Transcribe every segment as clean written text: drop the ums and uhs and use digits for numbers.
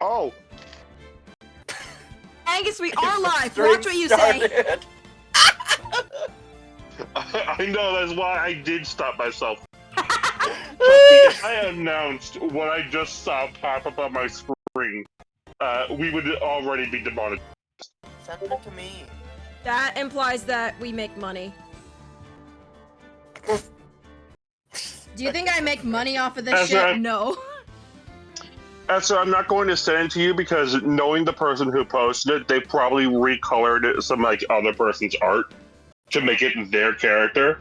Oh. Angus, we are live. Watch what you say. I know, that's why I did stop myself. If I announced what I just saw pop up on my screen, we would already be demonetized. Send it to me. That implies that we make money. Do you think I make money off of this shit? No. So I'm not going to send it to you because knowing the person who posted it, they probably recolored some like other person's art to make it their character.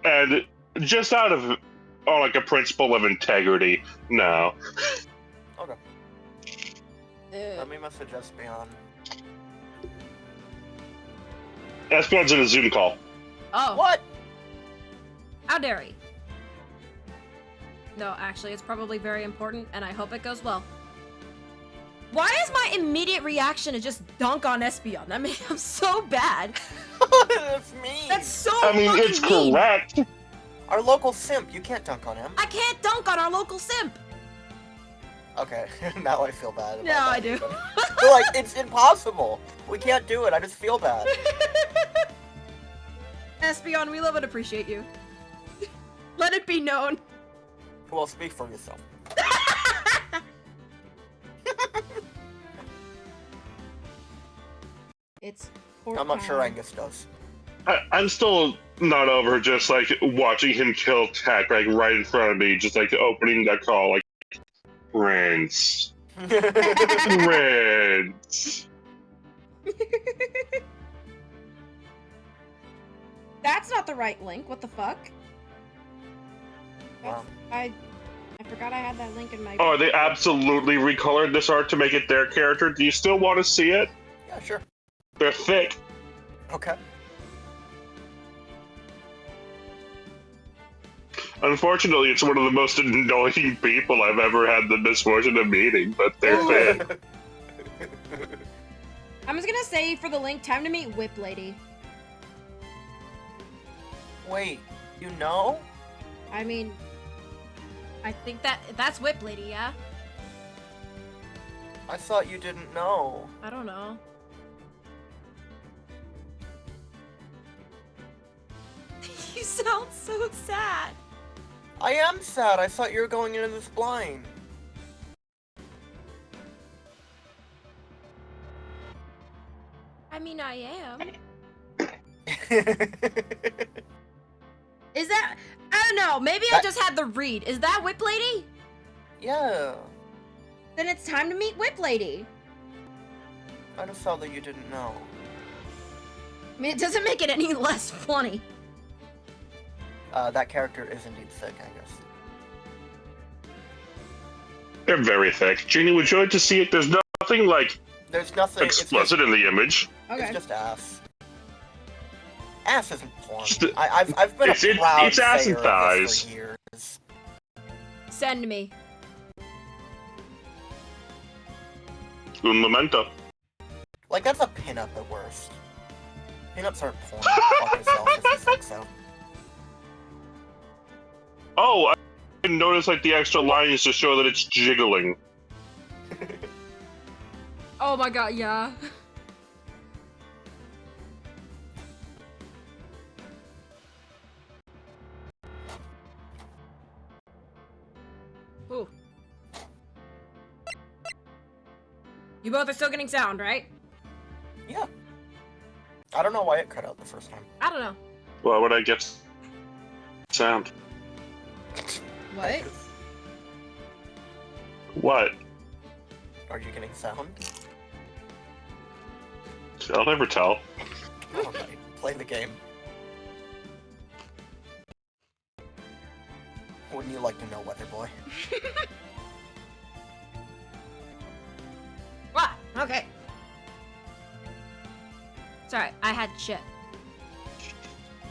And just out of like a principle of integrity, no. Okay. Let me message Espion. Espion's in a Zoom call. Oh. What? How dare he? No, actually, it's probably very important, and I hope it goes well. Why is my immediate reaction to just dunk on Espion? That made him so bad. That's mean. That's so it's mean. correct. Our local simp, you can't dunk on him. I can't dunk on our local simp. Okay, now I feel bad about No, that I do. But, like, it's impossible. We can't do it, I just feel bad. Espion, we love and appreciate you. Let it be known. Well, speak for yourself. It's I'm not sure Angus does. I'm still not over just like watching him kill Tech like right in front of me, just like opening that call like Prince. Prince. That's not the right link. What the fuck? Wow. I forgot I had that link in my. Oh, they absolutely recolored this art to make it their character. Do you still want to see it? Yeah, sure. They're thick. Okay. Unfortunately, it's one of the most annoying people I've ever had the misfortune of meeting, but they're thick. I'm just gonna say for the link, time to meet Whip Lady. Wait, you know? I mean, I think that's Whip Lady, yeah? I thought you didn't know. I don't know. You sound so sad. I am sad. I thought you were going into this blind. I mean, I am. Is that... I don't know. Maybe I just had the read. Is that Whip Lady? Yeah. Then it's time to meet Whip Lady. I just thought that you didn't know. I mean, it doesn't make it any less funny. That character is indeed thick, I guess. They're very thick. Jeannie, would you like to see it? There's nothing like There's nothing explicit in the image. Okay. It's just ass. Ass isn't porn. I've been a proud it's ass and sayer of thighs. this for years. Send me. Un momento. Like, that's a pinup at worst. Pinups aren't porn. Fuck yourself if you think so. Oh, I didn't notice like the extra lines to show that it's jiggling. Oh my god, yeah. Ooh. You both are still getting sound, right? Yeah. I don't know why it cut out the first time. I don't know. Well, would I get sound? What? What? Are you getting sound? I'll never tell. Alright, play the game. Wouldn't you like to know, Weather Boy? What? Okay. Sorry, I had shit.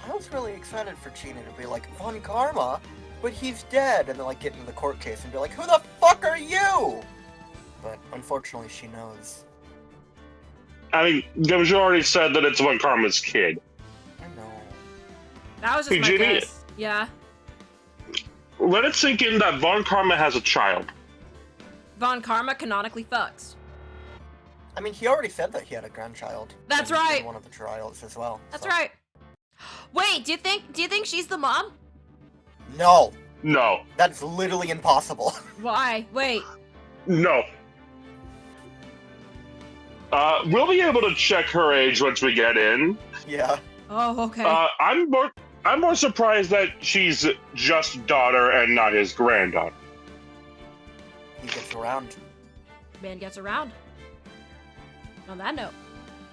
I was really excited for Gina to be like, Von Karma? But he's dead! And then like get into the court case and be like, who the fuck are you? But unfortunately she knows. I mean, the majority said that it's Von Karma's kid. I know. That was just my Ginny, guess. Yeah. let it sink in that Von Karma has a child. Von Karma canonically fucks. I mean, he already said that he had a grandchild. That's in right. one of the trials as well. That's so. right. Wait, do you think she's the mom? No, No. that's literally impossible. Why? Wait. No. We'll be able to check her age once we get in. Yeah. Oh, okay. I'm more surprised that she's just daughter and not his granddaughter. He gets around. Man gets around. On that note,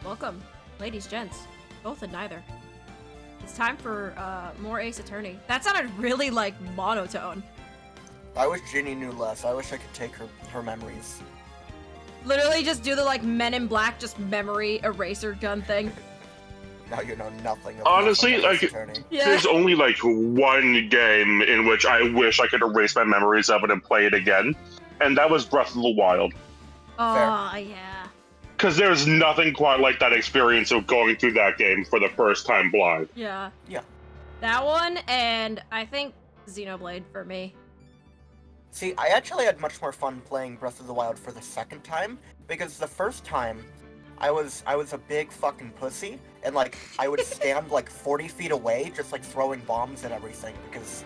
welcome, ladies, gents, both and neither. It's time for more Ace Attorney. That sounded really like monotone. I wish Ginny knew less. I wish I could take her memories. Literally just do the like Men in Black just memory eraser gun thing. Now you know nothing of Honestly, Ace like, Attorney. Yeah. there's only like one game in which I wish I could erase my memories of it and play it again, and that was Breath of the Wild. Oh, yeah. Because there's nothing quite like that experience of going through that game for the first time blind. Yeah. Yeah. That one, and I think Xenoblade for me. See, I actually had much more fun playing Breath of the Wild for the second time, because the first time, I was a big fucking pussy, and like, I would stand like 40 feet away, just like throwing bombs at everything, because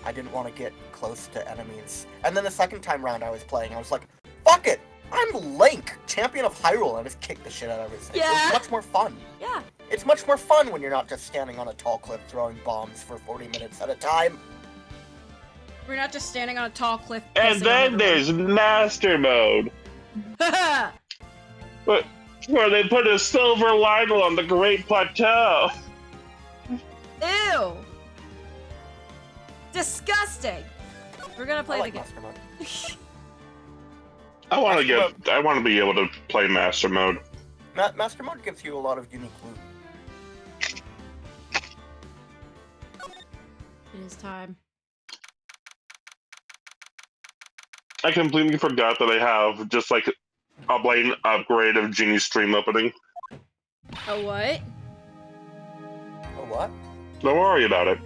I didn't want to get close to enemies. And then the second time round I was playing, I was like, fuck it! I'm Link, champion of Hyrule, and I just kick the shit out of everything. Yeah. It's much more fun. Yeah. It's much more fun when you're not just standing on a tall cliff throwing bombs for 40 minutes at a time. We're not just standing on a tall cliff. And then there's Master Mode, where they put a silver ladle on the Great Plateau. Ew. Disgusting. We're gonna play I like the game. Master Mode. I want to be able to play Master Mode. Master Mode gives you a lot of unique loot. It is time. I completely forgot that I have just like a blatant upgrade of Genie's stream opening. A what? A what? Don't worry about it.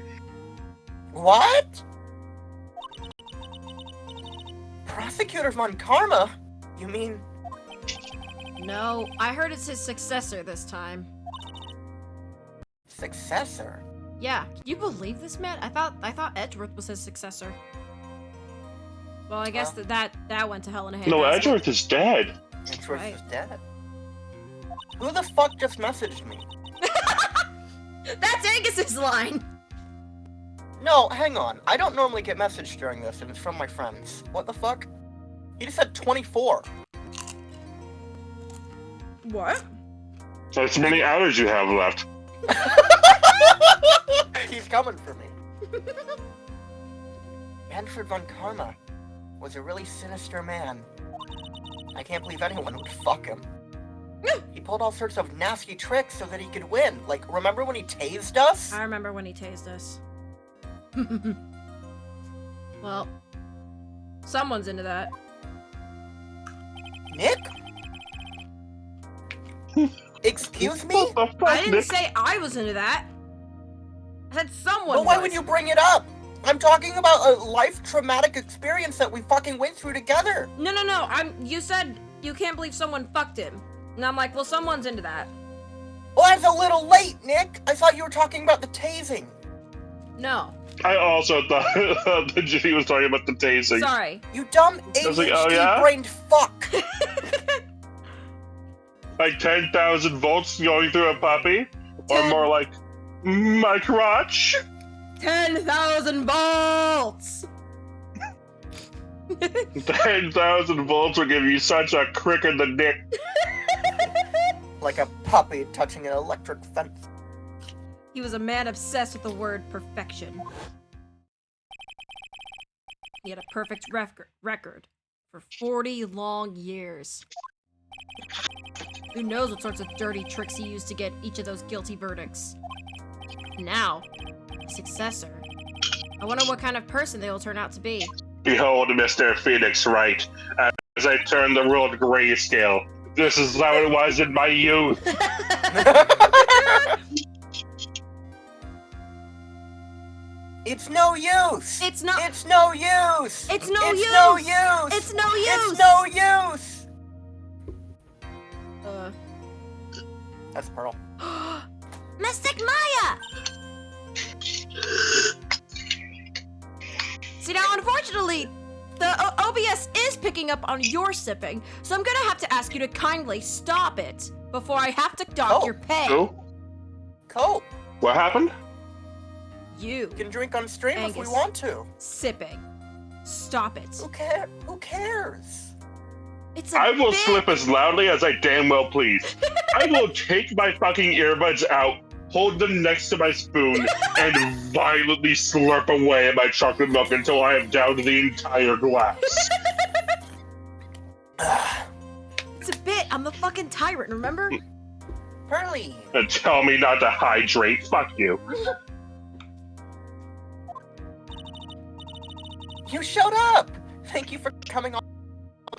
What? Prosecutor Von Karma? You mean... No, I heard it's his successor this time. Successor? Yeah, can you believe this, man? I thought Edgeworth was his successor. Well, I guess Well. that went to hell in a handbasket. No, Edgeworth is dead. Edgeworth Right. is dead. Who the fuck just messaged me? That's Angus's line! No, hang on. I don't normally get messaged during this, and it's from my friends. What the fuck? He just said 24. What? That's how many hours you have left. He's coming for me. Manfred von Karma was a really sinister man. I can't believe anyone would fuck him. He pulled all sorts of nasty tricks so that he could win. Like, remember when he tased us? I remember when he tased us. Well, someone's into that. Nick? Excuse me? What the fuck, I didn't Nick? say I was into that. I said someone But why was. would you bring it up? I'm talking about a life traumatic experience that we fucking went through together. No. You said you can't believe someone fucked him. And I'm like, well, someone's into that. Well, that's a little late, Nick. I thought you were talking about the tasing. No. I also thought that Ginny was talking about the tasing. Sorry. You dumb was like, oh, yeah? ADHD-brained fuck. Like 10,000 volts going through a puppy? Or 10 more like, my crotch? 10,000 volts! 10,000 volts will give you such a crick in the dick. Like a puppy touching an electric fence. He was a man obsessed with the word perfection. He had a perfect record for 40 long years. Who knows what sorts of dirty tricks he used to get each of those guilty verdicts. Now, his successor. I wonder what kind of person they will turn out to be. Behold, Mr. Phoenix Wright, as I turn the world grayscale. This is how it was in my youth. It's no use! It's no- It's no use! It's no It's use! no use! It's no use! It's no use! That's Pearl. Mystic Maya! See, now, unfortunately, the OBS is picking up on your sipping, so I'm gonna have to ask you to kindly stop it before I have to dock Oh. your pay. Who? Cool. What happened? You We can drink on stream if we Angus. want to. sipping. Stop it. Who cares? It's a I will bit- slip as loudly as I damn well please. I will take my fucking earbuds out, hold them next to my spoon, and violently slurp away at my chocolate milk until I have downed the entire glass. It's a bit. I'm the fucking tyrant, remember? Pearly. And tell me not to hydrate. Fuck you. You showed up! Thank you for coming on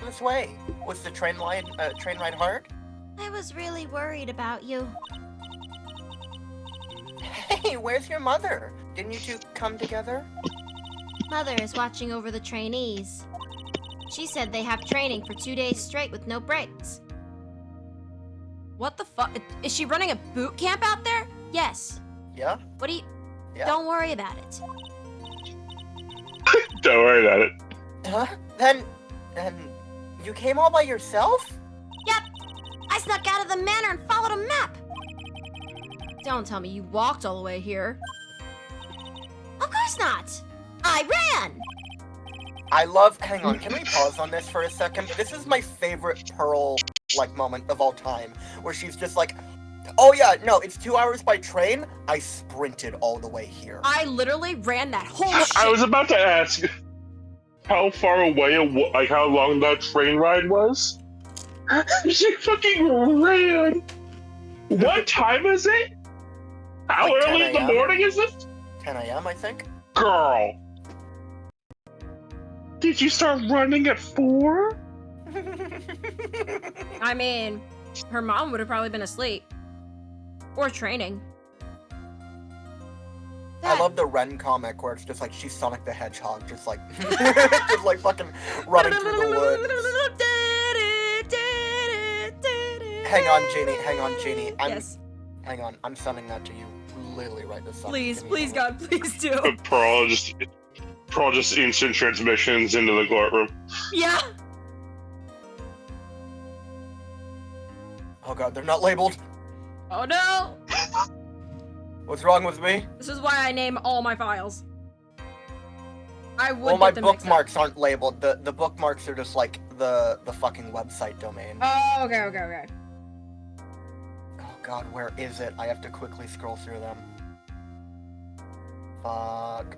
this way. Was the train ride hard? I was really worried about you. Hey, where's your mother? Didn't you two come together? Mother is watching over the trainees. She said they have training for 2 days straight with no breaks. What the fuck? Is she running a boot camp out there? Yes. Yeah? What do you... Yeah. Don't worry about it. Don't worry about it. Huh? Then you came all by yourself? Yep. I snuck out of the manor and followed a map. Don't tell me you walked all the way here. Of course not. I ran. I love. Hang on, can we pause on this for a second? This is my favorite Pearl moment of all time, where she's just like, "Oh yeah, no, it's 2 hours by train. I sprinted all the way here." I literally ran that whole shit. I was about to ask how far away, like how long that train ride was. She fucking ran. What time is it? How Like 10 early in the a.m.? morning is it? 10 a.m. I think. Girl. Did you start running at 4? I mean, her mom would have probably been asleep. Or training. I love the Ren comic where it's just like she's Sonic the Hedgehog, just like just like fucking running through the woods. Hang on, Genie. Yes. Hang on, I'm sending that to you literally right this second. Please, Give me a please, moment. God, please do. Pearl just instant transmissions into the courtroom. Yeah. Oh god, they're not labeled. Oh no. What's wrong with me? This is why I name all my files. I would Well, my get them mixed up. bookmarks aren't labeled. The bookmarks are just like the fucking website domain. Oh, okay. Oh god, where is it? I have to quickly scroll through them. Fuck.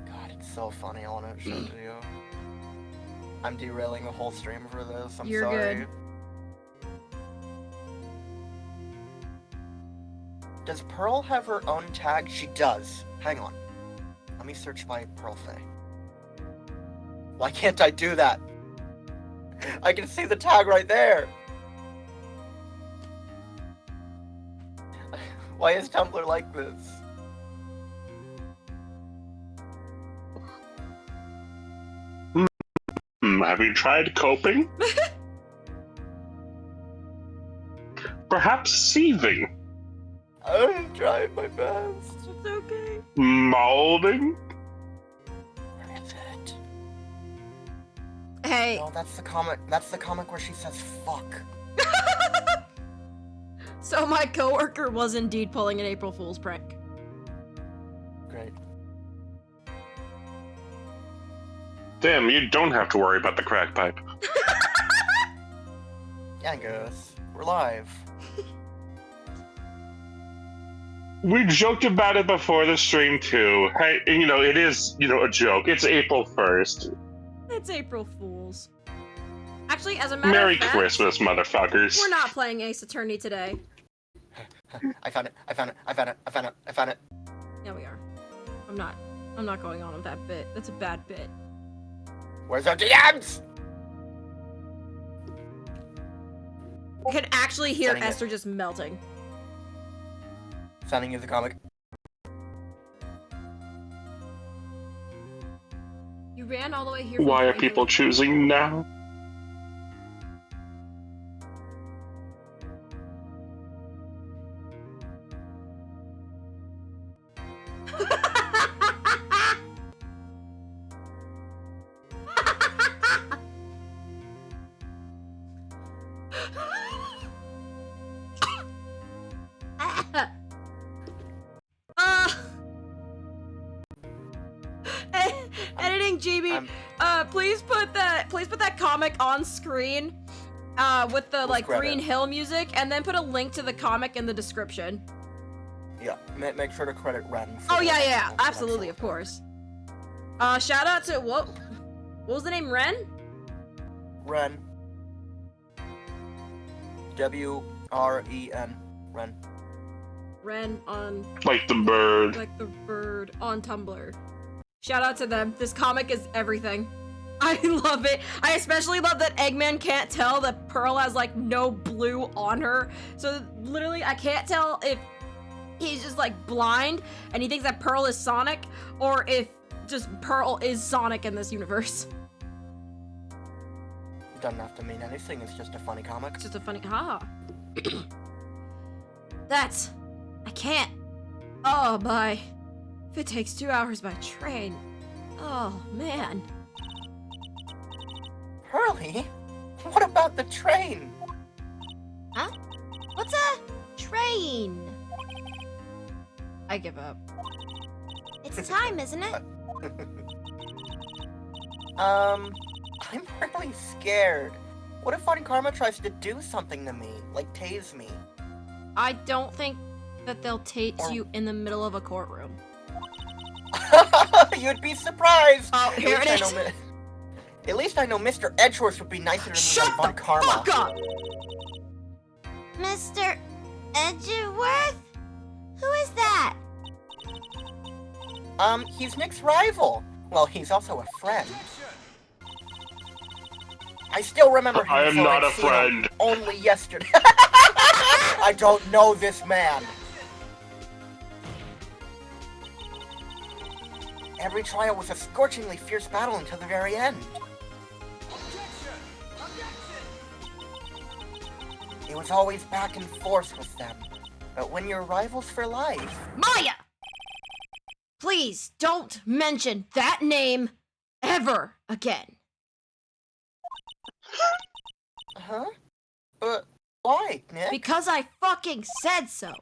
God, it's so funny. I want to show it to you. I'm derailing the whole stream for this. I'm You're sorry. good. Does Pearl have her own tag? She does. Hang on. Let me search by Pearl Faye. Why can't I do that? I can see the tag right there. Why is Tumblr like this? Have you tried coping? Perhaps seething? I'm trying my best. It's okay. Molding? Where is it? Hey. No, that's the comic. That's the comic where she says "fuck." So my coworker was indeed pulling an April Fool's prank. Great. Damn, you don't have to worry about the crack pipe. Angus, we're live. We joked about it before the stream too. Hey, it is, a joke. It's April 1st. It's April Fool's. Actually, as a matter Merry of fact, Christmas, motherfuckers. we're not playing Ace Attorney today. I found it. Yeah, we are. I'm not going on with that bit. That's a bad bit. Where's our DMs? I could actually hear Sending it. Esther just melting. Sending you the comic. You ran all the way here. Why are people choosing now? Editing GB. Please put that comic on screen. With the like Green Hill music, and then put a link to the comic in the description. Yeah, make sure to credit Ren. Oh yeah, absolutely, of course. Shout out to what was the name? Ren. Ren. W-R-E-N. Ren. Ren on. Like the bird. Like the bird on Tumblr. Shout out to them. This comic is everything. I love it. I especially love that Eggman can't tell that Pearl has like no blue on her. So literally I can't tell if he's just like blind and he thinks that Pearl is Sonic, or if just Pearl is Sonic in this universe. Doesn't have to mean anything, it's just a funny comic. It's just a funny That's I can't. Oh my. If it takes 2 hours by train. Oh man. Hurley? What about the train? Huh? What's a train? I give up. It's time, isn't it? I'm really scared. What if Funny Karma tries to do something to me? Like tase me? I don't think that they'll tase you in the middle of a courtroom. You'd be surprised! Oh, here it is! At least I know Mr. Edgeworth would be nicer to me Shut than Funny Karma. Fuck up! Mr. Edgeworth? Who is that? He's Nick's rival. Well, he's also a friend. I still remember him. I am not a friend. Only yesterday. I don't know this man. Every trial was a scorchingly fierce battle until the very end. It was always back and forth with them. But when you're rivals for life... Maya! Please don't mention that name ever again. Huh? But why, Nick? Because I fucking said so.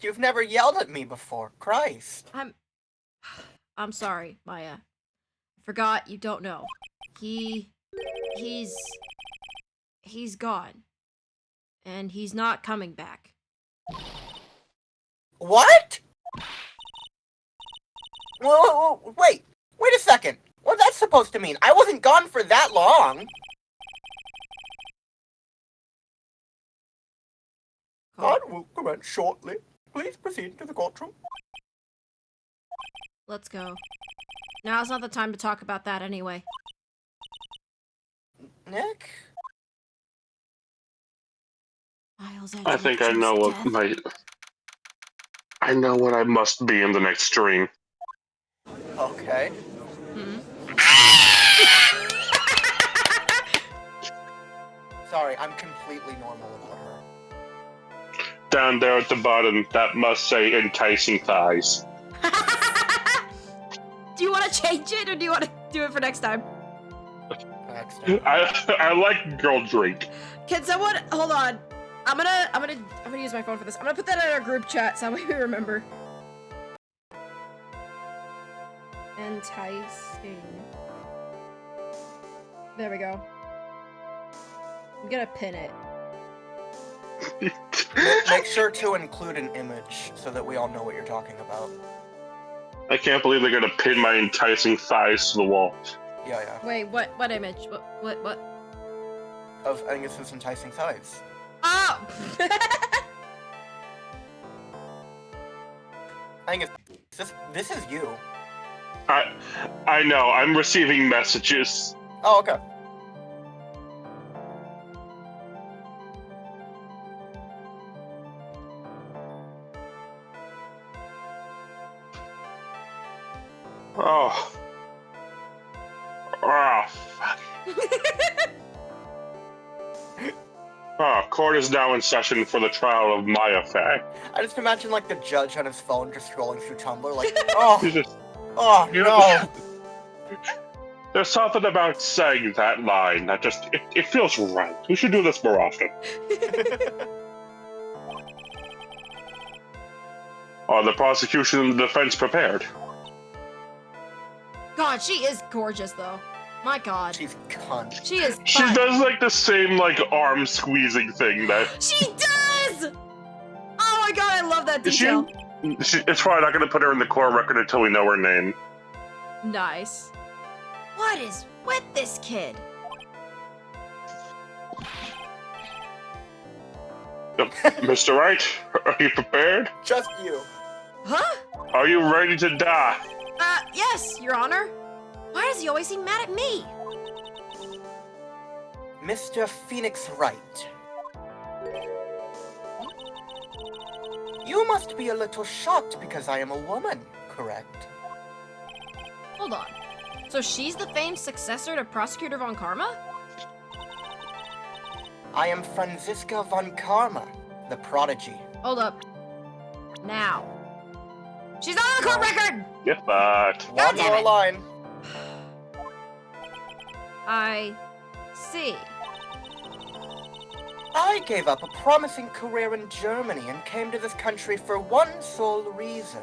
You've never yelled at me before. Christ. I'm sorry, Maya. I forgot you don't know. He's gone. And he's not coming back. What? Whoa, wait a second. What's that supposed to mean? I wasn't gone for that long. God will commence shortly. Please proceed to the courtroom. Let's go. Now's not the time to talk about that anyway. Nick? I think I know I know what I must be in the next stream. Okay. Sorry, I'm completely normal with her. Down there at the bottom, that must say enticing thighs. Do you want to change it, or do you want to do it for next time? Next time. I like girl drink. Can someone hold on? I'm gonna use my phone for this. I'm gonna put that in our group chat so we remember. Enticing. There we go. I'm gonna pin it. Make sure to include an image so that we all know what you're talking about. I can't believe they're gonna pin my enticing thighs to the wall. Yeah. Wait, what image? What? Of Angus's enticing thighs. Oh! Angus, this is you. I know, I'm receiving messages. Oh, okay. Oh. Oh, fuck. Court is now in session for the trial of Maya Faye. I just imagine like the judge on his phone just scrolling through Tumblr, like, oh, You just, oh you no. know, there's something about saying that line that just, it feels right. We should do this more often. Are the prosecution and the defense prepared? God, she is gorgeous, though. My God. She's cunt. She is She fun. does like the same like arm squeezing thing that She does! Oh my God, I love that Is she- detail. it's probably not going to put her in the court record until we know her name. Nice. What is with this kid? Mr. Wright, are you prepared? Just you. Huh? Are you ready to die? Yes, Your Honor. Why does he always seem mad at me? Mr. Phoenix Wright. You must be a little shocked because I am a woman, correct? Hold on. So she's the famed successor to Prosecutor Von Karma? I am Franziska von Karma, the prodigy. Hold up. Now. She's not on the court record! Yes, but One damn more it. line. I see. I gave up a promising career in Germany and came to this country for one sole reason.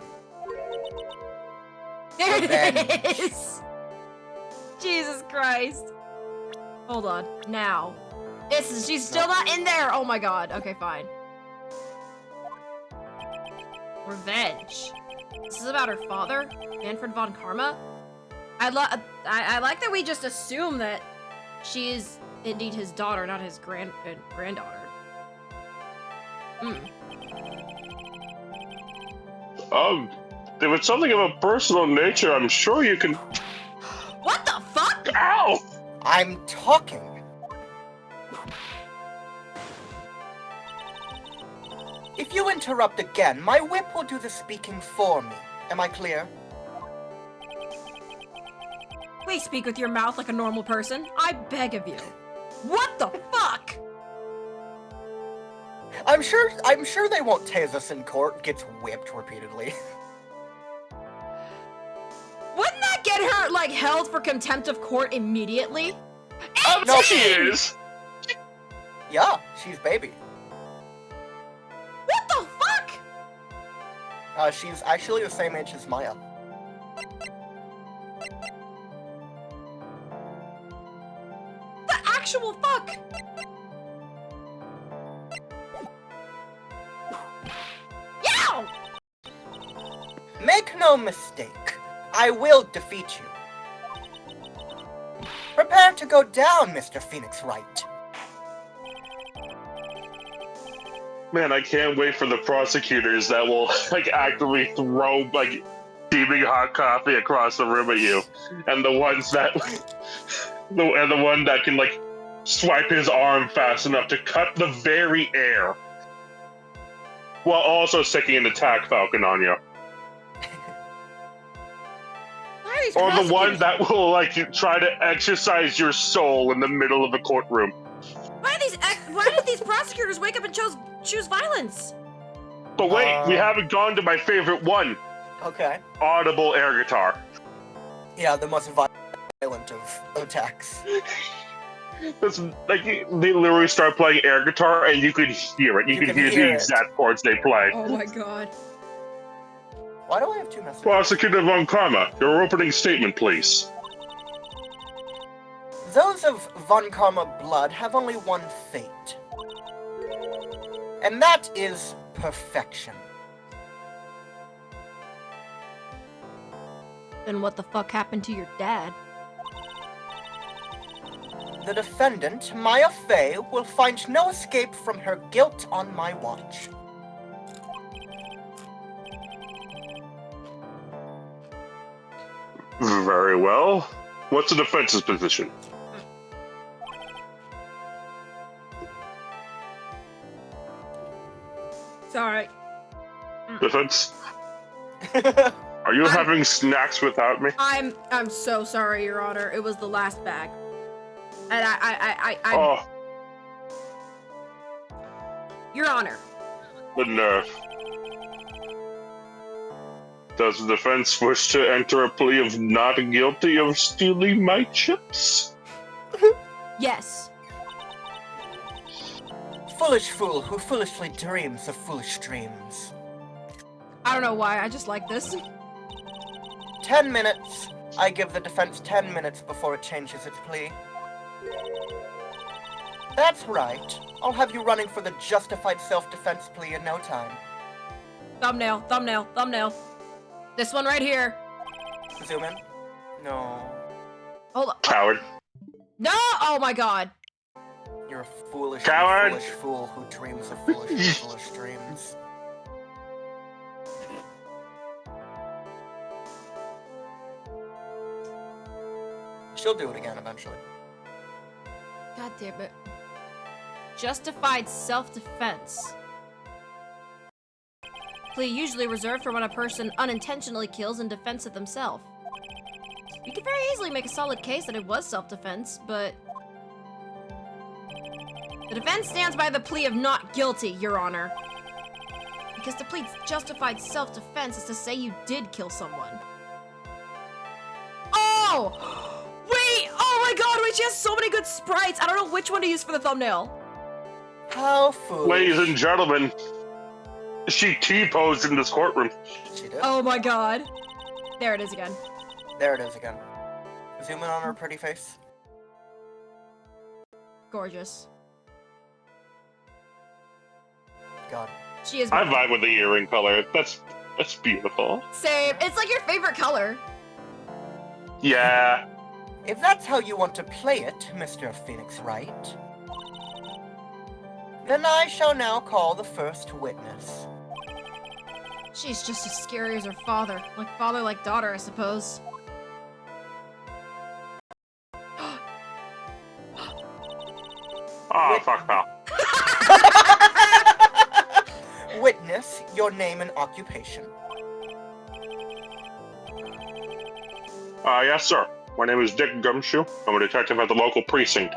There it Revenge. is! Jesus Christ. Hold on. Now. She's still not in there! Oh my God. Okay, fine. Revenge. This is about her father, Manfred von Karma. I like that we just assume that she is indeed his daughter, not his granddaughter. If it's something of a personal nature, I'm sure you can. What the fuck? Ow! I'm talking. If you interrupt again, my whip will do the speaking for me. Am I clear? Please speak with your mouth like a normal person. I beg of you. What the fuck? I'm sure they won't tase us in court. Gets whipped repeatedly. Wouldn't that get her, like, held for contempt of court immediately? No, She is. Yeah, she's baby. What the fuck? She's actually the same age as Maya. The actual fuck? Yow! Make no mistake, I will defeat you. Prepare to go down, Mr. Phoenix Wright. Man, I can't wait for the prosecutors that will like actively throw like steaming hot coffee across the room at you, and the ones that the one that can like swipe his arm fast enough to cut the very air, while also sticking an attack falcon on you. Why are these Or the one prosecutors- that will like try to exercise your soul in the middle of the courtroom. Why did these prosecutors wake up and choose violence? But wait, we haven't gone to my favorite one, Okay. audible air guitar. Yeah, the most violent of attacks. It's like they literally start playing air guitar and you could hear it. You You can can hear hear the it. exact chords they play. Oh my God. Why do I have two messages? Prosecutor Von Karma, your opening statement, please. Those of Von Karma blood have only one fate. And that is perfection. Then what the fuck happened to your dad? The defendant, Maya Faye, will find no escape from her guilt on my watch. Very well. What's the defense's position? Sorry. Defense? Are you having snacks without me? I'm so sorry, Your Honor. It was the last bag. And I Oh, Your Honor. the nerve. Does the defense wish to enter a plea of not guilty of stealing my chips? Yes. Foolish fool who foolishly dreams of foolish dreams. I don't know why, I just like this. 10 minutes. I give the defense 10 minutes before it changes its plea. That's right. I'll have you running for the justified self-defense plea in no time. Thumbnail, thumbnail, thumbnail. This one right here. Zoom in. No. Hold on. Coward. No! Oh my god. You're a foolish, Coward. foolish fool who dreams of foolish, foolish dreams. She'll do it again eventually. God damn it. Justified self-defense. Plea usually reserved for when a person unintentionally kills in defense of themselves. You could very easily make a solid case that it was self-defense, but... The defense stands by the plea of not guilty, Your Honor. Because to plead justified self-defense is to say you did kill someone. Oh! Wait! Oh my god, wait, she has so many good sprites! I don't know which one to use for the thumbnail. How foolish. Ladies and gentlemen, she T-posed in this courtroom. She did. Oh my god. There it is again. There it is again. Zoom in on her pretty face. Gorgeous. God. She is. I vibe with the earring color. That's beautiful. Same. It's like your favorite color. Yeah. If that's how you want to play it, Mr. Phoenix Wright, then I shall now call the first witness. She's just as scary as her father. Like father, like daughter, I suppose. Oh, fuck, pal. Witness, your name and occupation. Yes, sir. My name is Dick Gumshoe. I'm a detective at the local precinct.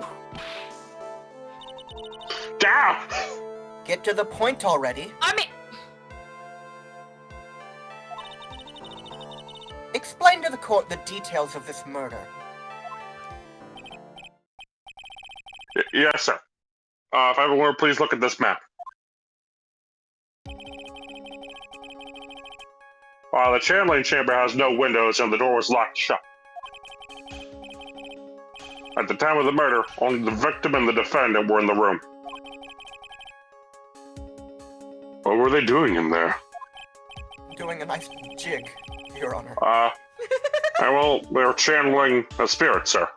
Down! Get to the point already. I mean, Explain to the court the details of this murder. Yes, sir. If everyone, please look at this map. The channeling chamber has no windows and the door was locked shut. At the time of the murder, only the victim and the defendant were in the room. What were they doing in there? Doing a nice jig, Your Honor. Well, they were channeling a spirit, sir.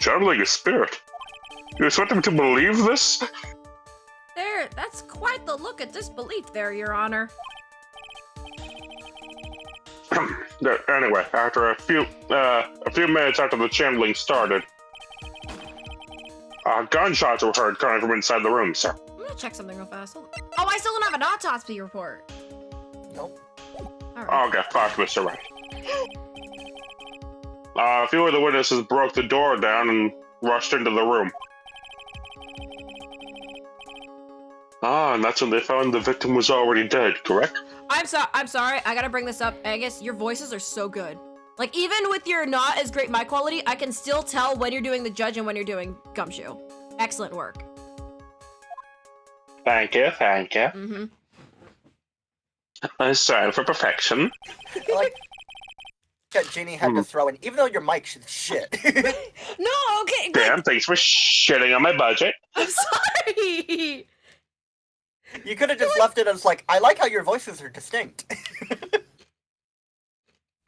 Channeling a spirit? You expect them to believe this? there. That's quite the look at disbelief there, Your Honor. Anyway, after a few minutes after the channeling started, gunshots were heard coming from inside the room, sir. I'm gonna check something real fast. Oh, I still don't have an autopsy report. Nope. Alright. Okay, fuck, Mr. Wright. A few of the witnesses broke the door down and rushed into the room. And that's when they found the victim was already dead, correct? I'm sorry. I gotta bring this up. Angus, your voices are so good. Like, even with your not as great mic quality, I can still tell when you're doing the judge and when you're doing Gumshoe. Excellent work. Thank you. Mm-hmm. I strive for perfection. Like, that Jeannie had to throw in, even though your mic is shit. No, okay. Damn, thanks for shitting on my budget. I'm sorry. You could have just left it as like, I like how your voices are distinct.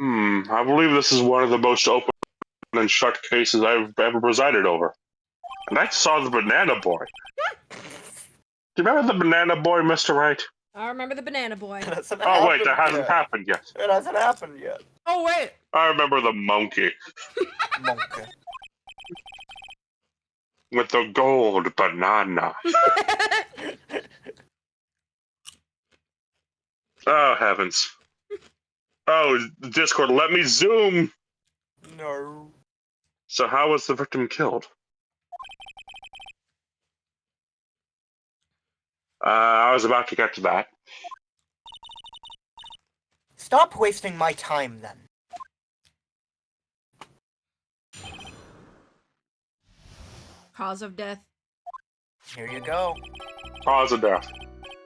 I believe this is one of the most open and shut cases I've ever presided over. And I saw the banana boy. Do you remember the banana boy, Mr. Wright? I remember the banana boy. Oh, wait, that hasn't happened yet. It hasn't happened yet. Oh, wait. I remember the monkey Monkey. with the gold banana. Oh, heavens. Oh, Discord, let me zoom! No. So how was the victim killed? I was about to get to that. Stop wasting my time, then. Cause of death. Here you go. Cause of death.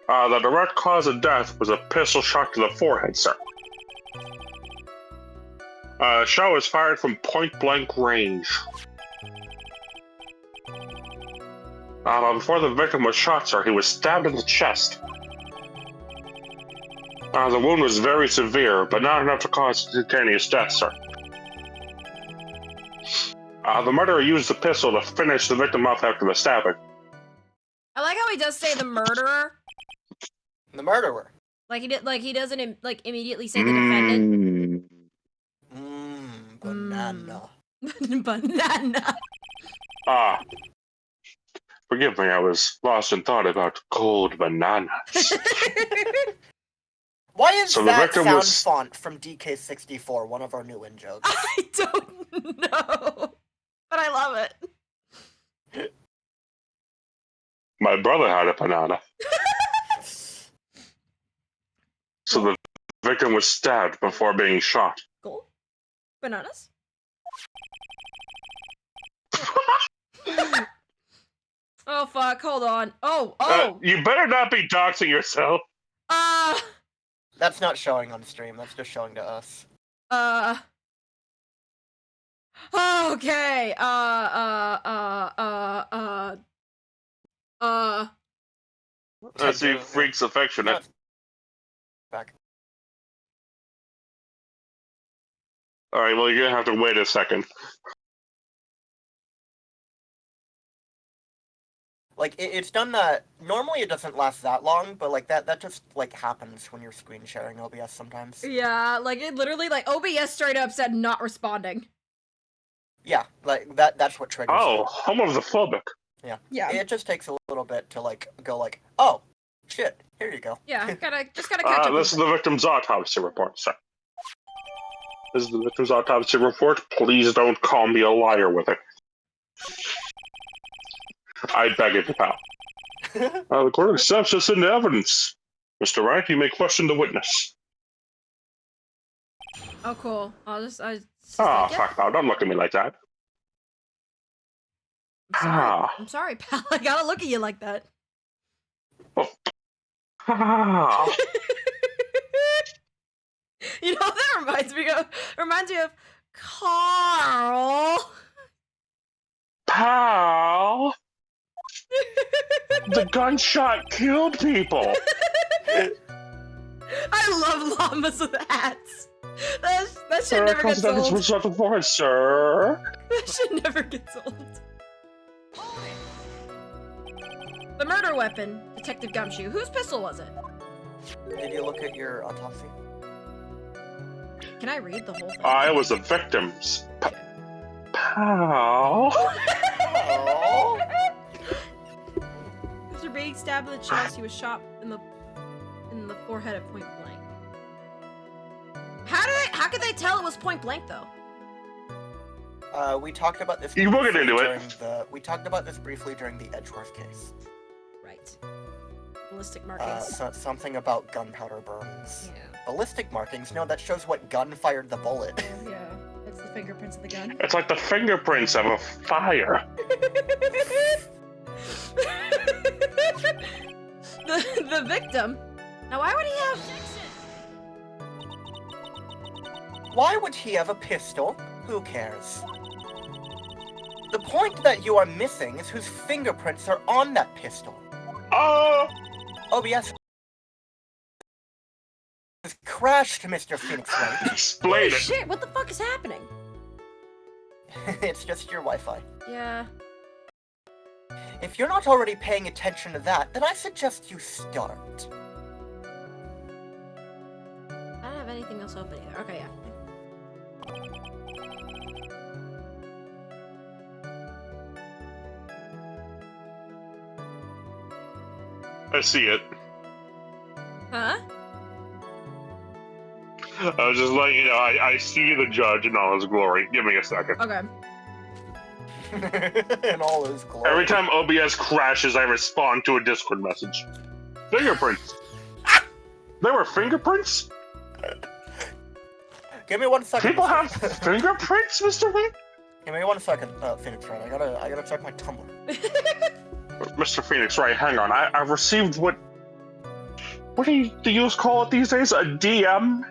The direct cause of death was a pistol shot to the forehead, sir. Shot was fired from point-blank range. Before the victim was shot, sir, he was stabbed in the chest. The wound was very severe, but not enough to cause instantaneous death, sir. The murderer used the pistol to finish the victim off after the stabbing. I like how he does say the murderer. The murderer. Like he doesn't like immediately say the defendant. Banana. Banana. Forgive me, I was lost in thought about cold bananas. Why is So the that victim sound was- font from DK64 one of our new in-jokes? I don't know, but I love it. My brother had a banana. So the victim was stabbed before being shot. Cool. Bananas. Oh fuck! Hold on. Oh. You better not be doxing yourself. That's not showing on stream, that's just showing to us. Okay. Let's see, freaks affectionate. Back. Alright, well, you're gonna have to wait a second. Like, it's done that... Normally it doesn't last that long, but, like, that just, like, happens when you're screen sharing OBS sometimes. Yeah, like, it literally, like, OBS straight up said not responding. Yeah, like, that's what triggers Oh, it. homophobic. Yeah. It just takes a little bit to, like, go like, oh, shit, here you go. Yeah, just gotta catch up. This is the victim's autopsy report, sir. This is the victim's autopsy report. Please don't call me a liar with it. I beg of you, pal. The court accepts this into evidence. Mr. Wright, you may question the witness. Oh, cool. Oh, yeah. fuck, pal. Don't look at me like that. I'm sorry, pal. I gotta look at you like that. You know what that reminds me of Carl. Pal! The gunshot killed people! I love llamas with hats. That shit never gets That old. was shot before, sir. That shit never gets old. The murder weapon, Detective Gumshoe. Whose pistol was it? Did you look at your autopsy? Can I read the whole thing? It was the victim's. Pal. Oh. After being stabbed in the chest, he was shot in the forehead at point blank. How could they tell it was point blank though? We talked about this. You will get briefly into during it. We talked about this briefly during the Edgeworth case. Right. Ballistic markings. Something about gunpowder burns. Yeah. Ballistic markings? No, that shows what gun fired the bullet. Yeah. It's the fingerprints of the gun. It's like the fingerprints of a fire. the victim. Now, why would he have? Why would he have a pistol? Who cares? The point that you are missing is whose fingerprints are on that pistol. Oh! OBS has crashed, Mr. Phoenix Wright. Explain Oh it. shit! What the fuck is happening? It's just your Wi-Fi. Yeah. If you're not already paying attention to that, then I suggest you start. I don't have anything else open either. Okay, yeah. I see it. Huh? I was just letting you know, I see the judge in all his glory. Give me a second. Okay. In all his glory. Every time OBS crashes, I respond to a Discord message. Fingerprints. There were fingerprints? Give me 1 second. People have fingerprints, Mr. Wing? Give me 1 second, Phoenix Wright. I gotta check my Tumblr. Mr. Phoenix, right, hang on. I received what do you call it these days? A DM?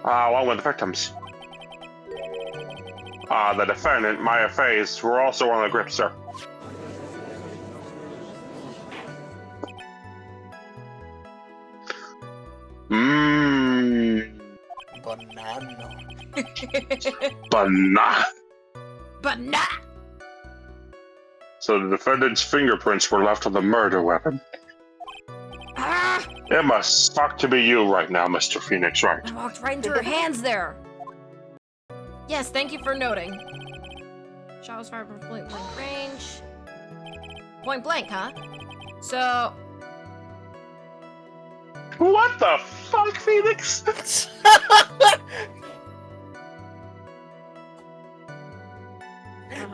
Along with the victims. The defendant, Maya Faze, were also on the grip, sir. Banana. Banana. But nah. So the defendant's fingerprints were left on the murder weapon. Ah! It must suck to be you right now, Mr. Phoenix, right? I walked right into her hands there. Yes, thank you for noting. Shot was fired from point blank range. Point blank, huh? So, What the fuck, Phoenix?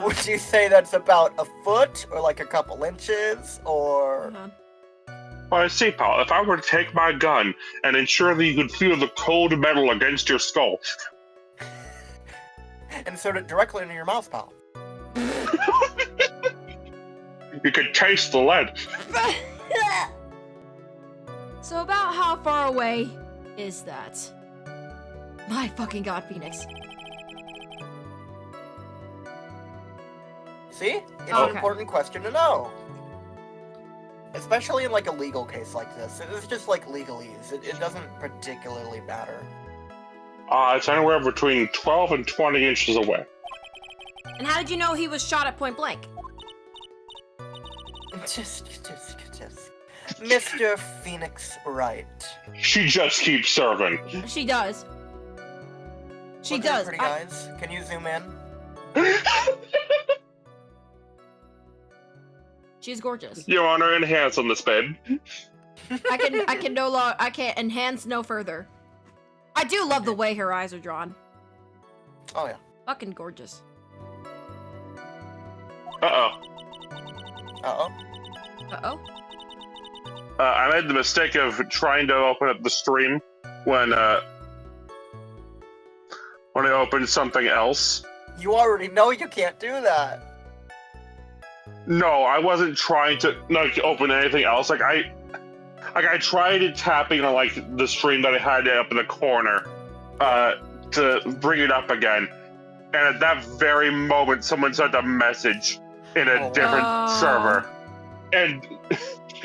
Would you say that's about a foot, or like a couple inches, or... Well, I see, pal. If I were to take my gun and ensure that you could feel the cold metal against your skull. Insert it directly into your mouth, pal. You could taste the lead. So about how far away is that? My fucking god, Phoenix. See? It's Okay. an important question to know. Especially in like a legal case like this. It's just like legalese. It doesn't particularly matter. It's anywhere between 12 and 20 inches away. And how did you know he was shot at point blank? Just. Mr. Phoenix Wright. She just keeps serving. She does. She Look at her does. pretty eyes. Can you zoom in? She's gorgeous. Your Honor, enhance on this, babe. I can't enhance no further. I do love the way her eyes are drawn. Oh yeah. Fucking gorgeous. Uh-oh. Uh-oh. Uh-oh. I made the mistake of trying to open up the stream when I opened something else. You already know you can't do that. No, I wasn't trying to open anything else. I tried tapping on like the stream that I had up in the corner to bring it up again, and at that very moment, someone sent a message in a different server, and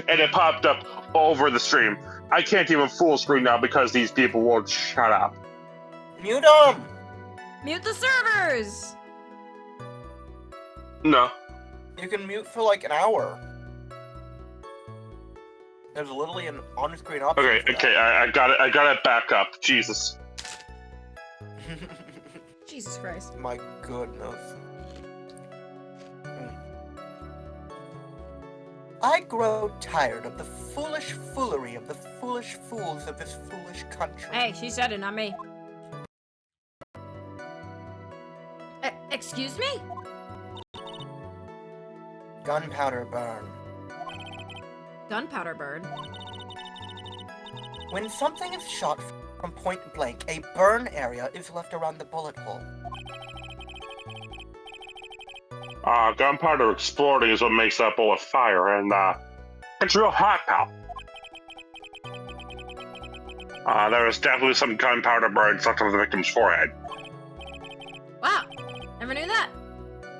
it popped up over the stream. I can't even full screen now because these people won't shut up. Mute them. Mute the servers! No. You can mute for like an hour. There's literally an on-screen option. Okay, I got it. I got it back up. Jesus. Jesus Christ. My goodness. I grow tired of the foolish foolery of the foolish fools of this foolish country. Hey, she said it, not me. Excuse me? Gunpowder burn. Gunpowder burn? When something is shot from point blank, a burn area is left around the bullet hole. Gunpowder exploding is what makes that bullet fire, and it's real hot, pal. There was definitely some gunpowder burns left on the victim's forehead. Wow, never knew that.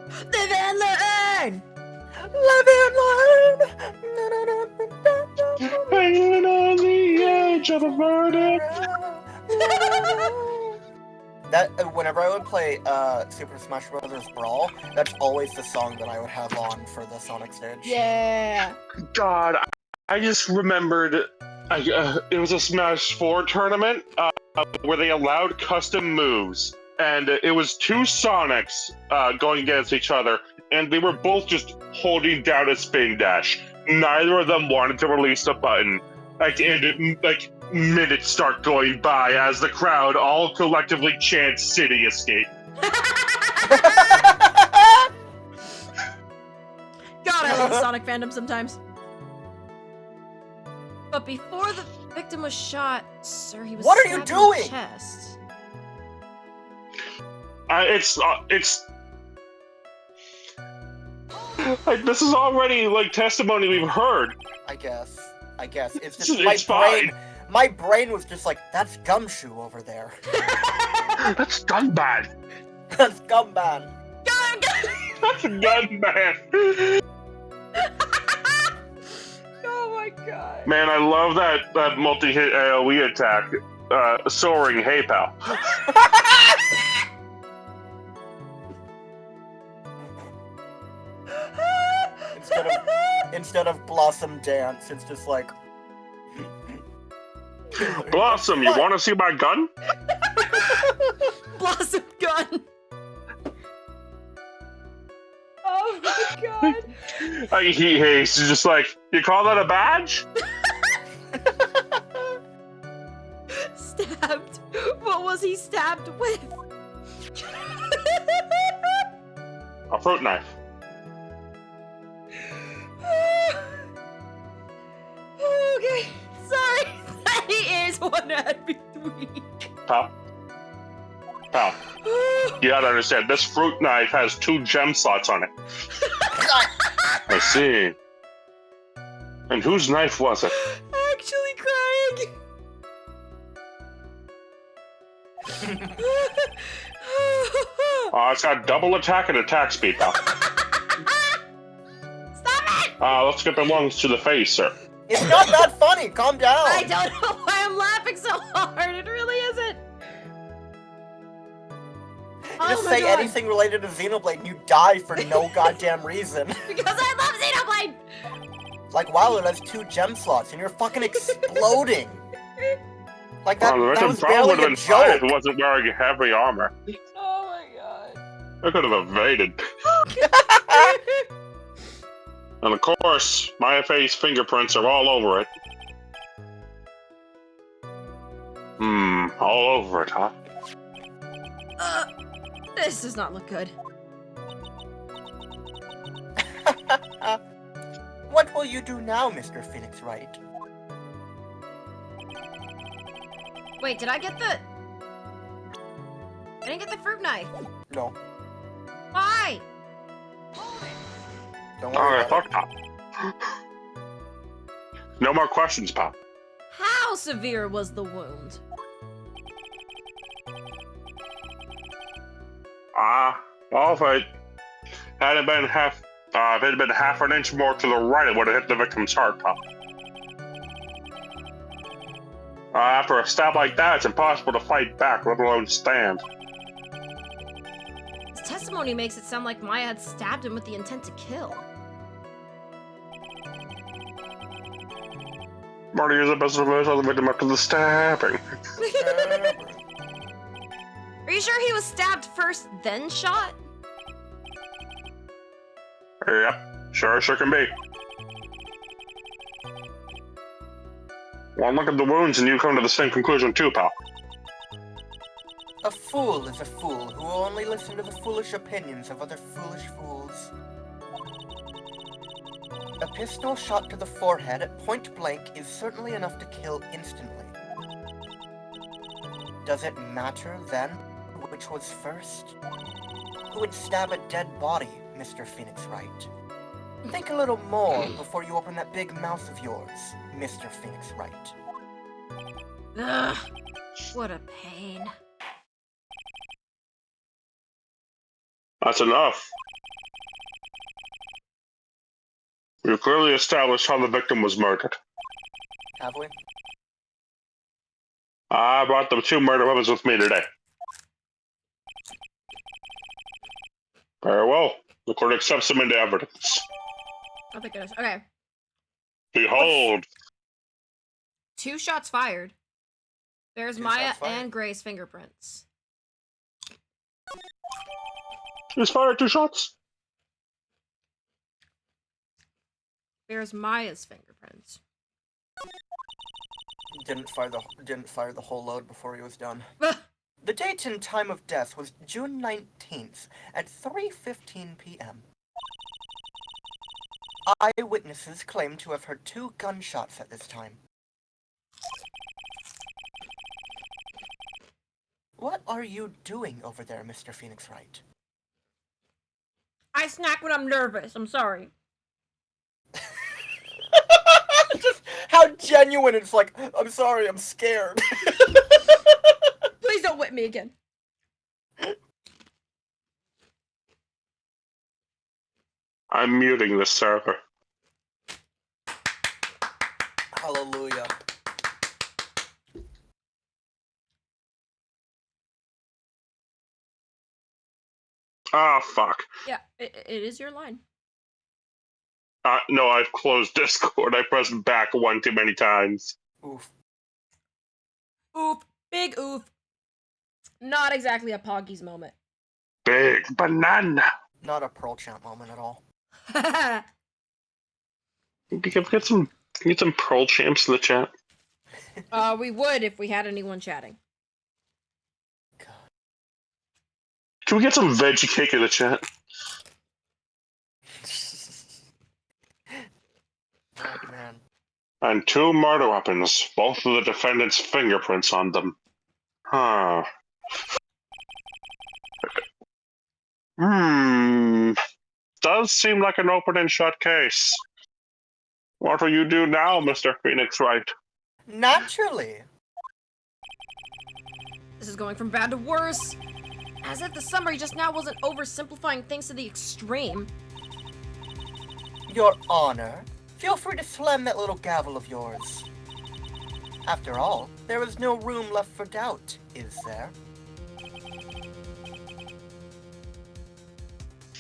Live and learn! Live and learn! Hanging on the edge of a verdict. That whenever I would play Super Smash Bros. Brawl, that's always the song that I would have on for the Sonic stage. Yeah. God, I just remembered. It was a Smash 4 tournament where they allowed custom moves, and it was two Sonics going against each other, and they were both just holding down a spin dash. Neither of them wanted to release the button. like minutes start going by as the crowd all collectively chants "City Escape." God, I love the Sonic fandom sometimes. But before the victim was shot, sir, he was What are you stabbed in the doing? chest. It's like this is already like testimony we've heard. I guess. It's just It's fine. My brain was just like, that's Gumshoe over there. That's Gunman. That's Gumman. That's Gunman. Oh my god. Man, I love that multi-hit AoE attack. Soaring Hey Pal. Instead of Blossom Dance, it's just like... Blossom, you want to see my gun? Blossom gun. Oh my god. He's just like, you call that a badge? Stabbed. What was he stabbed with? A fruit knife. Okay, sorry. He is one I'd be weak. Pal, you gotta understand, this fruit knife has 2 gem slots on it. I see. And whose knife was it? Actually crying. It's got double attack and attack speed, pal. Stop it! Let's get the lungs to the face, sir. It's not that funny, calm down. I don't know why I'm laughing so hard. It really isn't. Just my say God. anything related to Xenoblade and you die for no goddamn reason. Because I love Xenoblade. Like, wow, it has 2 gem slots and you're fucking exploding. Like, that was probably barely would have a been fine if joke. it wasn't wearing heavy armor. Oh my god. I could have evaded. And of course, my face fingerprints are all over it. All over it, huh? This does not look good. What will you do now, Mr. Phoenix Wright? Wait, did I get the... I didn't get the fruit knife. No, Why? don't worry Alright, about fuck Pop. No more questions, Pop. How severe was the wound? Well, if it hadn't been half an inch more to the right, it would have hit the victim's heart, Pop. After a stab like that, it's impossible to fight back, let alone stand. His testimony makes it sound like Maya had stabbed him with the intent to kill. Marty is the best of us, the victim after the stabbing. it. Are you sure he was stabbed first, then shot? Yep, sure can be. One look at the wounds and you come to the same conclusion too, pal. A fool is a fool who will only listen to the foolish opinions of other foolish fools. A pistol shot to the forehead at point blank is certainly enough to kill instantly. Does it matter, then, which was first? Who would stab a dead body, Mr. Phoenix Wright? Think a little more before you open that big mouth of yours, Mr. Phoenix Wright. Ugh, what a pain. That's enough. We've clearly established how the victim was murdered. Have we? I brought the 2 murder weapons with me today. Very well. The court accepts them into evidence. Oh, thank goodness. Okay. Behold, 2 shots fired. There's 2 Maya shots fired. and Gray's fingerprints. he's fired 2 shots. There's Maya's fingerprints. didn't fire the whole load before he was done. The date and time of death was June 19th at 3:15 p.m. Eyewitnesses claim to have heard 2 gunshots at this time. What are you doing over there, Mr. Phoenix Wright? I snack when I'm nervous. I'm sorry. Just how genuine it's like, I'm sorry, I'm scared. Please don't whip me again. I'm muting the server. Hallelujah. Ah, fuck. Yeah, it is your line. No, I've closed Discord. I pressed back one too many times. Oof. Oof. Big oof. Not exactly a Poggy's moment. Big banana. Not a Pearl Champ moment at all. Get some Pearl Champs in the chat. We would if we had anyone chatting. God. Can we get some veggie cake in the chat? Oh, man. And 2 murder weapons, both with the defendant's fingerprints on them. Huh. Does seem like an open and shut case. What will you do now, Mr. Phoenix Wright? Naturally. This is going from bad to worse. As if the summary just now wasn't oversimplifying things to the extreme. Your Honor, feel free to slam that little gavel of yours. After all, there is no room left for doubt, is there?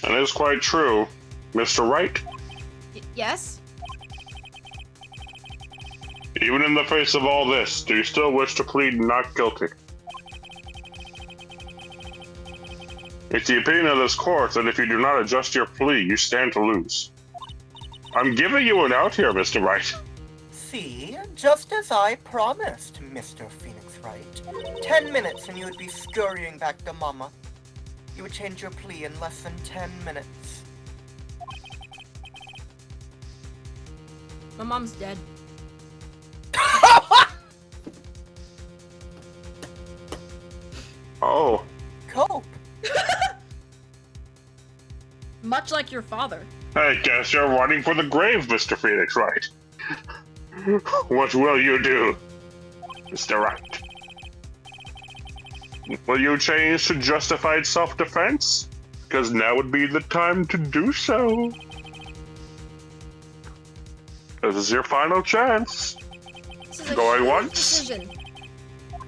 That is quite true. Mr. Wright, Yes? even in the face of all this, do you still wish to plead not guilty? It's the opinion of this court that if you do not adjust your plea, you stand to lose. I'm giving you an out here, Mr. Wright. See, just as I promised, Mr. Phoenix Wright. 10 minutes and you would be scurrying back to Mama. You would change your plea in less than 10 minutes. My mom's dead. Oh, Cope. Much like your father. I guess you're running for the grave, Mr. Phoenix Wright. What will you do, Mr. Wright? Will you change to justified self-defense? Because now would be the time to do so. This is your final chance. This is a Going huge once? decision.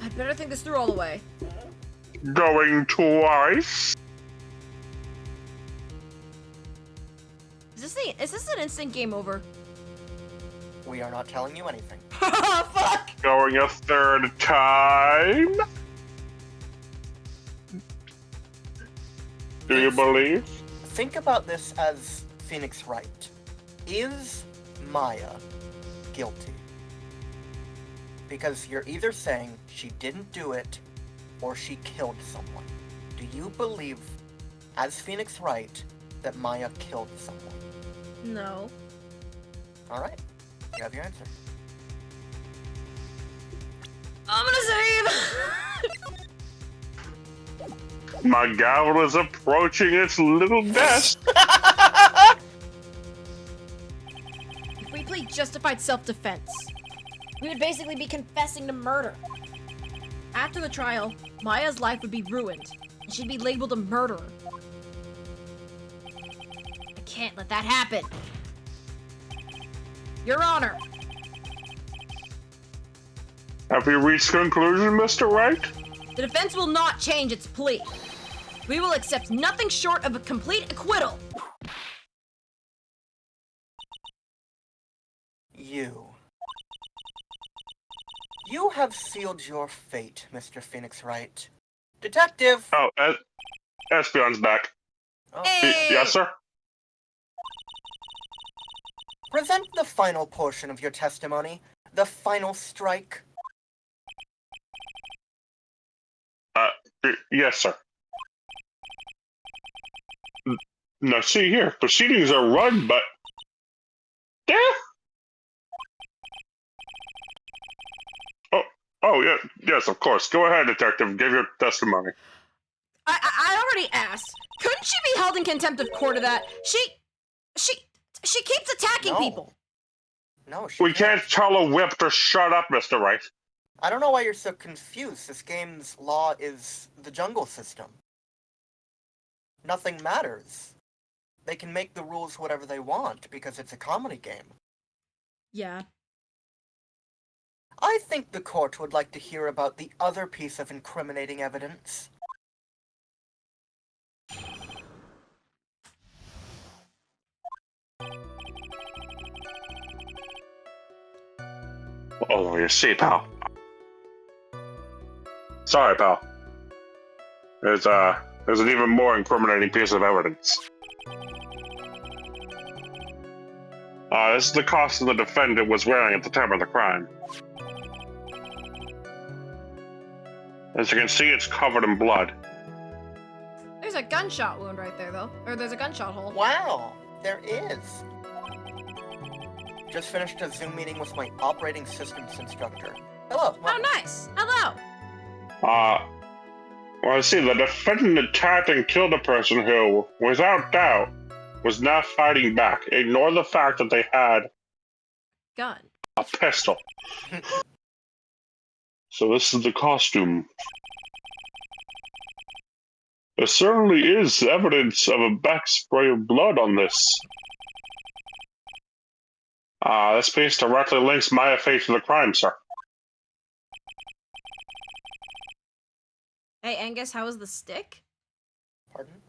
I'd better think this through all the way. Going twice? Is this an instant game over? We are not telling you anything. Fuck! Going a third time? Do you believe? Think about this as Phoenix Wright. Is Maya guilty? Because you're either saying she didn't do it or she killed someone. Do you believe, as Phoenix Wright, that Maya killed someone? No. Alright, you have your answer. I'm gonna save! My gavel is approaching its little death. If we plead justified self-defense, we would basically be confessing to murder. After the trial, Maya's life would be ruined, and she'd be labeled a murderer. I can't let that happen. Your Honor. Have you reached conclusion, Mr. Wright? The defense will not change its plea. We will accept nothing short of a complete acquittal. You have sealed your fate, Mr. Phoenix Wright. Detective! Oh, Espion's back. Oh. Yes, sir? Present the final portion of your testimony. The final strike. Yes, sir. Now, see here. Proceedings are run, but... Yeah. Oh, yeah. Yes, of course. Go ahead, detective. Give your testimony. I already asked. Couldn't she be held in contempt of court of that? She keeps attacking No. people. No, she We can't tell a whip to shut up, Mr. Wright. I don't know why you're so confused. This game's law is the jungle system. Nothing matters. They can make the rules whatever they want because it's a comedy game. Yeah. I think the court would like to hear about the other piece of incriminating evidence. Oh, you see, pal. Sorry, pal. There's an even more incriminating piece of evidence. This is the costume the defendant was wearing at the time of the crime. As you can see, it's covered in blood. There's a gunshot wound right there, though. Or there's a gunshot hole. Wow, there is. Just finished a Zoom meeting with my operating systems instructor. Hello. Oh, nice. Hello. Well, see, the defendant attacked and killed a person who, without doubt, was not fighting back. Ignore the fact that they had Gun. a pistol. So this is the costume. There certainly is evidence of a back spray of blood on this. This piece directly links Maya Fate to the crime, sir. Hey, Angus, how was the stick? Pardon?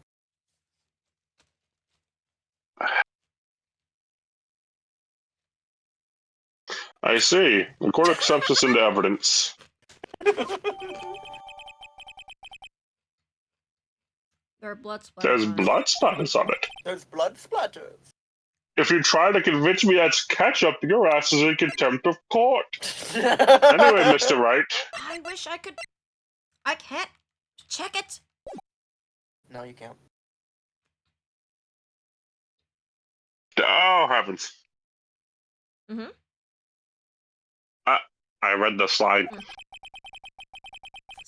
I see. The court accepts this into evidence. There are blood splatters. There's on it. blood splatters on it. There's blood splatters. If you try to convince me that's ketchup, your ass is in contempt of court. Anyway, Mr. Wright. I wish I could. I can't check it. No, you can't. Oh, heavens. Mhm. I read the slide.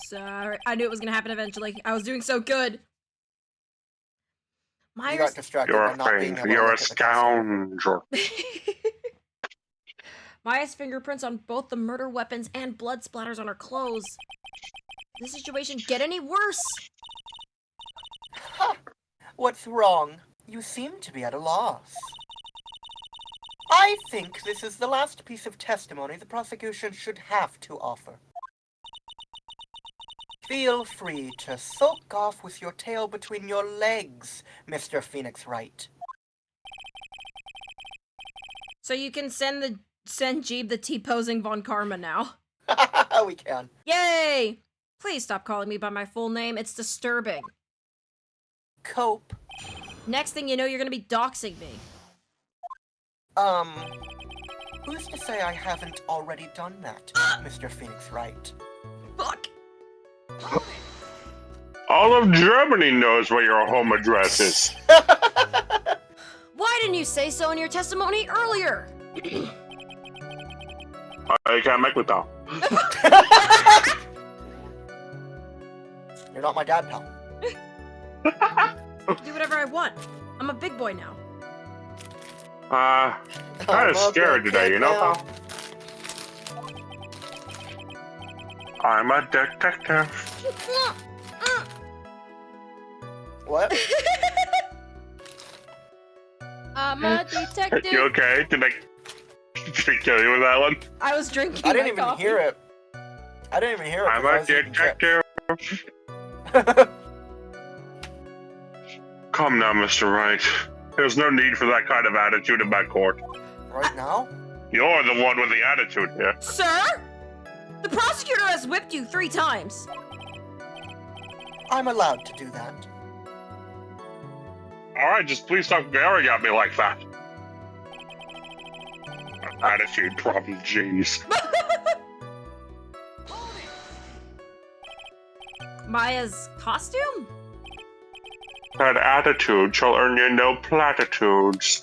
Sorry, I knew it was gonna happen eventually. I was doing so good. You Myers. got distracted You're by a not being fiend. able to You're a look at the costume. scoundrel. Maya's fingerprints on both the murder weapons and blood splatters on her clothes. Did the situation get any worse? Ha! What's wrong? You seem to be at a loss. I think this is the last piece of testimony the prosecution should have to offer. Feel free to sulk off with your tail between your legs, Mr. Phoenix Wright. So you can send Jeeb the T-posing Von Karma now. We can. Yay! Please stop calling me by my full name. It's disturbing. Cope. Next thing you know, you're gonna be doxing me. Who's to say I haven't already done that, Mr. Phoenix Wright? Fuck! All of Germany knows where your home address is. Why didn't you say so in your testimony earlier? I can't make with that. You're not my dad, pal. I can do whatever I want. I'm a big boy now. Kind I'm of a scared big today, kid you know, now. pal? I'm a detective. What? I'm a detective. You okay? Did I kill you with that one? I was drinking I didn't my even coffee. hear it. I didn't even hear it. I'm 'cause I a was eating detective. chips. Come now, Mr. Wright. There's no need for that kind of attitude in my court. Right now? You're the one with the attitude here. Sir? The prosecutor has whipped you 3 times. I'm allowed to do that. Alright, just please stop glaring at me like that. Attitude problem, jeez. Maya's costume? That attitude shall earn you no platitudes.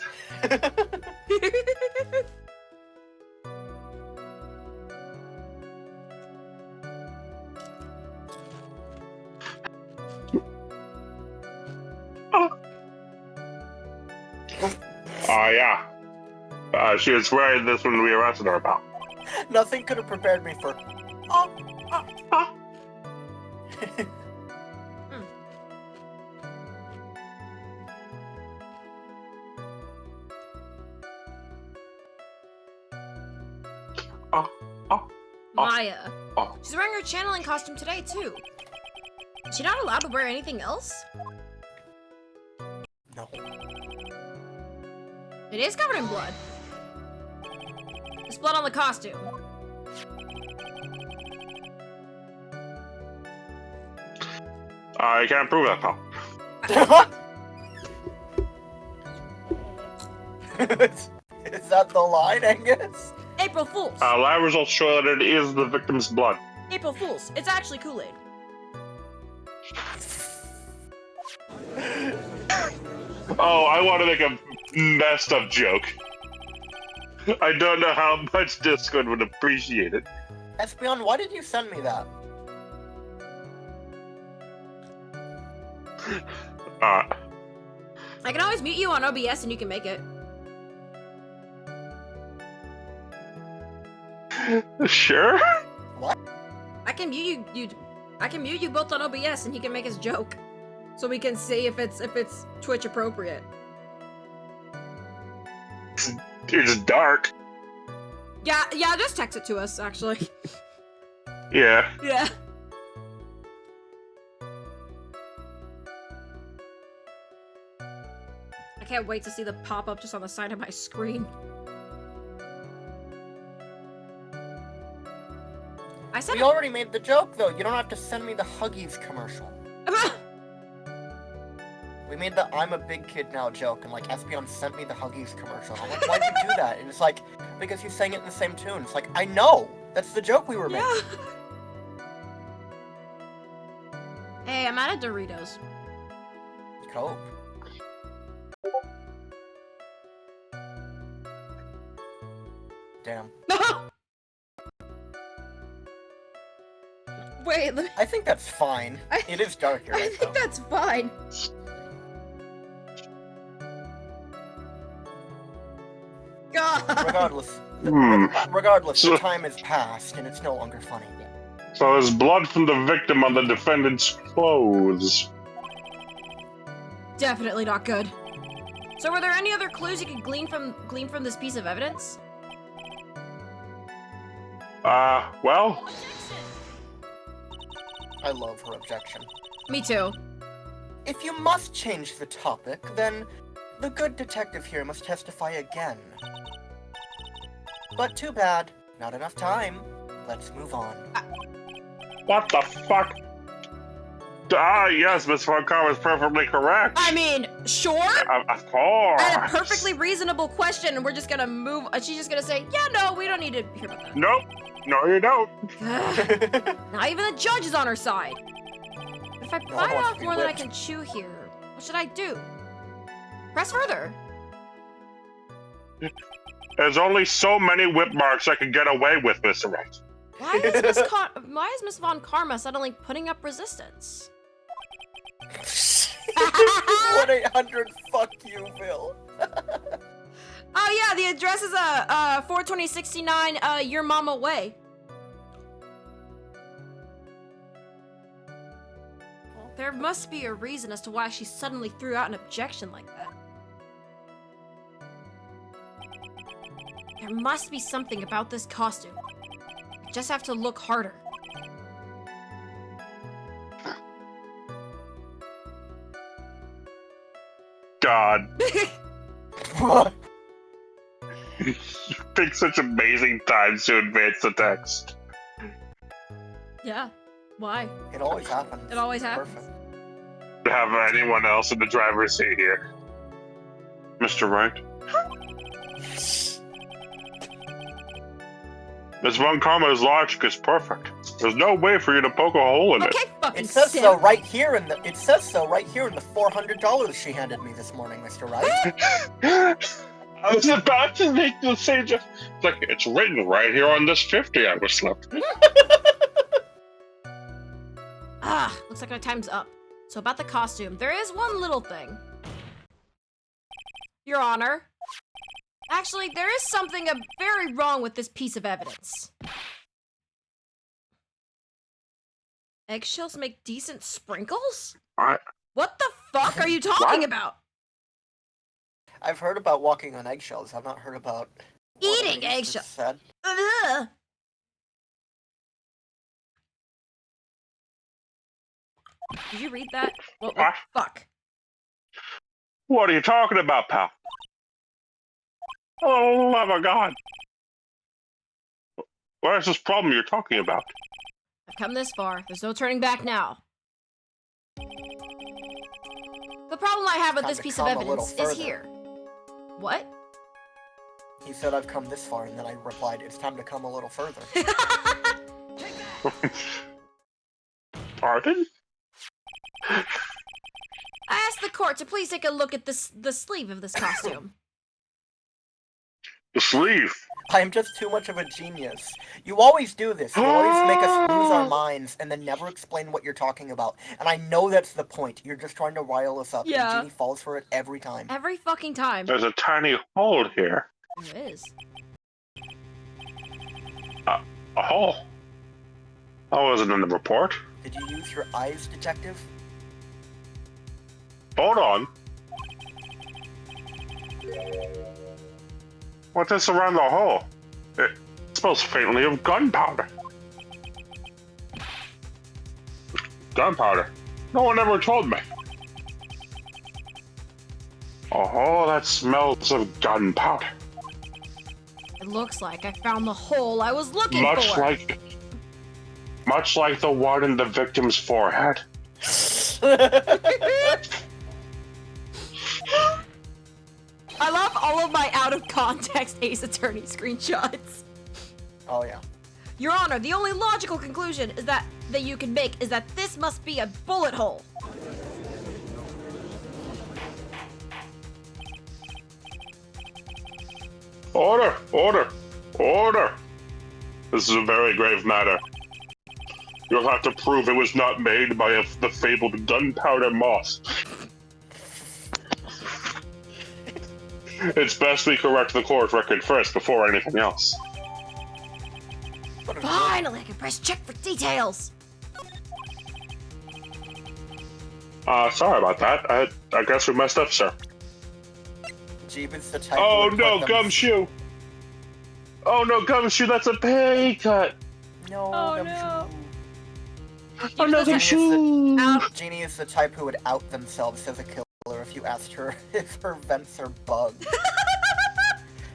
Yeah. She was wearing this when we arrested her about. Nothing could have prepared me for. Maya. She's wearing her channeling costume today, too. Is she not allowed to wear anything else? No. It is covered in blood. There's blood on the costume. I can't prove that, pal. Is that the line, Angus? April Fools! Lab results show that it is the victim's blood. April Fools. It's actually Kool-Aid. Oh, I want to make a messed up joke. I don't know how much Discord would appreciate it. Espeon, why did you send me that? I can always mute you on OBS and you can make it. Sure. What? I can mute you both on OBS and he can make his joke. So we can see if it's Twitch appropriate. It's dark. Yeah, just text it to us, actually. Yeah. Yeah. I can't wait to see the pop-up just on the side of my screen. I said We already made the joke, though. You don't have to send me the Huggies commercial. We made the I'm a big kid now joke, and like Espeon sent me the Huggies commercial. I'm like, why'd you do that? And it's like, because you sang it in the same tune. It's like, I know! That's the joke we were making. Yeah. Hey, I'm out of Doritos. Cope. Damn. Wait, I think that's fine. It is dark here, I right, think though. that's fine. God. Regardless, the time has passed, and it's no longer funny. So there's blood from the victim on the defendant's clothes. Definitely not good. So were there any other clues you could glean from this piece of evidence? Well, I love her objection. Me too. If you must change the topic, then the good detective here must testify again. But too bad. Not enough time. Let's move on. what the fuck? Yes, Miss Von Carr was perfectly correct. I mean, sure. Of course. I had a perfectly reasonable question, and we're just gonna move. She's just gonna say, "Yeah, no, we don't need to hear about that." Nope. No, you don't. Not even the judge is on her side. But if I No one bite wants off to be more than I whipped. can chew here, what should I do? Press further. There's only so many whip marks I can get away with, Mr. Wright. Why is Miss Von Karma suddenly putting up resistance? 1-800 fuck you, Bill. Oh yeah, the address is 42069 Your Mama Way. There must be a reason as to why she suddenly threw out an objection like that. There must be something about this costume. I just have to look harder. God. What? You pick such amazing times to advance the text. Yeah. Why? It always happens. It always happens. Perfect. To have anyone else in the driver's seat here. Mr. Wright? Miss Von Karma's logic is perfect. There's no way for you to poke a hole in it. Okay, fucking It says simp. so right here in the. It says so right here in the $400 she handed me this morning, Mr. Wright. I was about to make the same joke. It's like, it's written right here on this 50 I was slipped. Looks like my time's up. So about the costume, there is one little thing. Your Honor. Actually, there is something very wrong with this piece of evidence. Eggshells make decent sprinkles? What the fuck are you talking about? I've heard about walking on eggshells. I've not heard about Eating what eggshells. said. Ugh. Did you read that? What the fuck? What are you talking about, pal? Oh, love of God. What is this problem you're talking about? I've come this far. There's no turning back now. The problem I have with this piece of evidence is here. What? He said I've come this far, and then I replied, it's time to come a little further. Pardon? I asked the court to please take a look at the sleeve of this costume. The sleeve. I am just too much of a genius. You always do this. You always make us lose our minds and then never explain what you're talking about. And I know that's the point. You're just trying to rile us up. Yeah. And Jeannie falls for it every time. Every fucking time. There's a tiny hole here. There is. A hole? That wasn't in the report. Did you use your eyes, detective? Hold on. What's this around the hole? It smells faintly of gunpowder. Gunpowder? No one ever told me. A hole that smells of gunpowder. It looks like I found the hole I was looking Much for. Much like the one in the victim's forehead. I love all of my out-of-context Ace Attorney screenshots. Oh, yeah. Your Honor, the only logical conclusion is that you can make is that this must be a bullet hole. Order! Order! Order! This is a very grave matter. You'll have to prove it was not made by the fabled gunpowder moss. It's best we correct the court record first before anything else. Finally, I can press check for details. Sorry about that. I guess we messed up, sir. Jeebus the type Oh who would no, put them- Gumshoe! Oh no, Gumshoe, that's a pay cut! No, Oh, Gumshoe. Another shoe! Jeannie is the type who would out themselves as a killer if you asked her if her vents are bugged.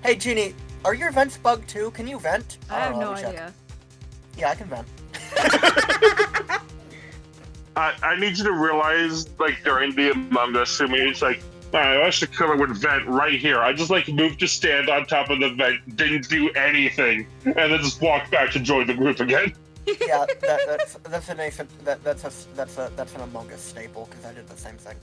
Hey, Jeannie, are your vents bugged too? Can you vent? I have don't know, no let me check. idea. Yeah, I can vent. I need you to realize, like, during the Among Us to me, it's like, I wish the killer would vent right here. I just, like, moved to stand on top of the vent, didn't do anything, and then just walked back to join the group again. Yeah, that's an Among Us staple because I did the same thing.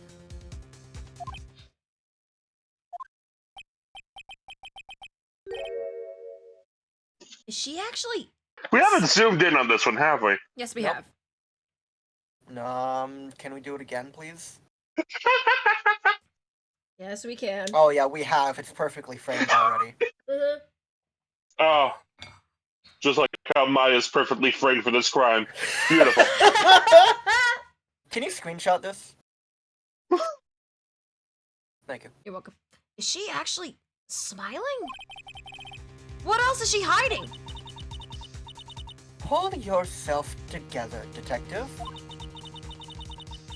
Is she actually? We haven't zoomed in on this one, have we? Yes, we Nope. have. Can we do it again, please? Yes, we can. Oh yeah, we have. It's perfectly framed already. Oh. Just like how Maya's perfectly framed for this crime. Beautiful. Can you screenshot this? Thank you. You're welcome. Is she actually smiling? What else is she hiding? Pull yourself together, detective.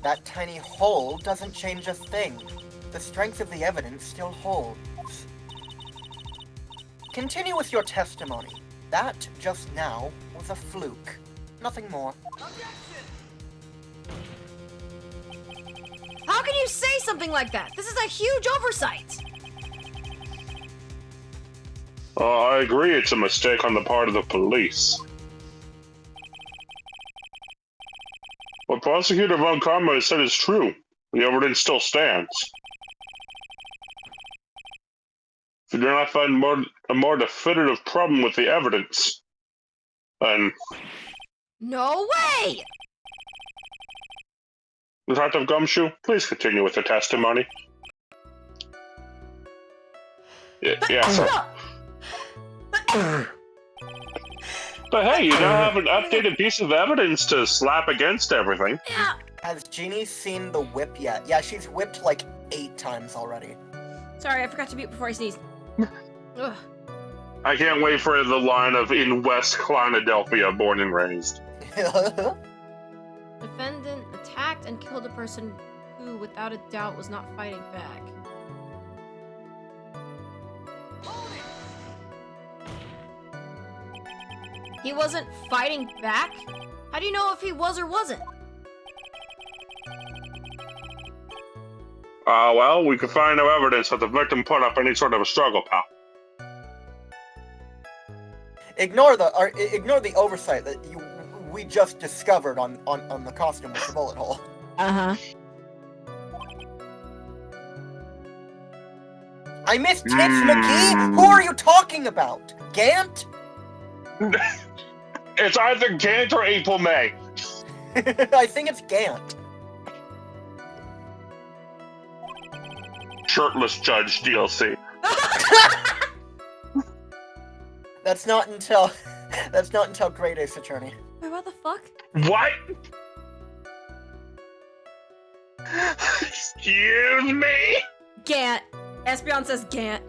That tiny hole doesn't change a thing. The strength of the evidence still holds. Continue with your testimony. That, just now, was a fluke. Nothing more. How can you say something like that? This is a huge oversight. I agree it's a mistake on the part of the police. But What Prosecutor Von Karma has said is true. The evidence still stands. If you do not find a more definitive problem with the evidence, then... No way! Detective Gumshoe, please continue with the testimony. Yes, sir. But hey, you now have an updated piece of evidence to slap against everything. Yeah. Has Jeannie seen the whip yet? Yeah, she's whipped like 8 times already. Sorry, I forgot to mute before I sneezed. Ugh. I can't wait for the line of "in West Clinadelphia, born and raised." Defendant attacked and killed a person who, without a doubt, was not fighting back. He wasn't fighting back? How do you know if he was or wasn't? Well, we could find no evidence that the victim put up any sort of a struggle, pal. Ignore the oversight that we just discovered on the costume with the bullet hole. Uh-huh. I missed Tits McGee? Who are you talking about? Gant? It's either Gant or April May. I think it's Gant. Shirtless Judge DLC. That's not until Great Ace Attorney. Wait, what the fuck? What? Excuse me? Gant. Espeon says Gant.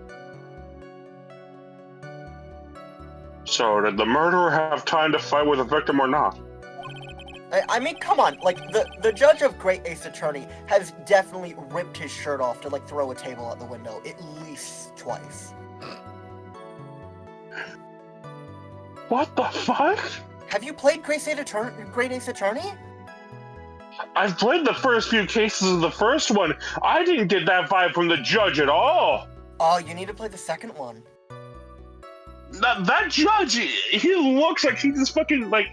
So, did the murderer have time to fight with the victim or not? I mean, come on, like, the judge of Great Ace Attorney has definitely ripped his shirt off to, like, throw a table out the window at least twice. What the fuck? Have you played Great Ace Attorney? I've played the first few cases of the first one. I didn't get that vibe from the judge at all. Oh, you need to play the second one. That judge, he looks like he just fucking, like...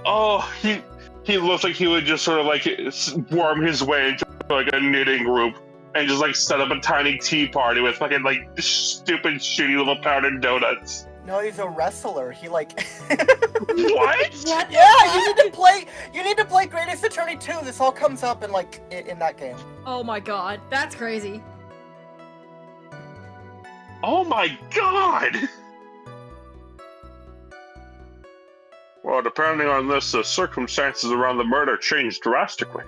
Oh, he looks like he would just sort of, like, worm his way into, like, a knitting group and just, like, set up a tiny tea party with fucking, like, stupid, shitty little powdered donuts. No, he's a wrestler. He, like... What? What? Yeah, you need to play Great Ace Attorney 2. This all comes up in, like, in that game. Oh my god, that's crazy. Oh my god! Well, depending on this, the circumstances around the murder changed drastically.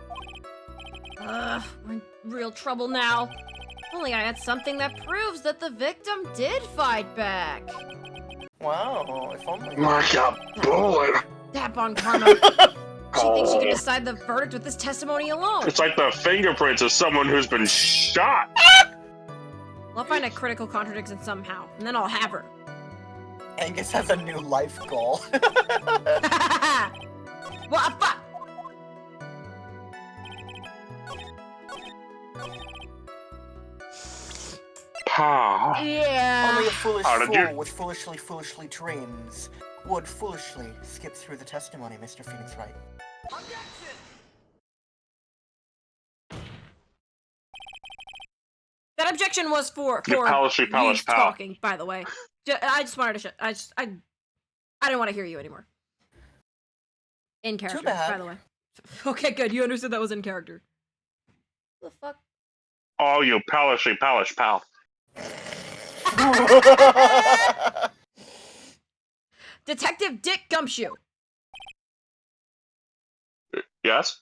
We're in real trouble now. If only I had something that proves that the victim did fight back. Wow, if only. Like a bullet. Tap on Karma. She thinks she can decide the verdict with this testimony alone. It's like the fingerprints of someone who's been shot. I'll find a critical contradiction somehow, and then I'll have her. Angus has a new life goal. What the fuck? Ah. Yeah. Only a foolish How did fool you- with foolishly dreams would foolishly skip through the testimony, Mr. Phoenix Wright. That objection was for You palace, you pal. talking, by the way. I just wanted to I didn't want to hear you anymore. In character, bad. by the way. Okay, good. You understood that was in character. What the fuck? Oh, you palace, pal. Detective Dick Gumshoe. Yes?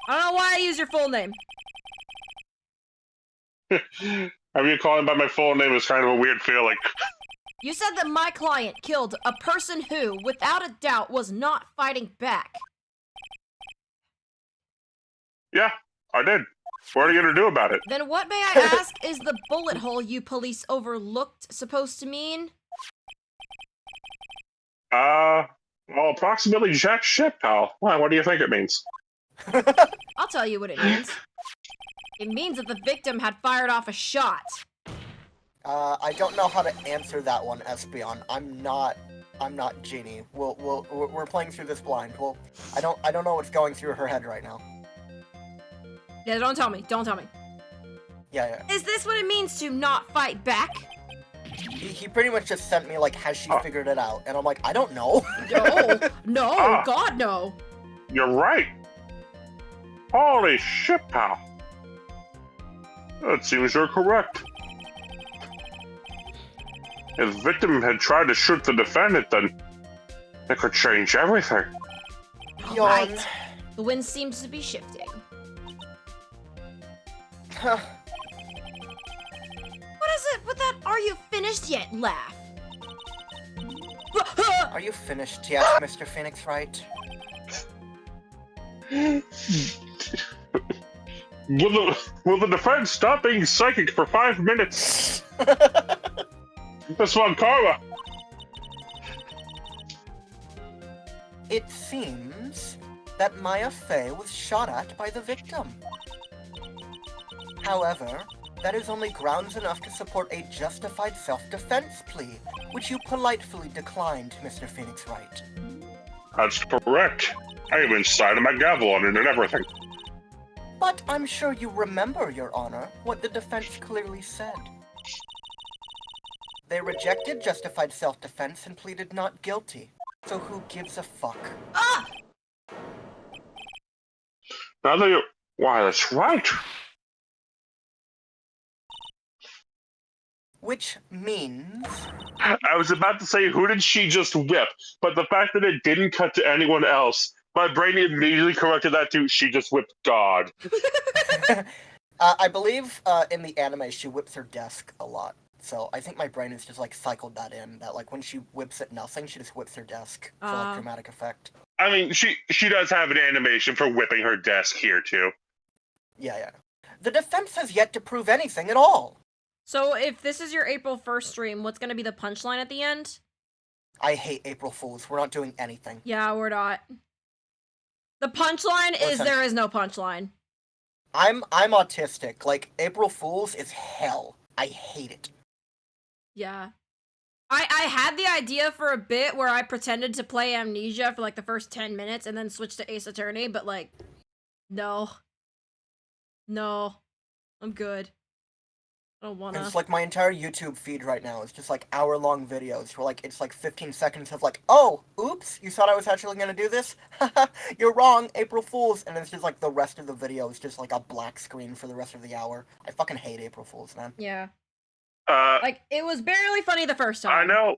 I don't know why I use your full name. Having you calling by my full name is kind of a weird feeling. You said that my client killed a person who, without a doubt, was not fighting back. Yeah, I did. What are you gonna do about it? Then what, may I ask, is the bullet hole you police overlooked supposed to mean? Well, approximately jack shit, pal. Why, what do you think it means? I'll tell you what it means. It means that the victim had fired off a shot. I don't know how to answer that one, Espeon. I'm not I'm not Genie. We're playing through this blind. I don't know what's going through her head right now. Yeah, don't tell me. Don't tell me. Yeah. Is this what it means to not fight back? He pretty much just sent me like, has she figured it out? And I'm like, I don't know. No, God, no. You're right. Holy shit, pal. It seems you're correct. If the victim had tried to shoot the defendant, then it could change everything. Yawn. Right. The wind seems to be shifting. Huh. What is it with that "are you finished yet" laugh? Are you finished yet, Mr. Phoenix Wright? Will the defense stop being psychic for 5 minutes? That's one karma. It seems that Maya Fey was shot at by the victim. However, that is only grounds enough to support a justified self-defense plea, which you politely declined, Mr. Phoenix Wright. That's correct. I even signed my gavel on it and everything. But I'm sure you remember, Your Honor, what the defense clearly said. They rejected justified self-defense and pleaded not guilty. So who gives a fuck? Ah! Now that why, that's right. Which means... I was about to say, who did she just whip? But the fact that it didn't cut to anyone else, my brain immediately corrected that to, she just whipped God. I believe in the anime she whips her desk a lot. So I think my brain has just like cycled that in, that like when she whips at nothing, she just whips her desk for like dramatic effect. I mean, she does have an animation for whipping her desk here too. Yeah. The defense has yet to prove anything at all. So if this is your April 1st stream, what's gonna be the punchline at the end? I hate April Fools. We're not doing anything. Yeah, we're not. The punchline is there is no punchline. I'm autistic. Like, April Fools is hell. I hate it. Yeah. I had the idea for a bit where I pretended to play Amnesia for like the first 10 minutes and then switched to Ace Attorney, but like, no. No. I'm good. I don't wanna. It's like my entire YouTube feed right now is just like hour-long videos where like it's like 15 seconds of like, oh, oops, you thought I was actually gonna do this? Haha, you're wrong, April Fools. And it's just like the rest of the video is just like a black screen for the rest of the hour. I fucking hate April Fools, man. Yeah. Like, it was barely funny the first time. I know.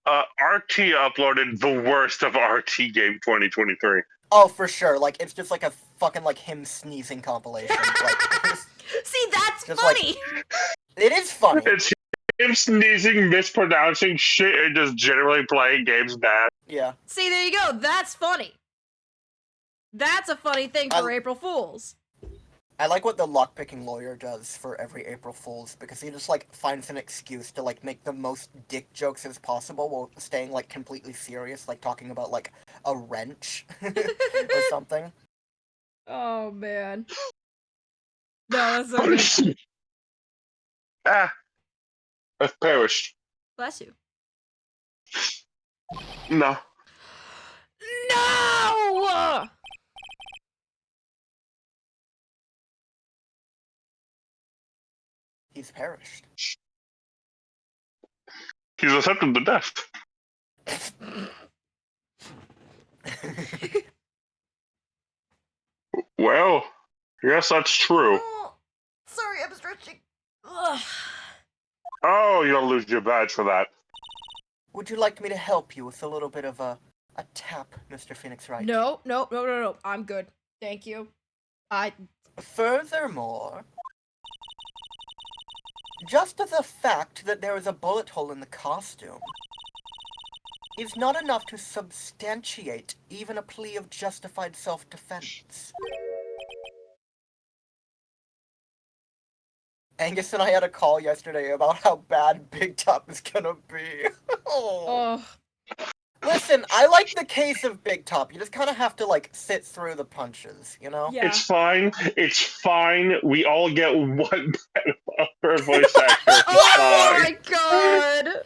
RT uploaded the worst of RT Game 2023. Oh, for sure. Like, it's just like a fucking like him sneezing compilation. Like, see, that's Like, funny. it is funny. It's him sneezing, mispronouncing shit, and just generally playing games bad. Yeah. See, there you go. That's funny. That's a funny thing for April Fools. I like what the lockpicking lawyer does for every April Fool's, because he just, like, finds an excuse to, like, make the most dick jokes as possible while staying, like, completely serious, like, talking about, like, a wrench or something. Oh, man. No, that's so good. I've perished. Bless you. No. No! He's perished. He's accepted the death. Well, yes, that's true. Oh, sorry, I'm stretching. Ugh. Oh, you'll lose your badge for that. Would you like me to help you with a little bit of a tap, Mr. Phoenix Wright? No. I'm good. Thank you. Furthermore, just the fact that there is a bullet hole in the costume is not enough to substantiate even a plea of justified self-defense. Angus and I had a call yesterday about how bad Big Top is gonna be. Oh. Listen, I like the case of Big Top. You just kind of have to, like, sit through the punches, you know? Yeah. It's fine. It's fine. We all get one for voice actor. Oh my god!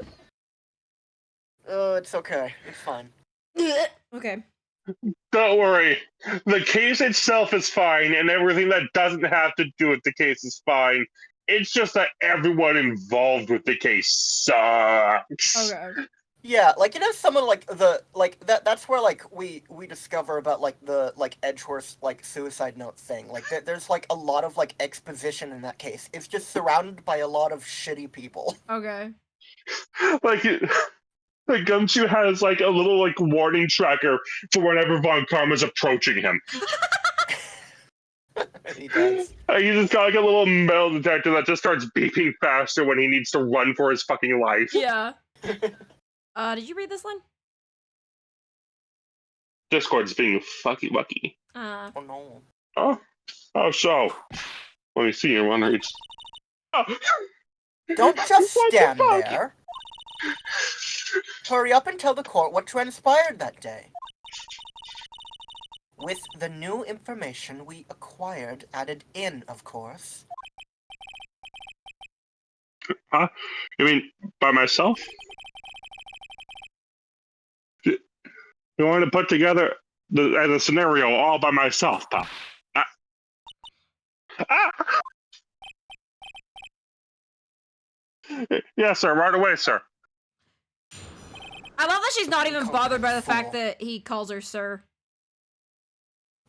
It's okay. It's fine. Okay. Don't worry. The case itself is fine, and everything that doesn't have to do with the case is fine. It's just that everyone involved with the case sucks. Okay. Yeah, like it has someone like the like that's where like we discover about like the like Edgeworth's like suicide note thing. Like there's like a lot of like exposition in that case. It's just surrounded by a lot of shitty people. Okay. Like, like Gumshoe has like a little like warning tracker for whenever Von Karma's approaching him. He does. He just got like a little metal detector that just starts beeping faster when he needs to run for his fucking life. Yeah. Did you read this line? Discord's being fucky wucky. Oh no. Oh, so. Let me see your one reads. Oh. Don't just What the stand fuck? there. Hurry up and tell the court what transpired that day. With the new information we acquired added in, of course. Huh? You mean by myself? You want to put together the scenario all by myself, pal? Yes, sir. Right away, sir. I love that she's not even Call bothered him by the fool. fact that he calls her sir.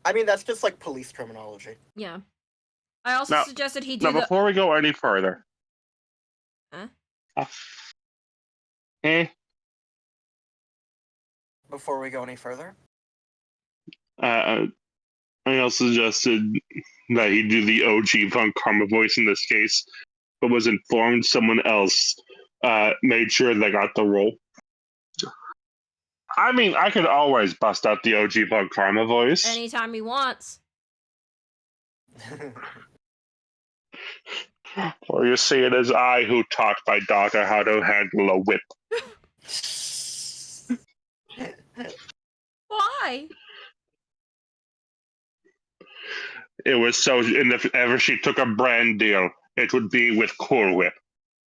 I mean, that's just like police terminology. Yeah. I also Now- suggested he do Now, the. before we go any further. Huh? Eh? Before we go any further. I also suggested that he do the OG Von Karma voice in this case, but was informed someone else made sure they got the role. I mean, I could always bust out the OG Von Karma voice. Anytime he wants. Or you see it as I who taught my daughter how to handle a whip. Why? It was so, and if ever she took a brand deal, it would be with Cool Whip.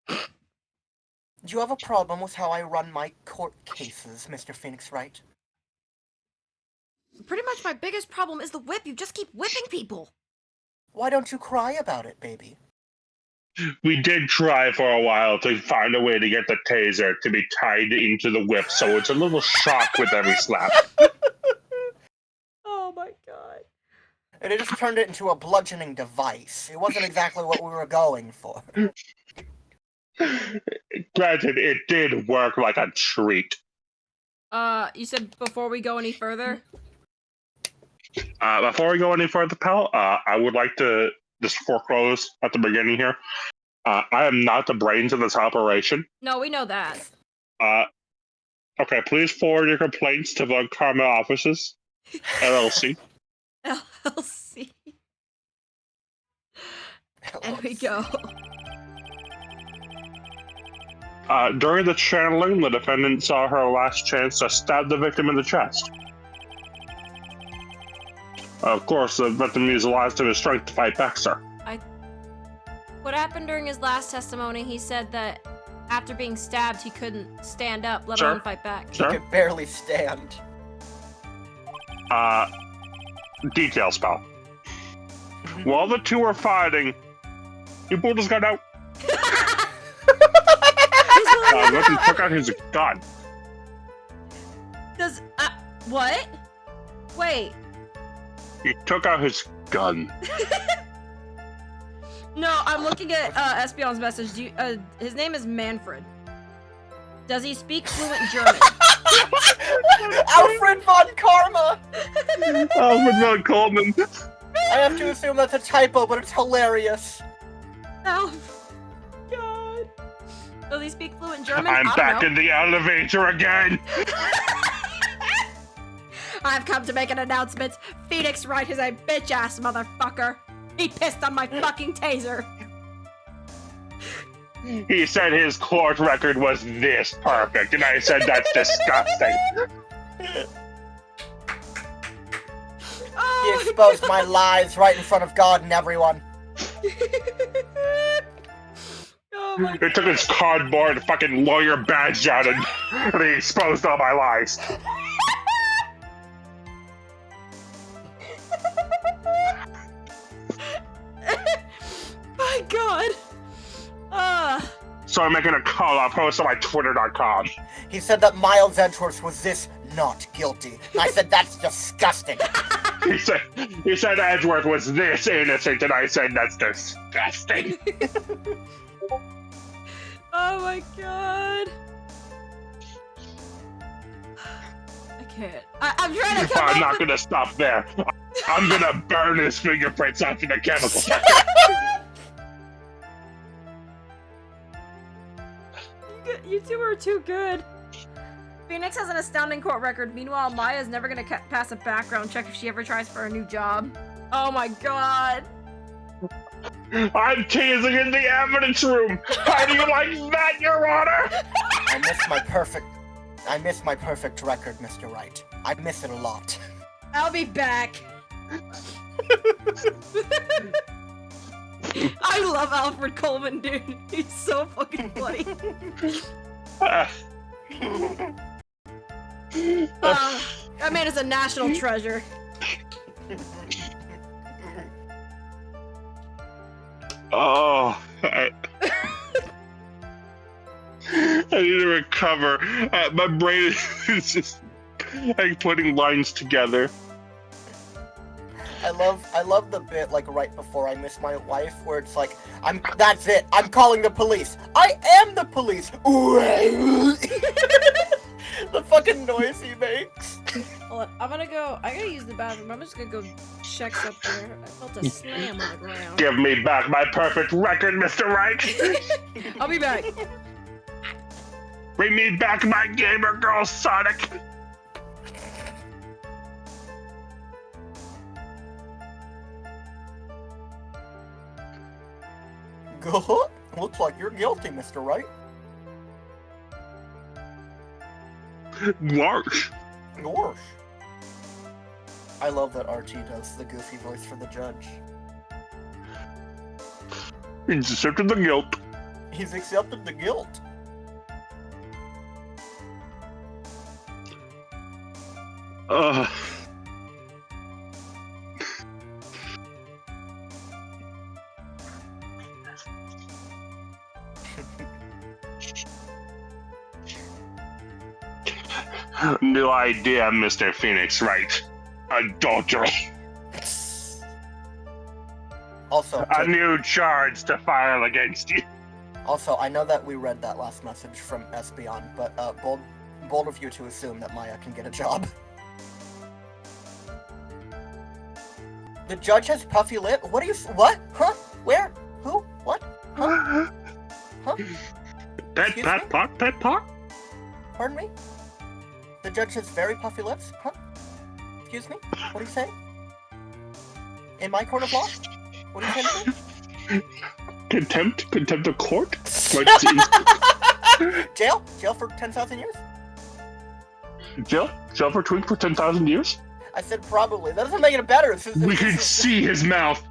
Do you have a problem with how I run my court cases, Mr. Phoenix Wright? Pretty much my biggest problem is the whip. You just keep whipping people. Why don't you cry about it, baby? We did try for a while to find a way to get the taser to be tied into the whip, so it's a little shock with every slap. Oh my god. And it just turned it into a bludgeoning device. It wasn't exactly what we were going for. Granted, it did work like a treat. You said before we go any further? Before we go any further, pal, I would like to just foreclose at the beginning here. I am not the brains of this operation. No, we know that. Okay, please forward your complaints to Von Karma Offices, LLC. LLC. There we go. During the channeling, the defendant saw her last chance to stab the victim in the chest. Of course, the victim used the last of his strength to fight back, sir. What happened during his last testimony, he said that after being stabbed, he couldn't stand up, let Sure. alone fight back. He Sure. could barely stand. Details, pal. While the two were fighting, he pulled his gun out. Victim took out his gun. Does, what? Wait. He took out his gun. No, I'm looking at Espion's message. His name is Manfred. Does he speak fluent German? Alfred von Karma! Alfred von Coleman. I have to assume that's a typo, but it's hilarious. Oh, God. Does he speak fluent German? I'm I don't back know. in the elevator again. I've come to make an announcement. Phoenix Wright is a bitch-ass motherfucker. He pissed on my fucking taser. He said his court record was this perfect, and I said that's disgusting. He exposed my lies right in front of God and everyone. Oh Oh my He took his cardboard fucking lawyer badge out and he exposed all my lies. My god. So I'm making a call. I'll post on my twitter.com. He said that Miles Edgeworth was this not guilty. And I said, that's disgusting. He said Edgeworth was this innocent, and I said that's disgusting. Oh my god. I can't. I'm trying to come I'm up not with... gonna stop there. I'm gonna burn his fingerprints onto the chemical. You two are too good. Phoenix has an astounding court record. Meanwhile, Maya's never gonna pass a background check if she ever tries for a new job. Oh my god. I'm teasing in the evidence room. How do you like that, Your Honor? I miss my perfect record, Mr. Wright. I miss it a lot. I'll be back. I love Alfred Coleman, dude. He's so fucking funny. That man is a national treasure. Oh, I need to recover. My brain is just like putting lines together. I love the bit like right before I miss my wife where it's like, that's it, I'm calling the police. I am the police. The fucking noise he makes. Hold on, I gotta use the bathroom. I'm just gonna go check something. I felt a slam on the ground. Give me back my perfect record, Mr. Wright. I'll be back. Bring me back my gamer girl, Sonic. Good. Looks like you're guilty, Mr. Wright. Large. Yours. I love that Archie does the goofy voice for the judge. He's accepted the guilt. He's accepted the guilt. New idea, Mr. Phoenix, right? Adultery. Also, A new charge to file against you. Also, I know that we read that last message from Espeon, but bold of you to assume that Maya can get a job. The judge has puffy lip? What are you? What? Huh? Where? Who? What? Huh? Huh? Pet pot? Pardon me? The judge has very puffy lips? Huh? Excuse me? What are you saying? In my court of law? What are you saying to me? Contempt of court? Jail? Jail for 10,000 years? Jail for twink for 10,000 years? I said probably. That doesn't make it better. We can see his mouth.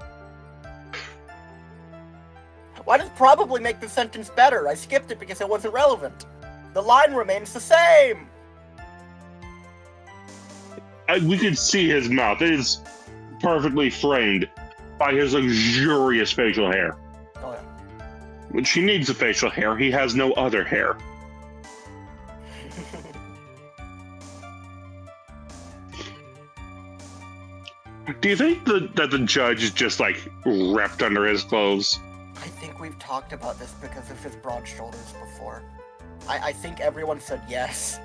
Why does probably make the sentence better? I skipped it because it wasn't relevant. The line remains the same. We can see his mouth. It is perfectly framed by his luxurious facial hair. Oh yeah. When she needs the facial hair, he has no other hair. Do you think that the judge is just like wrapped under his clothes? I think we've talked about this because of his broad shoulders before. I think everyone said yes.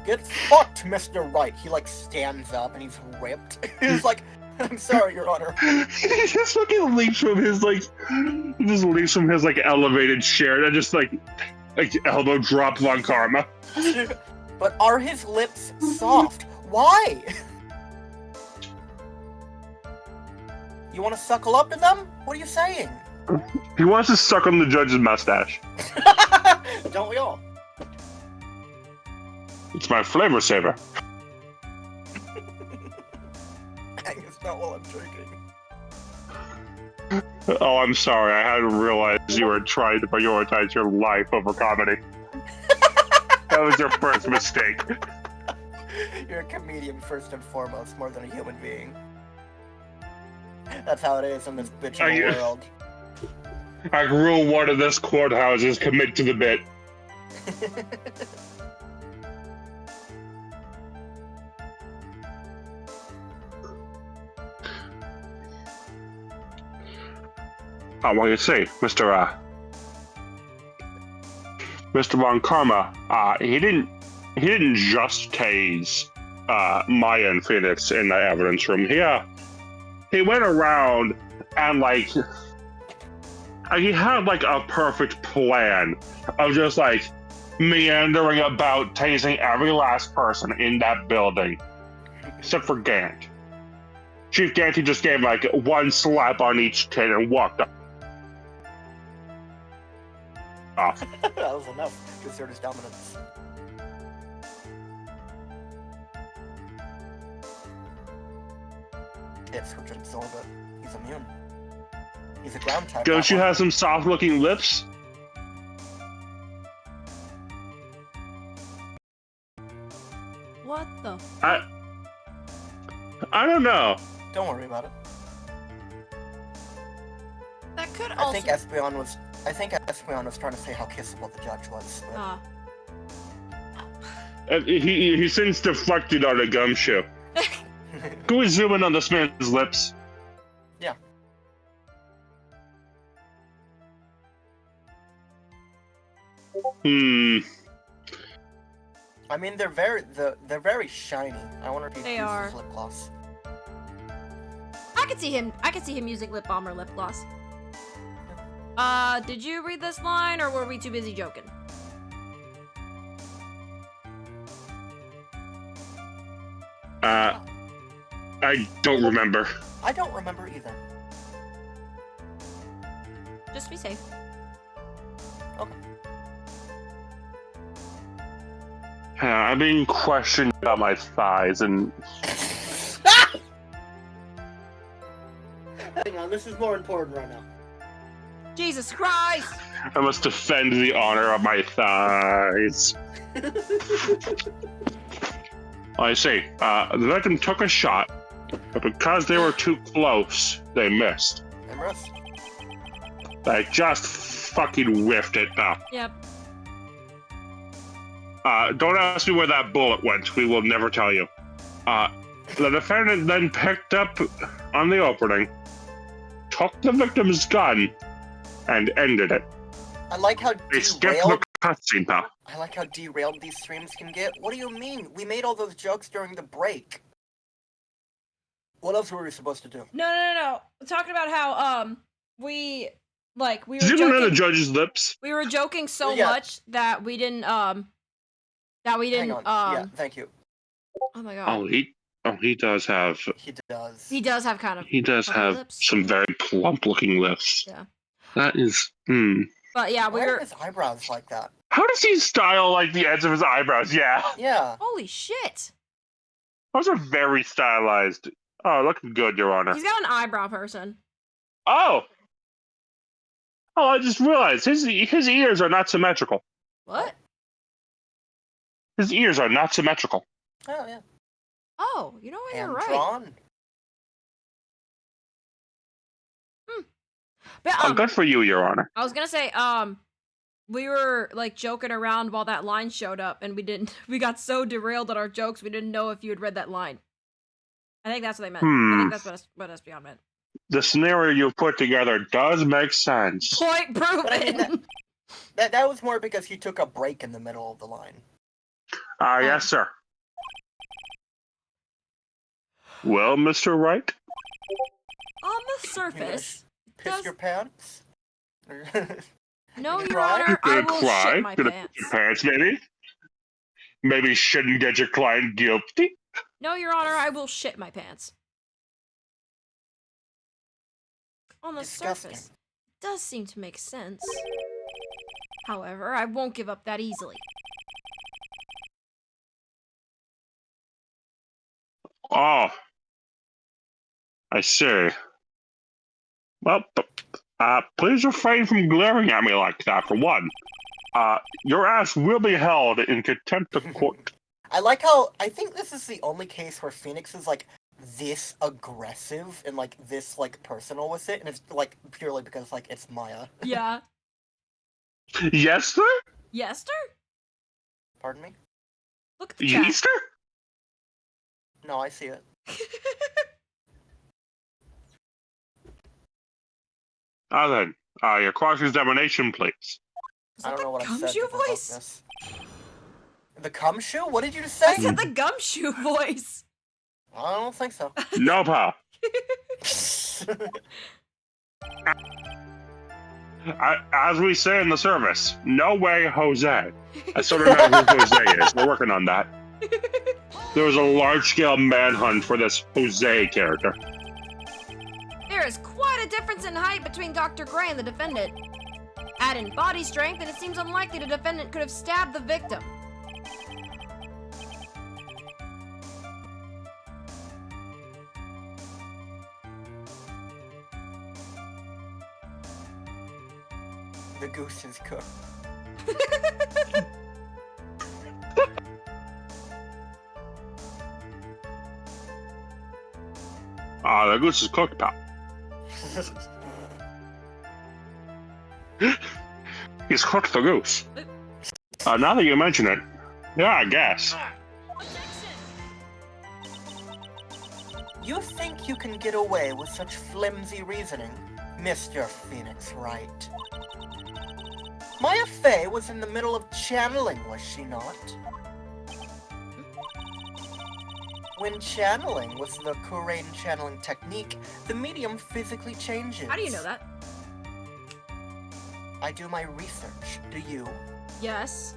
Get fucked, Mr. Wright. He like stands up and he's ripped. He's like, I'm sorry, Your Honor. He just fucking leaps from his elevated chair and just like elbow drop Von Karma. But are his lips soft? Why? You want to suckle up to them? What are you saying? He wants to suck on the judge's mustache. Don't we all? It's my flavor saver. It's not while I'm drinking. Oh, I'm sorry. I hadn't realized you were trying to prioritize your life over comedy. That was your first mistake. You're a comedian first and foremost, more than a human being. That's how it is in this bitchable world. Like rule one of this courthouse is commit to the bit. What do you say, Mr. Von Karma? He didn't just tase Maya and Phoenix in the evidence room. He went around and like he had like a perfect plan of just like meandering about tasing every last person in that building, except for Gant. Chief Gant, he just gave like one slap on each tit and walked off. That was enough to assert his dominance. Tits, which absorb it. He's immune. He's a ground type. Don't you have some soft-looking lips? What the? I don't know. Don't worry about it. That could I also. think Espeon was trying to say how kissable the judge was. He since deflected on a gumshoe. Can we zoom in on this man's lips? Yeah. I mean, they're very shiny. I wonder if he uses lip gloss. I could see him using lip balm or lip gloss. Did you read this line, or were we too busy joking? I don't remember. I don't remember either. Just be safe. Okay. I'm being questioned about my thighs, and Hang on, this is more important right now. Jesus Christ! I must defend the honor of my thighs. I see. The victim took a shot, but because they were too close, they missed. I missed. I just fucking whiffed it, though. Yep. Don't ask me where that bullet went. We will never tell you. The defendant then picked up on the opening, took the victim's gun, and ended it. I like how They skipped the cutscene, though. I like how derailed these streams can get. What do you mean? We made all those jokes during the break. What else were we supposed to do? No. We're talking about how we were Did you joking. remember the judge's lips? We were joking so much that we didn't Hang on. Yeah, thank you. Oh my god. He does have. He does. He does have kind of. He does have lips. some very plump-looking lips. Yeah. That is. But yeah, Why are his eyebrows like that? How does he style like the ends of his eyebrows? Yeah. Yeah. Holy shit. Those are very stylized. Oh, looking good, Your Honor. He's got an eyebrow person. Oh, I just realized his ears are not symmetrical. What? His ears are not symmetrical. Oh yeah. Oh, you know what? You're right. Drawn. But Good for you, Your Honor. I was gonna say, we were like joking around while that line showed up, and we got so derailed on our jokes, we didn't know if you had read that line. I think that's what they meant. I think that's what Espeon meant. The scenario you put together does make sense. Point proven. But I mean, that was more because he took a break in the middle of the line. Yes, sir. Well, Mr. Wright? On the surface, Piss your pants? no, Your cry? Honor, I Gonna will cry? shit my Gonna pants. piss your pants, maybe? Maybe shouldn't get your client guilty? No, Your Honor, I will shit my pants. On the Disgusting. surface, it does seem to make sense. However, I won't give up that easily. Oh. I see. Well, Please refrain from glaring at me like that, for one. Your ass will be held in contempt of court. I like how I think this is the only case where Phoenix is like this aggressive and like this like personal with it, and it's like purely because like it's Maya. Yeah. Yes, sir? Yester? Pardon me? Look at the chat. Easter? No, I see it. Then, your cross-examination, please. Is I that don't know the what I said. gumshoe to provoke voice? this. The gumshoe? What did you I say? said the gumshoe voice. I don't think so. No, pal. As we say in the service, no way, Jose. I still don't know who Jose is. We're working on that. There was a large-scale manhunt for this Jose character. There is quite a difference in height between Dr. Gray and the defendant. Add in body strength, and it seems unlikely the defendant could have stabbed the victim. The goose is cooked. The goose is cooked, pal. He's cooked the goose. Now that you mention it, yeah, I guess. You think you can get away with such flimsy reasoning, Mr. Phoenix Wright? Maya Fey was in the middle of channeling, was she not? When channeling was the Kurain channeling technique, the medium physically changes. How do you know that? I do my research. Do you? Yes.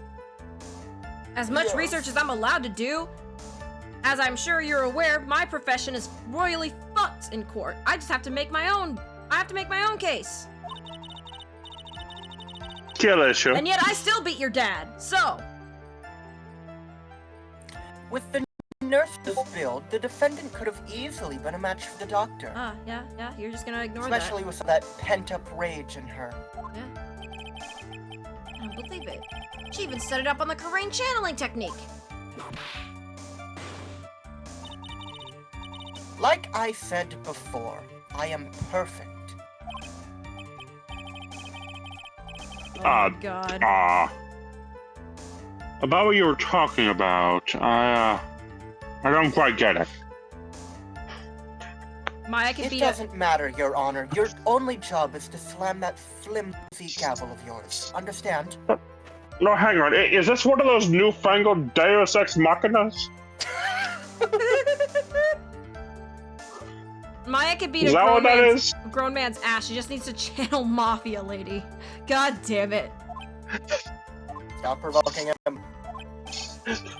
As much Yes. research as I'm allowed to do. As I'm sure you're aware, my profession is royally fucked in court. I just have to make my own. I have to make my own case. Kill issue. And yet I still beat your dad. So, With the nurse's build, the defendant could have easily been a match for the doctor. yeah, you're just gonna ignore Especially with that pent-up rage in her. that. Yeah. I don't believe it. She even set it up on the Kurain channeling technique. Like I said before, I am perfect. Oh my god. About what you were talking about, I don't quite get it. Maya could It be doesn't matter, Your Honor. Your only job is to slam that flimsy gavel of yours. Understand? No, hang on. Is this one of those newfangled Deus Ex Machinas? Maya could beat Is that what that is? a grown man's ass. She just needs to channel Mafia Lady. God damn it. Stop provoking him.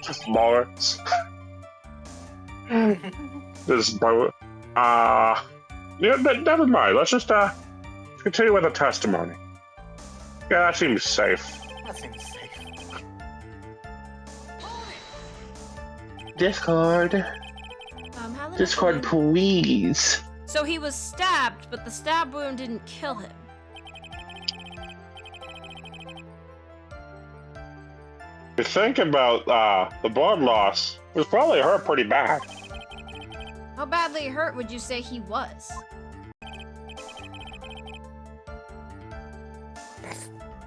Smaller. This is yeah, never mind. Let's just continue with the testimony. Yeah, that seems safe. That seems safe. Discord. How did Discord, I please. So he was stabbed, but the stab wound didn't kill him. You think about the blood loss, it was probably hurt pretty bad. How badly hurt would you say he was?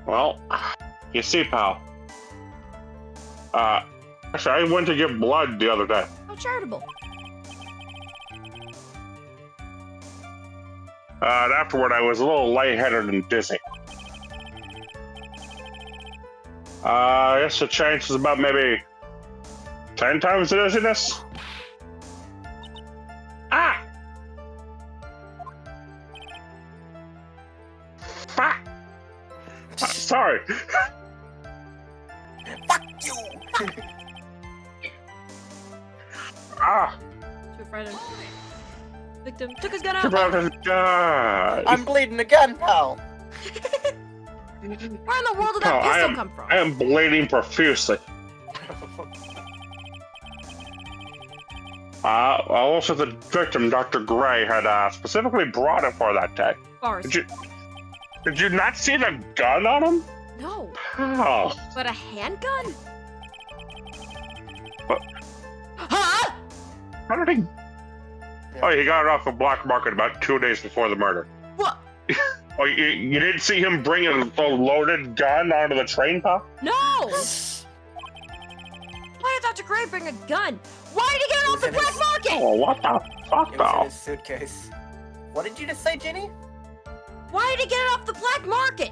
Well, you see, pal. Actually, I went to give blood the other day. How charitable. And afterward, I was a little lightheaded and dizzy. I guess the chance is about maybe 10 times the dizziness. Ah! Ah! Sorry. Fuck you! Ah! Too frightened. Victim took his gun out. God. I'm bleeding again, pal. Where in the world did that Oh, pistol come from? I am bleeding profusely. Also, the victim, Dr. Gray, had specifically brought it for that day. Bars. Did you not see the gun on him? No. Oh. But a handgun? What? Huh? How did he... Oh, he got it off the black market about 2 days before the murder. What? Oh, you didn't see him bring a loaded gun onto the train, pal? No! Why did Dr. Gray bring a gun? Why did he get it off the black market? Oh, what the fuck, It was in though? his suitcase. What did you just say, Ginny? Why did he get it off the black market?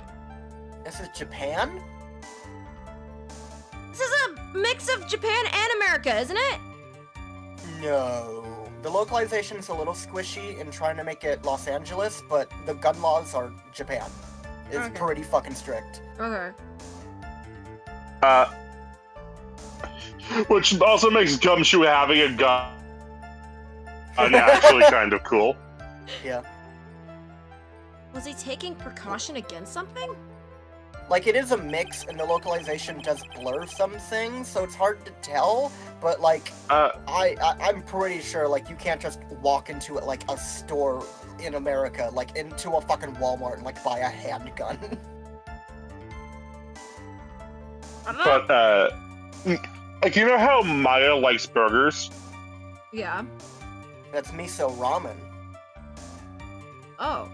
This is Japan? This is a mix of Japan and America, isn't it? No. The localization's a little squishy in trying to make it Los Angeles, but the gun laws are Japan. It's Okay. pretty fucking strict. Okay. Which also makes Gumshoe having a gun actually kind of cool. Yeah. Was he taking precaution against something? Like, it is a mix, and the localization does blur some things, so it's hard to tell, but, like, I'm pretty sure, like, you can't just walk into, like, a store in America, like, into a fucking Walmart and, like, buy a handgun. I don't know. But, like, you know how Maya likes burgers? Yeah. That's miso ramen, Oh.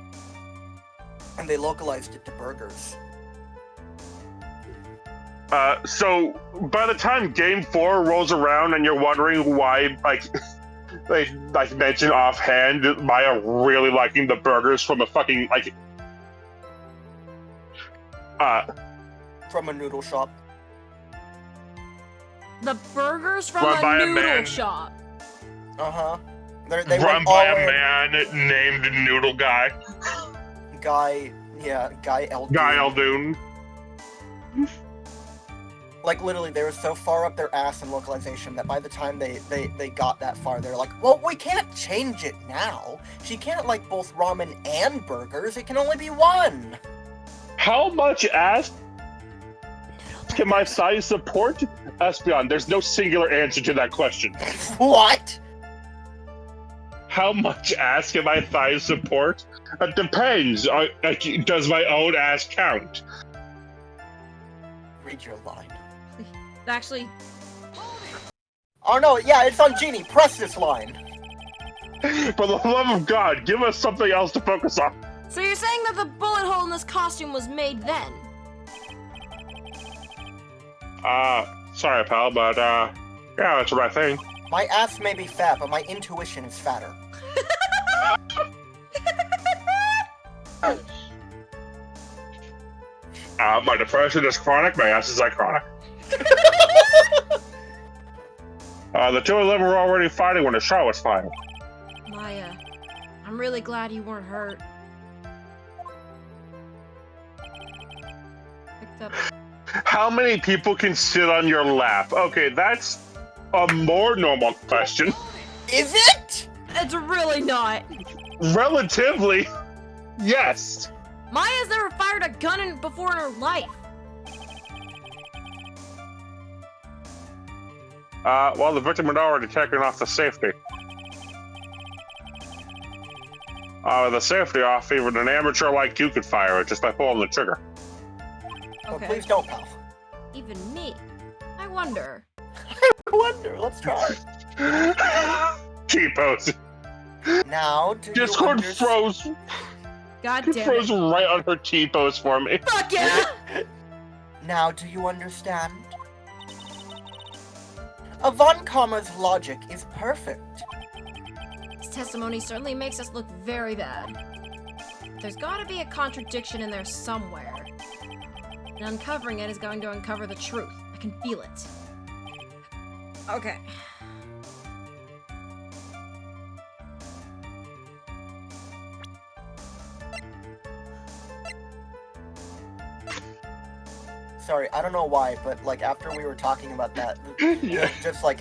and they localized it to burgers. So by the time Game 4 rolls around and you're wondering why, like, they mention offhand Maya really liking the burgers from a fucking, like, From a noodle shop. The burgers from Run by a a noodle man. shop. Uh-huh. They run went by all a in. man named Noodle Guy. Guy Eldoon. Guy Eldoon. Like, literally, they were so far up their ass in localization that by the time they got that far, they're like, well, we can't change it now. She can't like both ramen and burgers. It can only be one. How much ass can my size support? Espion, there's no singular answer to that question. What? How much ass can my thighs support? It depends. Does my own ass count? Read your line. Actually, Oh no, yeah, it's on Genie. Press this line. For the love of God, give us something else to focus on. so you're saying that the bullet hole in this costume was made then? Sorry, pal, but, yeah, that's the right thing. My ass may be fat, but my intuition is fatter. My depression is chronic, my ass is iconic. The two of them were already fighting when the shot was fired. Maya, I'm really glad you weren't hurt. Picked up. How many people can sit on your lap? Okay, that's a more normal question. Is it? It's really not. Relatively, yes. Maya's never fired a gun before in her life. Well, the victim had already taken off the safety. With the safety off, even an amateur like you could fire it just by pulling the trigger. Oh, Okay. please don't, pal. Even me. I wonder. I wonder. Let's try. T-pose. Now, do Discord you froze. God It damn froze it. right on her T-pose for me. Fuck yeah! Now, do you understand? Von Karma's logic is perfect. This testimony certainly makes us look very bad. There's gotta be a contradiction in there somewhere. And uncovering it is going to uncover the truth. I can feel it. Okay. Sorry, I don't know why, but like after we were talking about that, Yeah. just like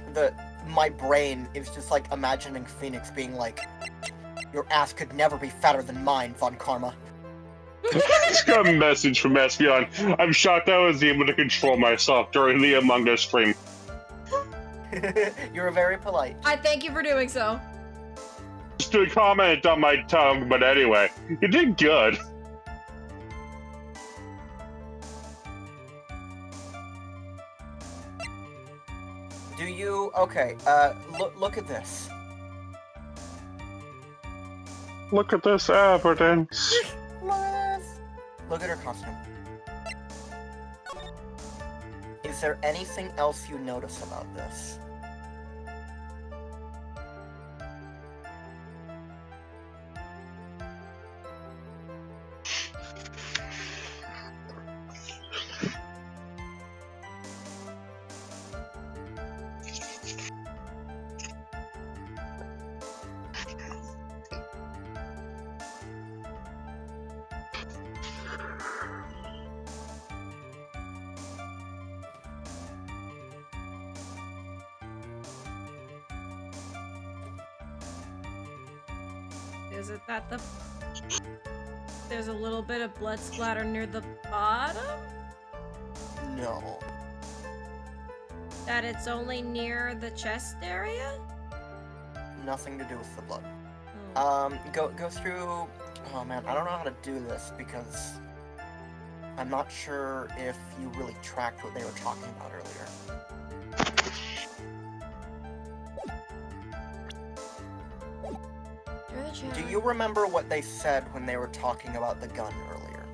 my brain is just like imagining Phoenix being like, your ass could never be fatter than mine, Von Karma. Just got a message from Espion. I'm shocked I was able to control myself during the Among Us stream. You're very polite. I thank you for doing so. Just a comment on my tongue, but anyway, you did good. Do you... Okay, look at this. Look at this evidence. Look at her costume. Is there anything else you notice about this? Is it that there's a little bit of blood splatter near the bottom? No. That it's only near the chest area? Nothing to do with the blood. Oh. Go through... Oh man, I don't know how to do this because I'm not sure if you really tracked what they were talking about earlier. Do you remember what they said when they were talking about the gun earlier?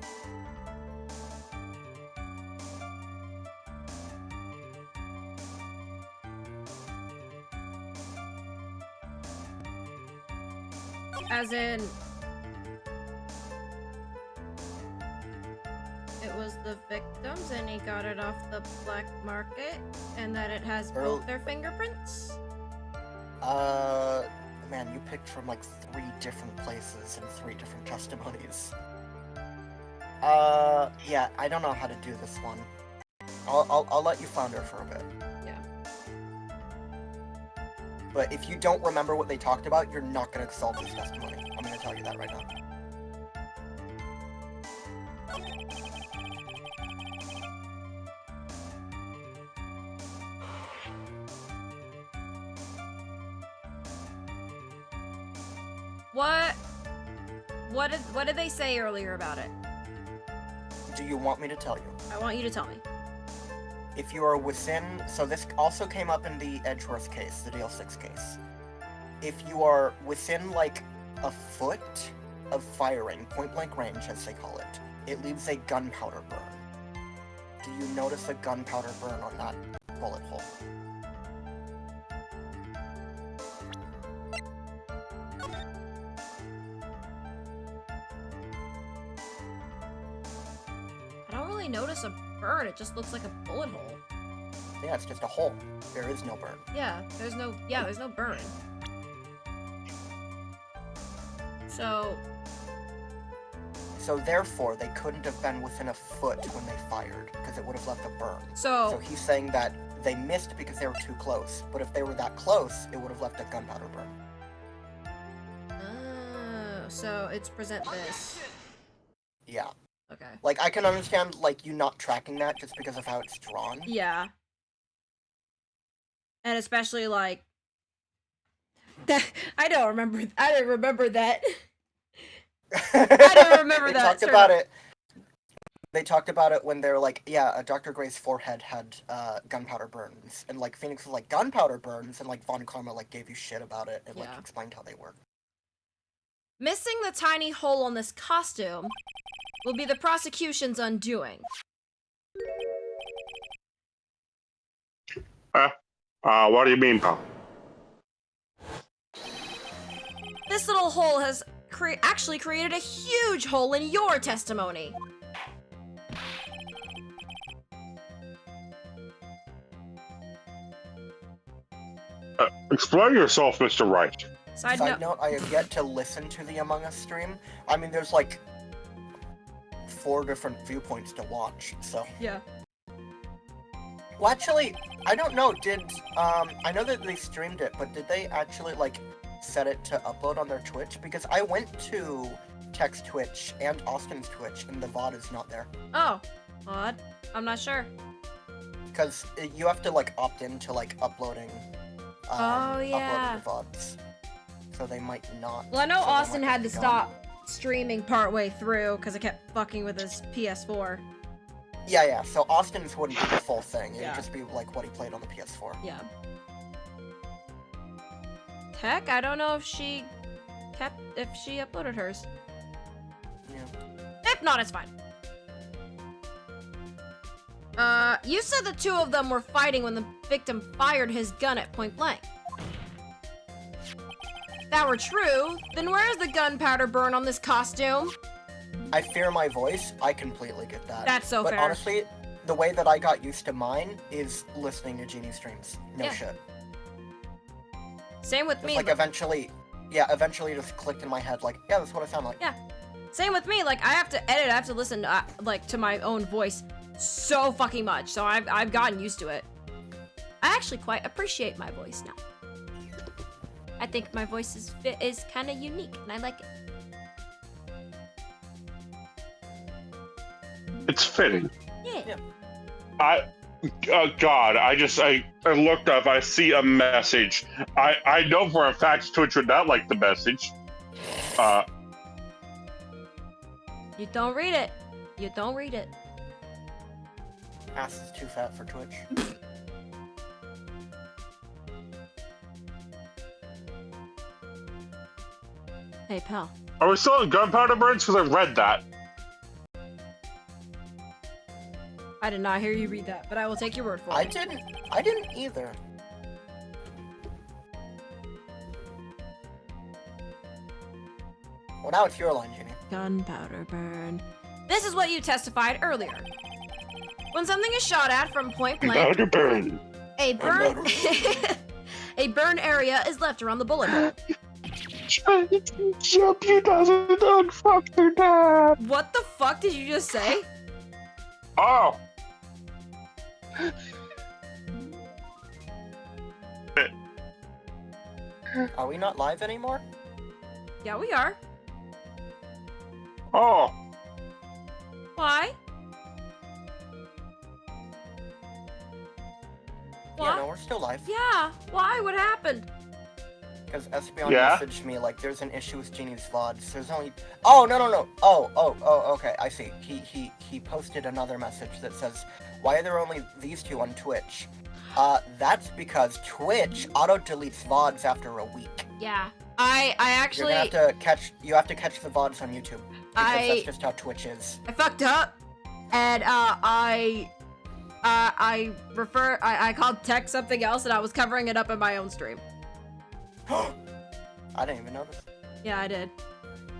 As in... It was the victims and he got it off the black market and that it has both their fingerprints? Man, you picked from like 3 different places and 3 different testimonies. Yeah, I don't know how to do this one. I'll let you flounder for a bit. Yeah. But if you don't remember what they talked about, you're not gonna solve this testimony. I'm gonna tell you that right now. What did they say earlier about it? Do you want me to tell you? I want you to tell me. If you are within... So this also came up in the Edgeworth case, the DL6 case. If you are within, like, a foot of firing, point-blank range, as they call it, it leaves a gunpowder burn. Do you notice a gunpowder burn on that bullet hole? I don't really notice a burn, it just looks like a bullet hole. Yeah, it's just a hole. There is no burn. Yeah, there's no burn. So therefore, they couldn't have been within a foot when they fired, because it would have left a burn. So So he's saying that they missed because they were too close, but if they were that close, it would have left a gunpowder burn. so it's present this. Yeah. Okay. Like, I can understand, like, you not tracking that just because of how it's drawn. Yeah. And especially like that I didn't remember that. I don't remember that. They talked about it. They talked about it when they were like, yeah, Dr. Gray's forehead had gunpowder burns. And like Phoenix was like, gunpowder burns, and like Von Karma like gave you shit about it and like Yeah. explained how they work. Missing the tiny hole on this costume will be the prosecution's undoing. What do you mean, pal? This little hole has actually created a huge hole in your testimony. Explain yourself, Mr. Wright. Side Side note, note, I have yet to listen to the Among Us stream. I mean, there's like 4 different viewpoints to watch, so. yeah. Well, actually, I don't know, I know that they streamed it, but did they actually, like, set it to upload on their Twitch? Because I went to Tech's Twitch and Austin's Twitch, and the VOD is not there. Oh, odd. I'm not sure. Because you have to, like, opt into, like, uploading yeah. uploading the VODs. So they might not. Well, I know so they Austin might had be to gone. stop streaming partway through because it kept fucking with his PS4. Yeah. So Austin's wouldn't be the full thing. It Yeah. would just be like what he played on the PS4. Yeah. Heck, I don't know if she uploaded hers. Yeah. If not, it's fine. You said the two of them were fighting when the victim fired his gun at point blank. If that were true, then where is the gunpowder burn on this costume? I fear my voice. I completely get that. That's so but fair. honestly, the way that I got used to mine is listening to Genie streams. No Yeah. shit. Same with Just me. like eventually it just clicked in my head. Like, yeah, that's what I sound like. Yeah. Same with me. Like I have to edit. I have to listen to my own voice so fucking much. So I've gotten used to it. I actually quite appreciate my voice now. I think my voice is kind of unique, and I like it. It's fitting. Yeah. God, I looked up, I see a message. I know for a fact Twitch would not like the message. You don't read it. You don't read it. Ass is too fat for Twitch. Hey, pal. Are we still on gunpowder burns? Because I read that. I did not hear you read that, but I will take your word for I it. didn't either. Well, now it's your line, Ginny. Gunpowder burn. This is what you testified earlier. When something is shot at from point blank, Gunpowder burn. a burn a burn area is left around the bullet hole. Jump, you doesn't unfuck your dad. What the fuck did you just say? Oh. Are we not live anymore? Yeah, we are. Oh. Why? Yeah, no, we're still live. Yeah. Why? What happened? Because Espeon Yeah? messaged me like there's an issue with Genie's VODs. There's only Oh no. Oh, okay, I see. He posted another message that says, why are there only these two on Twitch? That's because Twitch auto deletes VODs after a week. Yeah. I actually You have to catch the VODs on YouTube. Because that's just how Twitch is. I fucked up, and I called tech something else, and I was covering it up in my own stream. I didn't even notice. Yeah, I did.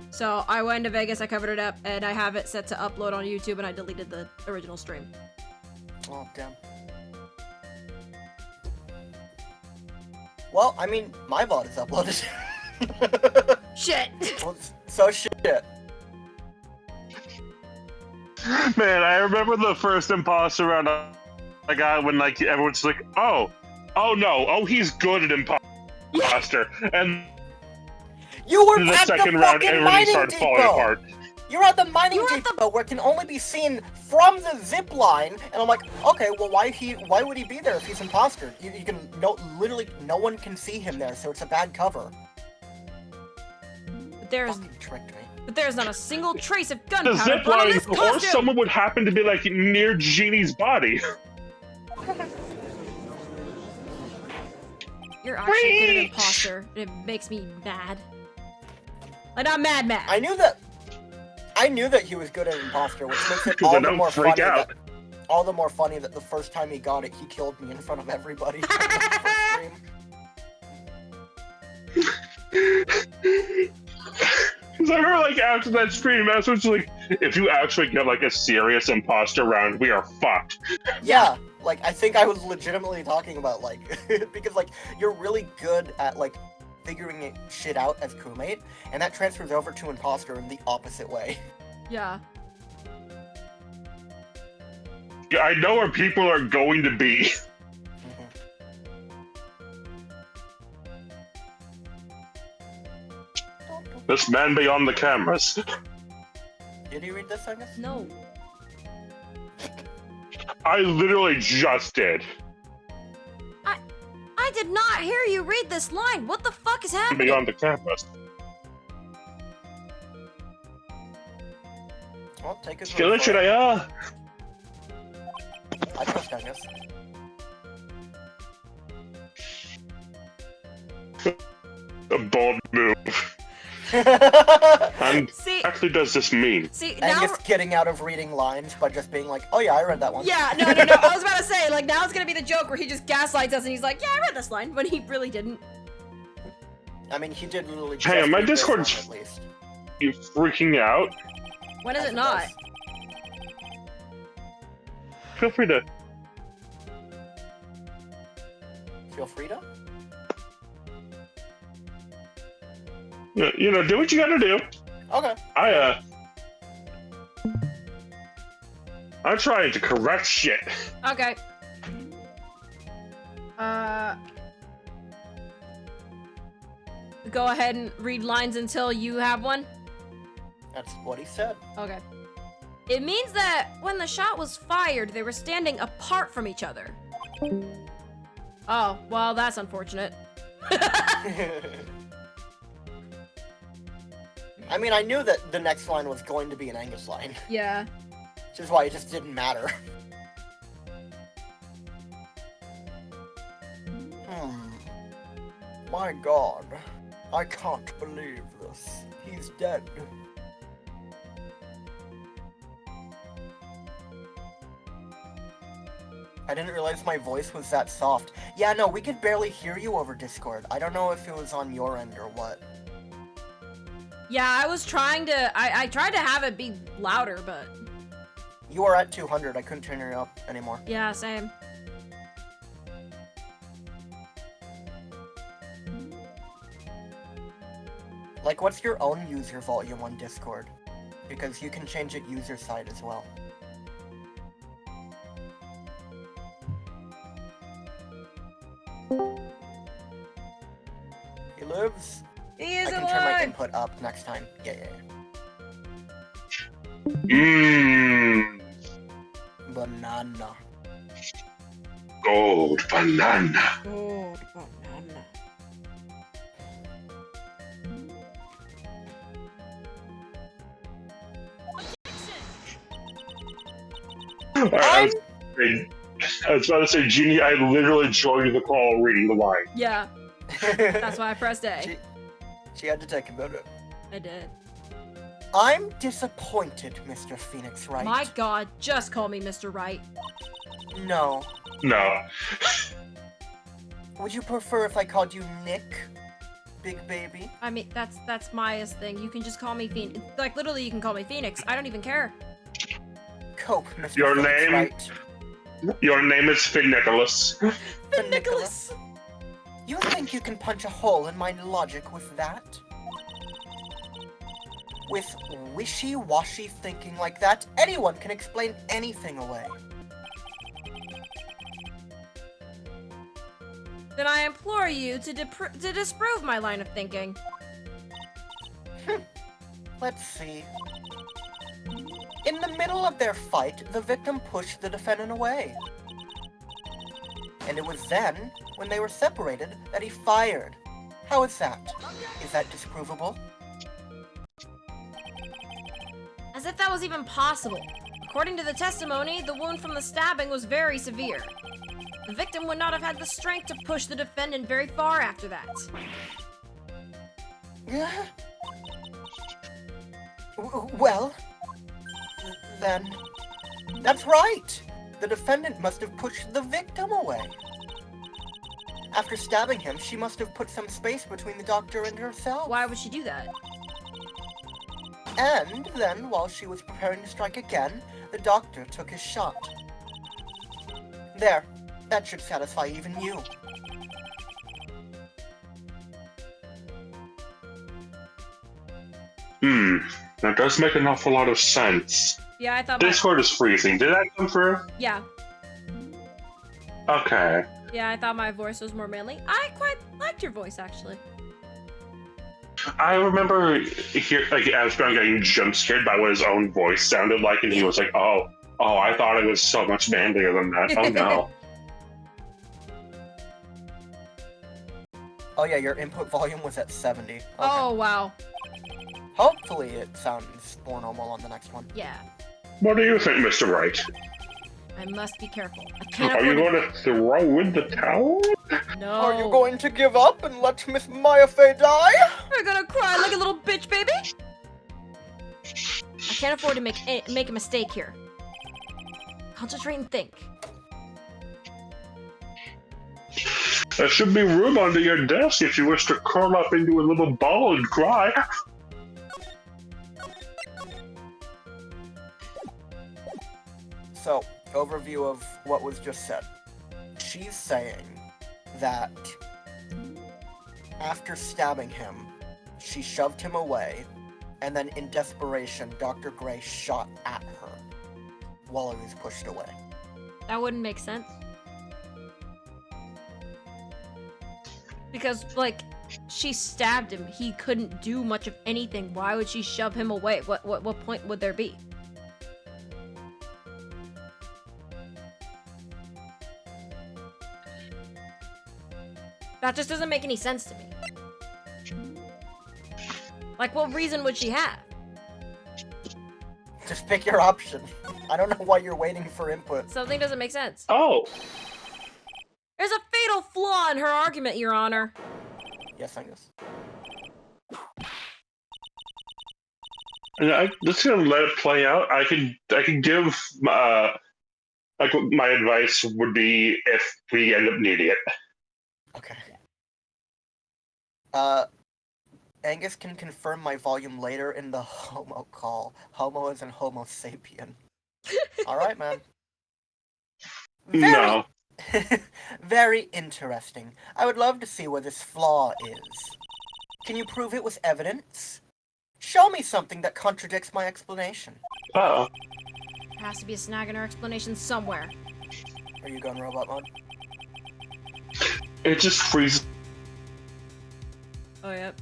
So I went to Vegas, I covered it up, and I have it set to upload on YouTube, and I deleted the original stream. Oh, damn. Well, I mean, my VOD is uploaded. Shit! Well, so shit. Man, I remember the first imposter round I got when like everyone's like, oh no, he's good at imposter, and You were the at second the round fucking everything mining started falling depot! apart. You're at the mining You were at depot where it can only be seen from the zip line, and I'm like, okay, well, why would he be there if he's imposter? You can literally no one can see him there, so it's a bad cover. Fucking tricked me. But there's not a single trace of The gunpowder zip burn on line, this or costume! someone would happen to be like near Genie's body. You're actually good at imposter. It makes me mad. Like, not mad. I knew that he was good at imposter, which makes it 'Cause all I the don't more freak funny out. all the more funny that the first time he got it, he killed me in front of everybody. On the first stream. Because I remember, like, after that stream, I was just like, if you actually get, like, a serious imposter round, we are fucked. Yeah, like, I think I was legitimately talking about, like, because, like, you're really good at, like, figuring shit out as crewmate, and that transfers over to imposter in the opposite way. Yeah. Yeah, I know where people are going to be. This man beyond the cameras. Did you read this, I guess? No. I literally just did. I did not hear you read this line. What the fuck is happening? Beyond the cameras. Well, take his word Skillet, for should it. I, I trust Angus. A bold move. And See, actually does this mean? see, now... Angus getting out of reading lines by just being like, oh yeah, I read that one. Yeah, no. I was about to say, like, now it's gonna be the joke where he just gaslights us and he's like, yeah, I read this line, but he really didn't. I mean, he did literally just Hey, my read this Discord's one, at least. You freaking out? When is As it not? does. Feel free to. Feel free to? You know, do what you gotta do. Okay. I'm trying to correct shit. Okay. Go ahead and read lines until you have one. That's what he said. Okay. It means that when the shot was fired, they were standing apart from each other. Oh, well, that's unfortunate. I mean, I knew that the next line was going to be an Angus line, Yeah. which is why it just didn't matter. My god. I can't believe this. He's dead. I didn't realize my voice was that soft. Yeah, no, we could barely hear you over Discord. I don't know if it was on your end or what. Yeah, I was trying to... I tried to have it be louder, but... You are at 200. I couldn't turn you up anymore. Yeah, same. Like, what's your own user volume on Discord? Because you can change it user side as well. He lives. He is I can turn my alive! input up next time. Yeah. Mmm. Banana. Gold banana. Oh, banana. Alright, I was about to say, Jeannie, I literally joined the call reading the line. Yeah, that's why I pressed A. She had to take a minute. I did. I'm disappointed, Mr. Phoenix Wright. My god, just call me Mr. Wright. No. No. Would you prefer if I called you Nick? Big baby? I mean, that's Maya's thing. You can just call me Phoenix. Like, literally, you can call me Phoenix. I don't even care. Cope, Mr. Your Phoenix name? Wright. Your name is Finn Nicholas. Finn Nicholas. You think you can punch a hole in my logic with that? With wishy-washy thinking like that, anyone can explain anything away. Then I implore you to disprove my line of thinking. Let's see. In the middle of their fight, the victim pushed the defendant away. And it was then, when they were separated, that he fired. How is that? Is that disprovable? As if that was even possible. According to the testimony, the wound from the stabbing was very severe. The victim would not have had the strength to push the defendant very far after that. Well, then, that's right! The defendant must have pushed the victim away. After stabbing him, she must have put some space between the doctor and herself. Why would she do that? And then, while she was preparing to strike again, the doctor took his shot. There. That should satisfy even you. That does make an awful lot of sense. Yeah, I thought Discord is freezing. Did that come through? Yeah. Okay. Yeah, I thought my voice was more manly. I quite liked your voice, actually. I remember Asbjorn getting jump scared by what his own voice sounded like, and he was like, oh, I thought it was so much manlier than that. Oh no. Oh yeah, your input volume was at 70. Okay. Oh, wow. Hopefully it sounds more normal on the next one. Yeah. What do you think, Mr. Wright? I must be careful. I can't Are you afford going to throw in the towel? No. Are you going to give up and let Miss Maya Fey die? You're gonna cry like a little bitch, baby? I can't afford to make a mistake here. Concentrate and think. There should be room under your desk if you wish to curl up into a little ball and cry. So, overview of what was just said. She's saying that after stabbing him, she shoved him away, and then in desperation, Dr. Gray shot at her while he was pushed away. That wouldn't make sense. Because, like, she stabbed him. He couldn't do much of anything. Why would she shove him away? What point would there be? That just doesn't make any sense to me. Like, what reason would she have? Just pick your option. I don't know why you're waiting for input. Something doesn't make sense. Oh, There's a fatal flaw in her argument, Your Honor. Yes, Angus. and I'm just gonna let it play out. I can give like what my advice would be if we end up needing it. Okay. Angus can confirm my volume later in the homo call. Homo is in Homo sapien. Alright, man. No. Very interesting. I would love to see where this flaw is. Can you prove it with evidence? Show me something that contradicts my explanation. Oh. There has to be a snag in her explanation somewhere. Are you going robot mode? It just freezes Oh, yep.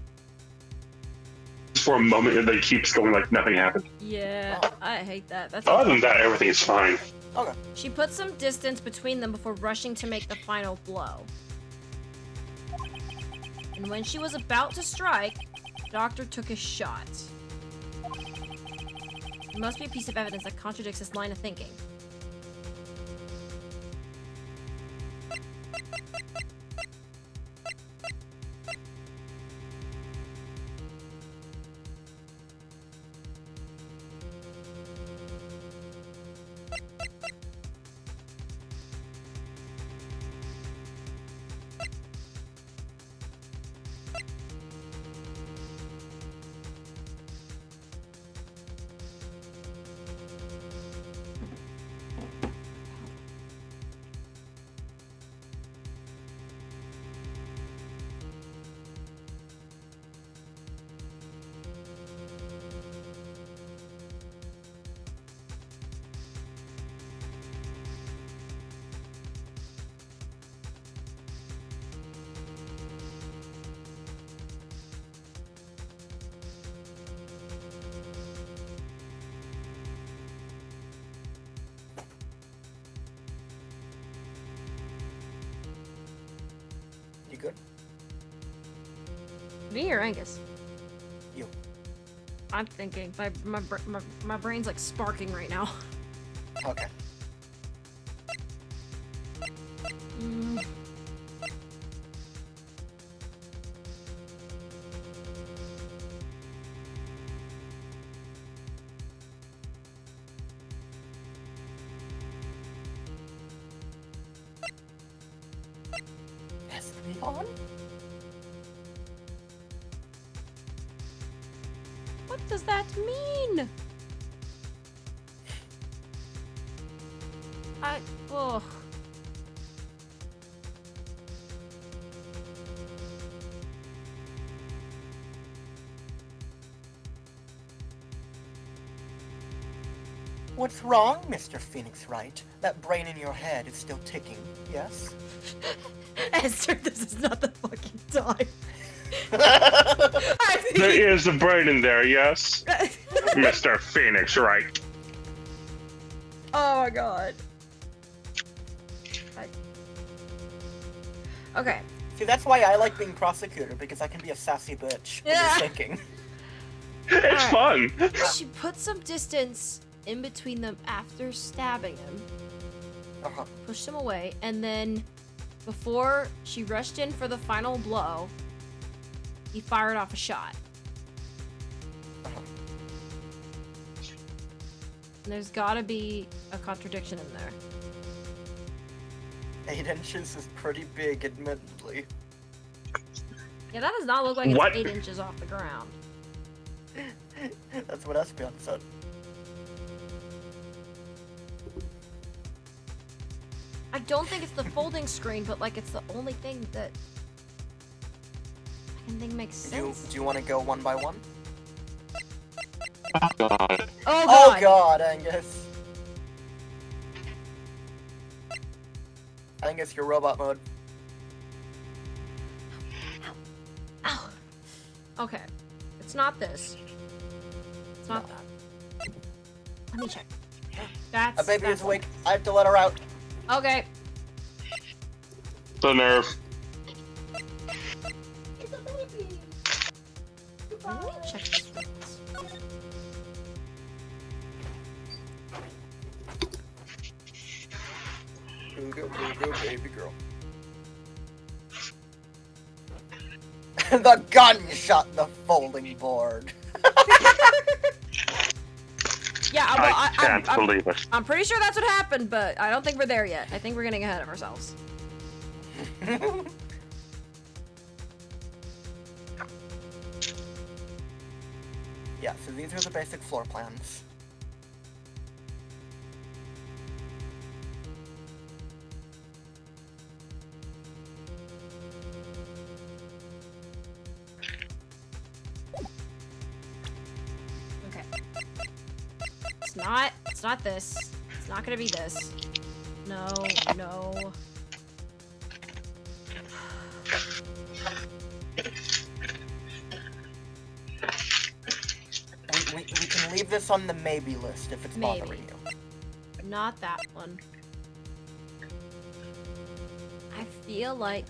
for a moment and then keeps going like nothing happened. Yeah, I hate that. That's Other than that, everything is fine. Okay. She put some distance between them before rushing to make the final blow. And when she was about to strike, the doctor took a shot. There must be a piece of evidence that contradicts this line of thinking. You good? Me or Angus? You. I'm thinking. My brain's like sparking right now. Okay. Mm. Has it been on? What does that mean? Oh. What's wrong, Mr. Phoenix Wright? That brain in your head is still ticking, yes? Esther, this is not the fucking time. There is a brain in there, yes? Mr. Phoenix, right? Oh my god. Okay. See, that's why I like being prosecutor, because I can be a sassy bitch when Yeah. you're thinking. It's fun. She put some distance in between them after stabbing him. Uh-huh. pushed him away, and then before she rushed in for the final blow, he fired off a shot. Uh-huh. And there's gotta be a contradiction in there. 8 inches is pretty big, admittedly. Yeah, that does not look like it's What? 8 inches off the ground. That's what Espion said. I don't think it's the folding screen, but like it's the only thing that I can think makes Do you, sense. do you want to go one by one? Oh, God. Oh Oh god! god, Angus. Angus, you're robot mode. Ow. Okay, it's not this. It's not that. Let me check. That's A baby that's is awake. I have to let her out. Okay. The nerve. Let me check this first. Ooga, baby girl. The gun shot the folding board. Yeah, well, I can't believe it. I'm pretty sure that's what happened, but I don't think we're there yet. I think we're getting ahead of ourselves. Yeah, so these are the basic floor plans. Okay. It's not this. It's not gonna be this. No, no. We can leave this on the maybe list if it's Maybe. bothering you. Not that one. I feel like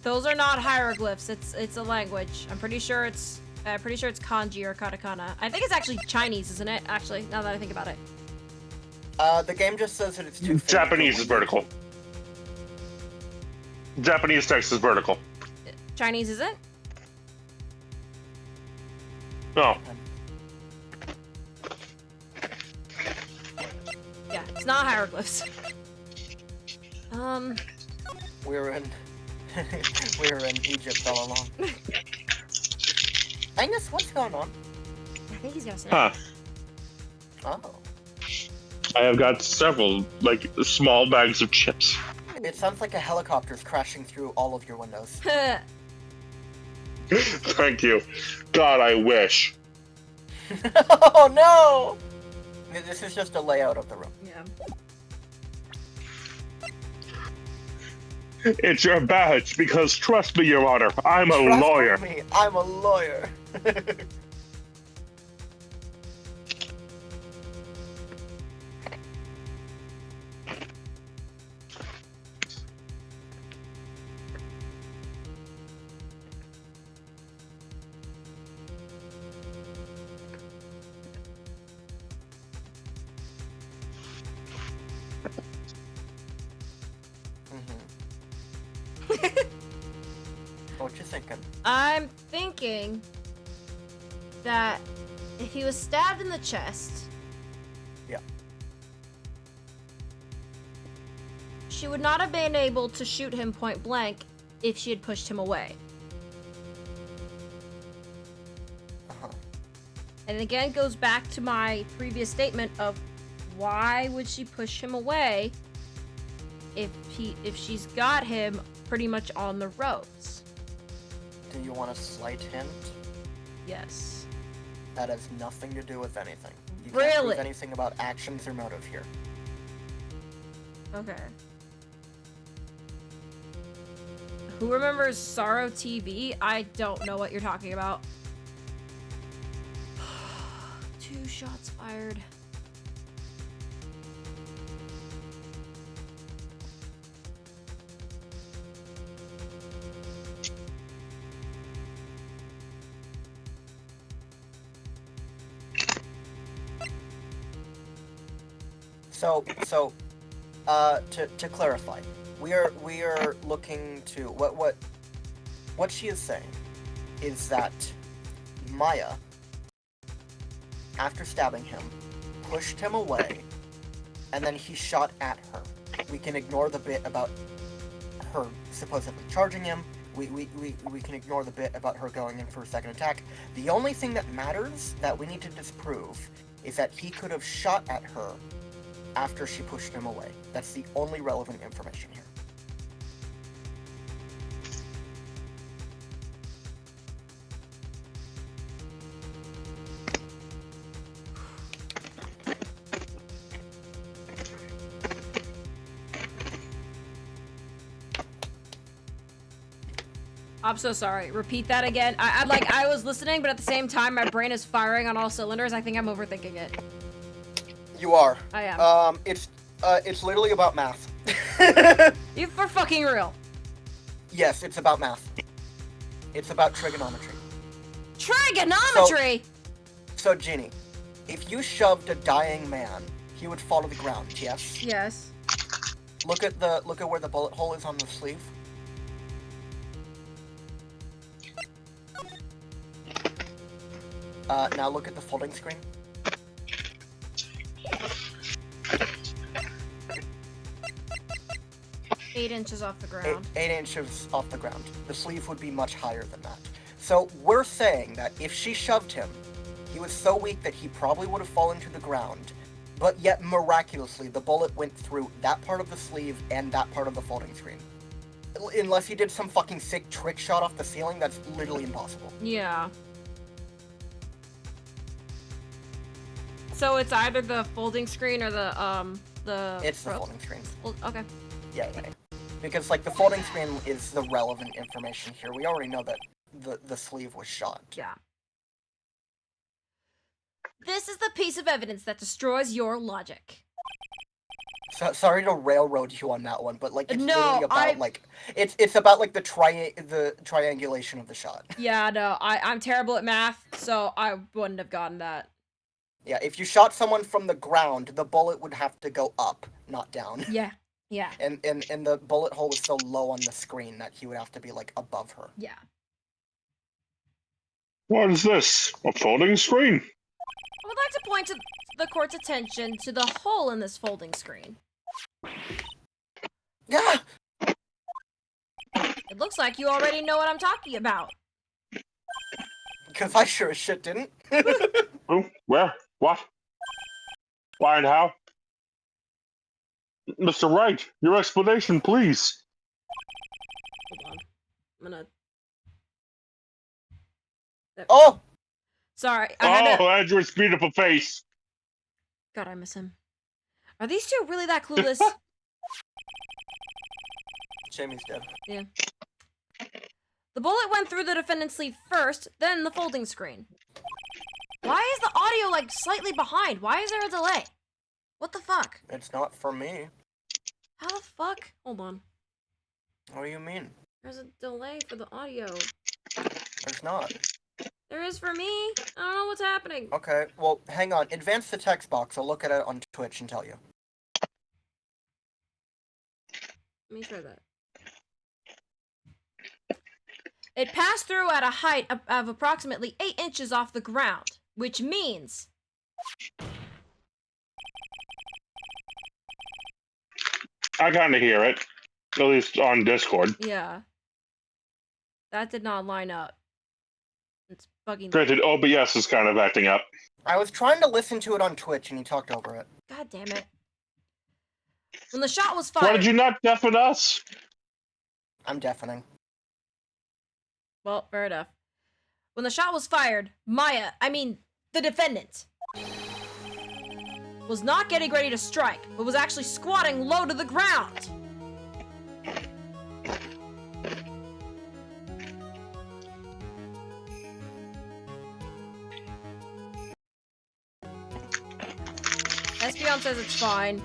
those are not hieroglyphs. It's a language. I'm pretty sure it's kanji or katakana. I think it's actually Chinese, isn't it? Actually, now that I think about it. The game just says that it's too thick. Japanese is vertical. Japanese text is vertical. Chinese isn't? No. Yeah, it's not hieroglyphs. We're in Egypt all along. Angus, what's going on? I think he's gonna say. Huh. Oh. I have got several, like, small bags of chips. It sounds like a helicopter's crashing through all of your windows. Thank you. God, I wish. Oh no! This is just a layout of the room. Yeah. It's your badge, because trust me, Your Honor, I'm a Trust lawyer. me, I'm a lawyer. What you thinking? I'm thinking that if he was stabbed in the chest, Yeah. she would not have been able to shoot him point blank if she had pushed him away. Uh-huh. And again, goes back to my previous statement of why would she push him away if she's got him pretty much on the ropes? Do you want a slight hint? Yes. That has nothing to do with anything. You can't Really? prove anything about actions or motive here. Okay. Who remembers Sorrow TV? I don't know what you're talking about. 2 shots fired. So, to clarify, we are looking to what she is saying is that Maya, after stabbing him, pushed him away, and then he shot at her. We can ignore the bit about her supposedly charging him. We can ignore the bit about her going in for a second attack. The only thing that matters that we need to disprove is that he could have shot at her after she pushed him away. That's the only relevant information here. I'm so sorry. Repeat that again. I was listening, but at the same time, my brain is firing on all cylinders. I think I'm overthinking it. You are. I am. It's literally about math. You for fucking real. Yes, it's about math. It's about trigonometry. Trigonometry? So Ginny, if you shoved a dying man, he would fall to the ground, yes? Yes. Look at where the bullet hole is on the sleeve. Now look at the folding screen. 8 inches off the ground. 8 inches off the ground. The sleeve would be much higher than that. So we're saying that if she shoved him, he was so weak that he probably would have fallen to the ground, but yet miraculously the bullet went through that part of the sleeve and that part of the folding screen. Unless he did some fucking sick trick shot off the ceiling, that's literally impossible. Yeah. So it's either the folding screen or the It's the folding screen. Okay. Yeah. Because, like, the folding screen is the relevant information here. We already know that the sleeve was shot. Yeah. This is the piece of evidence that destroys your logic. So, sorry to railroad you on that one, but, like, it's No, literally about, like, it's about, like, the triangulation of the shot. Yeah, no, I'm terrible at math, so I wouldn't have gotten that. Yeah, if you shot someone from the ground, the bullet would have to go up, not down. Yeah. Yeah. And the bullet hole was so low on the screen that he would have to be, like, above her. Yeah. What is this? A folding screen? I would like to point to the court's attention to the hole in this folding screen. Yeah! It looks like you already know what I'm talking about. Because I sure as shit didn't. Who? Where? What? Why and how? Mr. Wright, your explanation, please. Hold on. I'm gonna... Oh! Sorry, I had to... Andrew's beautiful face. God, I miss him. Are these two really that clueless? Jamie's dead. Yeah. The bullet went through the defendant's sleeve first, then the folding screen. Why is the audio, like, slightly behind? Why is there a delay? What the fuck? It's not for me. How the fuck? Hold on. What do you mean? There's a delay for the audio. There's not. There is for me. I don't know what's happening. Okay, well, hang on. Advance the text box. I'll look at it on Twitch and tell you. Let me try that. It passed through at a height of approximately 8 inches off the ground, which means... I kind of hear it. At least on Discord. Yeah. That did not line up. It's bugging. Granted, OBS is kind of acting up. I was trying to listen to it on Twitch and you talked over it. God damn it. When the shot was fired... Why did you not deafen us? I'm deafening. Well, fair enough. When the shot was fired, the defendant, was not getting ready to strike, but was actually squatting low to the ground. Espeon says it's fine.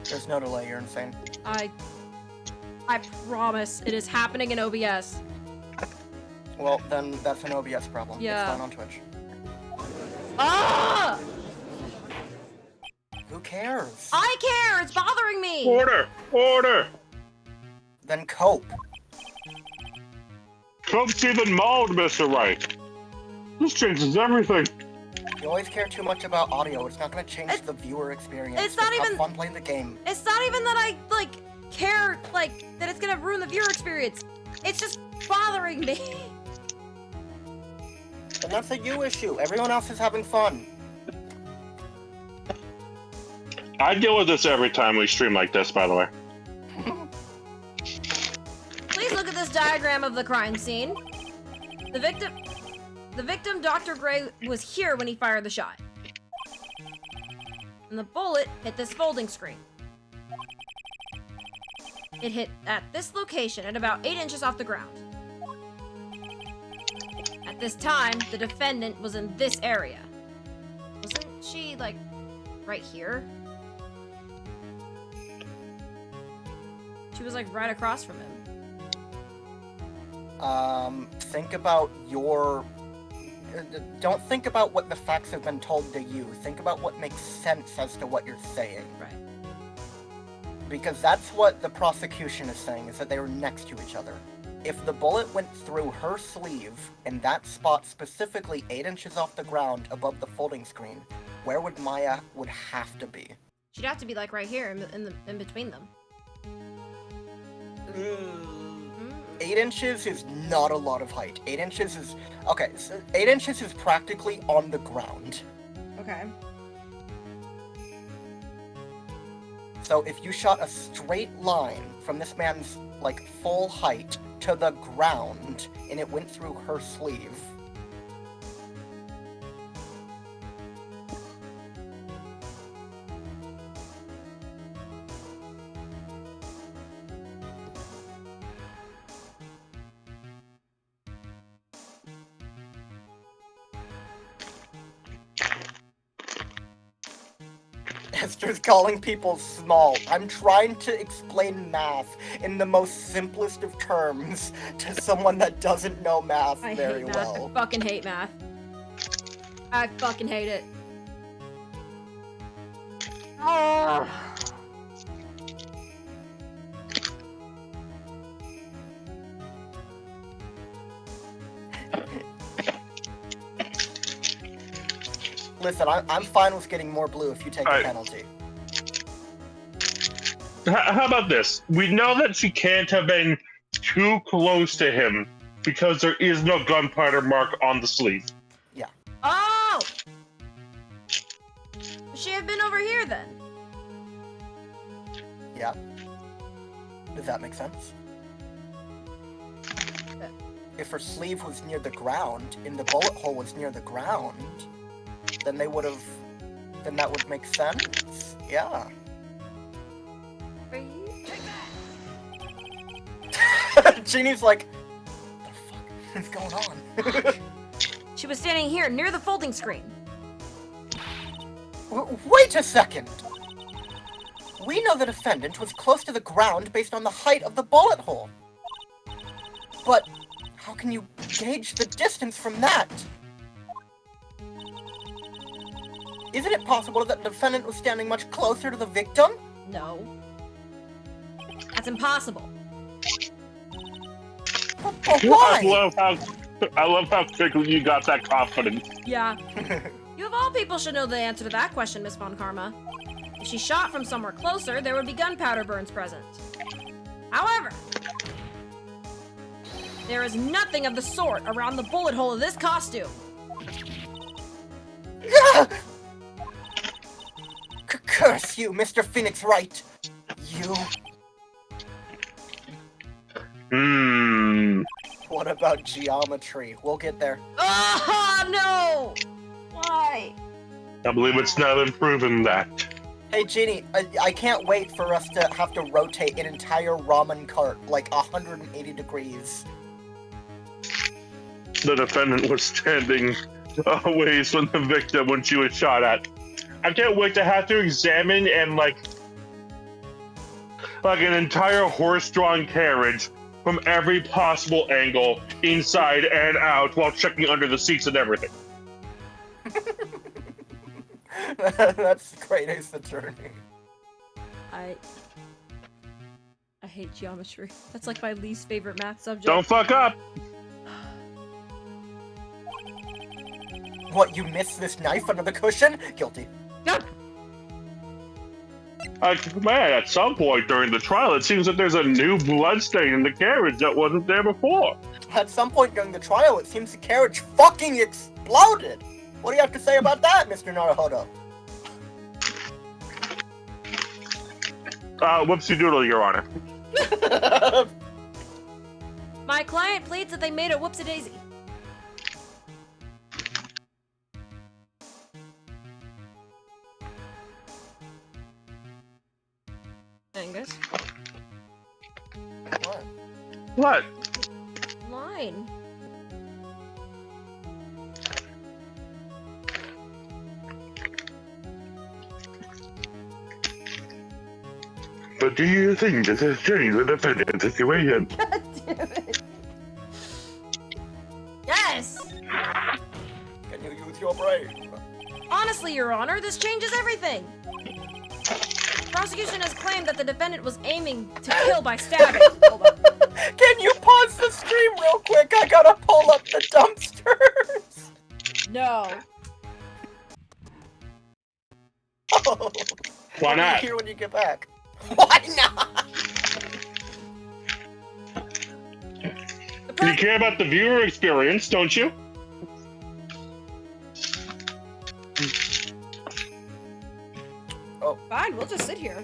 There's no delay, you're insane. I promise it is happening in OBS. Well, then that's an OBS problem. Yeah. It's fine on Twitch. Ah! cares? I care! It's bothering me! Order! Order! Then cope. Cope's even mauled, Mr. Wright. This changes everything. You always care too much about audio. It's not gonna change the viewer experience. It's not Just even- have fun playing the game. It's not even that I, care, that it's gonna ruin the viewer experience. It's just bothering me. And that's a you issue. Everyone else is having fun. I deal with this every time we stream like this, by the way. Please look at this diagram of the crime scene. The victim, Dr. Gray, was here when he fired the shot. And the bullet hit this folding screen. It hit at this location at about 8 inches off the ground. At this time, the defendant was in this area. Wasn't she, right here? She was, right across from him. Think about your... Don't think about what the facts have been told to you. Think about what makes sense as to what you're saying. Right. Because that's what the prosecution is saying, is that they were next to each other. If the bullet went through her sleeve, in that spot specifically 8 inches off the ground above the folding screen, where would Maya would have to be? She'd have to be, right here, in between them. 8 inches is not a lot of height. 8 inches is... Okay, so 8 inches is practically on the ground. Okay. So if you shot a straight line from this man's, full height to the ground, and it went through her sleeve... Esther's calling people small. I'm trying to explain math in the most simplest of terms to someone that doesn't know math I very hate math. well. I fucking hate math. I fucking hate it. Oh. Listen, I'm fine with getting more blue if you take the Alright. penalty. How about this? We know that she can't have been too close to him because there is no gunpowder mark on the sleeve. Oh! She had been over here then. Yeah. Does that make sense? If her sleeve was near the ground, and the bullet hole was near the ground, then they would have... Then that would make sense. Yeah. Jeannie's like, what the fuck is going on? She was standing here near the folding screen. Wait a second! We know the defendant was close to the ground based on the height of the bullet hole. But how can you gauge the distance from that? Isn't it possible that the defendant was standing much closer to the victim? No. That's impossible. But why? I love how quickly you got that confidence. Yeah. You of all people should know the answer to that question, Miss Von Karma. If she shot from somewhere closer, there would be gunpowder burns present. However, there is nothing of the sort around the bullet hole of this costume. Curse you, Mr. Phoenix Wright. You... What about geometry? We'll get there. Oh, no! Why? I believe it's now been proven that. Hey, Jeannie, I can't wait for us to have to rotate an entire ramen cart, 180 degrees. The defendant was standing away from the victim when she was shot at. I can't wait to have to examine and like an entire horse-drawn carriage from every possible angle, inside and out, while checking under the seats and everything. That's great, Ace Attorney. I hate geometry. That's like my least favorite math subject. Don't fuck up! What, you missed this knife under the cushion? Guilty. No! Man, at some point during the trial, it seems that there's a new bloodstain in the carriage that wasn't there before. At some point during the trial, it seems the carriage fucking exploded! What do you have to say about that, Mr. Naruhodo? Whoopsie doodle, Your Honor. My client pleads that they made a whoopsie-daisy. Angus? What? What? Line. But do you think this has changed the defendant's situation? God damn it. Yes! Can you use your brain? Honestly, Your Honor, this changes everything. Prosecution has claimed that the defendant was aiming to kill by stabbing. Hold on. Can you pause the stream real quick? I gotta pull up the dumpsters! No. Oh. Why I'll be not? here when you get back. Why not? You care about the viewer experience, don't you? Fine, we'll just sit here.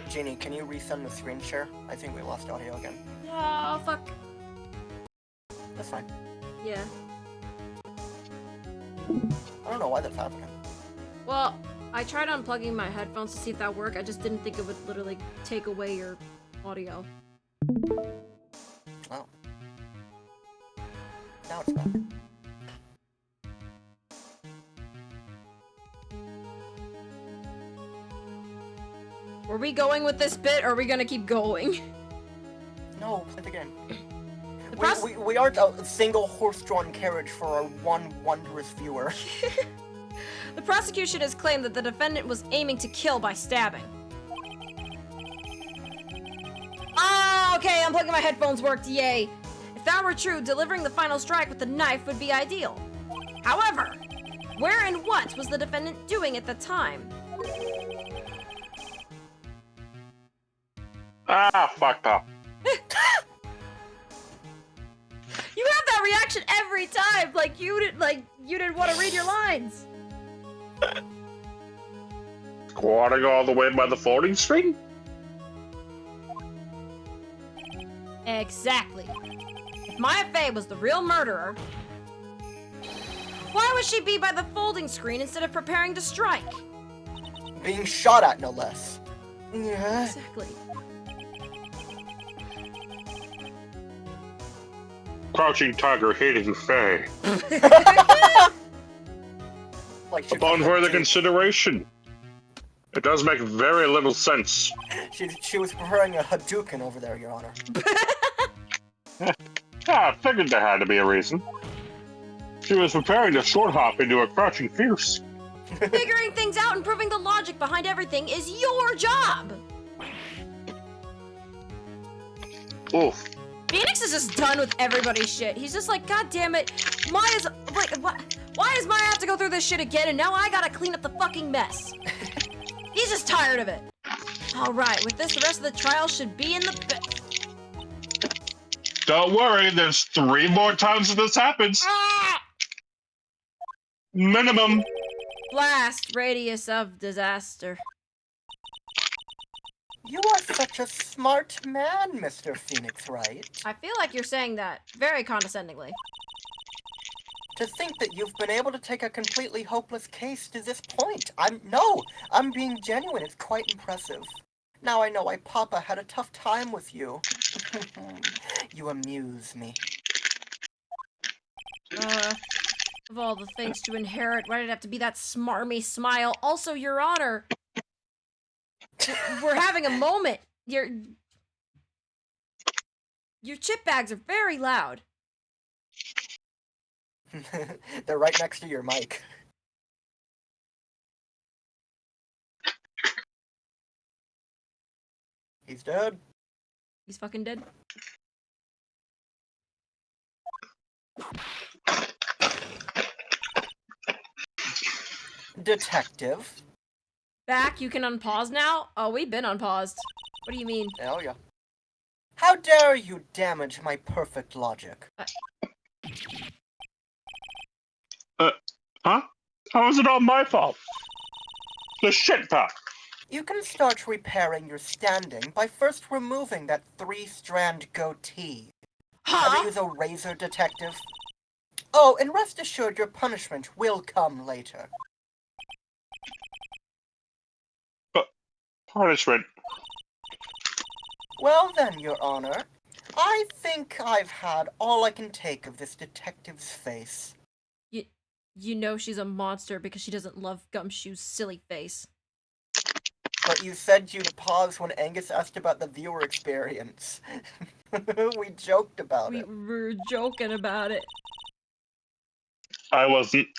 Jeannie, can you resend the screen share? I think we lost audio again. Oh, fuck. That's fine. Yeah. I don't know why that's happening. Well, I tried unplugging my headphones to see if that worked. I just didn't think it would literally take away your audio. Oh. Now it's back. Were we going with this bit, or are we gonna keep going? No, play it again. The We aren't a single horse-drawn carriage for our one wondrous viewer. The prosecution has claimed that the defendant was aiming to kill by stabbing. Ah, okay, unplugging my headphones worked, yay. If that were true, delivering the final strike with the knife would be ideal. However, where and what was the defendant doing at the time? Fucked up. You have that reaction every time, like you didn't want to read your lines. Squatting all the way by the folding screen? Exactly. If Maya Fey was the real murderer, why would she be by the folding screen instead of preparing to strike? Being shot at, no less. Yeah. Exactly. Crouching tiger, hidden fay. Like she Upon was further like, consideration, it does make very little sense. she was preparing a Hadouken over there, Your Honor. I figured there had to be a reason. She was preparing to short hop into a crouching fierce. Figuring things out and proving the logic behind everything is your job. Oof. Phoenix is just done with everybody's shit. He's just like, God damn it, Maya's like, what? Why does Maya have to go through this shit again? And now I gotta clean up the fucking mess. He's just tired of it. All right, with this, the rest of the trial should be in the. Don't worry, there's 3 more times that this happens. Ah! Minimum. Blast radius of disaster. You are such a smart man, Mr. Phoenix, Wright. I feel like you're saying that very condescendingly. To think that you've been able to take a completely hopeless case to this point. I'm being genuine. It's quite impressive. Now I know why Papa had a tough time with you. You amuse me. Of all the things to inherit, why did it have to be that smarmy smile? Also, Your Honor, we're having a moment. Your chip bags are very loud. They're right next to your mic. He's dead. He's fucking dead. Detective. Back, you can unpause now? Oh, we've been unpaused. What do you mean? Hell yeah. How dare you damage my perfect logic? Huh? How is it all my fault? The shit pot. You can start repairing your standing by first removing that 3-strand goatee. Ever Huh? use a razor, detective? Oh, and rest assured your punishment will come later. Punishment. Well then, Your Honor, I think I've had all I can take of this detective's face. You know she's a monster because she doesn't love Gumshoe's silly face. But you said you'd pause when Angus asked about the viewer experience. We joked about We it. were joking about it. I wasn't.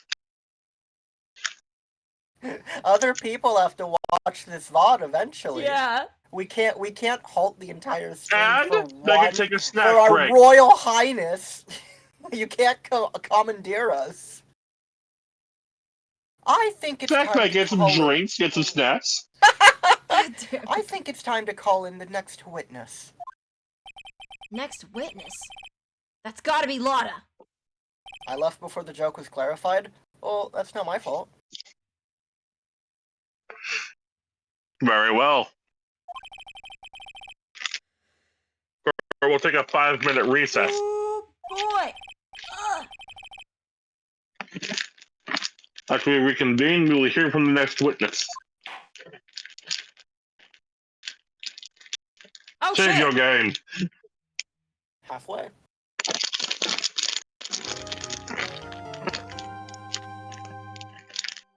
Other people have to watch this VOD eventually. Yeah. We can't halt the entire stream And for they one can take a for snack our break. Royal Highness. You can't commandeer us. I think it's Snack time break. to Get some call in. drinks. Get some snacks. God damn. I think it's time to call in the next witness. Next witness. That's gotta be Lotta. I left before the joke was clarified. Well, that's not my fault. Very well. Or we'll take a 5-minute recess. Oh boy. Ugh. After we reconvene, we will hear from the next witness. Oh Save shit. your game. Halfway.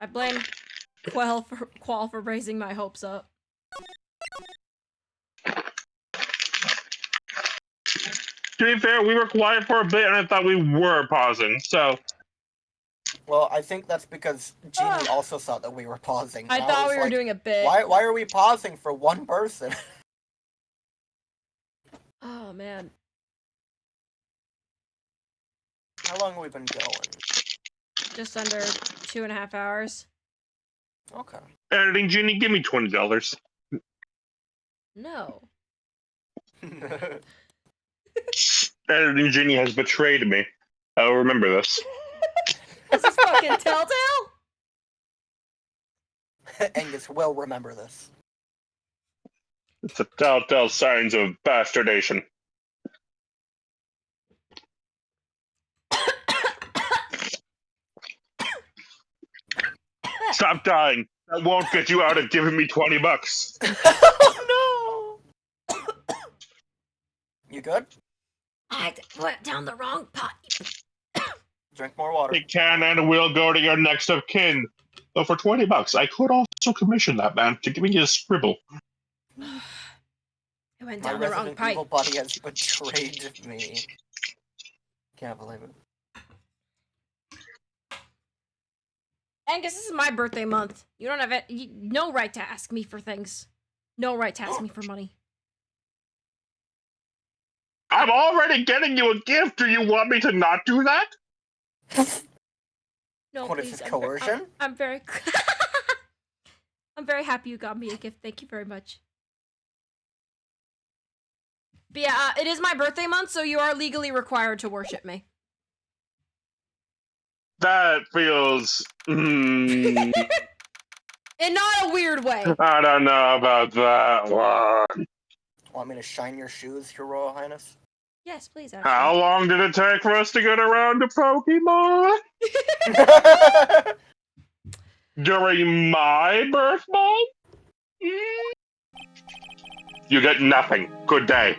I blame Qual for raising my hopes up. To be fair, we were quiet for a bit, and I thought we were pausing. So Well, I think that's because Jeannie also thought that we were pausing. I and thought was we were like, doing a bit. Why are we pausing for one person? Oh man. How long have we been going? Just under 2.5 hours. Okay. editing Genie, give me $20. No. Editing Genie has betrayed me. I'll remember this. This is fucking Telltale? Angus will remember this. It's a telltale signs of bastardation. Stop dying. That won't get you out of giving me $20. Oh no! You good? I put down the wrong pot. Drink more water. It can and will go to your next of kin. Though for $20, I could also commission that man to give me a scribble. I went My down the wrong Resident pipe. Evil buddy has betrayed me. Can't believe it. Angus, this is my birthday month. You don't have no right to ask me for things. No right to ask me for money. I'm already getting you a gift. Do you want me to not do that? No, What please. is this, coercion? I'm very I'm very happy you got me a gift. Thank you very much. But yeah, it is my birthday month, so you are legally required to worship me. That feels... In not a weird way. I don't know about that one. Want me to shine your shoes, Your Royal Highness? Yes, please, actually. How long did it take for us to get around to Pokemon? During my birth month? You get nothing. Good day.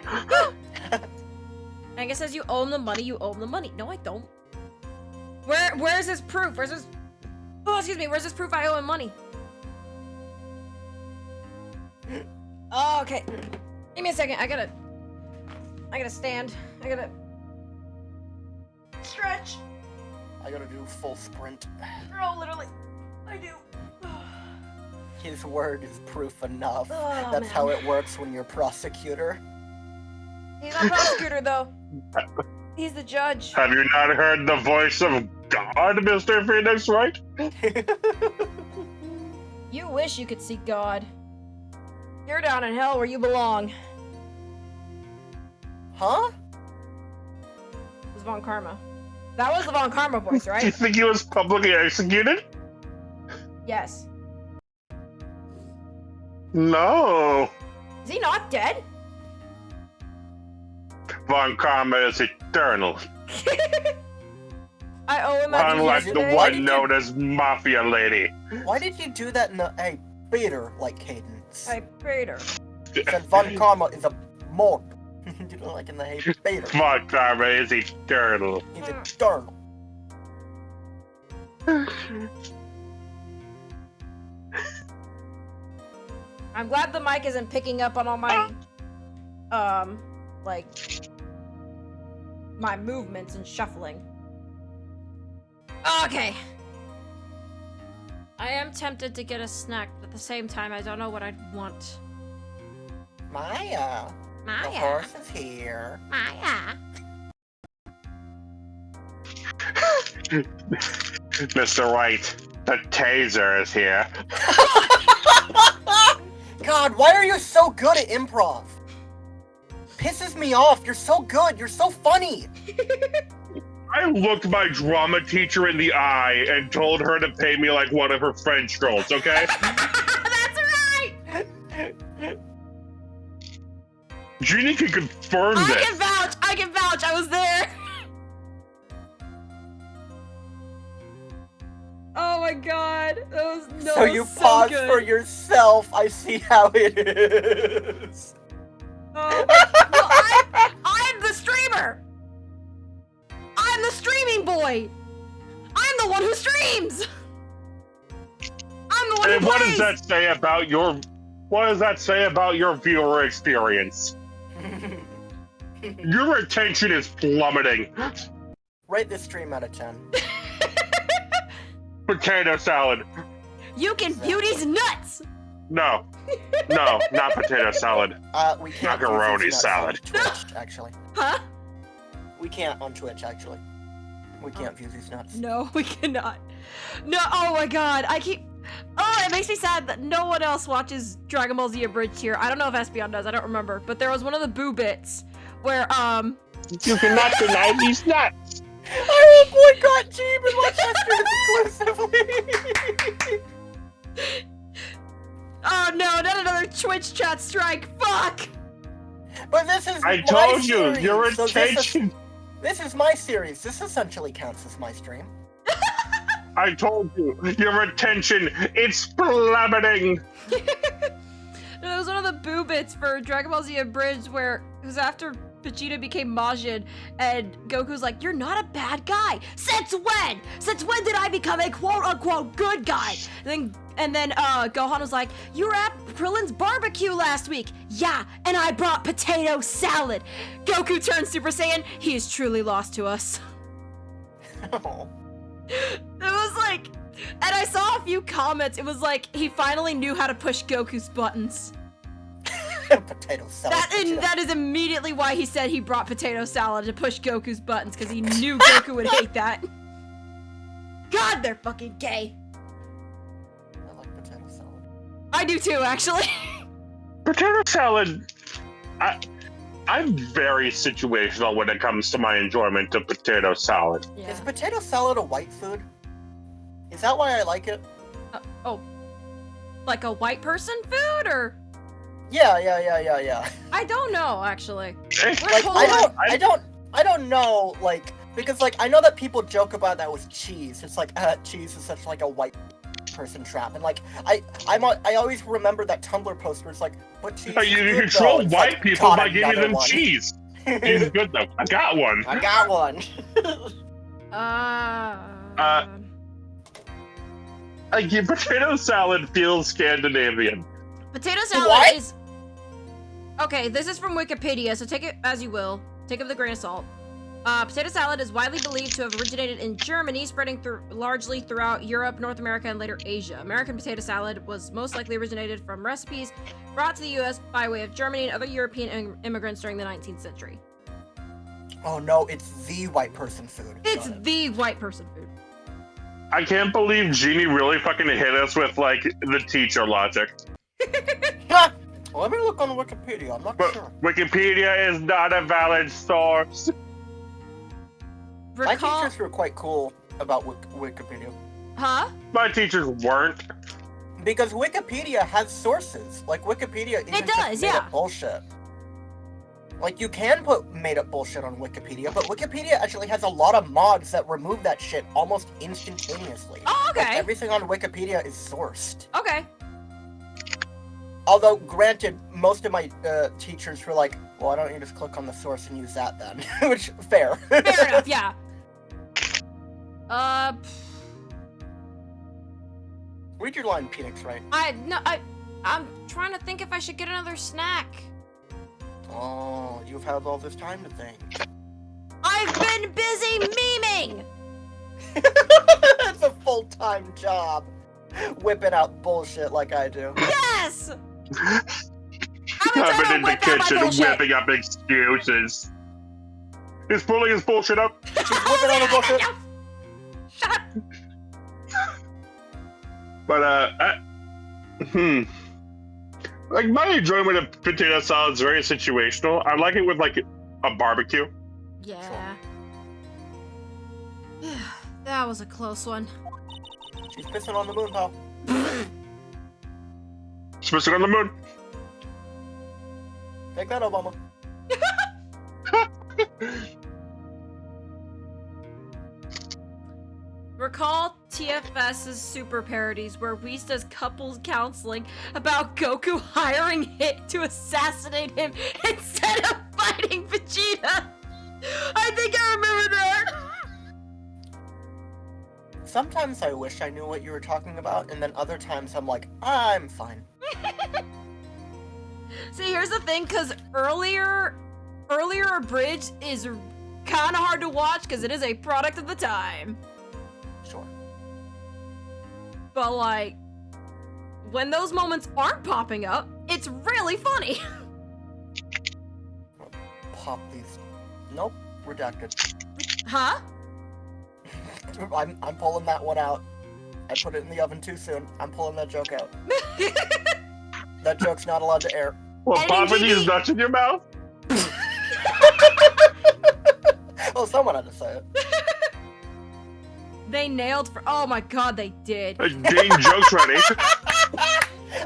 Angus says you own the money, you own the money. No, I don't. Where's this proof? Where's this... Oh, excuse me, where's this proof I owe him money? Oh, okay. Give me a second, I gotta stand. I gotta... stretch. I gotta do full sprint. Bro, literally. I do. His word is proof enough. Oh, That's man. how it works when you're prosecutor. He's not prosecutor, though. He's the judge. Have you not heard the voice of God, Mr. Phoenix, Wright? You wish you could see God. You're down in hell where you belong. Huh? It was Von Karma. That was the Von Karma voice, Do you right? think he was publicly executed? Yes. No. Is he not dead? Von Karma is eternal, I owe him that. unlike the Why one did you- known as Mafia Lady. Why did you do that in a Peter-like cadence? I paid her. Said Von Karma is a morg. You know, like in the Hey Peter. Von Karma is eternal. He's eternal. I'm glad the mic isn't picking up on all my, like, my movements and shuffling. Okay. I am tempted to get a snack, but at the same time, I don't know what I'd want. Maya. The horse is here. Maya. Mr. Wright, the taser is here. God, why are you so good at improv? Pisses me off. You're so good. You're so funny. I looked my drama teacher in the eye and told her to pay me like one of her French girls, okay? That's right! Jeannie can confirm I this. can vouch! I can vouch! I was there! Oh my god. That was So you pause for yourself. I see how it is. Well, I'm the streamer! I'm the streaming boy! I'm the one who streams! I'm the one And who what plays! does that say about your viewer experience? Your attention is plummeting. Rate this stream out of 10. Potato salad. You can beauty's nuts! No. No, not potato salad. We can't. Macaroni use these nuts salad. on Twitch, actually. Huh? We can't on Twitch, actually. We can't view these nuts. No, we cannot. No, oh my god, I keep... Oh, it makes me sad that no one else watches Dragon Ball Z Abridged here. I don't know if Espeon does, I don't remember. But there was one of the boo bits where, You cannot deny these nuts. I will boycott Jeep and watch exclusively! oh no, not another Twitch chat strike, fuck! But this is I my told you, series, your so attention. this is my series. This essentially counts as my stream. I told you, your attention, it's plummeting. No, it was one of the boo bits for Dragon Ball Z Abridged where it was after Vegeta became Majin and Goku's like, you're not a bad guy. Since when? Since when did I become a quote-unquote good guy? And then Gohan was like, you were at Krillin's barbecue last week. Yeah, and I brought potato salad. Goku turned Super Saiyan. He is truly lost to us. Oh. It was like, and I saw a few comments. It was like he finally knew how to push Goku's buttons. Potato salad. That is immediately why he said he brought potato salad to push Goku's buttons, because he knew Goku would hate that. God, they're fucking gay. I like potato salad. I do too, actually. Potato salad. I'm very situational when it comes to my enjoyment of potato salad. Is potato salad a white food? Is that why I like it? Oh, like a white person food, or? Yeah. I don't know, actually. It's Like Hold I don't know, like, because like I know that people joke about that with cheese. It's like cheese is such like a white person trap, and like I always remember that Tumblr post where it's like, but cheese. You is good, control though. It's white like, people got by giving another them one. cheese. Cheese good though. I got one. I got one. Potato salad feels Scandinavian. Potato salad What? is... Okay, this is from Wikipedia, so take it as you will. Take it with a grain of salt. Potato salad is widely believed to have originated in Germany, spreading largely throughout Europe, North America, and later Asia. American potato salad was most likely originated from recipes brought to the U.S. by way of Germany and other European immigrants during the 19th century. Oh no, it's the white person food. It's the white person food. I can't believe Jeannie really fucking hit us with, like, the teacher logic. Well, let me look on Wikipedia, I'm not But sure. Wikipedia is not a valid source. My teachers were quite cool about Wikipedia. Huh? My teachers weren't. Because Wikipedia has sources. Like, Wikipedia isn't just made up bullshit. Like, you can put made-up bullshit on Wikipedia, but Wikipedia actually has a lot of mods that remove that shit almost instantaneously. Oh, okay. Like, everything on Wikipedia is sourced. Okay. Although, granted, most of my teachers were like, well, why don't you just click on the source and use that then? Which, fair. Fair enough, yeah. Read your line, Phoenix, right? I'm trying to think if I should get another snack. Oh, you've had all this time to think. I've been busy memeing! It's a full-time job. Whipping out bullshit like I do. Yes! I've been in the kitchen whipping up excuses. He's pulling his bullshit up. She's whipping out her bullshit. Shut up! But, like, my enjoyment of potato salad is very situational. I like it with, like, a barbecue. Yeah. That was a close one. She's pissing on the moon, pal. Pissing on the moon. Take that, Obama. Recall TFS's super parodies where Whis does couples counseling about Goku hiring Hit to assassinate him instead of fighting Vegeta. I think I remember that. Sometimes I wish I knew what you were talking about, and then other times I'm like, I'm fine. See, here's the thing, because earlier Abridged is kind of hard to watch because it is a product of the time. Sure. But, like, when those moments aren't popping up, it's really funny. Pop these. Nope, redacted. Huh? I'm pulling that one out. I put it in the oven too soon. I'm pulling that joke out. That joke's not allowed to air. Well, popping these nuts in your mouth? Well, someone had to say it. They nailed for. Oh my god, they did. Getting jokes ready.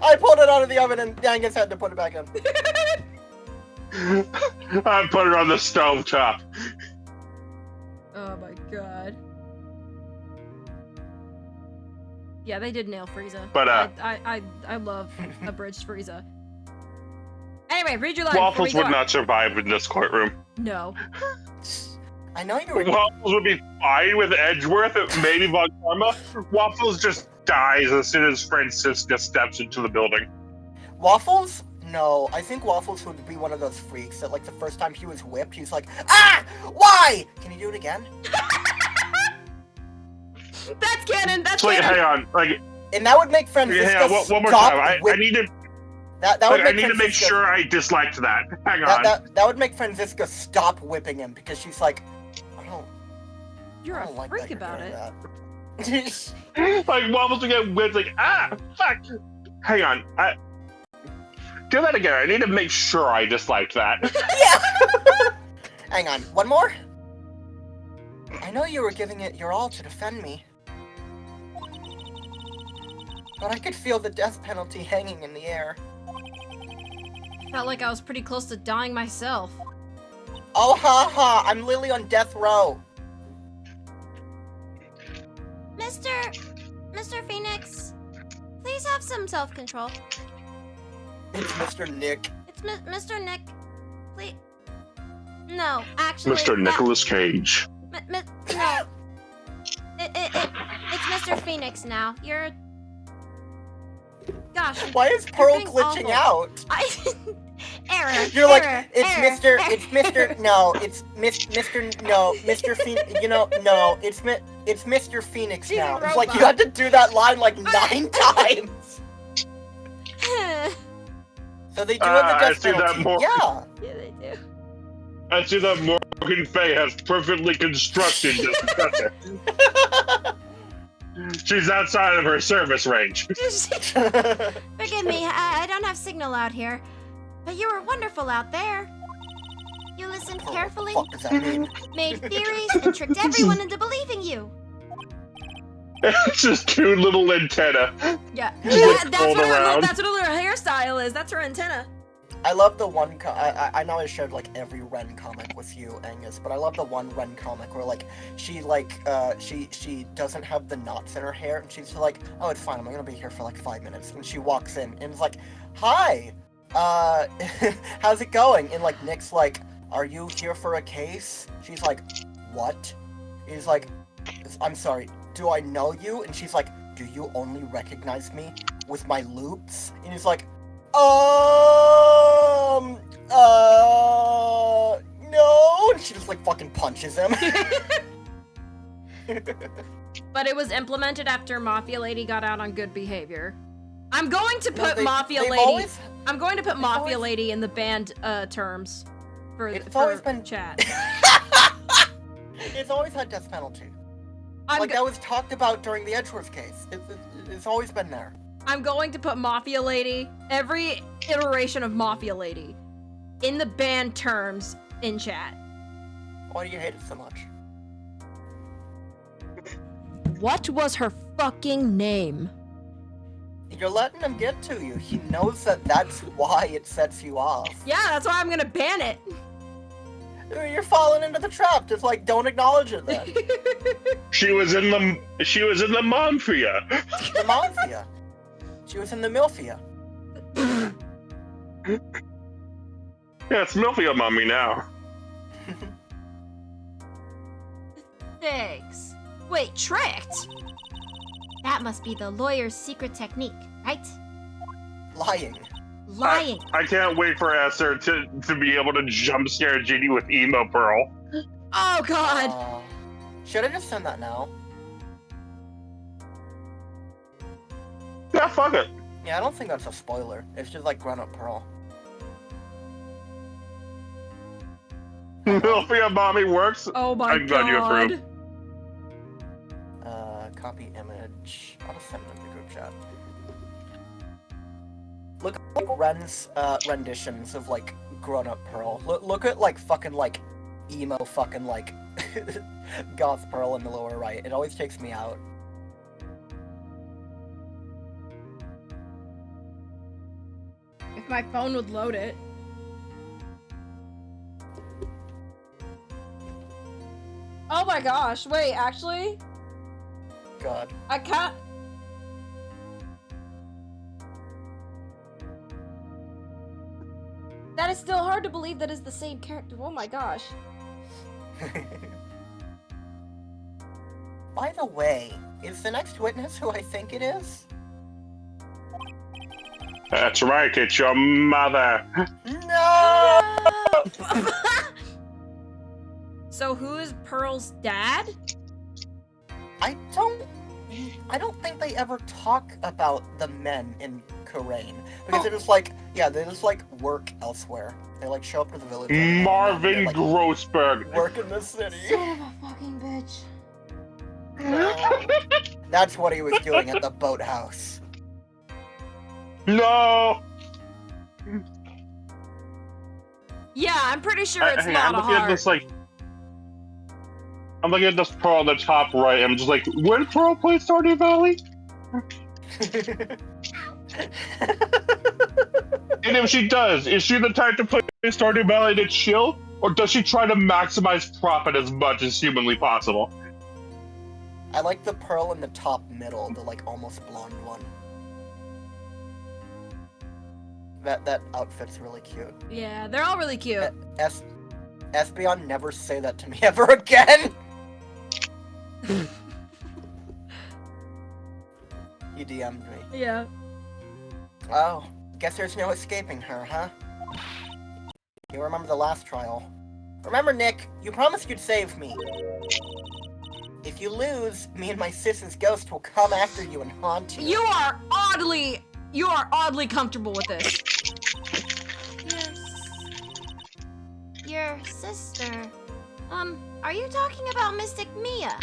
I pulled it out of the oven and Dangus had to put it back in. I put it on the stove top. Oh my god. Yeah, they did nail Frieza. But I love abridged Frieza. Anyway, read your line. Waffles would not survive in this courtroom. No. I know you were. Waffles would be fine with Edgeworth, maybe Von Karma. Waffles just dies as soon as Francisca steps into the building. Waffles? No, I think Waffles would be one of those freaks that, like, the first time he was whipped, he's like, ah! Why? Can you do it again? That's canon. That's Wait, canon. hang on. Like, and that would make Francisca hang on, one more time. I need to. That would I make need to make sure I disliked that. Hang on. That would make Francisca stop whipping him because she's like, You're I a don't like freak that about you're it. doing that. Like Waffles would get whipped. Like, ah, fuck. Hang on. Do that again. I need to make sure I disliked that. Yeah. Hang on. One more. I know you were giving it your all to defend me, but I could feel the death penalty hanging in the air. Felt like I was pretty close to dying myself. Oh, ha ha! I'm literally on death row. Mr. Phoenix, please have some self-control. It's Mr. Nick. It's Mr. Nick. Please. No, actually. Mr. Nicolas Cage. No. It's Mr. Phoenix now. You're. Gosh. Why is Pearl being glitching awful. out? You're like, it's Mr. No, it's Mr. No, Mr. Phoenix. No, it's Mr. Phoenix She's a now. It's like you robot. had to do that line like 9 times. So they do have the I death see that penalty. more. Yeah. Yeah, they do. I see that Morgan Fay has perfectly constructed the successor. She's outside of her service range. Forgive me, I don't have signal out here. But you were wonderful out there. You listened carefully, What the fuck does that mean? made theories, and tricked everyone into believing you. It's just 2 little antenna. Yeah, Just that's rolled what around. that's what her hairstyle is. That's her antenna. I love the one. I know I shared like every Ren comic with you, Angus, but I love the one Ren comic where like she doesn't have the knots in her hair, and she's like, "Oh, it's fine. I'm gonna be here for like 5 minutes." And she walks in, and it's like, "Hi, how's it going?" And like Nick's like, "Are you here for a case?" She's like, "What?" He's like, "I'm sorry. Do I know you?" And she's like, "Do you only recognize me with my loops?" And he's like, no, and she just like fucking punches him. But it was implemented after Mafia Lady got out on good behavior. I'm going to put Mafia Lady. I'm going to put Mafia Lady in the banned terms for always been chat. It's always had death penalty. That was talked about during the Edgeworth case. It's always been there. I'm going to put Mafia Lady, every iteration of Mafia Lady, in the banned terms in chat. Why do you hate it so much? What was her fucking name? You're letting him get to you. He knows that that's why it sets you off. Yeah, that's why I'm gonna ban it. You're falling into the trap. Just like don't acknowledge it then. She was in the Mafia. The Mafia. She was in the Milfia. Yeah, it's Milfia Mommy now. Thanks. Wait, tricked? That must be the lawyer's secret technique, right? Lying. Lying. I can't wait for Esther to be able to jump scare Genie with Emo Pearl. Oh god! Should I just send that now? Yeah, fuck it. Yeah, I don't think that's a spoiler. It's just like grown-up Pearl. Milfia Mommy works. Oh my I'm glad you approve. Copy image. I'll just send it in the group chat. Look at like Ren's renditions of like grown-up Pearl. Look at like fucking like emo fucking like goth Pearl in the lower right. It always takes me out. If my phone would load it. Oh my gosh, wait, actually? God. I can't. That is still hard to believe that is the same character. Oh my gosh. By the way, is the next witness who I think it is? That's right, it's your mother. No! So who is Pearl's dad? I don't think they ever talk about the men in Karain. Because they're just like, yeah, they just like work elsewhere. They like show up to the village. Marvin like, Grossberg. work in the city. Son of a fucking bitch. No. That's what he was doing at the boathouse. No! Yeah, I'm pretty sure it's Hang not on, a heart. I'm looking at this Pearl on the top right. I'm just like, where did Pearl play Stardew Valley? And if she does, is she the type to play Stardew Valley to chill? Or does she try to maximize profit as much as humanly possible? I like the Pearl in the top middle, the like almost blonde one. That outfit's really cute. Yeah, they're all really cute. Espeon, never say that to me ever again! You DM'd me. Yeah. Oh, guess there's no escaping her, huh? You remember the last trial. Remember, Nick, you promised you'd save me. If you lose, me and my sis's ghost will come after you and haunt you. You are oddly comfortable with this. Your sister. Are you talking about Mystic Mia?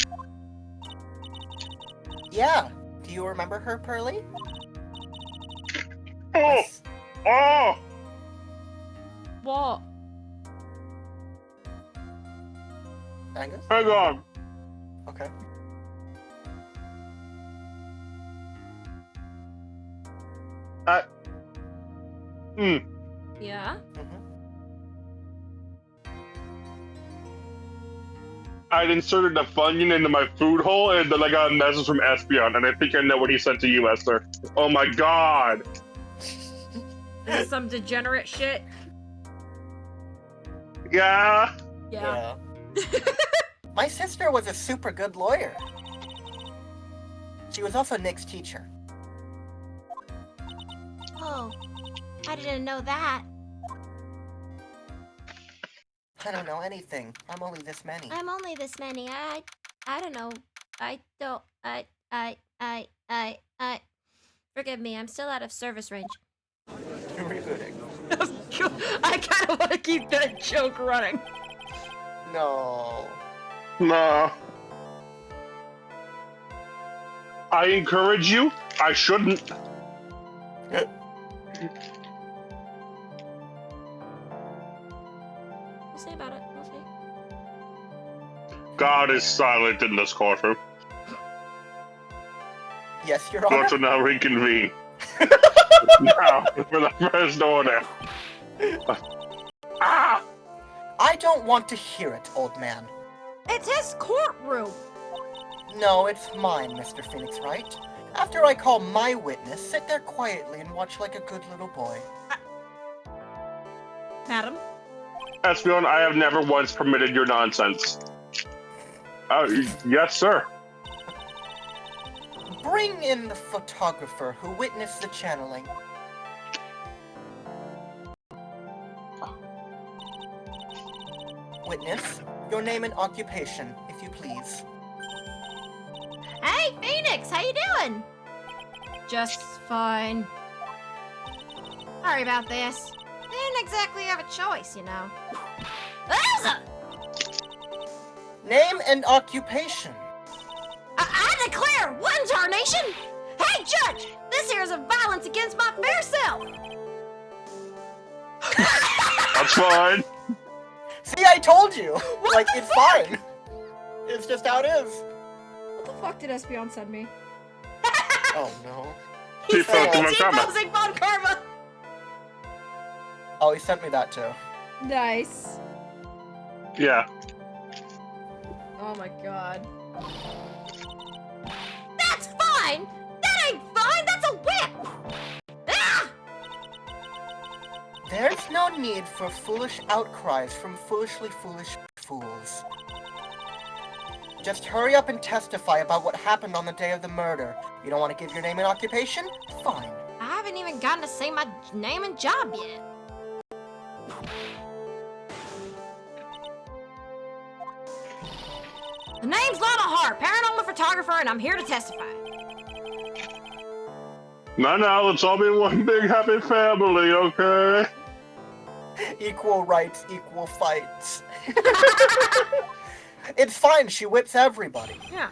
Yeah. Do you remember her, Pearly? Oh! Oh! What? Angus? Hang on. Okay. Yeah? I'd inserted a Funyun into my food hole, and then I got a message from Espion, and I think I know what he sent to you, Esther. Oh my god! Is this some degenerate shit? Yeah? Yeah. My sister was a super good lawyer. She was also Nick's teacher. Oh, I didn't know that. I don't know anything. I'm only this many. I'm only this many. I don't know. Forgive me, I'm still out of service range. Rebooting. I kind of want to keep that joke running. No. Nah. I encourage you. I shouldn't. We'll see about it. We'll see. God is silent in this courtroom. Yes, Your Honor. Court will now reconvene. Now, for the first order. Ah! I don't want to hear it, old man. It's his courtroom. No, it's mine, Mr. Phoenix Wright. After I call my witness, sit there quietly and watch like a good little boy. Madam? Espion, I have never once permitted your nonsense. Yes, sir. Bring in the photographer who witnessed the channeling. Witness, your name and occupation, if you please. Hey, Phoenix, how you doing? Just fine. Sorry about this. Didn't exactly have a choice, you know. Elsa! Name and occupation. I declare one tarnation! Hey, Judge! This here is a violence against my fair self! That's fine. See, I told you! Like, it's fine. It's just how it is. What the fuck did Espeon send me? Oh, no. He felt said my It's comment. imposing Von Karma! Oh, he sent me that, too. Nice. Yeah. Oh my god. That's fine! That ain't fine! That's a whip! Ah! There's no need for foolish outcries from foolishly foolish fools. Just hurry up and testify about what happened on the day of the murder. You don't want to give your name and occupation? Fine. I haven't even gotten to say my name and job yet. The name's Lana Hart, paranormal photographer, and I'm here to testify. Now, let's all be one big happy family, okay? Equal rights, equal fights. It's fine, she whips everybody. Yeah.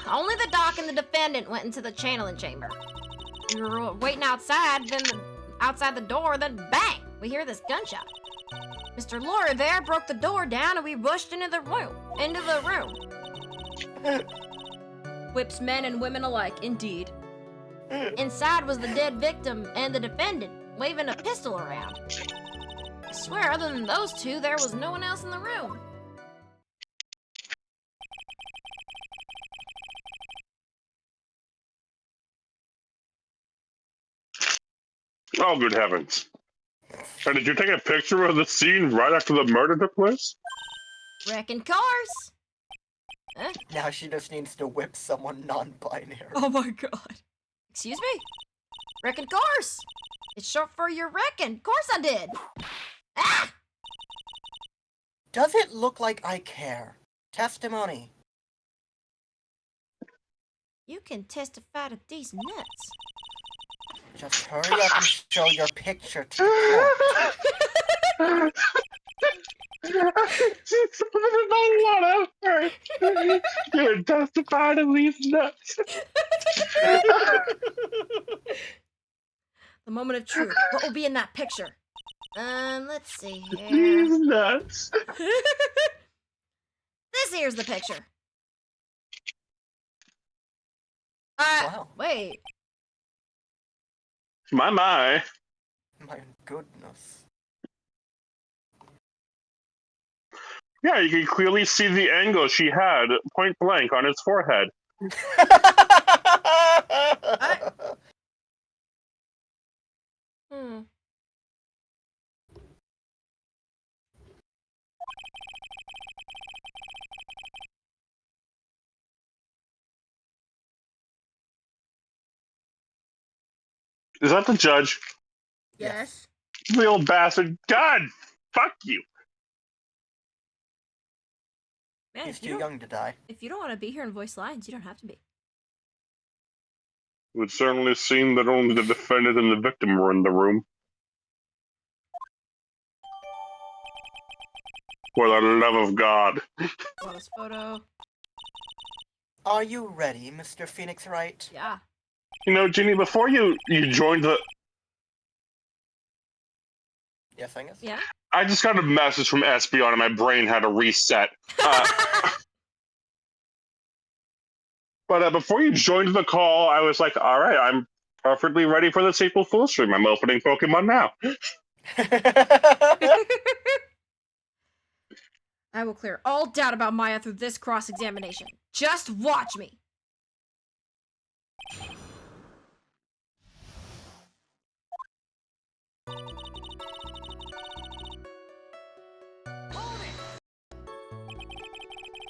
Only the doc and the defendant went into the channeling chamber. We were waiting outside, outside the door, then bang! We hear this gunshot. Mr. Lawyer there broke the door down and we rushed into the room. Whips men and women alike, indeed. Inside was the dead victim and the defendant, waving a pistol around. I swear, other than those two, there was no one else in the room. Oh, good heavens. And did you take a picture of the scene right after the murder took place? Wrecking cars. Now she just needs to whip someone non-binary. Oh my god. Excuse me? Wrecking cars. It's short for you reckon. Of course I did. Ah! Does it look like I care? Testimony. You can testify to these nuts. Just hurry up and show your picture to the court. You're testifying to these nuts. The moment of truth. What will be in that picture? Let's see here. These nuts. This here's the picture. Wow. Wait. My. My goodness. Yeah, you can clearly see the angle she had point blank on his forehead. Hmm. Is that the judge? Yes. The old bastard. God, fuck you. Man, He's if you too don't- young to die. If you don't want to be here and voice lines, you don't have to be. It would certainly seem that only the defendant and the victim were in the room. For the love of God. Want this photo? Are you ready, Mr. Phoenix Wright? Yeah. You know, Ginny, before you joined the... Yes, Angus? Yeah. I just got a message from Espeon and my brain had to reset. But before you joined the call, I was like, all right, I'm perfectly ready for this April Fool's stream. I'm opening Pokemon now. I will clear all doubt about Maya through this cross-examination. Just watch me.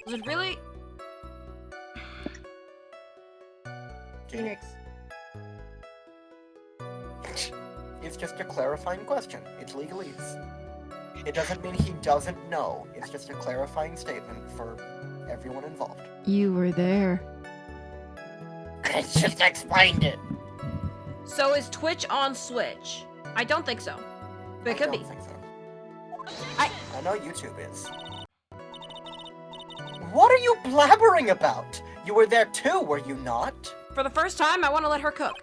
Was it really? Phoenix. It's just a clarifying question. It's legalese. It doesn't mean he doesn't know. It's just a clarifying statement for everyone involved. You were there. I just explained it. So is Twitch on Switch? I don't think so. But it could I be. don't think so. I- I know YouTube is. What are you blabbering about? You were there too, were you not? For the first time, I want to let her cook.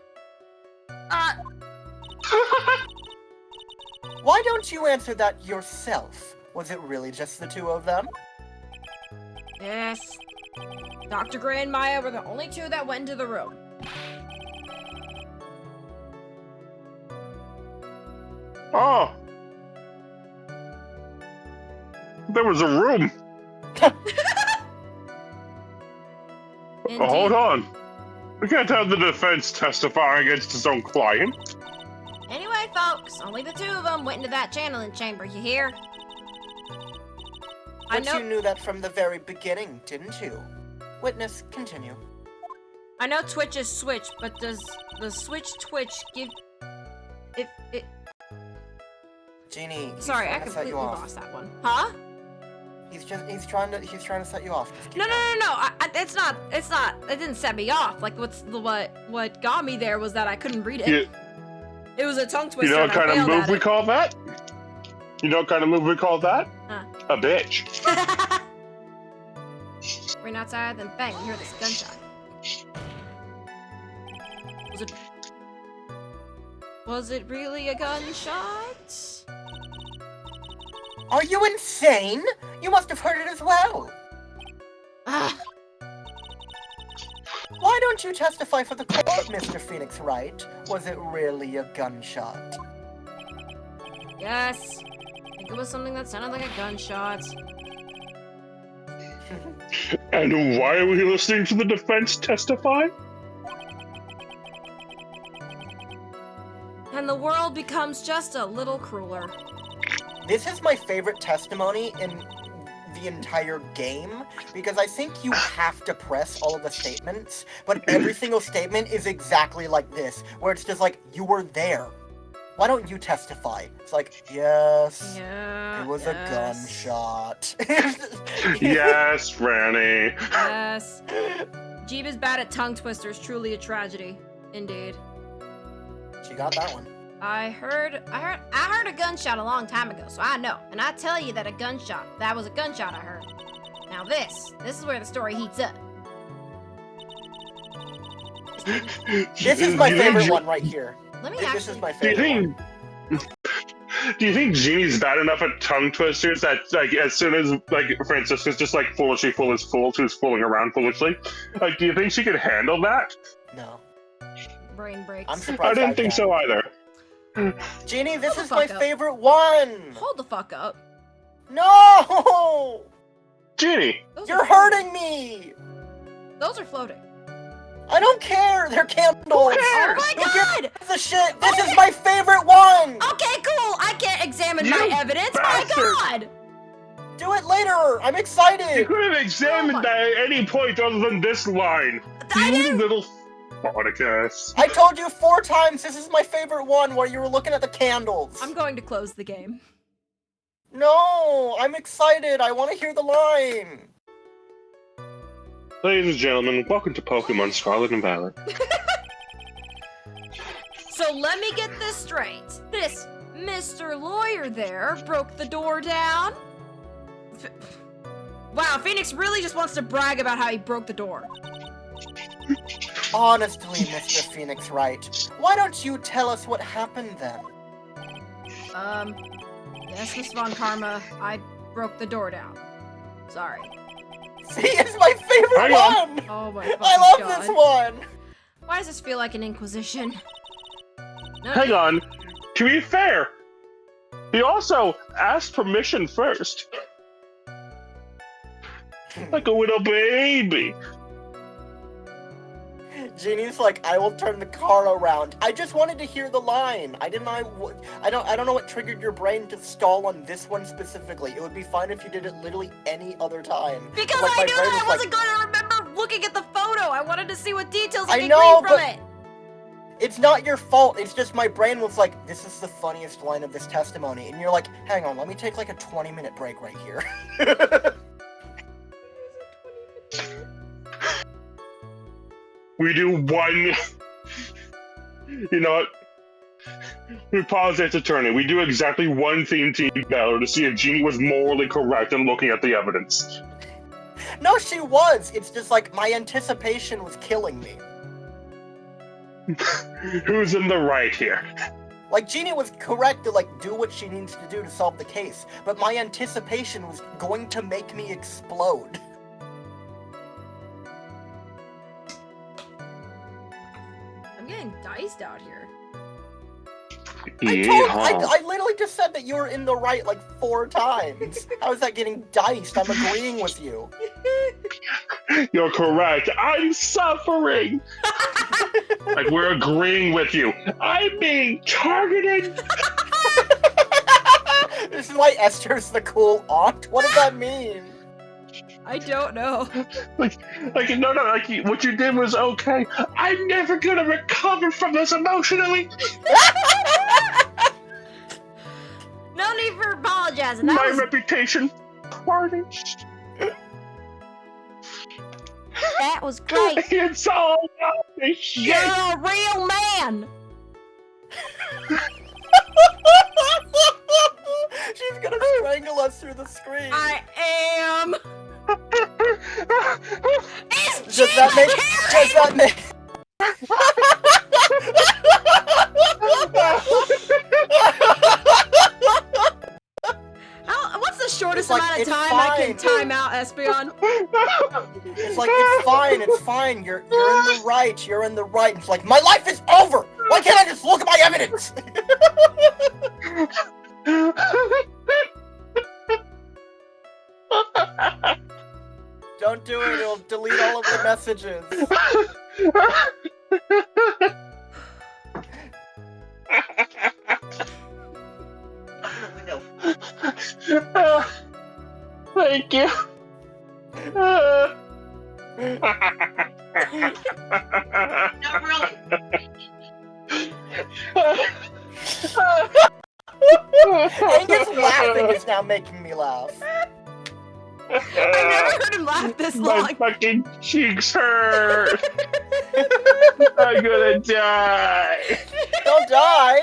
Why don't you answer that yourself? Was it really just the two of them? Yes. Dr. Gray and Maya were the only two that went into the room. Oh. There was a room. Indeed. Hold on. We can't have the defense testify against his own client. Anyway, folks, only the two of them went into that channeling chamber, you hear? I But know- you knew that from the very beginning, didn't you? Witness, continue. I know Twitch is Switch, but does the Switch Twitch give... If it... Genie, he's Sorry, trying I to set completely you off. lost that one. Huh? He's trying to set you off. Just keep No. going. It's not. It didn't set me off. Like, what got me there was that I couldn't read it. You, It was a tongue you twister. know and what I kind of failed move at we it. call that? You know what kind of move we call that? Huh. A bitch. Ran outside, then bang, we hear this gunshot. Was it really a gunshot? Are you insane? You must have heard it as well. Ah, Why don't you testify for the court, Mr. Phoenix Wright? Was it really a gunshot? yes. I think it was something that sounded like a gunshot. And why are we listening to the defense testify? And the world becomes just a little crueler. This is my favorite testimony in the entire game, because I think you have to press all of the statements, but every single statement is exactly like this, where it's just like, you were there. why don't you testify? It's like, yes, Yeah. it was a gunshot. Yes, Franny. Yes. Jeeb is bad at tongue twisters. Truly a tragedy, indeed. She got that one. I heard a gunshot a long time ago, so I know. And I tell you that was a gunshot I heard. Now this is where the story heats up. This is my favorite one right here. Let me This is actually. my Do you favorite one. think? Do you think Jeannie's bad enough at tongue twisters that, like, as soon as, like, Francisca's just like foolishly full as fools who's fooling around foolishly, like, do you think she could handle that? No. Brain breaks. I'm surprised I didn't think so either. Jeannie, this Hold is the my fuck up. favorite one! Hold the fuck up. No! Jeannie, Those You're are hurting me! Those are floating. I don't care! They're candles! Oh cares? my Who god! gives a shit? This is my favorite one! Okay, cool. I can't examine my You evidence. bastard. My god! Do it later! I'm you excited! could have examined Oh my- that at any point other than this line. I You didn't. little Spartacus. I told you 4 times this is my favorite one while you were looking at the candles. I'm going to close the game. No! I'm excited! I want to hear the line! Ladies and gentlemen, welcome to Pokemon Scarlet and Violet. So let me get this straight. This Mr. Lawyer there broke the door down. Wow, Phoenix really just wants to brag about how he broke the door. Honestly, Mr. Phoenix Wright, why don't you tell us what happened then? Yes, Miss Von Karma, I broke the door down. Sorry. See, it's my favorite Hang on. one! Oh my fucking I love god. this one! Why does this feel like an inquisition? No, Hang on. To be fair, he also asked permission first. Like a little baby. Jeannie's like, I will turn the car around. I just wanted to hear the line. I don't know what triggered your brain to stall on this one specifically. It would be fine if you did it literally any other time. Because Like, I my knew brain that I was wasn't going to remember looking at the photo. I wanted to see what details I I could know, glean from but- it. It's not your fault. It's just my brain was like, this is the funniest line of this testimony. And you're like, hang on, let me take like a 20-minute break right here. We do one. You know what? We pause its attorney. We do exactly one theme team battle to see if Jeannie was morally correct in looking at the evidence. No, she was. It's just like my anticipation was killing me. Who's in the right here? Like, Jeannie was correct to, like, do what she needs to do to solve the case, but my anticipation was going to make me explode. I'm getting diced out here. I literally just said that you were in the right, like, 4 times. How is that getting diced? I'm agreeing with you. You're correct. I'm suffering. Like, we're agreeing with you. I'm being targeted. This is why Esther's the cool aunt? What does that mean? I don't know. Like, no, like, what you did was okay. I'm never gonna recover from this emotionally. No need for apologizing. My That was, reputation tarnished. that was great. It's all about this shit. You're a real man. She's gonna strangle us through the screen. I am. It's Does that make... Does that make... What's the shortest It's like, amount of it's time I can fine. time out Espeon? It's like, it's fine, you're in the right, you're in the right. It's like, my life is over! Why can't I just look at my evidence? Don't do it, it'll delete all of the messages. Thank you. Not really. Angus laughing is now making me laugh. I've never heard him laugh this My long. fucking cheeks hurt. I'm gonna die. Don't die!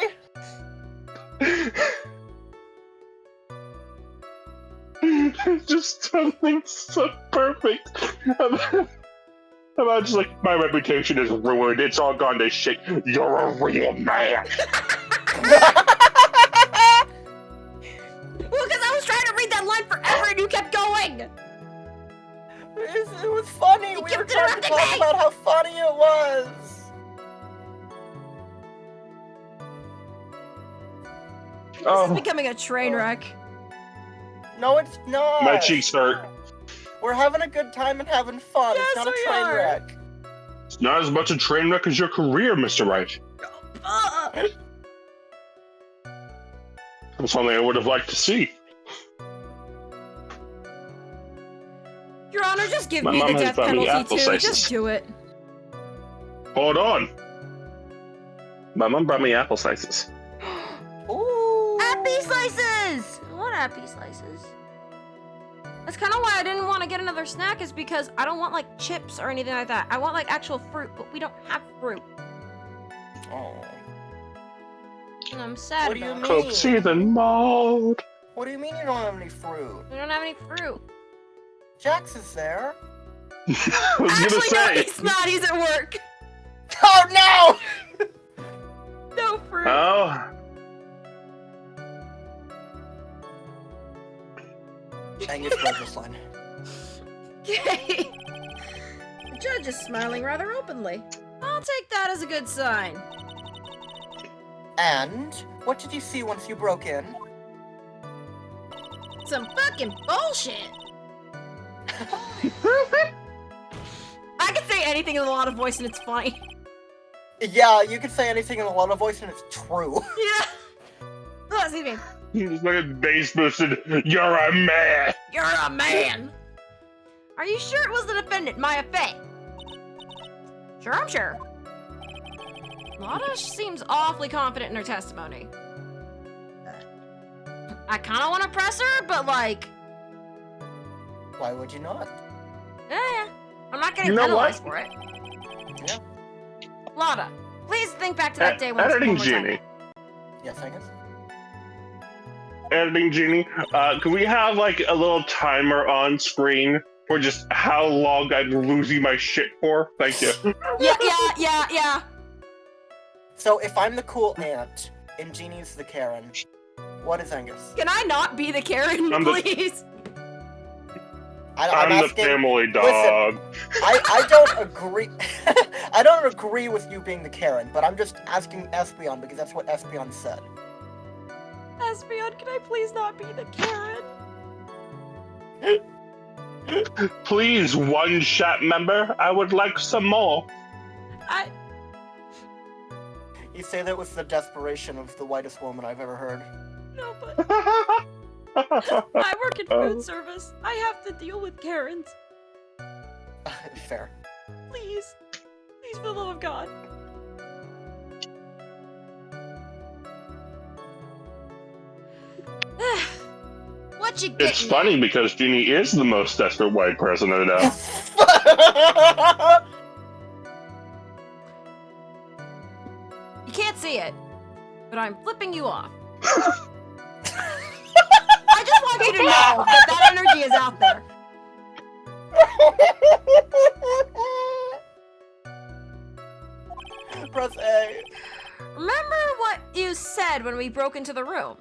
Just something so perfect about just like my reputation is ruined. It's all gone to shit. You're a real man. Well, because I was trying to read that line forever and you kept going. It was funny. You We kept were trying to interrupting talk me. about how funny it was. This Oh, is becoming a train wreck. No, it's not. my cheeks hurt. We're having a good time and having fun. Yes, It's not a we train are. wreck. It's not as much a train wreck as your career, Mr. Wright. That's something I would have liked to see. Your Honor, just give My me the mom has death bought me penalty apple too. slices. Just do it. Hold on. My mom brought me apple slices. Ooh. Happy slices! I want happy slices. That's kind of why I didn't want to get another snack, is because I don't want like chips or anything like that. I want like actual fruit, but we don't have fruit. Oh. And I'm sad What do you about mean? it. Coke, season mold. What do you mean you don't have any fruit? We don't have any fruit. Jax is there. I was Actually, gonna no, say. he's not. He's at work. Oh no! No fruit. Oh, Angus read this line. Okay. The judge is smiling rather openly. I'll take that as a good sign. And what did you see once you broke in? Some fucking bullshit. I can say anything in a lot of voice and it's funny. Yeah, you can say anything in a lot of voice and it's true. Yeah. Oh, excuse me. he's fucking bass boosted. You're a man. You're a man. Are you sure it was the defendant, Maya Fey? Sure, I'm sure. Lana seems awfully confident in her testimony. I kind of want to press her, but like, Why would you not? yeah, I'm not getting You know what? penalized for it. Yeah. Lana, please think back to that day once Editing one more time. Genie. Yes, Angus? Editing Genie. Can we have like a little timer on screen for just how long I'm losing my shit for? Thank you. Yeah. So if I'm the cool aunt and Jeannie's the Karen, what is Angus? Can I not be the Karen, I'm the- please? I'm I'm the asking. family dog. I don't agree. I don't agree with you being the Karen, but I'm just asking Espion because that's what Espion said. Espion, can I please not be the Karen? Please, one chat member. I would like some more. You say that with the desperation of the whitest woman I've ever heard. No, but I work in food service. I have to deal with Karens. Fair. Please. Please, for the love of God. What you getting? It's funny because Genie is the most desperate white person I know. You can't see it, but I'm flipping you off. I just want you to know that that energy is out there. Press A. Remember what you said when we broke into the room?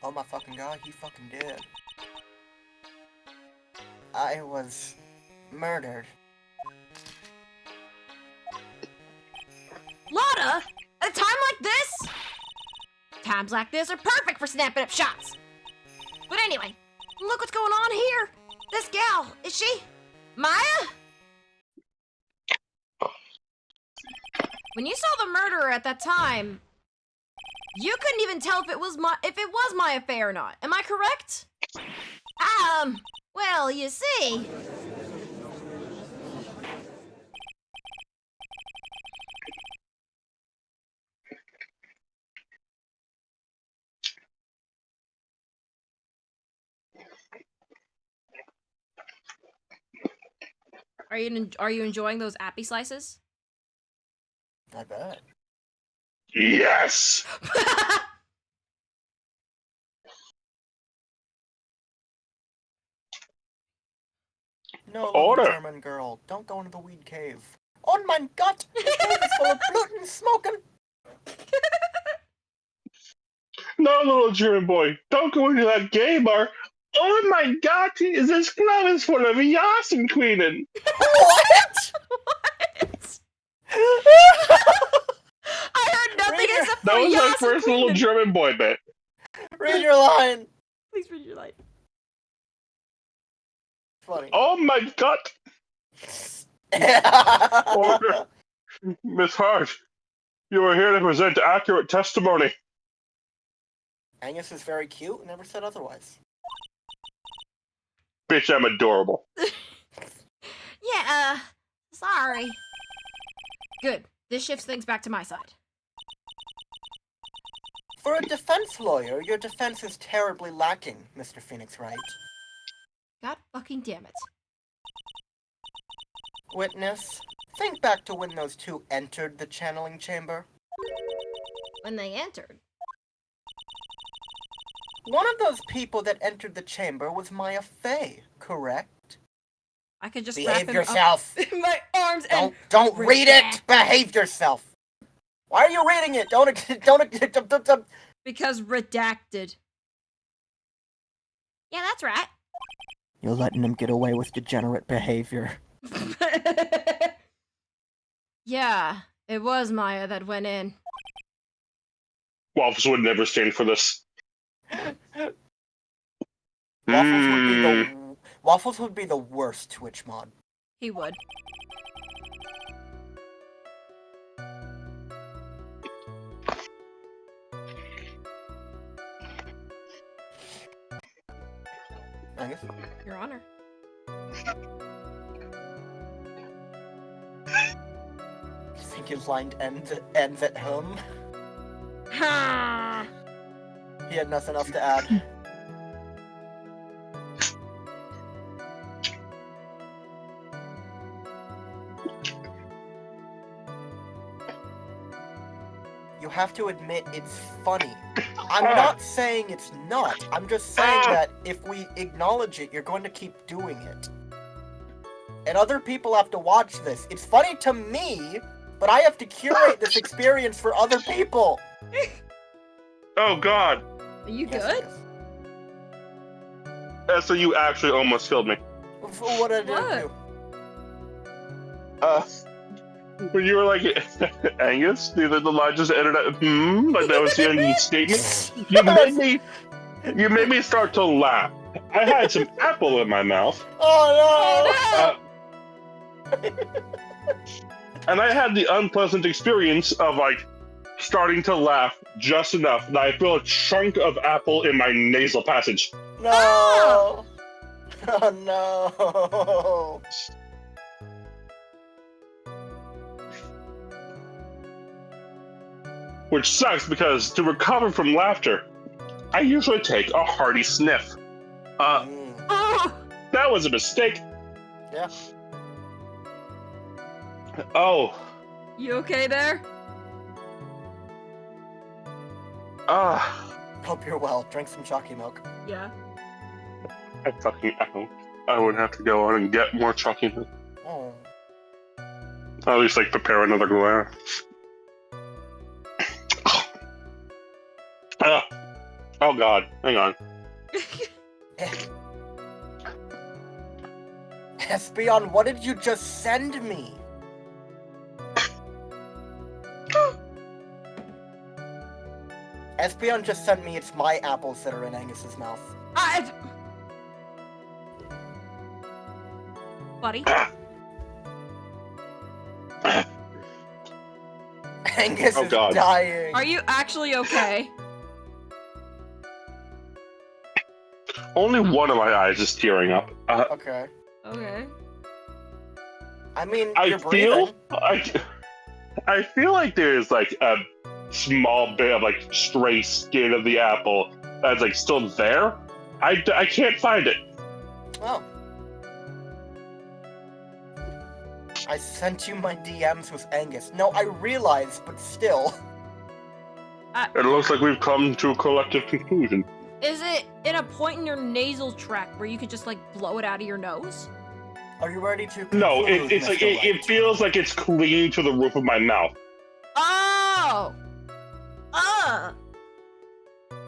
Oh my fucking god, he fucking did. I was murdered. Lotta, at a time like this? Times like this are perfect for snapping up shots. But anyway, look what's going on here. This gal, is she Maya? When you saw the murderer at that time, you couldn't even tell if it was Maya Fey or not. Am I correct? Well, you see. Are you enjoying those appy slices? I bet. Yes! No, little Order. German girl, don't go into the weed cave. Oh my god! The cave is full of gluten smoking! No, little German boy, don't go into that gay bar. Oh my god, this club is full of Yassen Queenen. What? What? I heard nothing Reader. except for That was my Yas and first little Queen. German boy bit. Read your line! Please read your line. Funny. Oh my god! Order. Miss Hart, you are here to present accurate testimony. Angus is very cute, never said otherwise. Bitch, I'm adorable. Yeah, sorry. Good. This shifts things back to my side. For a defense lawyer, your defense is terribly lacking, Mr. Phoenix Wright. God fucking damn it. Witness, think back to when those two entered the channeling chamber. When they entered. One of those people that entered the chamber was Maya Fey, correct? I could just wrap Behave him yourself. up in my arms and Don't read it. Behave yourself. Why are you reading it? Don't. because redacted. Yeah, that's right. You're letting him get away with degenerate behavior. Yeah, it was Maya that went in. Waffles would never stand for this. Waffles would be the worst Twitch mod. He would. Angus? Your Honor. You think his line ends at home? Ha! He had nothing else to add. You have to admit it's funny. I'm not saying it's not. I'm just saying that if we acknowledge it, you're going to keep doing it. And other people have to watch this. It's funny to me, but I have to curate this experience for other people. Oh god. Are you Yes, good? Esther, you actually almost killed me. What did I do? When you were like, Angus, the line just ended up, like that was the end of the statement. You made me start to laugh. I had some apple in my mouth. Oh no! And I had the unpleasant experience of like starting to laugh just enough that I feel a chunk of apple in my nasal passage. No! Oh no! Which sucks because to recover from laughter, I usually take a hearty sniff. Oh! That was a mistake. Yeah. Oh. You okay there? Hope you're well. Drink some chalky milk. Yeah. I would have to go on and get more chalky milk. Oh. At least like prepare another glass. Oh god, hang on. Espion, what did you just send me? Espion just sent me it's my apples that are in Angus's mouth. Buddy? Angus is God. dying. Are you actually okay? Only one of my eyes is tearing up. Okay. Okay. I mean, I you're breathing. feel like there's like a small bit of like stray skin of the apple that's like still there. I can't find it. Oh. I sent you my DMs with Angus. No, I realize, but still. It looks like we've come to a collective conclusion. Is it in a point in your nasal tract where you could just like blow it out of your nose? Are you ready to conclude, No, it's like Mr. it Wright? feels like it's clinging to the roof of my mouth. Oh!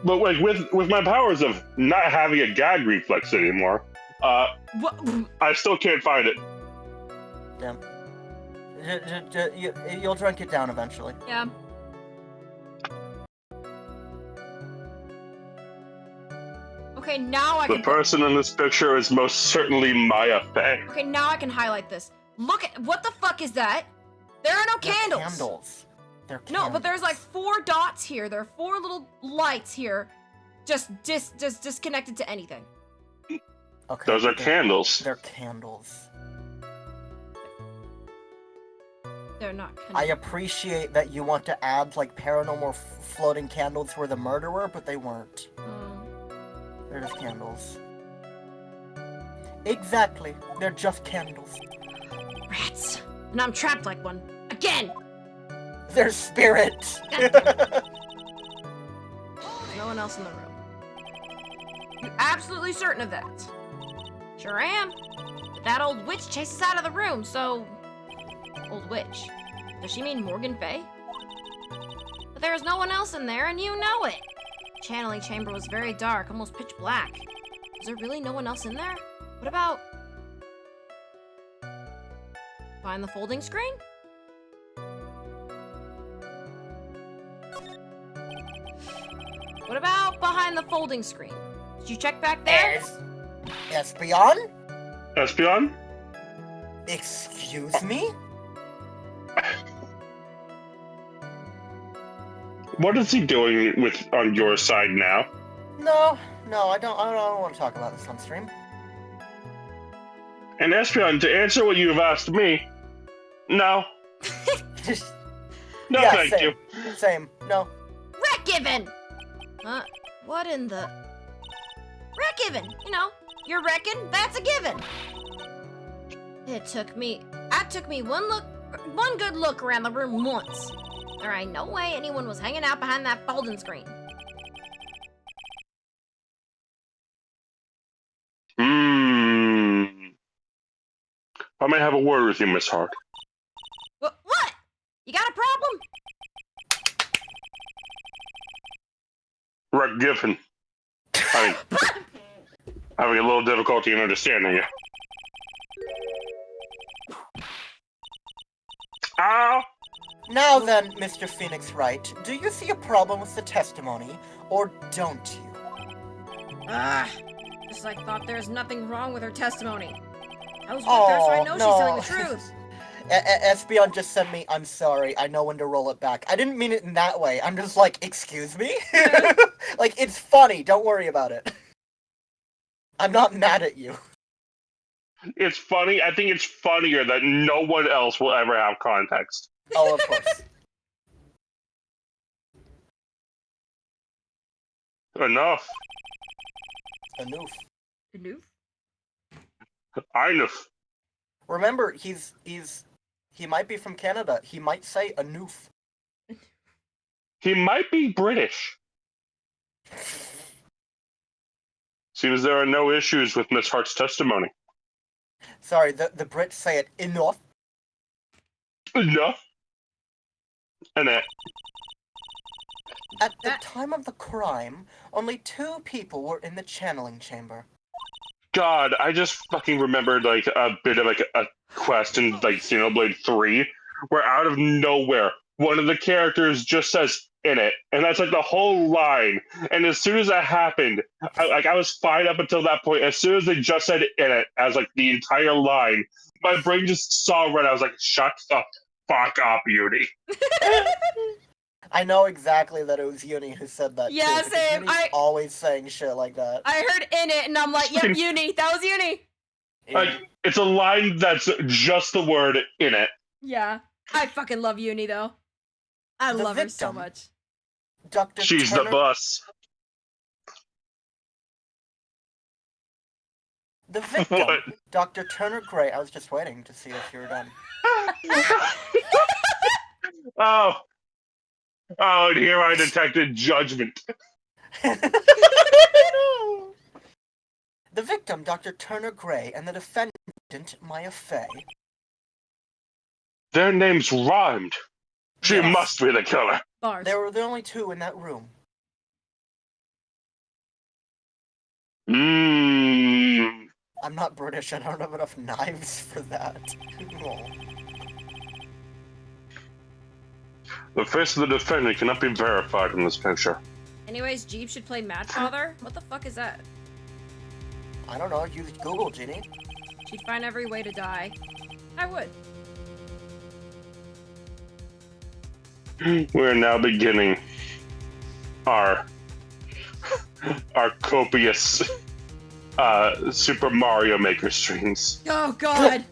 But like with my powers of not having a gag reflex anymore, What? I still can't find it. Damn. You'll drink it down eventually. Yeah. Okay, now I The can. person in this picture is most certainly Maya Fey. Okay, now I can highlight this. Look at what the fuck is that? There are no They're candles. candles. They're No, but there's like candles. 4 dots here. There are 4 little lights here, just disconnected to anything. Okay, Those are candles. They're candles. They're not. I appreciate that you want to add like paranormal floating candles were the murderer, but they weren't. They're just candles. Exactly. They're just candles. Rats. And I'm trapped like one again. They're spirits. There's no one else in the room. You absolutely certain of that? Sure am. But that old witch chased us out of the room, so... Old witch. Does she mean Morgan Fay? But there is no one else in there, and you know it. The channeling chamber was very dark, almost pitch black. Is there really no one else in there? What about... behind the folding screen? What about behind the folding screen? Did you check back there? Espion? Espion? Excuse me? What is he doing on your side now? No, I don't want to talk about this on stream. And Espion, to answer what you've asked me, no. No, Yeah, thank same. you. Same. No. Rat given! What in the... Rat given! You know, you're reckon, that's a given! That took me one good look around the room once. There ain't no way anyone was hanging out behind that folding screen. I may have a word with you, Miss Hart. What? You got a problem? Right, Giffen. Having a little difficulty in understanding you. Ow! Now then, Mr. Phoenix Wright, do you see a problem with the testimony, or don't you? Just like thought there's nothing wrong with her testimony. I was with her, so I know she's telling the truth. Espion just sent me, I'm sorry, I know when to roll it back. I didn't mean it in that way. I'm just like, excuse me? Like, it's funny, don't worry about it. I'm not mad at you. It's funny. I think it's funnier that no one else will ever have context. Oh, of course. Enough. Anoof. Noof? Enough. Remember, he might be from Canada. He might say anoof. He might be British. Seems there are no issues with Miss Hart's testimony. Sorry, the Brits say it enough. Enough. And that. At the time of the crime, only 2 people were in the channeling chamber. God, I just fucking remembered like a bit of like a quest in like Xenoblade 3, where out of nowhere, one of the characters just says in it, and that's like the whole line. And as soon as that happened, I was fine up until that point. As soon as they just said in it as like the entire line, my brain just saw red. I was like, shut the fuck up, Uni. I know exactly that it was Uni who said that. Yeah, too, because same. Uni's always saying shit like that. I heard in it, and I'm like, yep, Uni. That was Uni. Like, it's a line that's just the word in it. Yeah. I fucking love Uni, though. I The love her so victim. much. Dr. She's Turner, the boss. The victim, What? Dr. Turner Gray. I was just waiting to see if you were done. Oh. Oh, and here I detected judgment. The victim, Dr. Turner Gray, and the defendant, Maya Fey. Their names rhymed. She Yes. must be the killer. Bars. There were the only two in that room. Mmm. I'm not British, I don't have enough knives for that. The face of the defendant cannot be verified in this picture. Anyways, Jeep should play Mad Father? What the fuck is that? I don't know, use Google, Ginny. She'd find every way to die. I would. We are now beginning our copious Super Mario Maker streams. Oh god!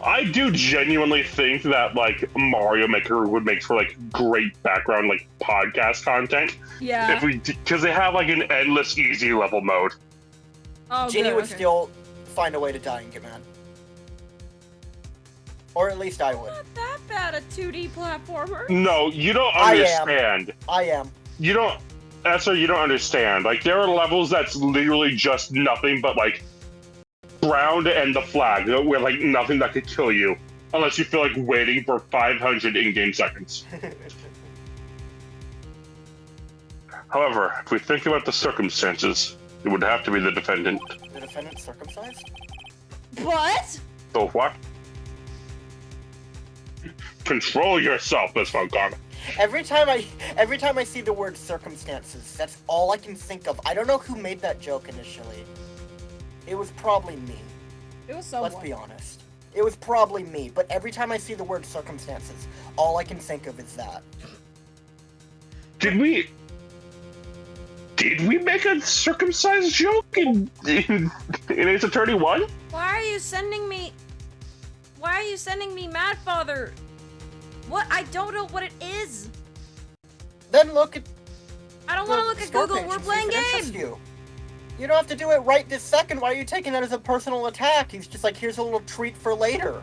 I do genuinely think that like Mario Maker would make for like great background like podcast content Yeah. if we because they have like an endless easy level mode. Oh, Ginny good, would okay. still find a way to die and get mad. Or at least I would. Not that bad a 2D platformer. No, you don't I am. understand. I am. You don't. Esther, you don't understand. Like there are levels that's literally just nothing but like ground and the flag, where like nothing that could kill you, unless you feel like waiting for 500 in-game seconds. However, if we think about the circumstances, it would have to be the defendant. The defendant circumcised? What? So what? Control yourself, Miss Von Karma. Every time I see the word circumstances, that's all I can think of. I don't know who made that joke initially. It was probably me. It was someone. Let's be honest. It was probably me, but every time I see the word circumstances, all I can think of is that. Did we make a circumcised joke in Ace Attorney 1? Why are you sending me Mad Father? What? I don't know what it is. Then look at I don't the want to look at store Google. page We're and see playing if it interests game. You don't have to do it right this second. Why are you taking that as a personal attack? He's just like, here's a little treat for later.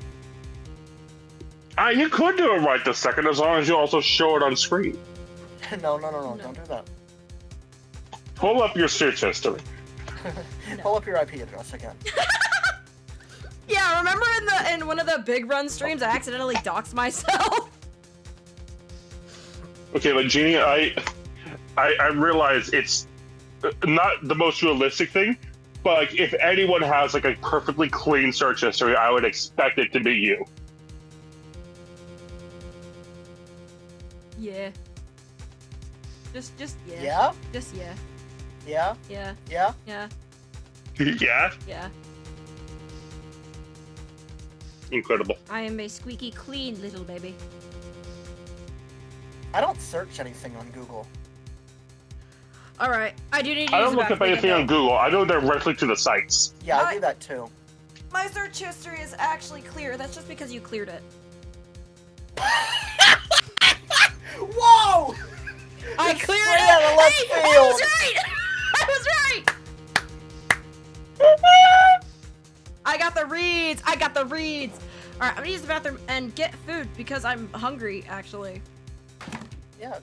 You could do it right this second, as long as you also show it on screen. No, don't do that. Pull up your search history. Pull up your IP address again. Yeah, remember in one of the Big Run streams, I accidentally doxed myself. Okay, but Jeannie, I realize it's not the most realistic thing, but like if anyone has like a perfectly clean search history, I would expect it to be you. Yeah. Just yeah. Yeah? Just yeah. Yeah? Yeah. Yeah? Yeah. Yeah? Yeah. Incredible. I am a squeaky clean little baby. I don't search anything on Google. Alright, I do need to I use don't the look up back anything on window. Google. I go directly to the sites. Yeah, I do that too. My search history is actually clear. That's just because you cleared it. Whoa! I cleared straight it! out of left Hey, I field. was right! I was right! I got the reads! I got the reads! Alright, I'm gonna use the bathroom and get food because I'm hungry, actually. Yeah,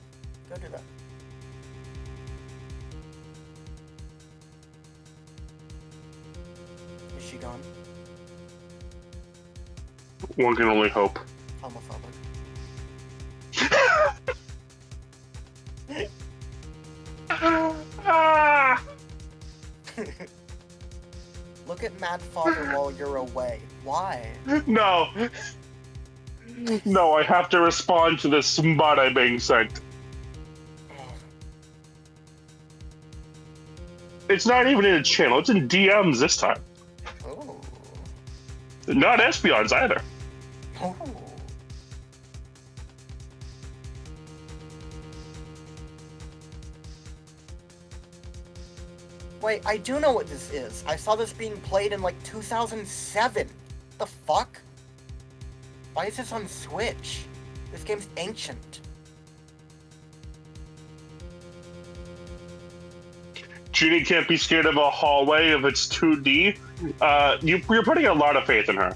go do that. Is she gone? One can only hope. Homophobic. Ah! Look at Mad Father while you're away. Why? No. No, I have to respond to this smut I'm being sent. It's not even in a channel, it's in DMs this time. Oh. Not Espeons either. Oh. Wait, I do know what this is. I saw this being played in like 2007. The fuck? Why is this on Switch? This game's ancient. Jeannie can't be scared of a hallway if it's 2D. You're putting a lot of faith in her.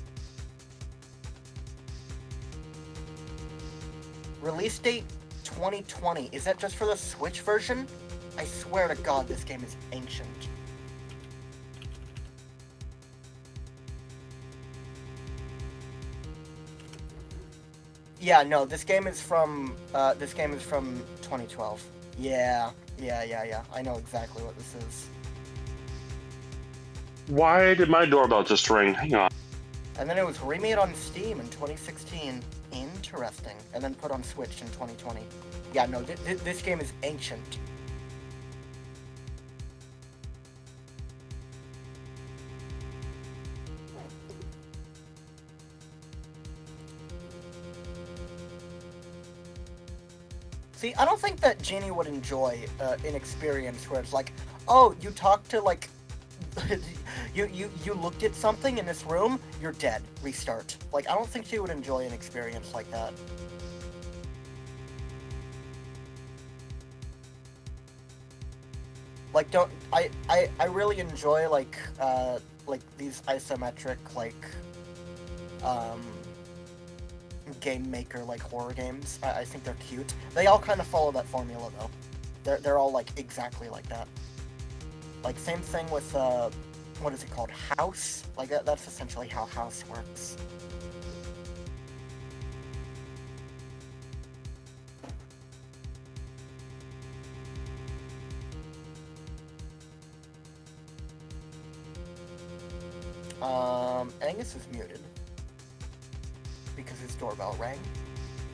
Release date 2020. Is that just for the Switch version? I swear to God, this game is ancient. Yeah, no, this game is from 2012. Yeah. I know exactly what this is. Why did my doorbell just ring? Hang on. And then it was remade on Steam in 2016. Interesting. And then put on Switch in 2020. Yeah, no, this game is ancient. See, I don't think that Jeannie would enjoy an experience where it's like, oh, you talked to, like, you looked at something in this room, you're dead, restart. Like, I don't think she would enjoy an experience like that. Like, I really enjoy, like these isometric, like, game maker, like, horror games. I think they're cute. They all kind of follow that formula, though. They're all, like, exactly like that. Like, same thing with, what is it called? House? Like, that's essentially how House works. Angus is muted because his doorbell rang.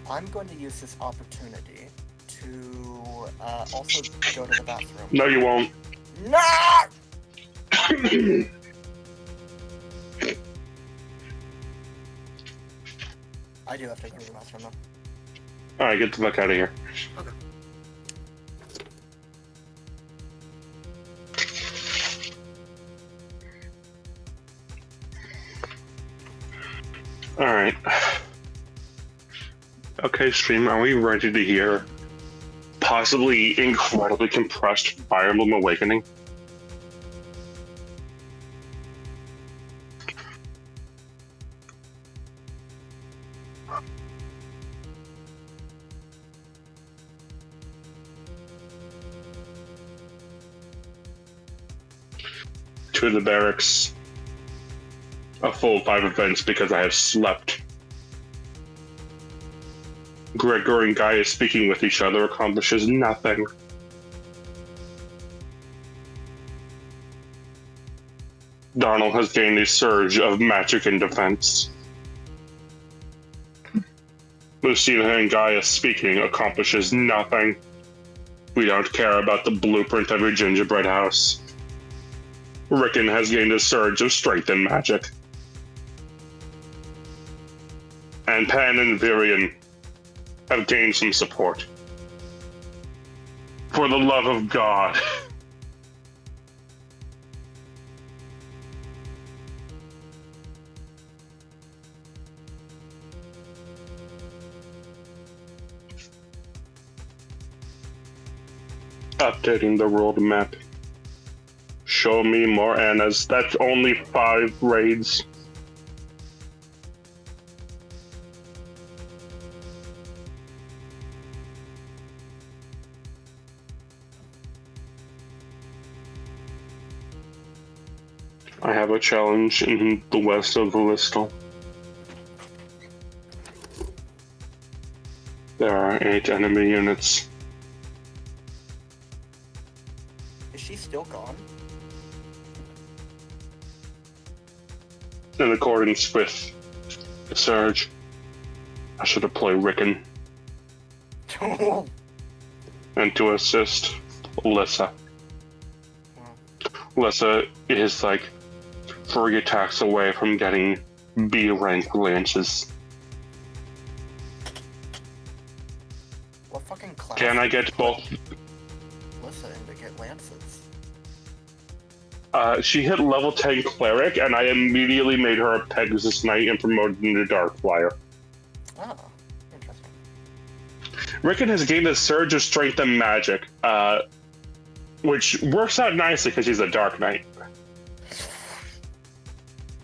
I'm going to use this opportunity to also go to the bathroom. No, you won't. No! I do have to go to the bathroom though. Alright, get the fuck out of here. Okay. Alright. Okay, stream, are we ready to hear possibly incredibly compressed Fire Emblem Awakening? To the barracks. A full 5 events because I have slept. Gregor and Gaia speaking with each other accomplishes nothing. Darnell has gained a surge of magic and defense. Lucina and Gaia speaking accomplishes nothing. We don't care about the blueprint of your gingerbread house. Rickon has gained a surge of strength and magic. And Pan and Virion have gained some support. For the love of God. Updating the world map. Show me more Annas. That's only 5 raids. I have a challenge in the west of Villistal. There are 8 enemy units. Is she still gone? In accordance with the surge, I should deploy Rickon. And to assist Lissa. Lissa is like 3 attacks away from getting B rank lances. What fucking class? Can I get both? Lissa to get lances. She hit level 10 cleric, and I immediately made her a Pegasus Knight and promoted into Dark Flyer. Oh, interesting. Rickon has gained a surge of strength and magic. Which works out nicely because he's a Dark Knight.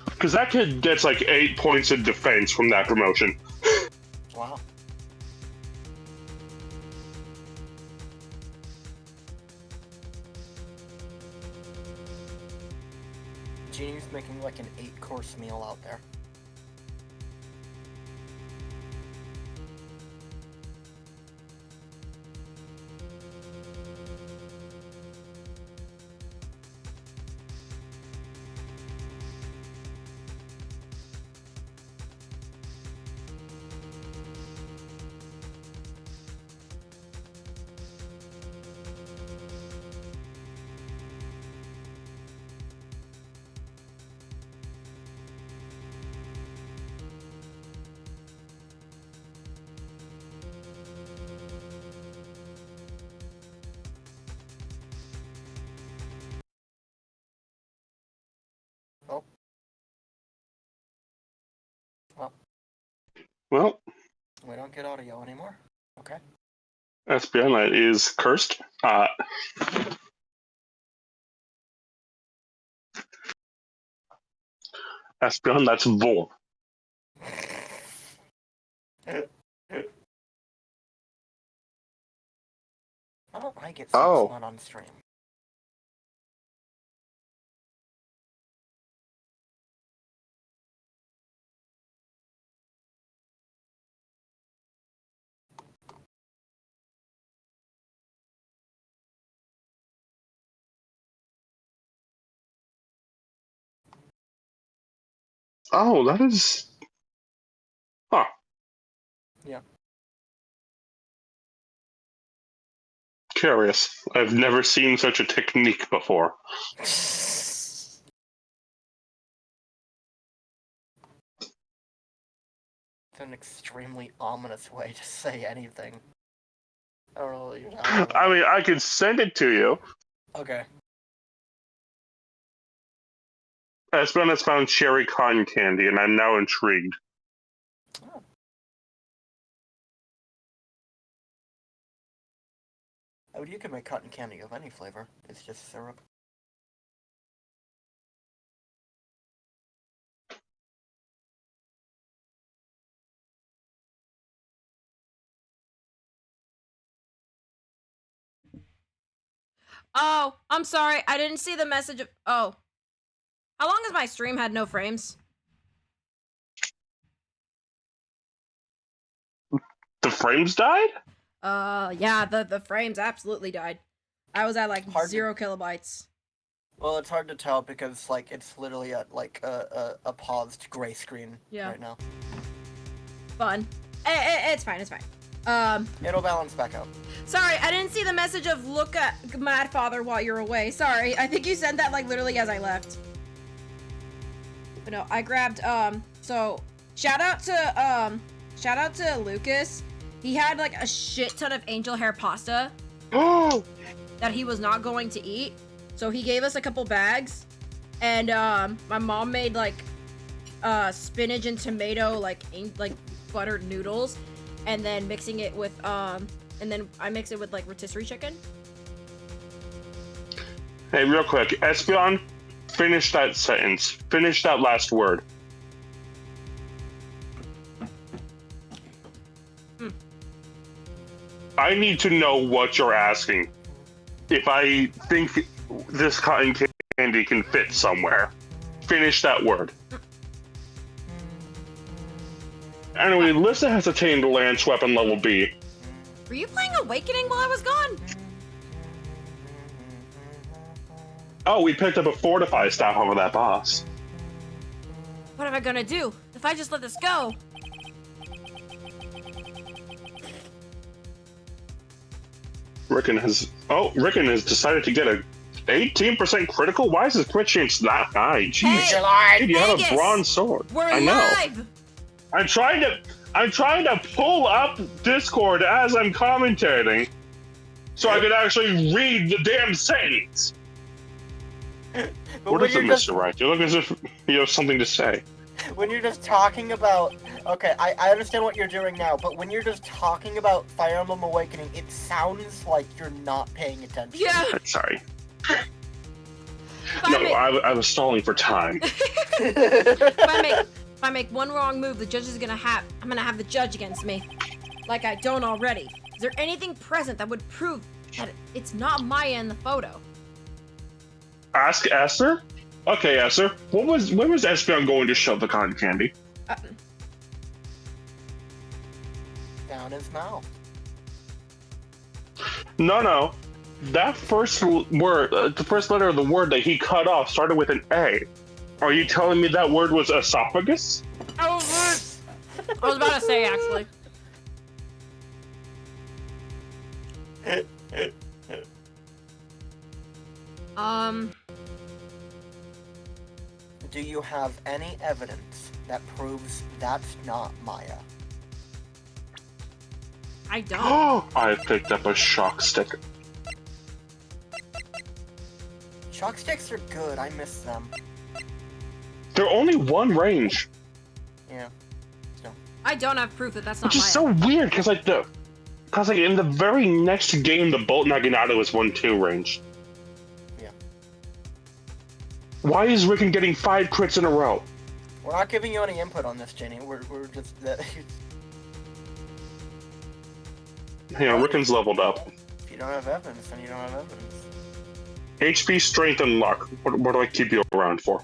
Because that kid gets like 8 points of defense from that promotion. Wow. Genie's making like an 8-course meal out there. Oh. Well, We don't get audio anymore. Okay. Espionette is cursed. Espion, that's Vol. Why don't I get Oh. fun on stream? Oh, that is... Huh. Yeah. Curious. I've never seen such a technique before. It's an extremely ominous way to say anything. I don't know what you're talking about. I mean, I could send it to you. Okay. Espion has found cherry cotton candy, and I'm now intrigued. Oh. Oh, you can make cotton candy of any flavor. It's just syrup. Oh, I'm sorry. I didn't see the message of... Oh. How long has my stream had no frames? The frames died? Yeah, the frames absolutely died. I was at like 0 kilobytes. Well, it's hard to tell because like it's literally at like a paused gray screen right now. Fun. It's fine. It's fine. It'll balance back out. Sorry, I didn't see the message of look at Mad Father while you're away. Sorry, I think you sent that like literally as I left. But no, I grabbed so shout out to Lucas. He had like a shit ton of angel hair pasta that he was not going to eat. So he gave us a couple bags, and my mom made like spinach and tomato like buttered noodles, and then mixing it with and then I mix it with like rotisserie chicken. Hey, real quick, Espion, finish that sentence. Finish that last word. I need to know what you're asking. If I think this cotton candy can fit somewhere, finish that word. Anyway, Lissa has attained lance weapon level B. Were you playing Awakening while I was gone? Oh, we picked up a fortify staff over that boss. What am I gonna do if I just let this go? Rickon has decided to get a 18% critical? Why is his crit chance that high? Jeez. Hey, Dude, you have Vegas, a bronze sword. We're I know. live! I'm trying to pull up Discord as I'm commentating so I can actually read the damn sentence. What is it, Mr. Wright? You look as if you have something to say. when you're just talking about... Okay, I understand what you're doing now, but when you're just talking about Fire Emblem Awakening, it sounds like you're not paying attention. Yeah. Sorry. If No, I make, I was stalling for time. if I make one wrong move, the judge is I'm gonna have the judge against me. Like I don't already. Is there anything present that would prove that it's not Maya in the photo? Ask Esther? Okay, Esther. When was Espeon going to shove the cotton candy? Down his mouth. No. That first word, the first letter of the word that he cut off started with an A. Are you telling me that word was esophagus? I was about to say, actually. Do you have any evidence that proves that's not Maya? I don't. Oh, I picked up a shock stick. Shock sticks are good, I miss them. They're only one range, Yeah. I don't have proof that that's not which is Maya. so weird, because in the very next game, the Bolt Naginata was 1-2 range. Yeah. Why is Rickon getting 5 crits in a row? We're not giving you any input on this, Jenny. We're just... You know, Rickon's leveled up. If you don't have evidence, then you don't have evidence. HP, strength, and luck. What do I keep you around for?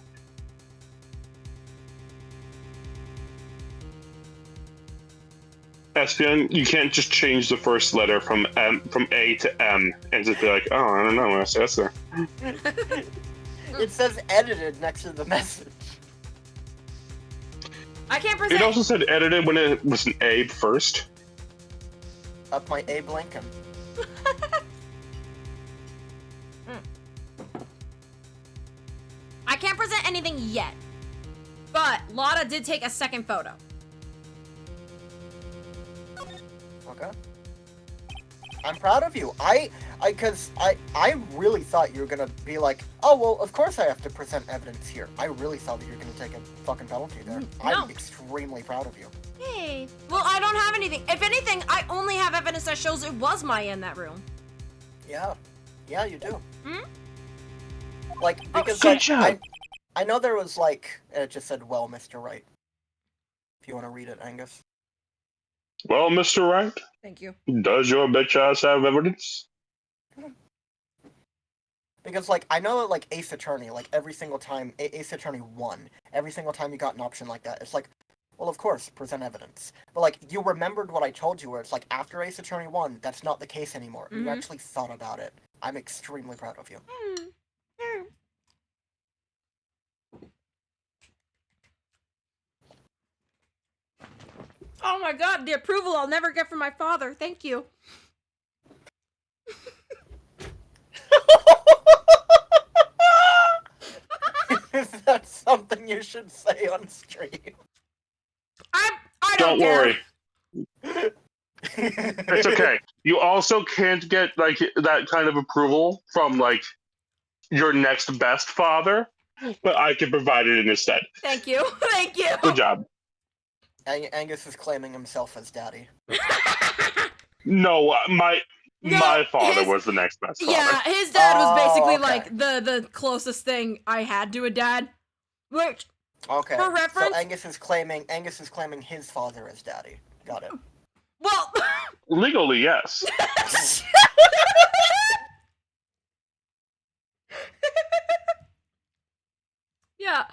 Espeon, you can't just change the first letter from A to M and just be like, oh, I don't know, that's Esther. It says edited next to the message. I can't present. It also said edited when it was an A first. Up my Abe Lincoln. I can't present anything yet. But Lotta did take a second photo. Okay. I'm proud of you. I really thought you were gonna be like, oh well, of course I have to present evidence here. I really thought that you were gonna take a fucking penalty there. No. I'm extremely proud of you. Hey. Well, I don't have anything. If anything, I only have evidence that shows it was Maya in that room. Yeah, you do. Hmm? Like because good like, job. I know there was like it just said, well, Mr. Wright. If you want to read it, Angus. Well, Mr. Wright, Thank you. does your bitch ass have evidence? Because, like, I know that, like, Ace Attorney, like, every single time, Ace Attorney won. Every single time you got an option like that, it's like, well, of course, present evidence. But, like, you remembered what I told you, where it's like, after Ace Attorney won, that's not the case anymore. You actually thought about it. I'm extremely proud of you. Oh my god, the approval I'll never get from my father. Thank you. That's something you should say on stream. I Don't care. worry. It's okay. You also can't get, like, that kind of approval from, like, your next best father, but I can provide it instead. Thank you. Thank you. Good job. Angus is claiming himself as daddy. No, my father his- was the next best father. Yeah, his dad was basically okay. like the closest thing I had to a dad. Which, Okay. for reference, So Angus is claiming his father as daddy. Got it. well, Legally, yes. yeah,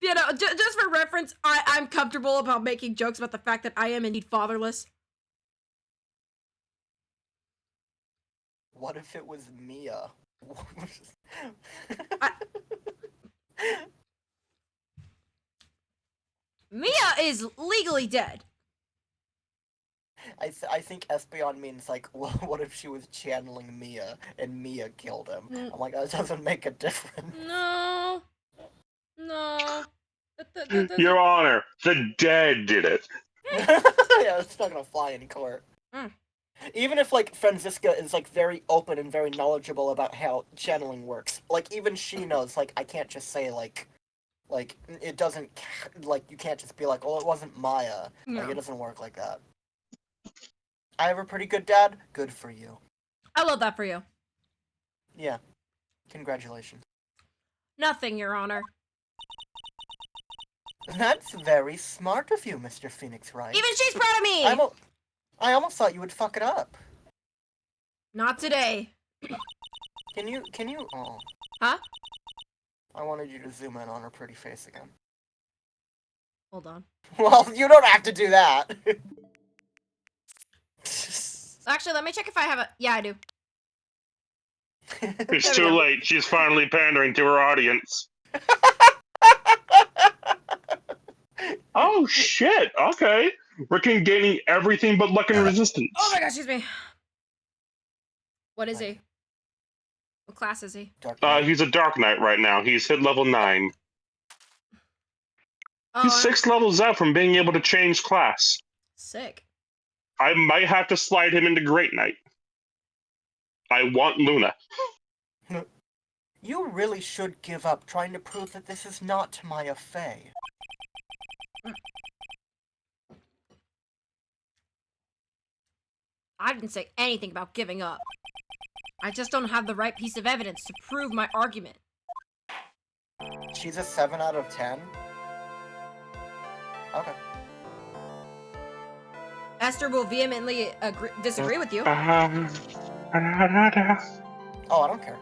you know, just for reference, I'm comfortable about making jokes about the fact that I am indeed fatherless. What if it was Mia? Mia is legally dead. I think Espeon means like, well, what if she was channeling Mia and Mia killed him? I'm like, that doesn't make a difference. No. Your Honor, the dead did it. Yeah, it's not gonna fly in court. Mm. Even if like Franziska is like very open and very knowledgeable about how channeling works, like even she knows, like I can't just say like, Like, it doesn't, like, you can't just be like, oh, it wasn't Maya. No. Like, it doesn't work like that. I have a pretty good dad. Good for you. I love that for you. Yeah. Congratulations. Nothing, Your Honor. That's very smart of you, Mr. Phoenix Wright. Even she's proud of me! I almost thought you would fuck it up. Not today. Can you, oh. Huh? I wanted you to zoom in on her pretty face again. Hold on. Well, you don't have to do that. Actually, let me check if I have a... Yeah, I do. It's There we too go. late. She's finally pandering to her audience. Oh, shit. Okay. Rickon gaining everything but luck and resistance. Oh my god, excuse me. What is he? What class is he? Dark Knight. He's a Dark Knight right now. He's hit level 9. Oh, He's 6 levels out from being able to change class. Sick. I might have to slide him into Great Knight. I want Luna. You really should give up trying to prove that this is not Maya Fey. I didn't say anything about giving up. I just don't have the right piece of evidence to prove my argument. She's a 7 out of 10? Okay. Esther will vehemently disagree with you. Oh, I don't care.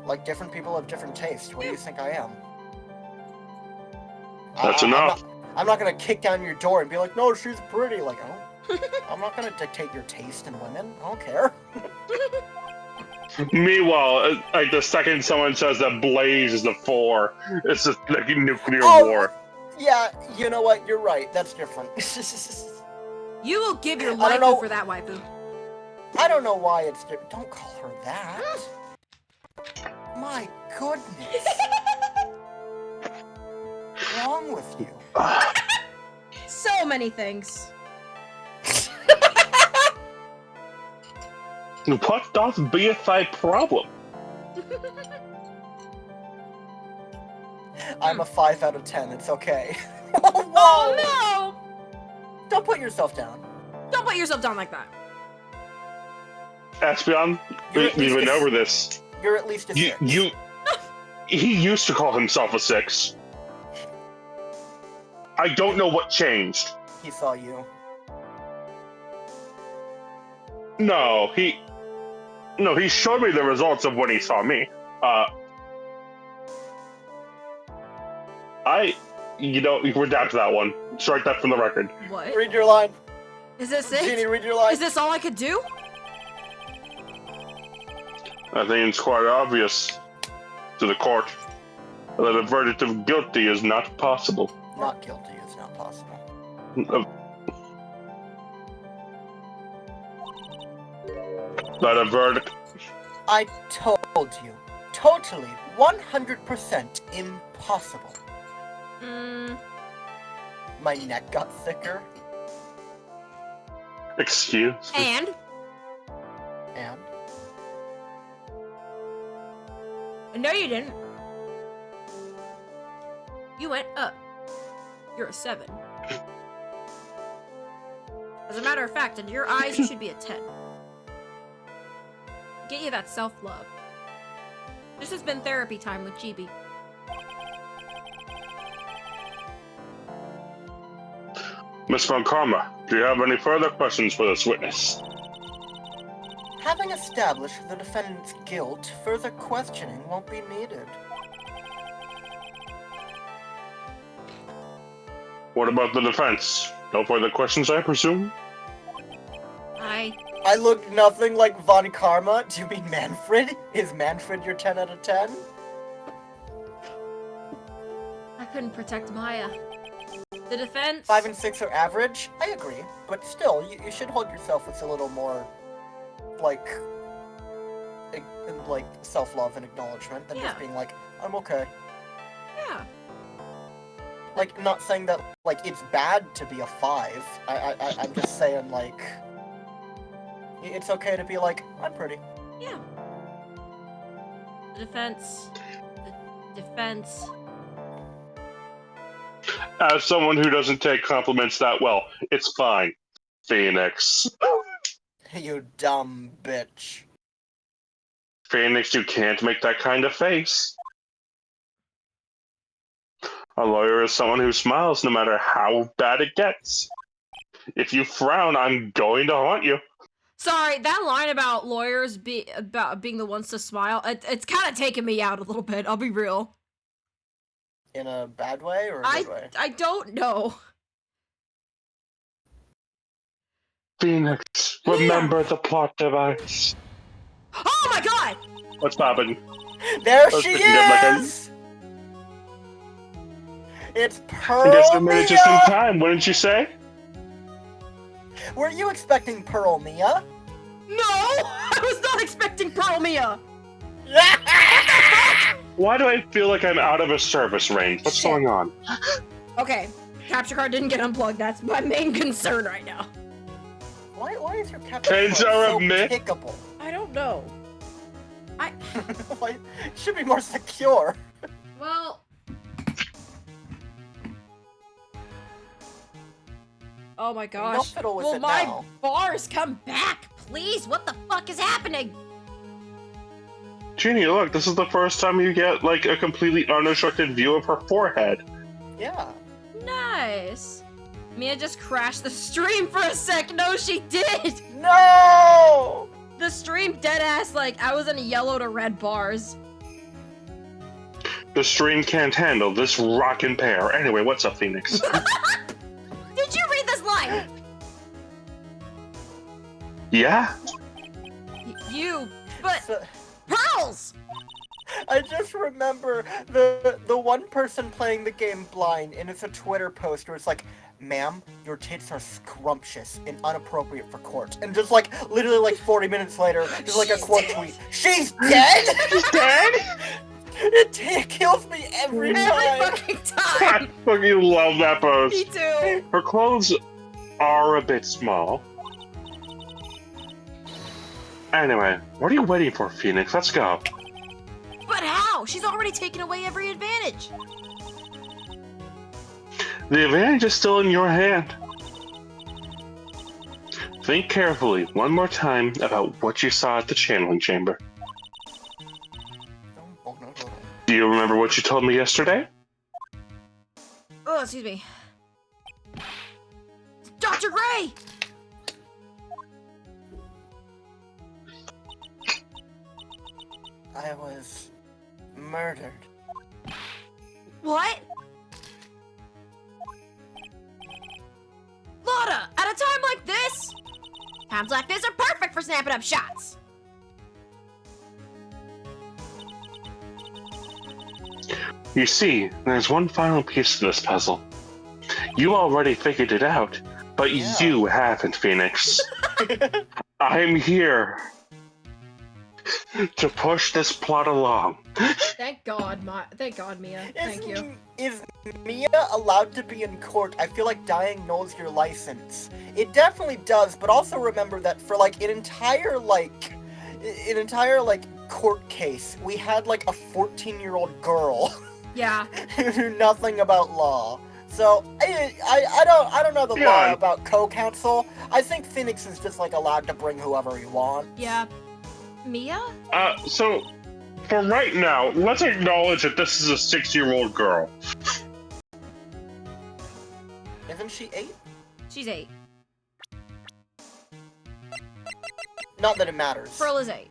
Like, different people have different tastes. What do you think I am? That's enough. I'm not gonna kick down your door and be like, no, she's pretty. Like, I'm not gonna dictate your taste in women. I don't care. Meanwhile, like the second someone says that Blaze is a 4, it's just like a nuclear Oh! war. Yeah, you know what? You're right. That's different. You will give your I don't life know- for that waifu. I don't know why it's different. Don't call her that. My goodness. What's wrong with you? So many things. What doth beeth thy problem? I'm a 5 out of 10. It's okay. Oh no! Don't put yourself down. Don't put yourself down like that. Espion, You're at we've least been a- over this. You're at least a 6. He used to call himself a 6. I don't know what changed. He saw you. No, he showed me the results of when he saw me. We're down to that one. Strike that from the record. What? Read your line. Is this Jeannie, it? read your line. Is this all I could do? I think it's quite obvious to the court that a verdict of guilty is not possible. Not guilty is not possible. That a verdict. I told you. Totally, 100% impossible. My neck got thicker. Excuse me. And? And? No, you didn't. You went up. You're a 7. As a matter of fact, in your eyes, you should be a 10. Get you that self-love. This has been therapy time with GB. Miss Von Karma, do you have any further questions for this witness? Having established the defendant's guilt, further questioning won't be needed. What about the defense? No further questions, I presume? I look nothing like Von Karma. Do you mean Manfred? Is Manfred your 10 out of 10? I couldn't protect Maya. The defense... 5 and 6 are average? I agree. But still, you should hold yourself with a little more, like self-love and acknowledgement than just being like, I'm okay. Yeah. Like, not saying that, like, it's bad to be a 5. I'm just saying, like, it's okay to be like, I'm pretty. Yeah. The defense... As someone who doesn't take compliments that well, it's fine, Phoenix. You dumb bitch. Phoenix, you can't make that kind of face. A lawyer is someone who smiles no matter how bad it gets. If you frown, I'm going to haunt you. Sorry, that line about lawyers about being the ones to smile, it's kind of taking me out a little bit, I'll be real. In a bad way or a good way? I don't know. Phoenix, remember the plot device. Oh my god! What's poppin'? There was she picking up like a- is! It's I guess I Pearl made it just in Mia! time, wouldn't you say? Were you expecting Pearl Mia? No! I was not expecting Pearl Mia! Why do I feel like I'm out of a service range? What's Shit. going on? Okay, capture card didn't get unplugged, that's my main concern right now. Why is your capture Tens card are so a myth. pickable? I don't know. Why, it should be more secure. Well... Oh my gosh. Don't fiddle with Will it my now. bars come back, please? What the fuck is happening? Jeannie, look, this is the first time you get, like, a completely unobstructed view of her forehead. Yeah. Nice. Mia just crashed the stream for a sec. No, she did. No! The stream dead ass, like, I was in yellow to red bars. The stream can't handle this rockin' pair. Anyway, what's up, Phoenix? Did you read this line? Yeah? But So, pearls! I just remember the one person playing the game blind, and it's a Twitter post where it's like, "Ma'am, your tits are scrumptious and inappropriate for court." And just like, literally like 40 minutes later, there's like a quote tweet. She's dead? She's dead? It kills me every Every time. fucking I time! fucking love that Me post. too! Her clothes are a bit small. Anyway, what are you waiting for, Phoenix? Let's go. But how? She's already taken away every advantage! The advantage is still in your hand. Think carefully one more time about what you saw at the channeling chamber. Oh, no. Do you remember what you told me yesterday? Oh, excuse me. Dr. Gray! I was murdered. What? Lotta, at a time like this? Times like this are perfect for snapping up shots. You see, there's one final piece to this puzzle. You already figured it out, but Yeah. you haven't, Phoenix. I'm here to push this plot along. Thank God, Mia. Thank you. Is Mia allowed to be in court? I feel like dying knows your license. It definitely does, but also remember that for like an entire court case, we had like a 14-year-old girl Yeah. who knew nothing about law. So I don't know the law Yeah. about co-counsel. I think Phoenix is just like allowed to bring whoever he wants. Yeah. Mia? So, for right now, let's acknowledge that this is a 6-year-old girl. Isn't she 8? She's 8. Not that it matters. Pearl is 8.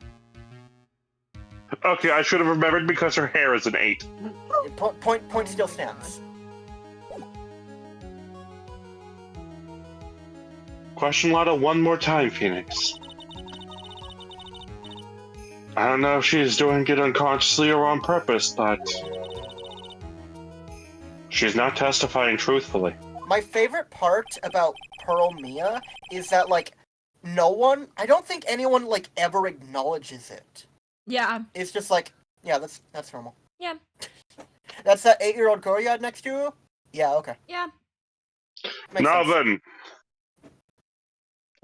Okay, I should have remembered because her hair is an 8. Point still stands. Question Lotta one more time, Phoenix. I don't know if she's doing it unconsciously or on purpose, but she's not testifying truthfully. My favorite part about Pearl Mia is that, like, I don't think anyone, like, ever acknowledges it. Yeah. It's just like, yeah, that's normal. Yeah. That's that 8-year-old girl you had next to you? Yeah, okay. Yeah. Makes Now sense. then,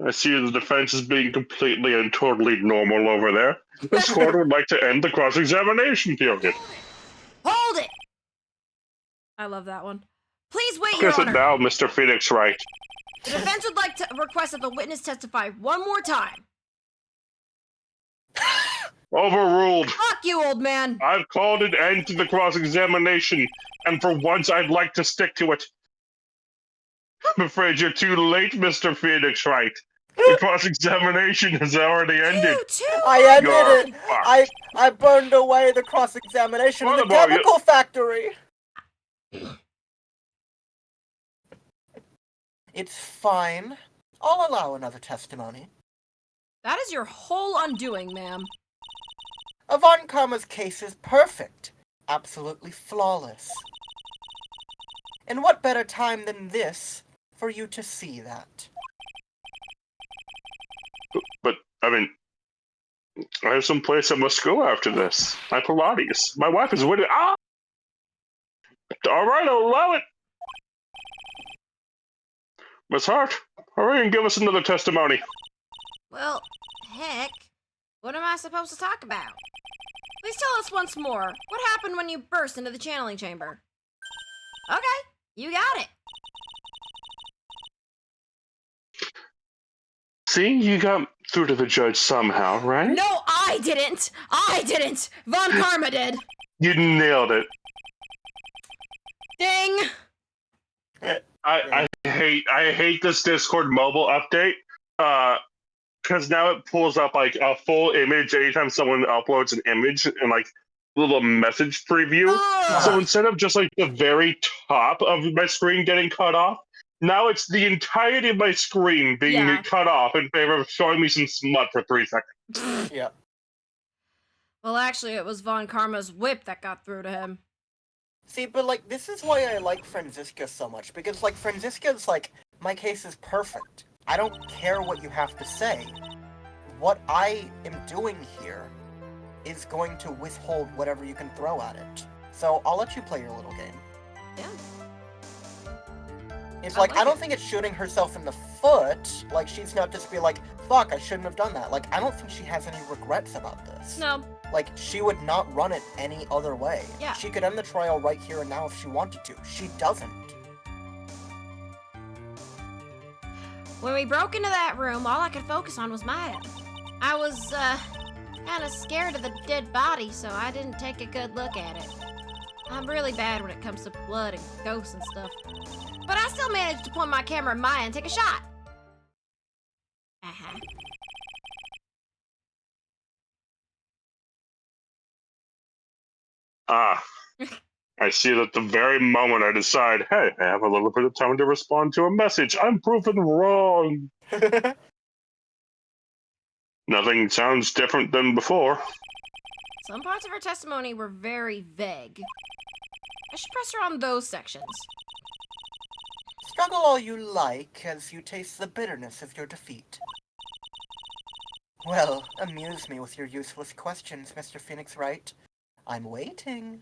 I see the defense is being completely and totally normal over there. This court would like to end the cross-examination period. Hold it! I love that one. Please wait, Your Guess it Honor. now, Mr. Phoenix Wright. The defense would like to request that the witness testify one more time. Overruled. Fuck you, old man. I've called an end to the cross-examination, and for once I'd like to stick to it. I'm afraid you're too late, Mr. Phoenix Wright. The cross-examination has already ended. You too. I ended You're it. fucked. I burned away the cross-examination in the Furthermore, you- chemical factory. It's fine. I'll allow another testimony. That is your whole undoing, ma'am. Von Karma's case is perfect. Absolutely flawless. And what better time than this for you to see that? But, I mean, I have some place I must go after this. My Pilates. My wife is waiting. Ah! Alright, I'll allow it. Miss Hart, hurry and give us another testimony. Well, heck. What am I supposed to talk about? Please tell us once more. What happened when you burst into the channeling chamber? Okay, you got it. See, you got through to the judge somehow, right? No, I didn't. I didn't. Von Karma did. You nailed it. Ding. I hate this Discord mobile update. Because now it pulls up like a full image anytime someone uploads an image and like little message preview. Ugh. So instead of just like the very top of my screen getting cut off, now it's the entirety of my screen being cut off in favor of showing me some smut for 3 seconds. Yeah. Well, actually, it was Von Karma's whip that got through to him. See, but like, this is why I like Franziska so much, because like, Franziska's like, my case is perfect. I don't care what you have to say. What I am doing here is going to withhold whatever you can throw at it. So I'll let you play your little game. Yeah. It's I like, like I don't it. think it's shooting herself in the foot. Like, she's not just be like, fuck, I shouldn't have done that. Like, I don't think she has any regrets about this. No. Like, she would not run it any other way. Yeah. She could end the trial right here and now if she wanted to. She doesn't. When we broke into that room, all I could focus on was Maya. I was, kind of scared of the dead body, so I didn't take a good look at it. I'm really bad when it comes to blood and ghosts and stuff. But I still managed to point my camera at Maya and take a shot. Uh-huh. Ah, I see that the very moment I decide, hey, I have a little bit of time to respond to a message, I'm proven wrong. Nothing sounds different than before. Some parts of her testimony were very vague. I should press her on those sections. Struggle all you like as you taste the bitterness of your defeat. Well, amuse me with your useless questions, Mr. Phoenix Wright. I'm waiting.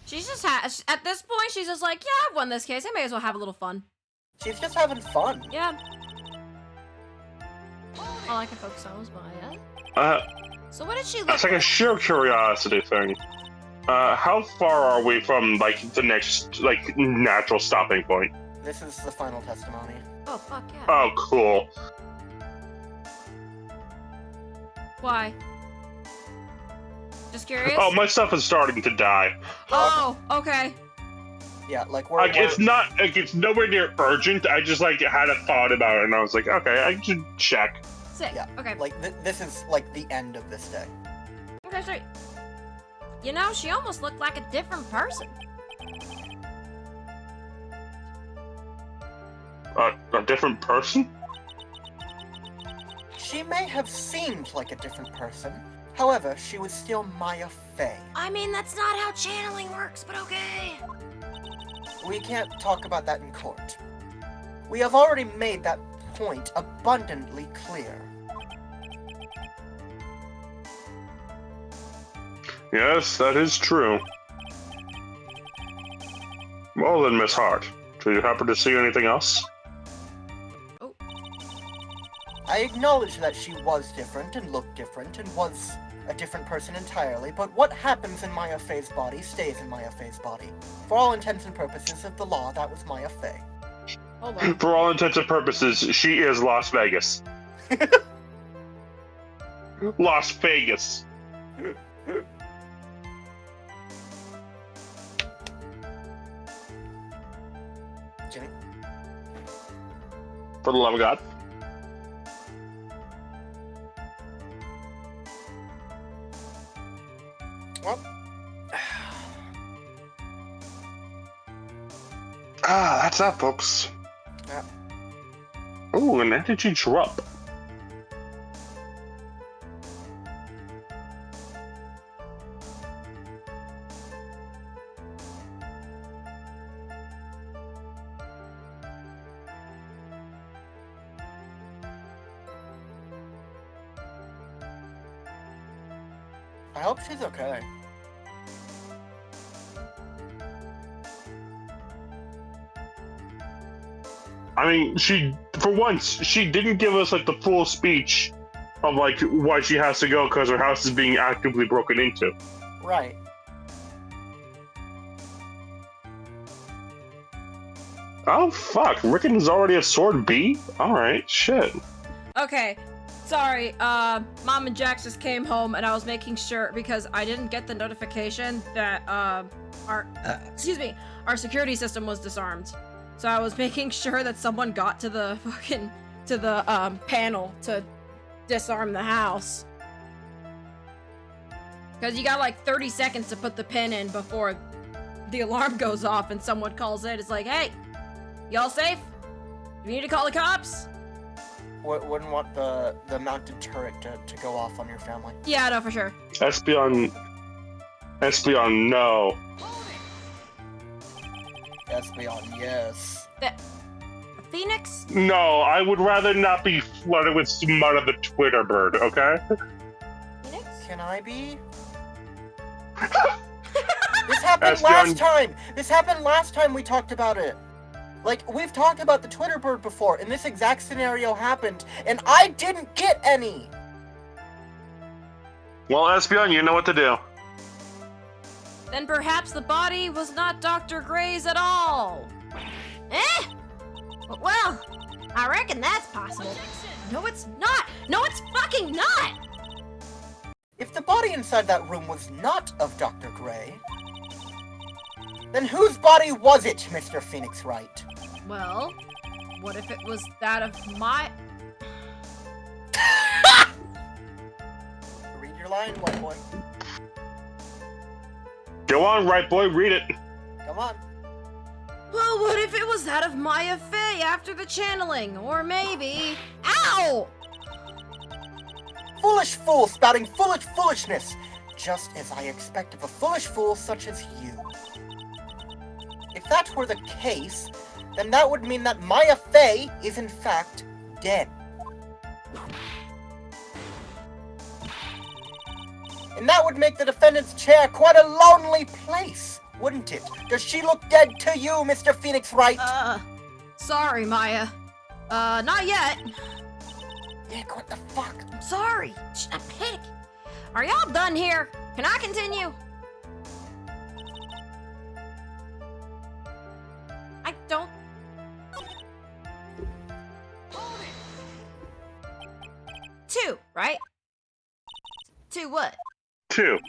She's just at this point, she's just like, yeah, I've won this case. I may as well have a little fun. She's just having fun. Yeah. All I can focus on was Maya. So what did she look It's like a sheer curiosity thing. How far are we from, like, the next, like, natural stopping point? This is the final testimony. Oh, fuck yeah. Oh, cool. Why? Just curious? Oh, my stuff is starting to die. Oh, okay. Yeah, like we're... Like, it's not, like, it's nowhere near urgent. I just, like, had a thought about it, and I was like, okay, I should check. Sick. Yeah, Okay. like, this is, like, the end of this day. Okay, sweet. You know, she almost looked like a different person. A different person? She may have seemed like a different person. However, she was still Maya Fey. I mean, that's not how channeling works, but okay. We can't talk about that in court. We have already made that point abundantly clear. Yes, that is true. Well then, Miss Hart, do you happen to see anything else? I acknowledge that she was different and looked different and was a different person entirely, but what happens in Maya Fey's body stays in Maya Fey's body. For all intents and purposes of the law, that was Maya Fey. Hold on. For all intents and purposes, she is Las Vegas. Las Vegas. Jimmy? For the love of God. Well, That's that, folks. Yeah. Ooh, an energy drop. I hope she's okay. I mean, for once, she didn't give us, like, the full speech of, like, why she has to go because her house is being actively broken into. Right. Oh, fuck. Rickon is already a sword B? Alright, shit. Okay, sorry, Mom and Jax just came home and I was making sure, because I didn't get the notification that, our security system was disarmed. So I was making sure that someone got to the panel to disarm the house. Because you got like 30 seconds to put the pin in before the alarm goes off and someone calls in. It's like, hey, y'all safe? Do you need to call the cops? Wouldn't want the mounted turret to go off on your family. Yeah, no, for sure. Espeon, no. Espeon, yes. The Phoenix? No, I would rather not be flooded with smut of the Twitter bird, okay? Phoenix? Can I be? This happened Espeon. last time! This happened last time we talked about it! Like, we've talked about the Twitter bird before, and this exact scenario happened, and I didn't get any! Well, Espeon, you know what to do. Then perhaps the body was not Dr. Gray's at all. Eh? Well, I reckon that's possible. No, it's not. No, it's fucking not. If the body inside that room was not of Dr. Gray, then whose body was it, Mr. Phoenix Wright? Well, what if it was that of my... Read your line, white boy. Go on, right boy, read it. Come on. Well, what if it was that of Maya Fey after the channeling? Or maybe... Ow! Foolish fool spouting foolish foolishness, just as I expect of a foolish fool such as you. If that were the case, then that would mean that Maya Fey is in fact dead. And that would make the defendant's chair quite a lonely place, wouldn't it? Does she look dead to you, Mr. Phoenix Wright? Sorry, Maya. Not yet. Nick, what the fuck? I'm sorry. Shh, I'm panicking. Are y'all done here? Can I continue? I don't... Two, right? Two what? Two.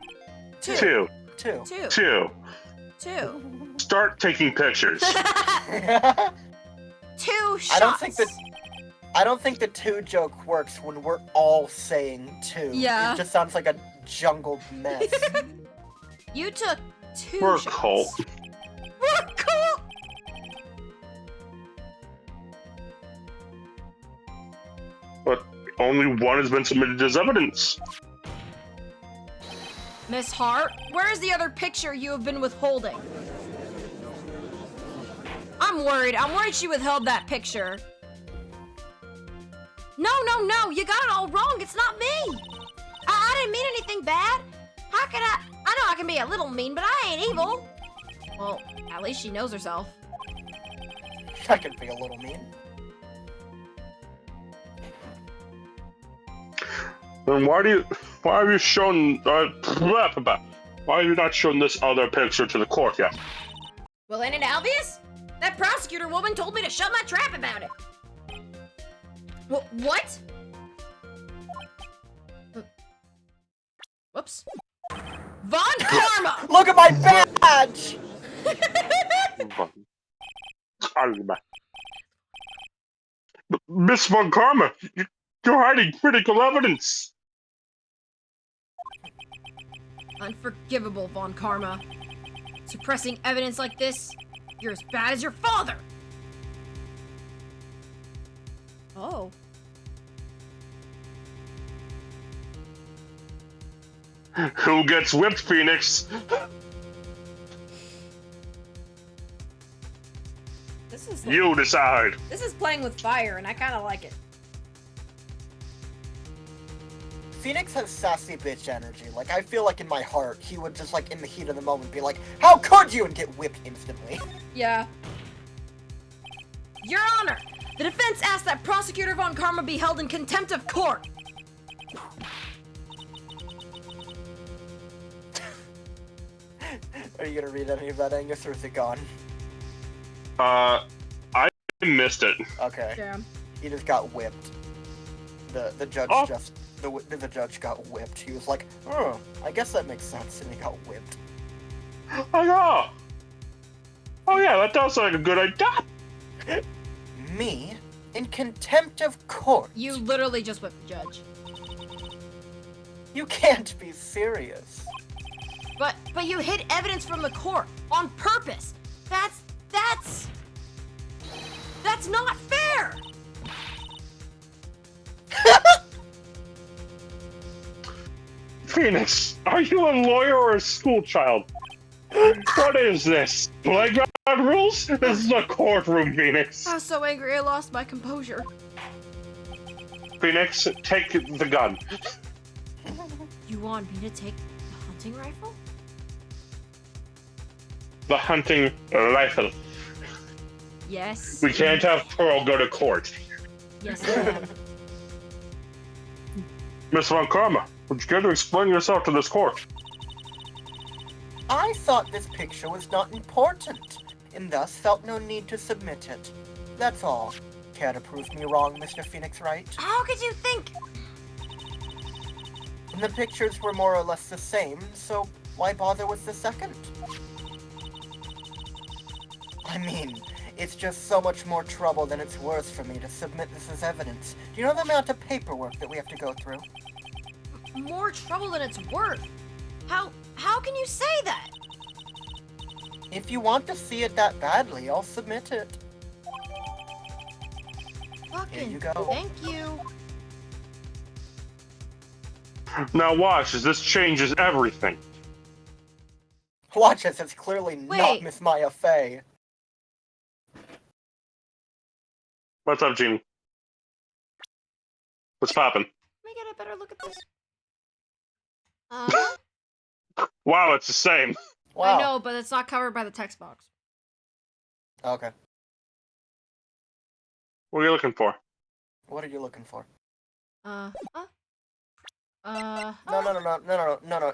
Two. Two. Two. Two. Two. Two. Start taking pictures. Two shots. I don't think the two joke works when we're all saying two. Yeah. It just sounds like a jungled mess. You took two We're a shots. cult. We're a cult! But only one has been submitted as evidence. Miss Hart, where is the other picture you have been withholding? I'm worried. I'm worried she withheld that picture. No, you got it all wrong. It's not me. I didn't mean anything bad. How can I know I can be a little mean, but I ain't evil. Well, at least she knows herself. I can be a little mean. Then why Why have you shown... why have you not shown this other picture to the court yet? Well, ain't it obvious? That prosecutor woman told me to shut my trap about it. What? Whoops. Von Karma! Look at my badge! Miss Von Karma, you're hiding critical evidence. Unforgivable, Von Karma. Suppressing evidence like this, you're as bad as your father! Oh. Who gets whipped, Phoenix? You decide. This is playing with fire, and I kind of like it. Phoenix has sassy bitch energy. Like, I feel like in my heart, he would just, like, in the heat of the moment be like, how could you? And get whipped instantly. Yeah. Your Honor, the defense asked that Prosecutor Von Karma be held in contempt of court. Are you gonna read any of that, Angus, or is it gone? I missed it. Okay. Damn. He just got whipped. The judge the judge got whipped. He was like, oh, I guess that makes sense, and he got whipped. Oh yeah, that does sound like a good idea. Me? In contempt of court? You literally just whipped the judge. You can't be serious. But you hid evidence from the court on purpose. That's not fair. Phoenix, are you a lawyer or a school child? What is this? Playground rules? This is a courtroom, Phoenix. I was so angry I lost my composure. Phoenix, take the gun. You want me to take the hunting rifle? The hunting rifle. Yes. We can't have Pearl go to court. Yes, I can. Miss Von Karma, would you care to explain yourself to this court? I thought this picture was not important, and thus felt no need to submit it. That's all. Care to prove me wrong, Mr. Phoenix Wright? How could you think? The pictures were more or less the same, so why bother with the second? I mean, it's just so much more trouble than it's worth for me to submit this as evidence. Do you know the amount of paperwork that we have to go through? More trouble than it's worth. How can you say that? If you want to see it that badly, I'll submit it. Here you go. Thank you. Now watch, as this changes everything. Watch this, it's clearly not Wait. Miss Maya Fey. What's up, Jeannie? What's poppin'? Let me get a better look at this. Wow, it's the same. Wow. I know, but it's not covered by the text box. Okay. What are you looking for? What are you looking for? No. No.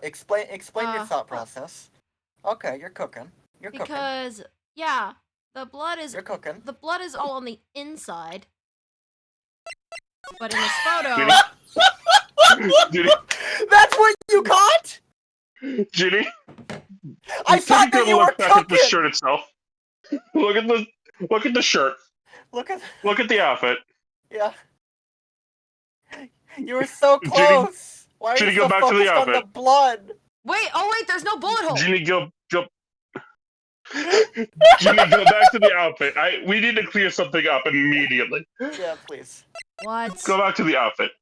Explain your thought uh. process. Okay, you're cooking. You're cooking. Because, yeah, the blood is You're cooking. the blood is all on the inside. But in this photo, Ginny, That's what you got? Ginny, I take thought a that good you look were back at the cooking! shirt itself. Look at the shirt. Look at... Look at the outfit. Yeah. You were so Ginny, close! Why are Ginny, you go so back to the focused on the outfit. blood? wait, there's no bullet hole. Ginny, go. Ginny, go back to the outfit. We need to clear something up immediately. Yeah, please. What? Go back to the outfit.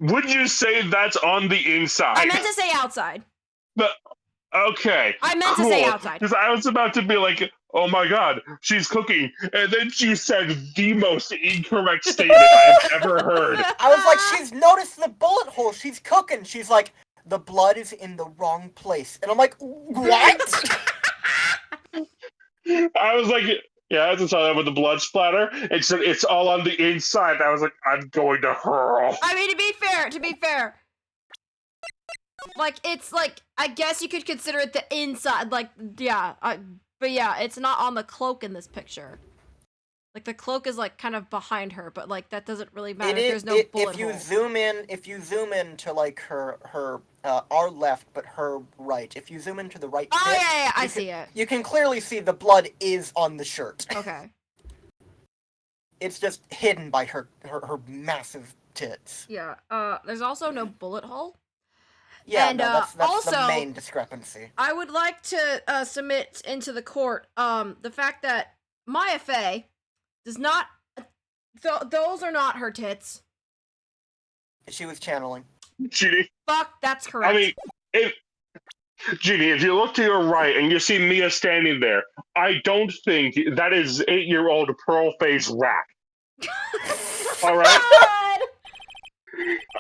Would you say that's on the inside? I meant to say outside. Okay. I meant to say outside. Because I was about to be like, oh my god, she's cooking. And then she said the most incorrect statement I've ever heard. I was like, she's noticed the bullet hole. She's cooking. She's like, the blood is in the wrong place. And I'm like, what? I was like, yeah, I just saw that with the blood splatter. It said it's all on the inside. I was like, I'm going to hurl. I mean, to be fair, Like, it's like, I guess you could consider it the inside, like, yeah, but yeah, it's not on the cloak in this picture. Like, the cloak is, like, kind of behind her, but, like, that doesn't really matter. There's no bullet if you hole. if you zoom in to, like, our left, but her right, if you zoom into the right Oh, bit, yeah, I see it. you can clearly see the blood is on the shirt. Okay. It's just hidden by her massive tits. Yeah, there's also no bullet hole. Yeah, And, no, that's also, the main discrepancy. I would like to submit into the court the fact that Maya Fey does not. Those are not her tits. She was channeling. Genie, Fuck, that's correct. I mean, Genie, if you look to your right and you see Mia standing there, I don't think that is 8-year-old pearl-faced rack. All right? God!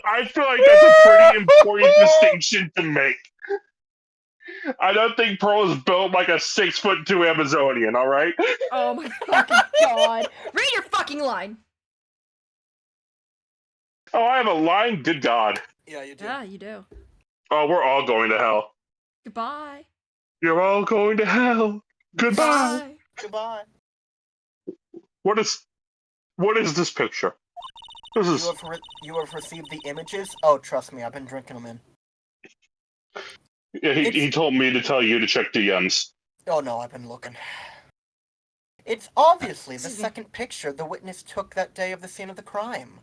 I feel like that's a pretty important distinction to make. I don't think Pearl is built like a 6'2" Amazonian, all right? Oh my fucking god. Read your fucking line. Oh, I have a line? Good God. Yeah, you do. Yeah, you do. Oh, we're all going to hell. Goodbye. You're all going to hell. Goodbye. Bye. Goodbye. What is this picture? This is... You have received the images? Oh, trust me, I've been drinking them in. Yeah, he told me to tell you to check DMs. Oh no, I've been looking. It's obviously the Excuse me. second picture the witness took that day of the scene of the crime.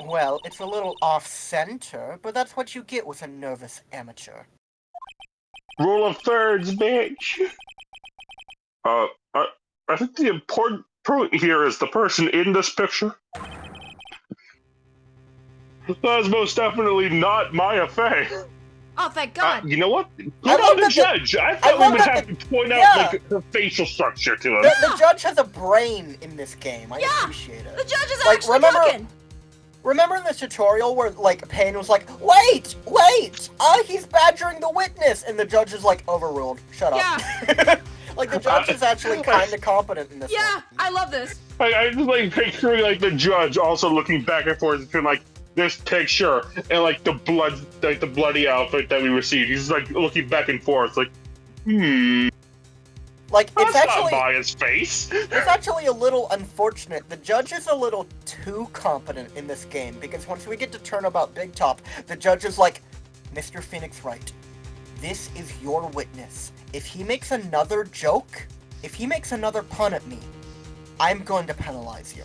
Well, it's a little off-center, but that's what you get with a nervous amateur. Rule of thirds, bitch. I think the important point here is the person in this picture. That is most definitely not Maya Fey. Oh, thank God. You know what? I Good love on the that judge. I I thought we love would that have to point yeah. out like her facial structure to him. The judge has a brain in this game. I Yeah. appreciate it. The judge is Like, actually remember- talking. Remember in this tutorial where, like, Payne was like, wait! He's badgering the witness! And the judge is like, overruled. Shut up. Yeah. Like, the judge is actually kind of competent in this Yeah, one. I love this. I just like picturing like the judge also looking back and forth between like this picture and like the bloody outfit that we received. He's like looking back and forth, like, Like, that's it's actually... not Maya's face. It's actually a little unfortunate. The judge is a little too competent in this game, because once we get to Turnabout Big Top, the judge is like, Mr. Phoenix Wright, this is your witness. If he makes another joke, if he makes another pun at me, I'm going to penalize you.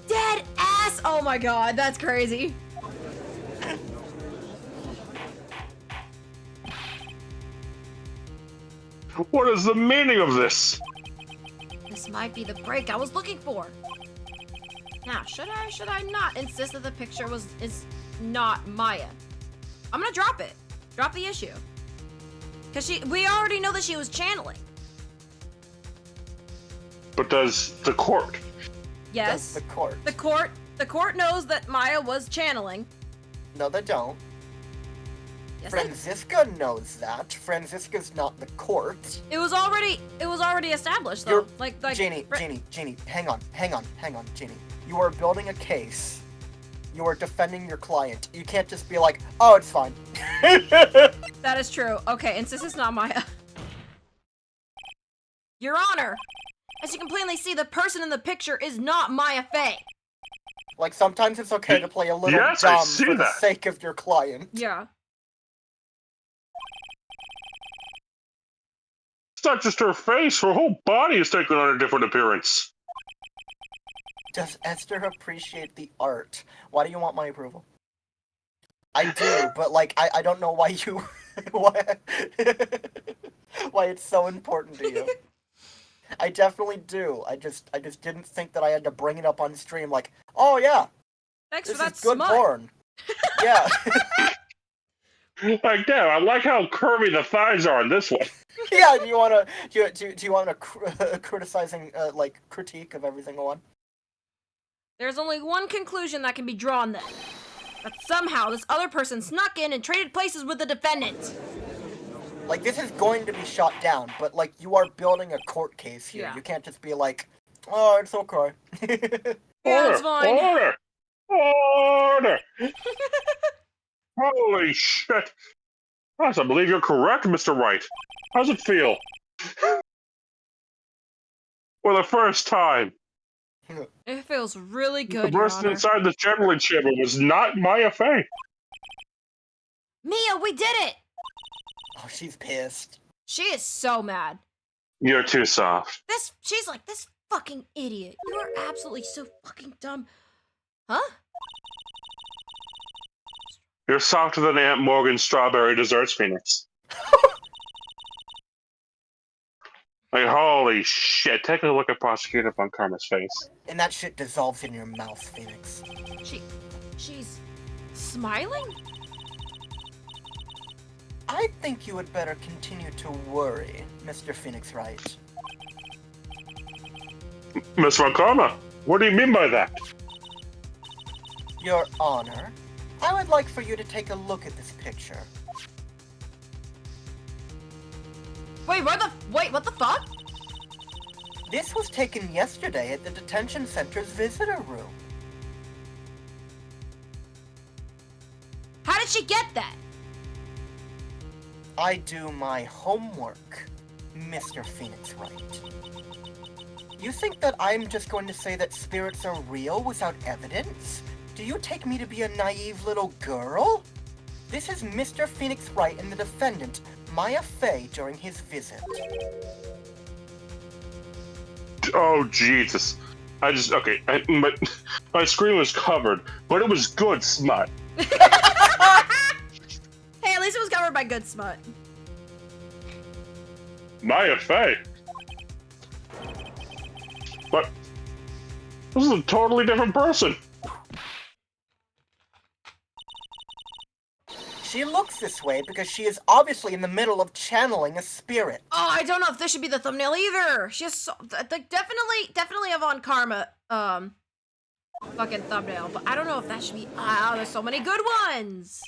Dead ass. Oh my God, that's crazy. What is the meaning of this? This might be the break I was looking for. Now, should I not insist that the picture is not Maya? I'm gonna drop it. Drop the issue. Cause we already know that she was channeling. But does the court? Yes. That's the court. The court knows that Maya was channeling. No, they don't. Yes, Franziska knows that. Franziska's not the court. it was already established though. You're- Like Jeannie, hang on, Jeannie. You are building a case. You are defending your client. You can't just be like, oh, it's fine. That is true. Okay, and since it's not Maya. Your Honor, as you can plainly see, the person in the picture is not Maya Fey. Like, sometimes it's okay to play a little Yes, I dumb see for the that. sake of your client. Yeah. It's not just her face. Her whole body is taking on a different appearance. Does Esther appreciate the art? Why do you want my approval? I do, but, like, I don't know why you... why it's so important to you. I definitely do. I just didn't think that I had to bring it up on stream like, oh yeah, Thanks this for that is good smut. porn. Yeah. Like, damn, I like how curvy the thighs are on this one. Yeah, do you want a criticizing, like, critique of every single one? There's only one conclusion that can be drawn then. That somehow this other person snuck in and traded places with the defendant. Like, this is going to be shot down, but, like, you are building a court case here. Yeah. You can't just be like, oh, it's okay. Yeah, it's fine. Order! Holy shit! Yes, I believe you're correct, Mr. Wright. How's it feel? For the first time, It feels really the good, Your person Honor. inside the channeling chamber was not Maya Fey. Mia, we did it! Oh, she's pissed. She is so mad. You're too soft. She's like, this fucking idiot. You are absolutely so fucking dumb. Huh? You're softer than Aunt Morgan's strawberry desserts, Phoenix. Like, holy shit. Take a look at Prosecutor Von Karma's face. And that shit dissolves in your mouth, Phoenix. She's smiling? I think you would better continue to worry, Mr. Phoenix Wright. Miss Von Karma, what do you mean by that? Your Honor, I would like for you to take a look at this picture. Wait, what the fuck? This was taken yesterday at the detention center's visitor room. How did she get that? I do my homework, Mr. Phoenix Wright. You think that I'm just going to say that spirits are real without evidence? Do you take me to be a naive little girl? This is Mr. Phoenix Wright and the defendant, Maya Fey, during his visit. Oh, Jesus. Okay, my screen was covered, but it was good smut. Hey, at least it was covered by good smut. Maya Fey? But this is a totally different person. She looks this way because she is obviously in the middle of channeling a spirit. Oh, I don't know if this should be the thumbnail either. She has so, like, definitely a Von Karma, fucking thumbnail. But I don't know if that should be, there's so many good ones.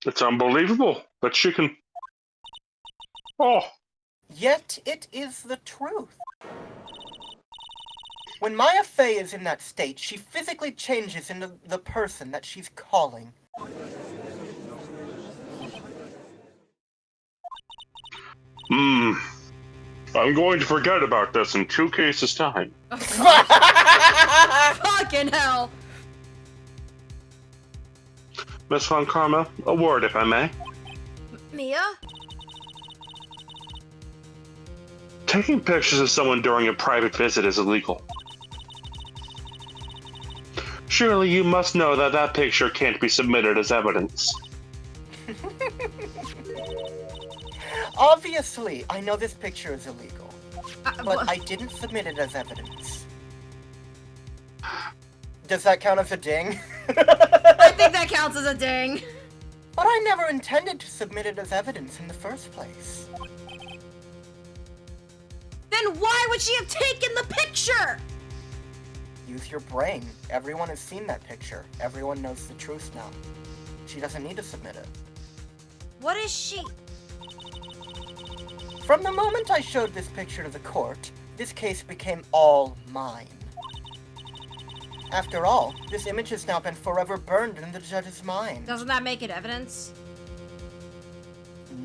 It's unbelievable that she can... Oh. Yet it is the truth. When Maya Fey is in that state, she physically changes into the person that she's calling. I'm going to forget about this in 2 cases' time. Fucking hell. Miss Von Karma, a word if I may. Mia? Taking pictures of someone during a private visit is illegal. Surely you must know that that picture can't be submitted as evidence. Obviously, I know this picture is illegal, but I didn't submit it as evidence. Does that count as a ding? I think that counts as a ding. But I never intended to submit it as evidence in the first place. Then why would she have taken the picture? Use your brain. Everyone has seen that picture. Everyone knows the truth now. She doesn't need to submit it. What is she? From the moment I showed this picture to the court, this case became all mine. After all, this image has now been forever burned in the judge's mind. Doesn't that make it evidence?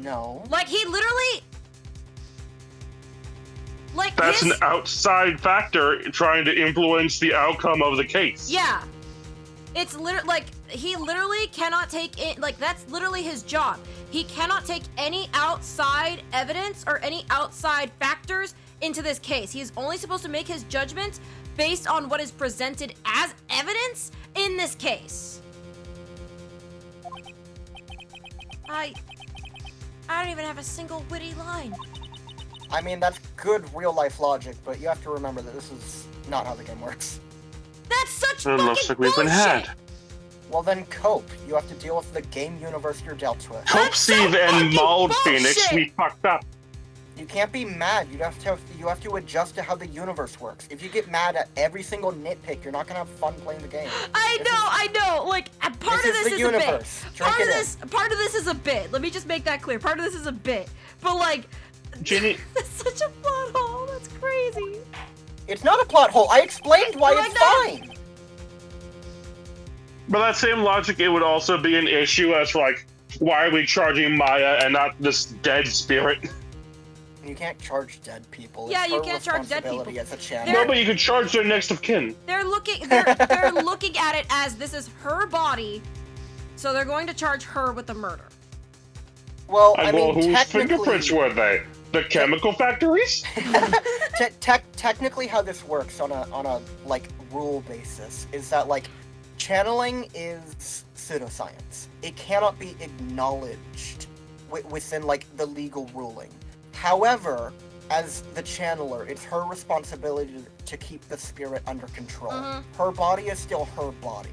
No. Like, he literally... Like, That's an outside factor trying to influence the outcome of the case. Yeah. It's literally, like, he literally cannot take it, like, that's literally his job. He cannot take any outside evidence or any outside factors into this case. He is only supposed to make his judgment based on what is presented as evidence in this case. I don't even have a single witty line. I mean, that's good real-life logic, but you have to remember that this is not how the game works. That's such It fucking looks like we've bullshit. been had. Well then, cope. You have to deal with the game universe you're dealt with. Hope, Steve, and Mauled bullshit. Phoenix, we fucked up. You can't be mad. You have to adjust to how the universe works. If you get mad at every single nitpick, you're not gonna have fun playing the game. I know. Like, part of this is a bit. Part of this is a bit. Let me just make that clear. Part of this is a bit. But like, Ginny, that's such a plot hole. That's crazy. It's not a plot hole. I explained why it's fine. By that same logic, it would also be an issue as for, like, why are we charging Maya and not this dead spirit? You can't charge dead people. Yeah, It's you her can't charge dead people. responsibility as a channel. No, but you can charge their next of kin. They're looking at it as this is her body, so they're going to charge her with the murder. Well, And I mean, well, whose technically, fingerprints were they? The chemical factories? technically, how this works on a like rule basis is that like channeling is pseudoscience. It cannot be acknowledged within like the legal ruling. However, as the channeler, it's her responsibility to keep the spirit under control. Her body is still her body.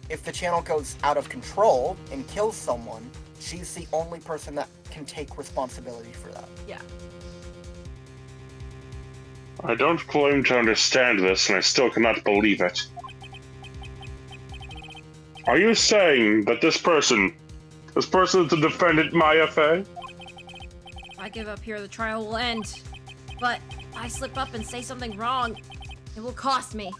If the channel goes out of control and kills someone, she's the only person that can take responsibility for that. Yeah. I don't claim to understand this, and I still cannot believe it. Are you saying that this person is the defendant Maya Fey? If I give up here, the trial will end. But if I slip up and say something wrong, it will cost me.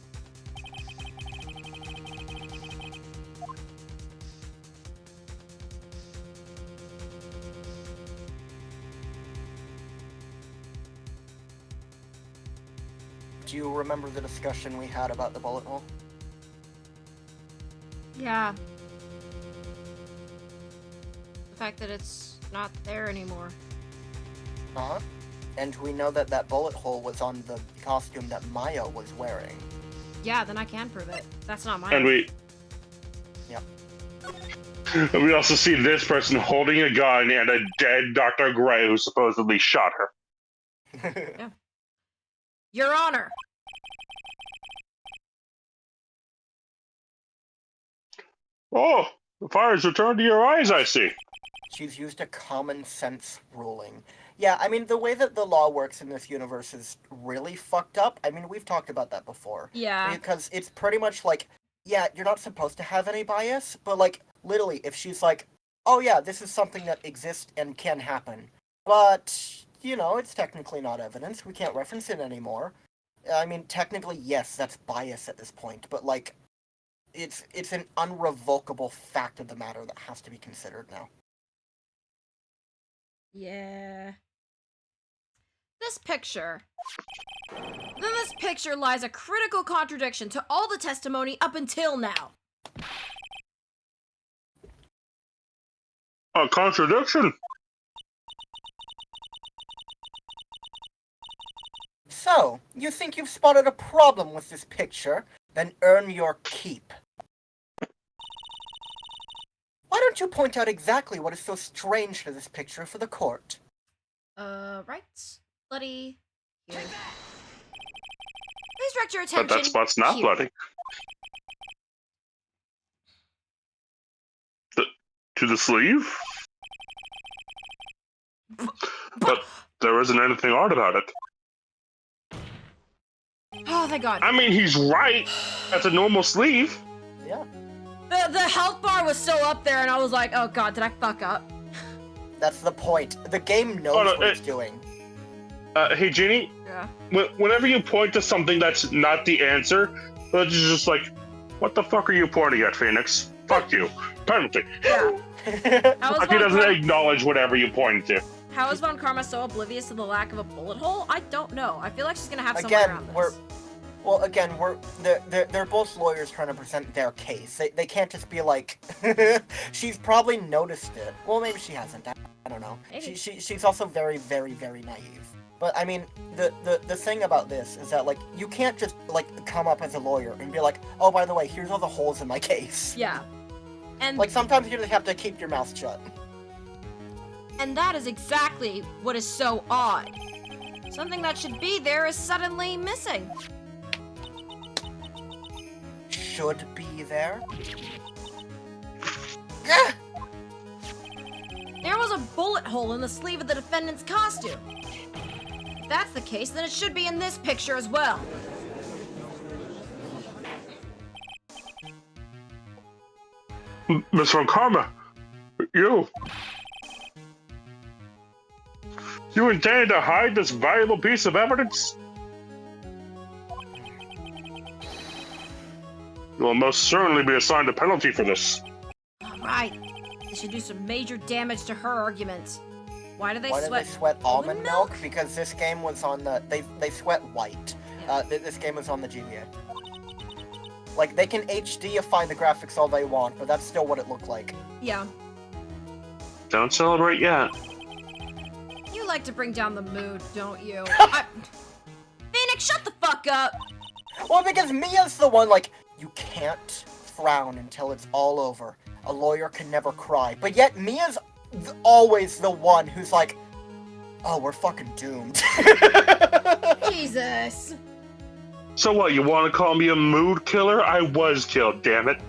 Do you remember the discussion we had about the bullet hole? Yeah. The fact that it's not there anymore. Uh-huh. And we know that that bullet hole was on the costume that Maya was wearing. Yeah, then I can prove it. That's not mine. And we... Yep. And we also see this person holding a gun and a dead Dr. Gray who supposedly shot her. Yeah. Your Honor! Oh, the fire's returned to your eyes, I see. She's used a common sense ruling. Yeah, I mean, the way that the law works in this universe is really fucked up. I mean, we've talked about that before. Yeah. Because it's pretty much like, yeah, you're not supposed to have any bias, but like, literally, if she's like, oh yeah, this is something that exists and can happen, but, you know, it's technically not evidence, we can't reference it anymore. I mean, technically, yes, that's bias at this point, but like, it's an unrevocable fact of the matter that has to be considered now. Yeah. This picture. In this picture lies a critical contradiction to all the testimony up until now. A contradiction? So, you think you've spotted a problem with this picture? Then earn your keep. Why don't you point out exactly what is so strange to this picture for the court? Right. Bloody. Here. Please direct your But attention that spot's not here. bloody. To the sleeve? But there isn't anything odd about it. Oh, thank God. I mean, he's right. That's a normal sleeve. Yeah. The health bar was still up there, and I was like, oh God, did I fuck up? That's the point. The game knows what it's doing. Hey, Jeannie, Yeah. whenever you point to something that's not the answer, it's just like, what the fuck are you pointing at, Phoenix? Fuck you. Penalty. Yeah. Like he doesn't acknowledge whatever you point to. How is Von Karma so oblivious to the lack of a bullet hole? I don't know. I feel like she's gonna have somewhere Again, around this. they're both lawyers trying to present their case. They can't just be like, she's probably noticed it. Well, maybe she hasn't. I don't know. Maybe. She's also very, very, very naive. But I mean, the thing about this is that like you can't just like come up as a lawyer and be like, oh, by the way, here's all the holes in my case. Yeah. And Like sometimes you just have to keep your mouth shut. And that is exactly what is so odd. Something that should be there is suddenly missing. Should be there. Gah! There was a bullet hole in the sleeve of the defendant's costume. If that's the case, then it should be in this picture as well. Miss Von Karma, you You intend to hide this valuable piece of evidence? You will most certainly be assigned a penalty for this. Alright. This should do some major damage to her argument. Why do they Why sweat? did they sweat almond milk? Because this game was on the... They sweat white. Yeah. This game was on the GBA. Like, they can HDify the graphics all they want, but that's still what it looked like. Yeah. Don't celebrate yet. You like to bring down the mood, don't you? Phoenix, shut the fuck up! Well, because Mia's the one, like, you can't frown until it's all over. A lawyer can never cry. But yet, Mia's always the one who's like, oh, we're fucking doomed. Jesus. So what, you want to call me a mood killer? I was killed, damn it.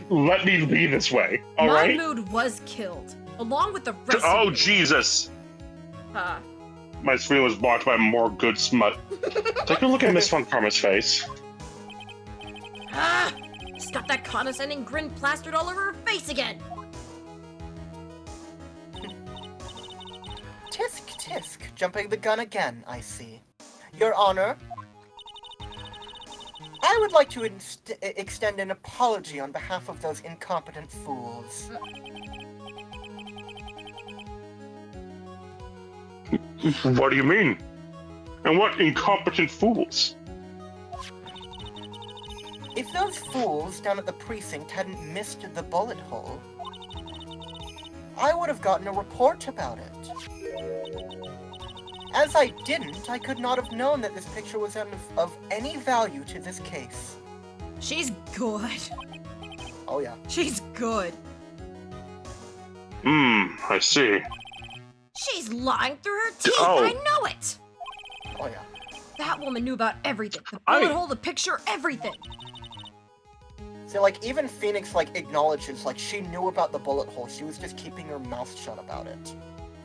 Let me be this way, alright? My mood was killed, along with the rest Oh, of you. Jesus. My screen was blocked by more good smut. Take a look at Miss Von Karma's face. She's got that condescending grin plastered all over her face again. Tisk, tisk. Jumping the gun again, I see. Your Honor, I would like to extend an apology on behalf of those incompetent fools. What do you mean? And what incompetent fools? If those fools down at the precinct hadn't missed the bullet hole, I would have gotten a report about it. As I didn't, I could not have known that this picture was of any value to this case. She's good. Oh yeah. She's good. I see. She's lying through her teeth. Oh. I know it. Oh yeah. That woman knew about everything. The bullet hole, the picture, everything. So, like, even Phoenix, like, acknowledges, like, she knew about the bullet hole. She was just keeping her mouth shut about it.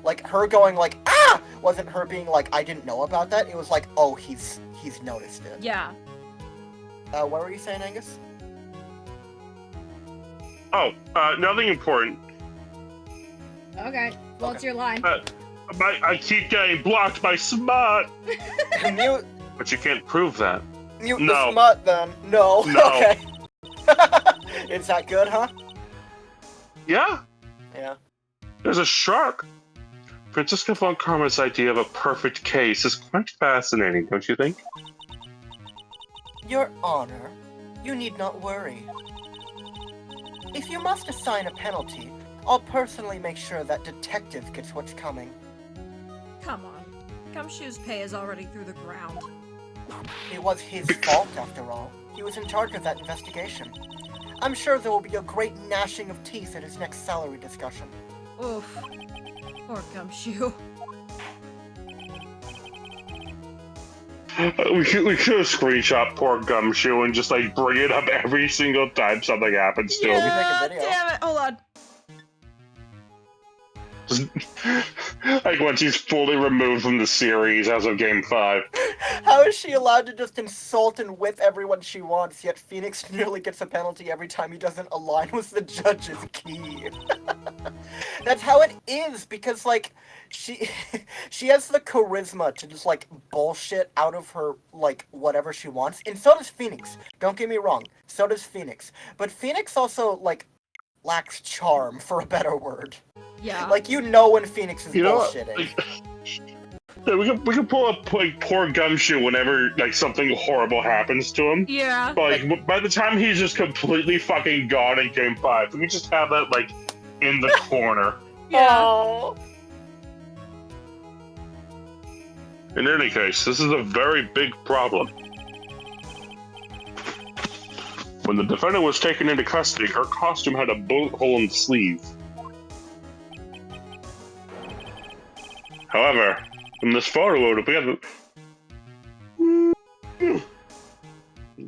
Like, her going, like, ah! Wasn't her being like, I didn't know about that. It was like, oh, he's noticed it. Yeah. What were you saying, Angus? Oh, nothing important. Okay. Well, it's your line. I keep getting blocked by smut. Mute, But you can't prove that. mute No. the smut, then. No. No. Okay. Is that good, huh? Yeah, Yeah. there's a shark. Francisca Von Karma's idea of a perfect case is quite fascinating, don't you think? Your Honor, you need not worry. If you must assign a penalty, I'll personally make sure that detective gets what's coming. Come on. Gumshoe's pay is already through the ground. It was his fault, after all. He was in charge of that investigation. I'm sure there will be a great gnashing of teeth at his next salary discussion. Oof. Poor Gumshoe. We should screenshot poor Gumshoe and just like bring it up every single time something happens to him. make a video. Damn it. Hold on. Like once he's fully removed from the series as of Game 5. How is she allowed to just insult and whip everyone she wants, yet Phoenix nearly gets a penalty every time he doesn't align with the judge's key? That's how it is, because, like, she has the charisma to just, like, bullshit out of her, like, whatever she wants. And so does Phoenix. Don't get me wrong. So does Phoenix. But Phoenix also, like, lacks charm, for a better word. Yeah. Like, you know when Phoenix is You know what? bullshitting. Yeah, we can pull up like poor Gumshoe whenever like something horrible happens to him. Yeah. But like by the time he's just completely fucking gone in Game 5, we can just have that like in the corner. Yeah. Oh. In any case, this is a very big problem. When the defendant was taken into custody, her costume had a bullet hole in the sleeve. However, from this photo, it appeared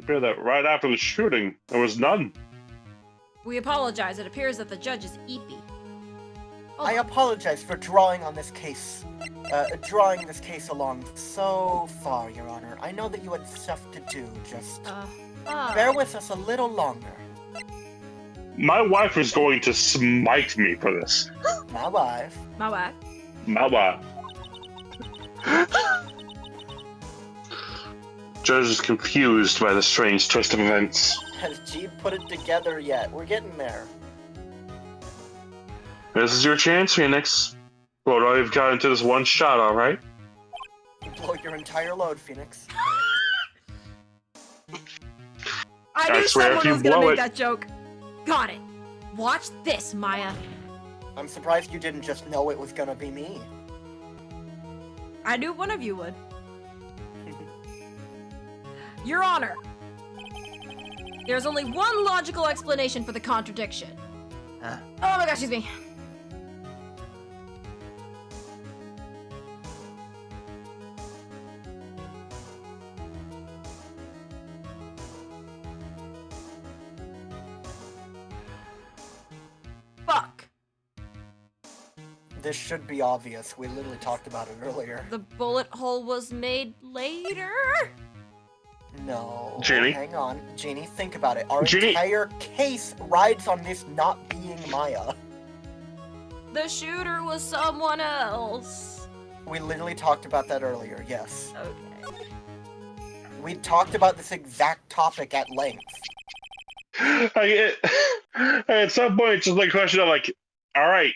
that right after the shooting, there was none. We apologize. It appears that the judge is eepy. Oh, I apologize for drawing this case along so far, Your Honor. I know that you had stuff to do, just bear with us a little longer. My wife is going to smite me for this. My wife. My wife. My wife. Judge is confused by the strange twist of events. Has G put it together yet? We're getting there. This is your chance, Phoenix. Well, all you've got into this one shot, alright? Blow your entire load, Phoenix. I I knew swear if someone you was gonna blow make it- that joke. Got it. Watch this, Maya. I'm surprised you didn't just know it was gonna be me. I knew one of you would. Your Honor, there's only one logical explanation for the contradiction. Huh? Oh my gosh, excuse me. Fuck. This should be obvious. We literally talked about it earlier. The bullet hole was made later? No. Jeannie? Hang on. Jeannie, think about it. Our Jeannie? entire case rides on this not being Maya. The shooter was someone else. We literally talked about that earlier, yes. Okay. We talked about this exact topic at length. At some point, it's just like a question of like, all right,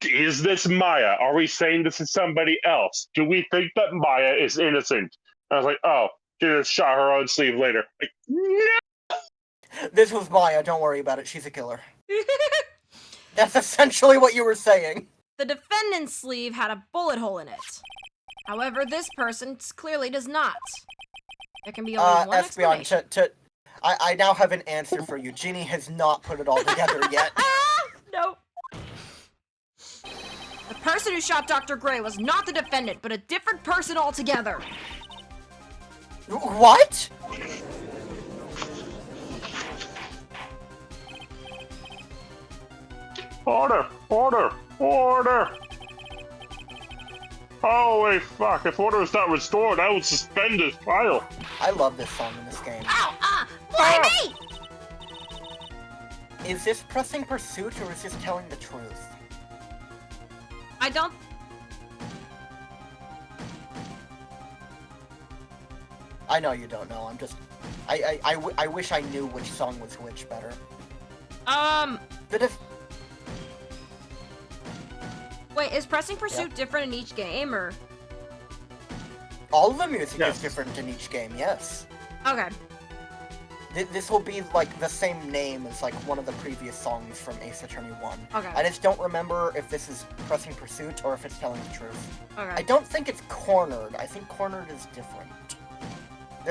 is this Maya? Are we saying this is somebody else? Do we think that Maya is innocent? I was like, oh, she just shot her own sleeve later. Like, no! This was Maya, don't worry about it, she's a killer. That's essentially what you were saying. The defendant's sleeve had a bullet hole in it. However, this person's clearly does not. There can be only one Espeon, explanation. I now have an answer for you. Jeannie has not put it all together yet. No. The person who shot Dr. Gray was not the defendant, but a different person altogether. What? Order! Order! Order! Holy fuck, if order is not restored, I will suspend this trial. I love this song in this game. Ow! Why me? Is this pressing pursuit or is this telling the truth? I don't... I know you don't know, I'm just... I wish I knew which song was which better. Wait, is Pressing Pursuit different in each game, or...? All of the music Yes. is different in each game, yes. Okay. This will be, like, the same name as, like, one of the previous songs from Ace Attorney 1. Okay. I just don't remember if this is Pressing Pursuit or if it's telling the truth. Okay. I don't think it's Cornered. I think Cornered is different.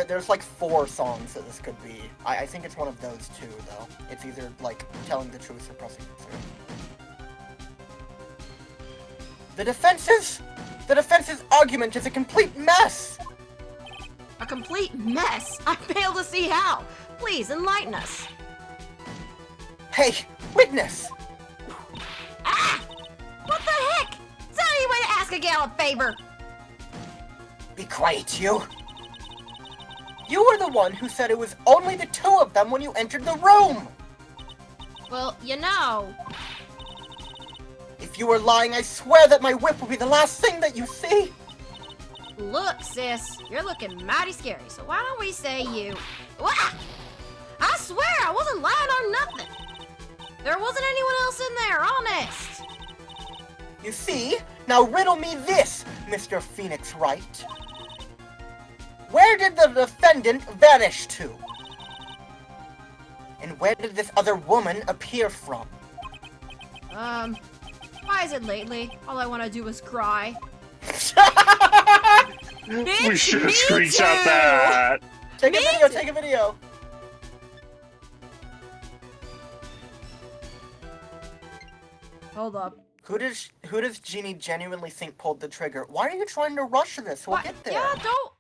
There's, like, 4 songs that this could be. I think it's one of those two, though. It's either, like, telling the truth or Pressing Pursuit. The defense's argument is a complete mess! A complete mess? I fail to see how. Please, enlighten us. Hey, witness! Ah! What the heck? Is that any way to ask a gal a favor? Be quiet, you. You were the one who said it was only the 2 of them when you entered the room! Well, you know... If you were lying, I swear that my whip will be the last thing that you see! Look, sis, you're looking mighty scary, so why don't we say you... Wah! I swear I wasn't lying on nothing. There wasn't anyone else in there, honest. You see? Now riddle me this, Mr. Phoenix Wright. Where did the defendant vanish to? And where did this other woman appear from? Why is it lately? All I want to do is cry. Bitch, We should have me screenshot too. that. Take a Me video, too. take a video! Hold up. Who does Jeannie genuinely think pulled the trigger? Why are you trying to rush this? We'll What? get there. Yeah, don't...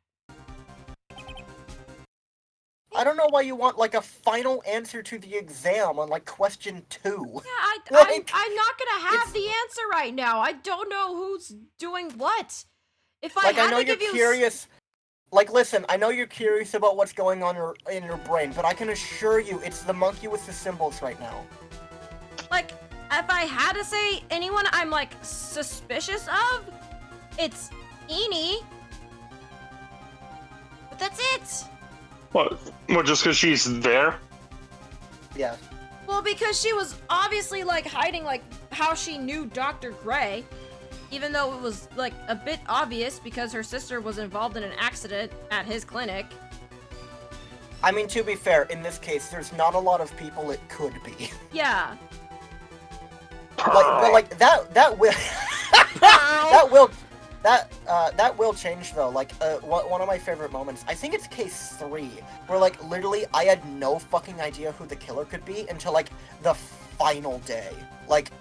I don't know why you want, like, a final answer to the exam on, like, question 2. Yeah, Like, I'm not gonna have it's- the answer right now. I don't know who's doing what. If I Like, I had know to you're give you... curious. Like, listen, I know you're curious about what's going on in your brain, but I can assure you it's the monkey with the symbols right now. Like, if I had to say anyone I'm, like, suspicious of, it's Eenie. But that's it. What? What? Just because she's there? Yeah. Well, because she was obviously like hiding like how she knew Dr. Gray, even though it was like a bit obvious because her sister was involved in an accident at his clinic. I mean, to be fair, in this case, there's not a lot of people it could be. Yeah. Like that will change though. Like one of my favorite moments, I think it's case 3, where like literally I had no fucking idea who the killer could be until like the final day. Like,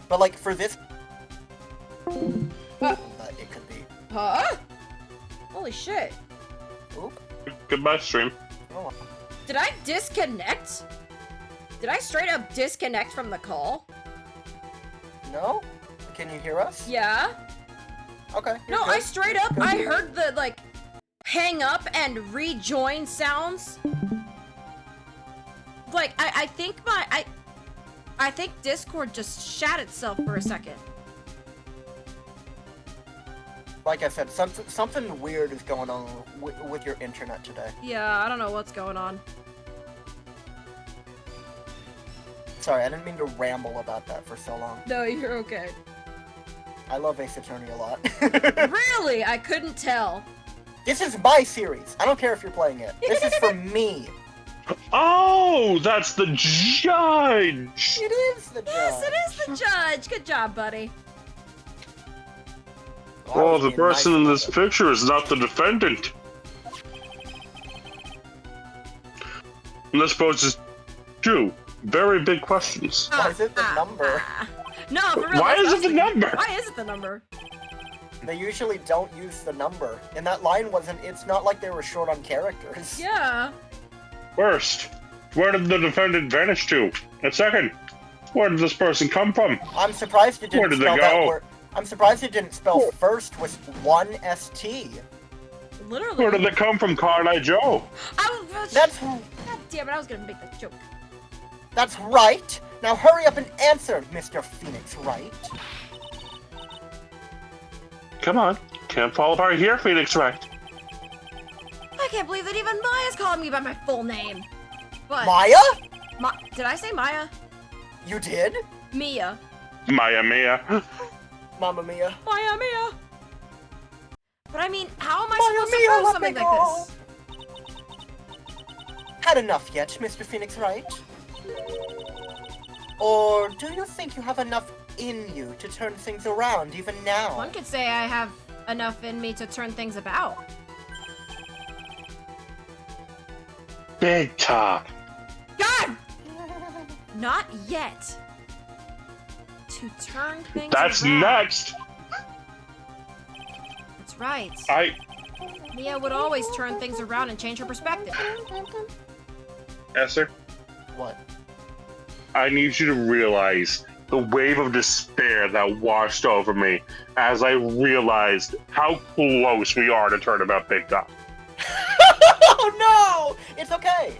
but like for this, it could be. Huh? Holy shit. Oop. Goodbye, stream. Oh. Did I disconnect? Did I straight up disconnect from the call? No? Can you hear us? Yeah. Okay. No, I straight up, I heard the, like, hang up and rejoin sounds. Like, I think I think Discord just shat itself for a second. Like I said, something weird is going on with your internet today. Yeah, I don't know what's going on. Sorry, I didn't mean to ramble about that for so long. No, you're okay. I love Ace Attorney a lot. Really? I couldn't tell. This is my series. I don't care if you're playing it. This is for me. Oh, that's the judge! It is the judge. Yes, it is the judge. Good job, buddy. Well, the person in this picture is not the defendant. And this poses 2 very big questions. Why is it the number? No, for real. Why is it the awesome. number? Why is it the number? They usually don't use the number. And that line it's not like they were short on characters. Yeah. First, where did the defendant vanish to? And second, where did this person come from? I'm surprised it Where didn't did they spell that go? word. I'm surprised it didn't spell first with 1 ST. Literally. Where did they come from, Carl Joe? That's God damn it, I was gonna make that joke. That's right. Now hurry up and answer, Mr. Phoenix Wright. Come on, can't fall apart here, Phoenix Wright. I can't believe that even Maya's calling me by my full name. But Maya? Did I say Maya? You did? Mia. Maya Mia. Mamma Mia. Maya Mia. But I mean, how am I Maya supposed to Mia, prove let something me like go. this? Had enough yet, Mr. Phoenix Wright? Or do you think you have enough in you to turn things around even now? One could say I have enough in me to turn things about. Big talk. God! Not yet. To turn things That's around. next. That's right. Mia would always turn things around and change her perspective. Esther, What? I need you to realize the wave of despair that washed over me as I realized how close we are to turn about Big Top. Oh no! It's okay.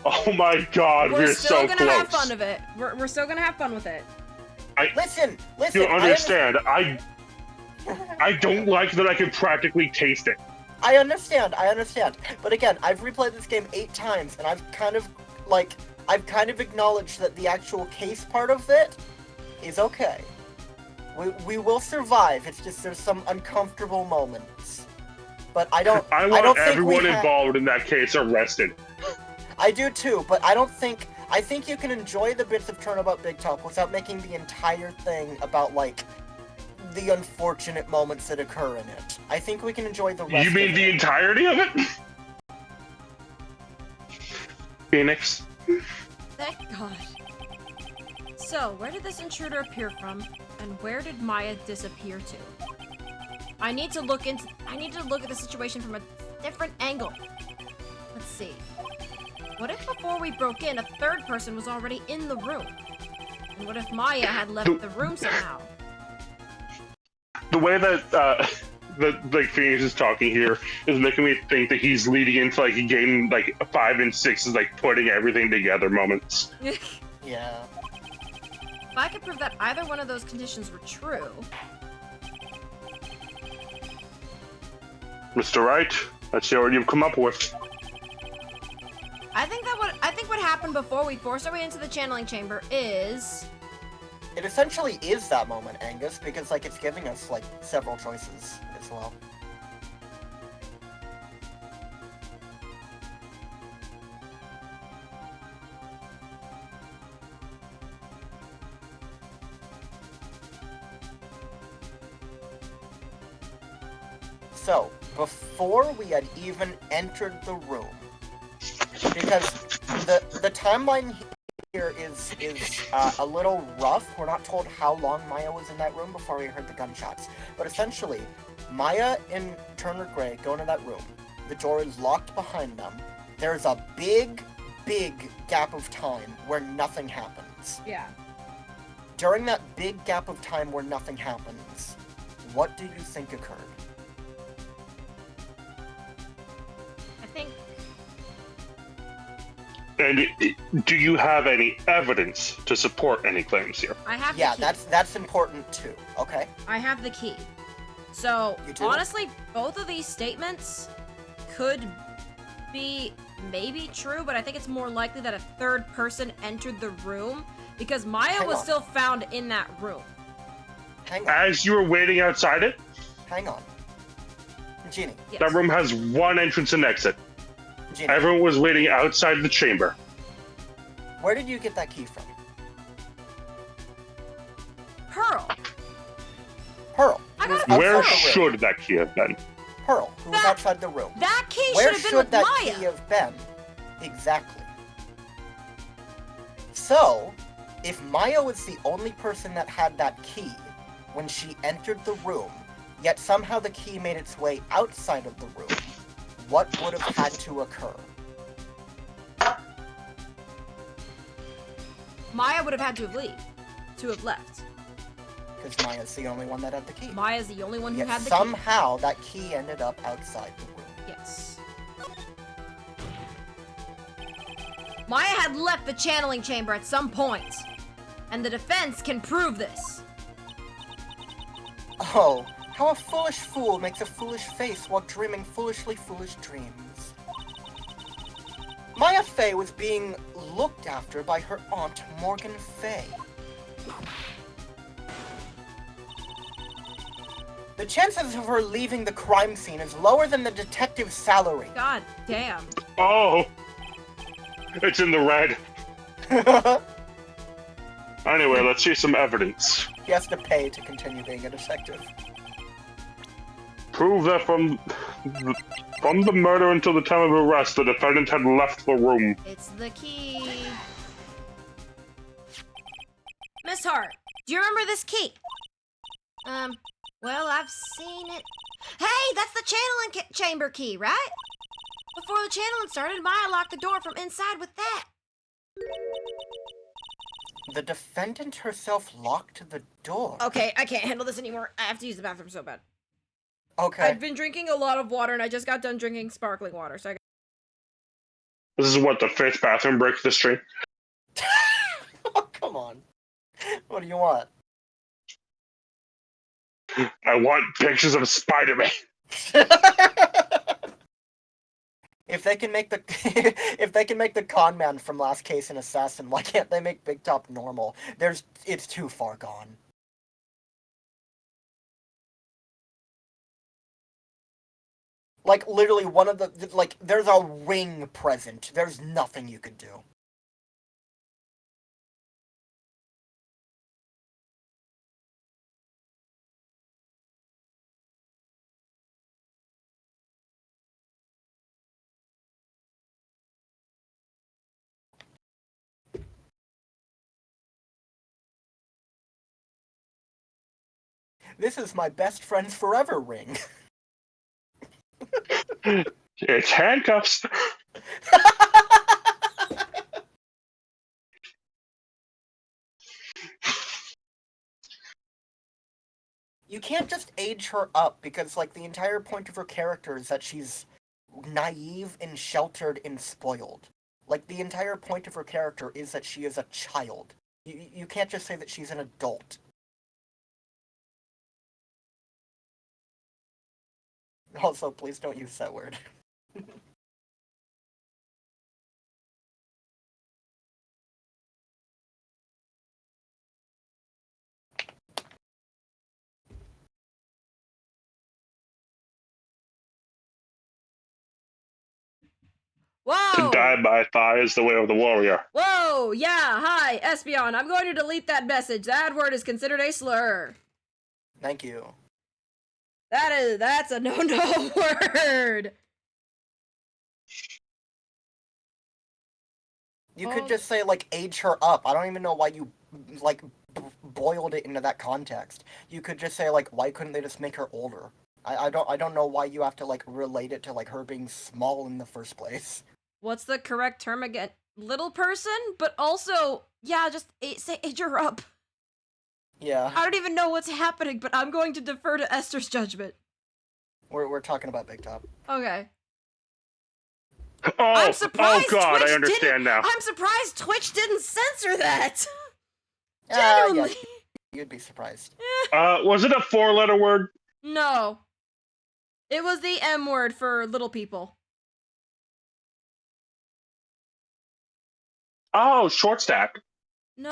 Oh my God, we're still so gonna close. have fun of it. We're still gonna have fun with it. Listen. You understand? I don't like that I can practically taste it. I understand. But again, I've replayed this game 8 times, and I've kind of acknowledged that the actual case part of it is okay. We will survive. It's just there's some uncomfortable moments. But I don't want think everyone involved in that case arrested. I do too, but I think you can enjoy the bits of Turnabout Big Top without making the entire thing about, like, the unfortunate moments that occur in it. I think we can enjoy the rest You mean of the it. entirety of it? Phoenix? Thank God. So, where did this intruder appear from, and where did Maya disappear to? I need to look at the situation from a different angle. Let's see. What if before we broke in, a third person was already in the room? And what if Maya had left the room somehow? The way that like Phoenix is talking here is making me think that he's leading into like a game like 5 and 6 is like putting everything together moments. Yeah. If I could prove that either one of those conditions were true, Mr. Wright, let's hear what you've come up with. I think what happened before we forced our way into the channeling chamber is It essentially is that moment, Angus, because like it's giving us like several choices as well. So, before we had even entered the room, because the timeline here is a little rough. We're not told how long Maya was in that room before we heard the gunshots. But essentially, Maya and Turner Gray go into that room. The door is locked behind them. There's a big gap of time where nothing happens. yeah. During that big gap of time where nothing happens, what do you think occurred? I think And do you have any evidence to support any claims here? I have Yeah, the key. that's important too. Okay. I have the key. So, You do? honestly, both of these statements could be maybe true, but I think it's more likely that a third person entered the room because Maya Hang was on. still found in that room. Hang on. As you were waiting outside it, Hang on. Jeannie. Yes. that room has one entrance and exit. Jeannie. Everyone was waiting outside the chamber. Where did you get that key from? Pearl. Pearl. I who was got it. Where outside the room. should that key have been? Pearl, who was That- outside the room. That key Where should have been should with that Maya. key have been? Exactly. So, if Maya was the only person that had that key when she entered the room, yet somehow the key made its way outside of the room, what would have had to occur? Maya would have had to have left. Because Maya's the only one that had the key. Maya's the only one who Yet had the key. somehow that key ended up outside the room. Yes. Maya had left the channeling chamber at some point, and the defense can prove this. Oh, how a foolish fool makes a foolish face while dreaming foolishly foolish dreams. Maya Fey was being looked after by her aunt Morgan Fey. The chances of her leaving the crime scene is lower than the detective's salary. God damn. Oh! It's in the red. Anyway, let's see some evidence. He has to pay to continue being a detective. Prove that from the murder until the time of arrest, the defendant had left the room. It's the key. Miss Hart, do you remember this key? Well, I've seen it. Hey, that's the channeling chamber key, right? Before the channeling started, Maya locked the door from inside with that. The defendant herself locked the door. Okay, I can't handle this anymore. I have to use the bathroom so bad. Okay. I've been drinking a lot of water, and I just got done drinking sparkling water, so I This is what, the fifth bathroom break of the stream? Oh, come on. What do you want? I want pictures of Spider-Man. If they can make the if they can make the con man from Last Case an assassin, why can't they make Big Top normal? It's too far gone. Like literally one of the like there's a ring present. There's nothing you could do. This is my best friend's forever ring. It's handcuffs. You can't just age her up because, like, the entire point of her character is that she's naive and sheltered and spoiled. Like, the entire point of her character is that she is a child. You can't just say that she's an adult. Also, please don't use that word. To Whoa! die by fire is the way of the warrior. Whoa! Yeah, hi, Espeon. I'm going to delete that message. That word is considered a slur. Thank you. That's a no-no word. You could just say, like, age her up. I don't even know why you, like, boiled it into that context. You could just say, like, why couldn't they just make her older? I don't know why you have to, like, relate it to, like, her being small in the first place. What's the correct term again? Little person? But also, yeah, just say age her up. Yeah. I don't even know what's happening, but I'm going to defer to Esther's judgment. We're talking about Big Top. Okay. Oh, I'm surprised God, Twitch I understand now. I'm surprised Twitch didn't censor that. Yeah, Genuinely. you'd be surprised. Was it a 4-letter word? No. It was the M word for little people. Oh, short stack. No.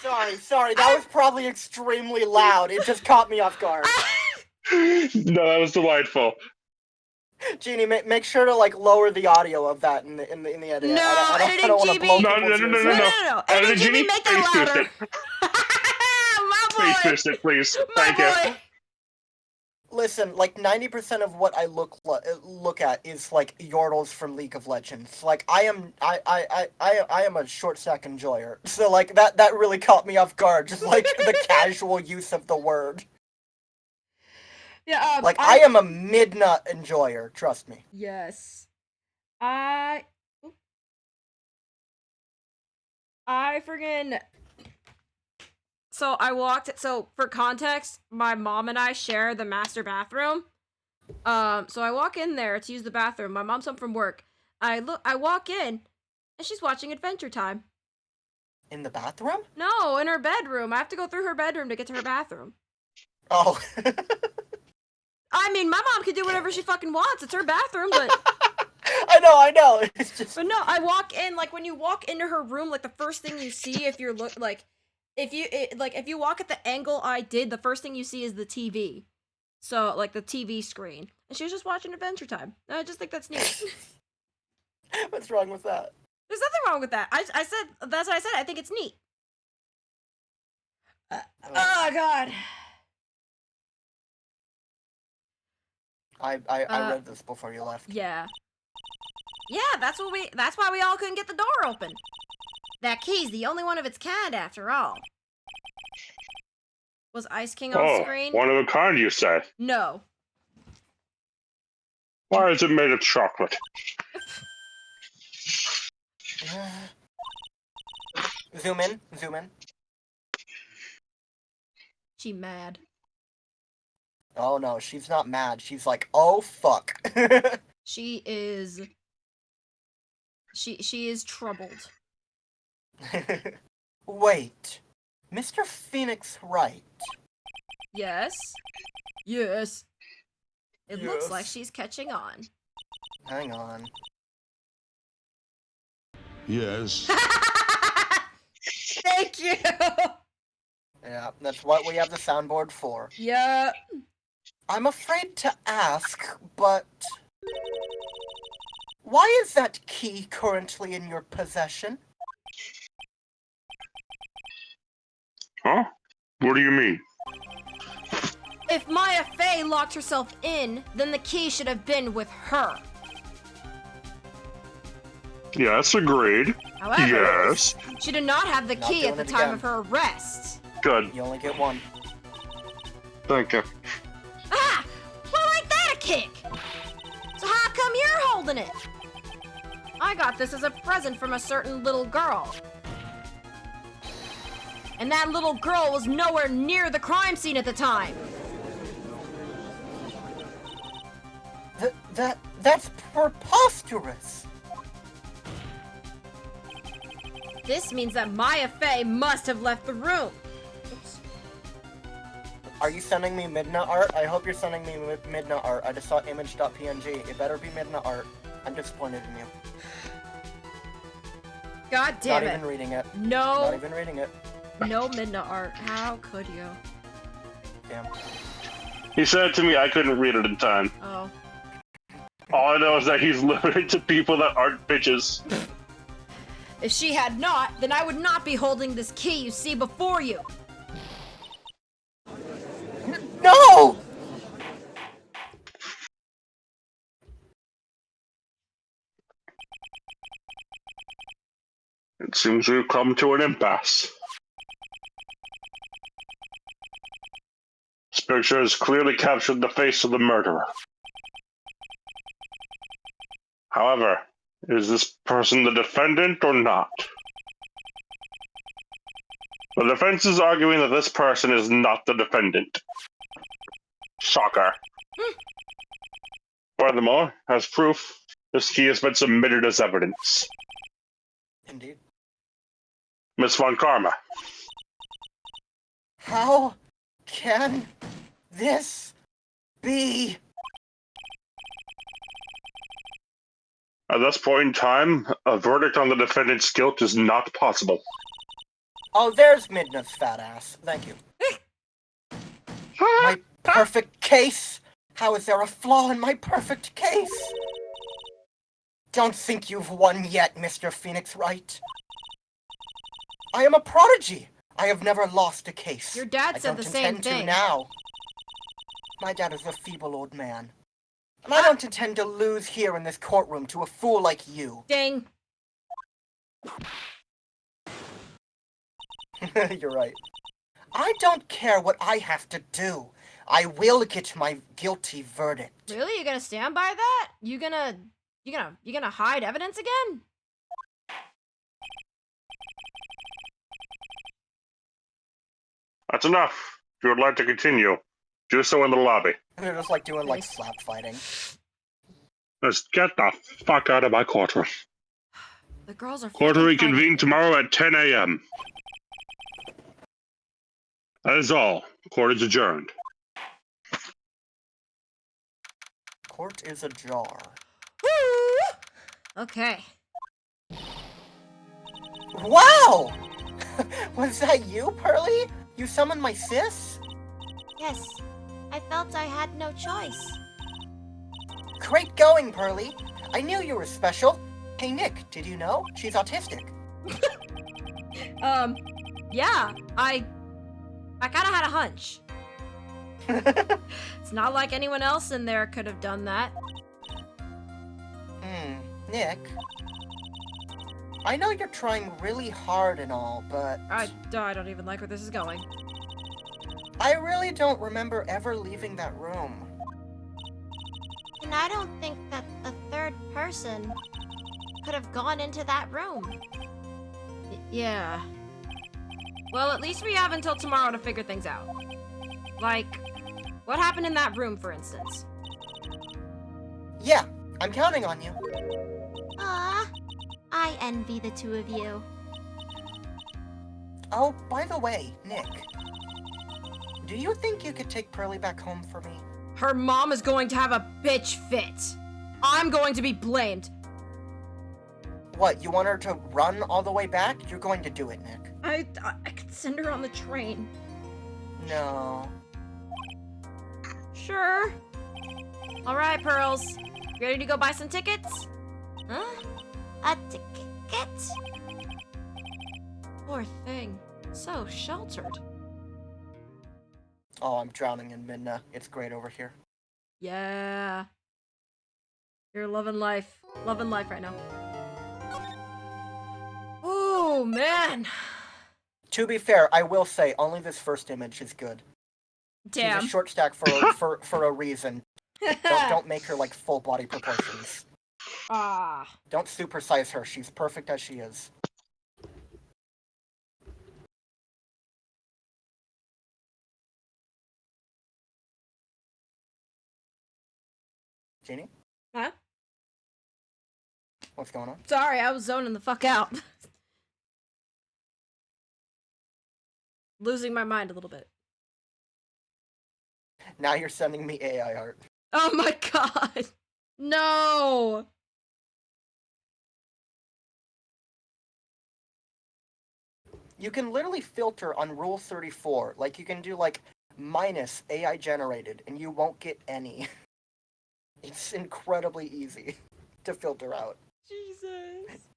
Sorry, that was probably extremely loud. It just caught me off guard. No, that was delightful. Jeannie, make sure to like lower the audio of that in the edit. No, I don't want to editing blow GB. people's ears No. out. No. Editing Editing GB, make that Face louder. My Face boy. fist it, please. My Thank you. boy. Listen, like 90% of what I look at is like Yordles from League of Legends. Like I am a short stack enjoyer. So like that really caught me off guard. Just like the casual use of the word. Yeah, Like I am a mid-nut enjoyer, trust me. Yes. I friggin' So for context, my mom and I share the master bathroom. So I walk in there to use the bathroom. My mom's home from work. I walk in, and she's watching Adventure Time. In the bathroom? No, in her bedroom. I have to go through her bedroom to get to her bathroom. Oh. I mean, my mom can do whatever she fucking wants. It's her bathroom, but I know. It's just. But no, I walk in, like, when you walk into her room, like, the first thing you see if you're if you walk at the angle I did, the first thing you see is the TV. So, like, the TV screen. And she was just watching Adventure Time. And I just think that's neat. What's wrong with that? There's nothing wrong with that. I said, that's what I said. I think it's neat. Oh, God. I read this before you left. Yeah. Yeah, that's why we all couldn't get the door open. That key's the only one of its kind, after all. Was Ice King on screen? One of a kind, you say? No. Why is it made of chocolate? Zoom in. She mad. Oh no, she's not mad. She's like, oh fuck. She is troubled. Wait, Mr. Phoenix Wright. Yes. Yes. It looks Yes. like she's catching on. Hang on. Yes. Thank you. Yeah, that's what we have the soundboard for. Yeah. I'm afraid to ask, but why is that key currently in your possession? Huh? What do you mean? If Maya Fey locked herself in, then the key should have been with her. Yes, agreed. However, Yes. she did not have the Not key at doing the it time again. of her arrest. Good. You only get one. Thank you. Ah! Well, ain't that a kick? So how come you're holding it? I got this as a present from a certain little girl. And that little girl was nowhere near the crime scene at the time. That's preposterous. This means that Maya Fey must have left the room. Oops. Are you sending me Midna art? I hope you're sending me Midna art. I just saw image.png. It better be Midna art. I'm disappointed in you. God damn Not it. even reading it. No. Not even reading it. No Midna art. How could you? Damn. He said it to me, I couldn't read it in time. Oh. All I know is that he's limited to people that aren't bitches. If she had not, then I would not be holding this key you see before you. No! It seems we've come to an impasse. This picture has clearly captured the face of the murderer. However, is this person the defendant or not? The defense is arguing that this person is not the defendant. Shocker. Furthermore, as proof, this key has been submitted as evidence. Indeed. Miss Von Karma, How can this be? at this point in time, a verdict on the defendant's guilt is not possible. Oh, there's Midna's fat ass. Thank you. My perfect case? How is there a flaw in my perfect case? Don't think you've won yet, Mr. Phoenix Wright. I am a prodigy. I have never lost a case. Your dad said the same I don't intend thing. to now. My dad is a feeble old man. And I don't intend to lose here in this courtroom to a fool like you. Ding. You're right. I don't care what I have to do. I will get my guilty verdict. Really? You gonna stand by that? You gonna hide evidence again? That's enough. If you would like to continue, do so in the lobby. They're just like doing like Nice. slap fighting. Let's get the fuck out of my courtroom. The girls are Court fucking reconvene fighting. tomorrow at 10 a.m. That is all. Court is adjourned. Court is ajar. Woo! Okay. Wow! Was that you, Pearly? You summoned my sis? Yes, I felt I had no choice. Great going, Pearly. I knew you were special. Hey, Nick, did you know? She's autistic. Yeah, I kinda had a hunch. It's not like anyone else in there could have done that. Nick. I know you're trying really hard and all, but I don't even like where this is going. I really don't remember ever leaving that room. And I don't think that the third person could have gone into that room. Yeah. Well, at least we have until tomorrow to figure things out. Like, what happened in that room, for instance? Yeah, I'm counting on you. Ah, I envy the two of you. Oh, by the way, Nick. Do you think you could take Pearly back home for me? Her mom is going to have a bitch fit. I'm going to be blamed. What, you want her to run all the way back? You're going to do it, Nick. I could send her on the train. No. Sure. All right, Pearls. Ready to go buy some tickets? Huh? A ticket? Poor thing. So sheltered. Oh, I'm drowning in Midna. It's great over here. Yeah. You're loving life. Loving life right now. Oh, man. To be fair, I will say, only this first image is good. She's Damn. a short stack for a reason. Don't make her like full body proportions. Ah. Don't supersize her. She's perfect as she is. Jeannie? Huh? What's going on? Sorry, I was zoning the fuck out. Losing my mind a little bit. Now you're sending me AI art. Oh my god. No. You can literally filter on Rule 34. Like, you can do, like, minus AI generated, and you won't get any. It's incredibly easy to filter out. Jesus.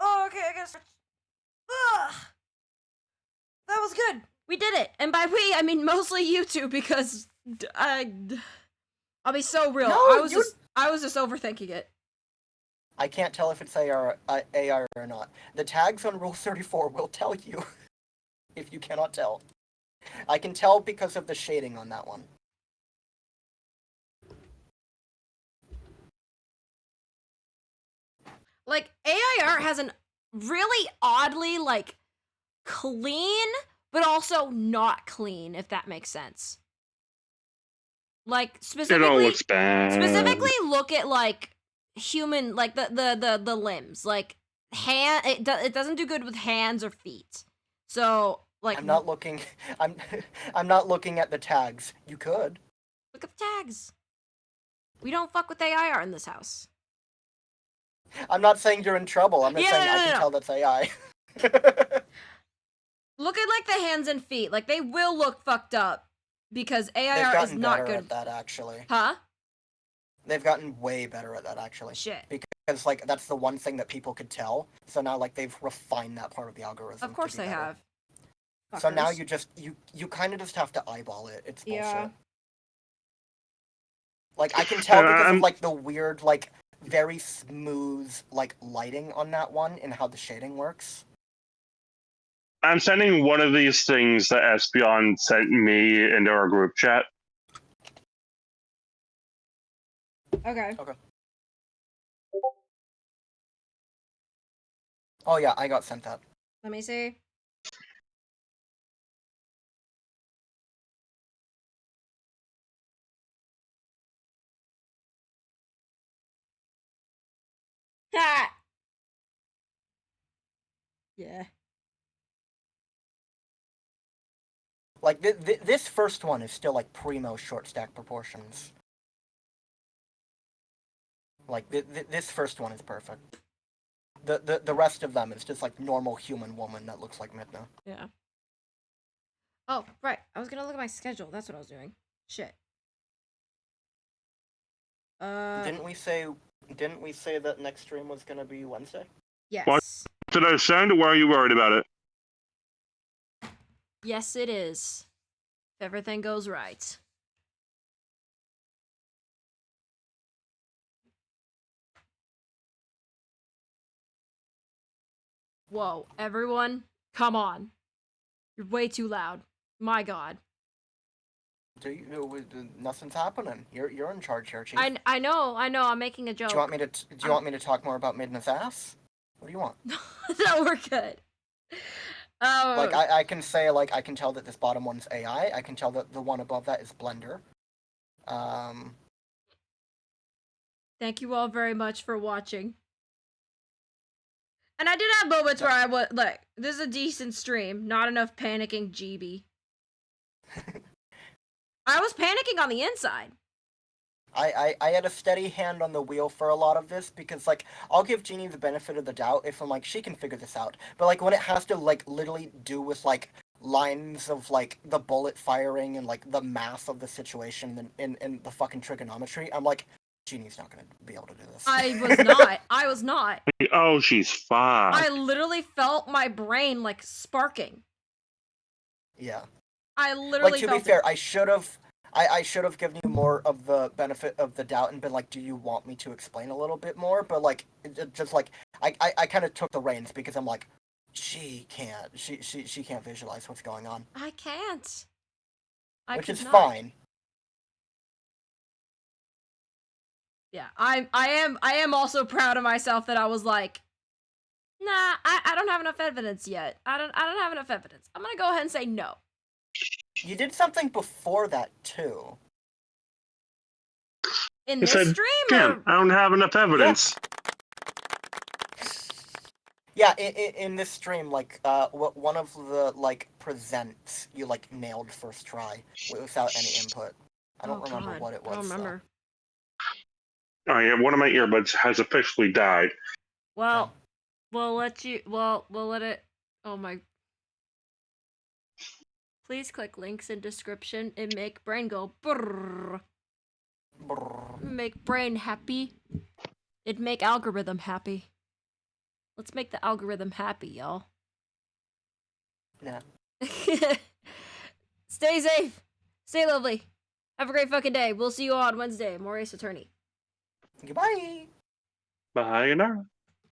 Oh, okay, I guess. Ugh. That was good. We did it. And by we, I mean mostly you two, because I'll be so real. No, I was just overthinking it. I can't tell if it's AI or not. The tags on Rule 34 will tell you if you cannot tell. I can tell because of the shading on that one. Like, AI art has an really oddly, like, clean, but also not clean, if that makes sense. Like, It all looks bad. specifically look at, like, human, like, the limbs. Like, it doesn't do good with hands or feet. So, like... I'm not looking at the tags. You could. Look at the tags. We don't fuck with AI art in this house. I'm not saying you're in trouble. I'm just saying I can tell that's AI. Look at, like, the hands and feet. Like, they will look fucked up because AI They've art is gotten not better good. at that, actually. Huh? They've gotten way better at that, actually. Shit. Because, like, that's the one thing that people could tell. So now, like, they've refined that part of the algorithm. Of course they have. So now Fuckers. you kind of just have to eyeball it. It's bullshit. Yeah. Like, I can tell because of, like, the weird, like, very smooth, like, lighting on that one and how the shading works. I'm sending one of these things that Espion sent me into our group chat. Okay. Oh yeah, I got sent that. Let me see. Ha! Yeah. Like, this first one is still, like, primo short stack proportions. Like, this first one is perfect. The rest of them is just, like, normal human woman that looks like Midna. Yeah. Oh, right. I was gonna look at my schedule. That's what I was doing. Shit. Didn't we say that next stream was gonna be Wednesday? Yes. What? Did I send, or were you worried about it? Yes, it is. If everything goes right. Whoa, everyone, come on. You're way too loud. My god. Nothing's happening. You're in charge here, Chief. I know, I'm making a joke. Do you want me to talk more about Midna's ass? What do you want? No, we're good. Like, I can say, like, I can tell that this bottom one's AI. I can tell that the one above that is Blender. Thank you all very much for watching. And I did have moments where I was like, this is a decent stream. Not enough panicking, GB. I was panicking on the inside. I had a steady hand on the wheel for a lot of this because, like, I'll give Jeannie the benefit of the doubt if I'm like, she can figure this out. But, like, when it has to, like, literally do with, like, lines of, like, the bullet firing and, like, the math of the situation and the fucking trigonometry, I'm like, Jeannie's not gonna be able to do this. I was not. Oh, she's fine. I literally felt my brain, like, sparking. Yeah. I literally like, to be fair, I should have given you more of the benefit of the doubt and been like, do you want me to explain a little bit more? But, like, just like, I kind of took the reins because I'm like, she can't visualize what's going on. I can't. Which is fine. Yeah, I am also proud of myself that I was like, nah, I don't have enough evidence yet. I don't have enough evidence. I'm gonna go ahead and say no. You did something before that too. In You this said, stream? Damn, I don't have enough evidence. Yeah, in this stream, like, one of the, like, presents you, like, nailed first try without any input. I don't remember what it was. I don't remember. Oh yeah, one of my earbuds has officially died. Well, we'll let it. Oh my. Please click links in description and make brain go brrr. Brrr. Make brain happy. It'd make algorithm happy. Let's make the algorithm happy, y'all. Yeah. Stay safe. Stay lovely. Have a great fucking day. We'll see you all on Wednesday. More Ace Attorney. Goodbye. Bye, Nara.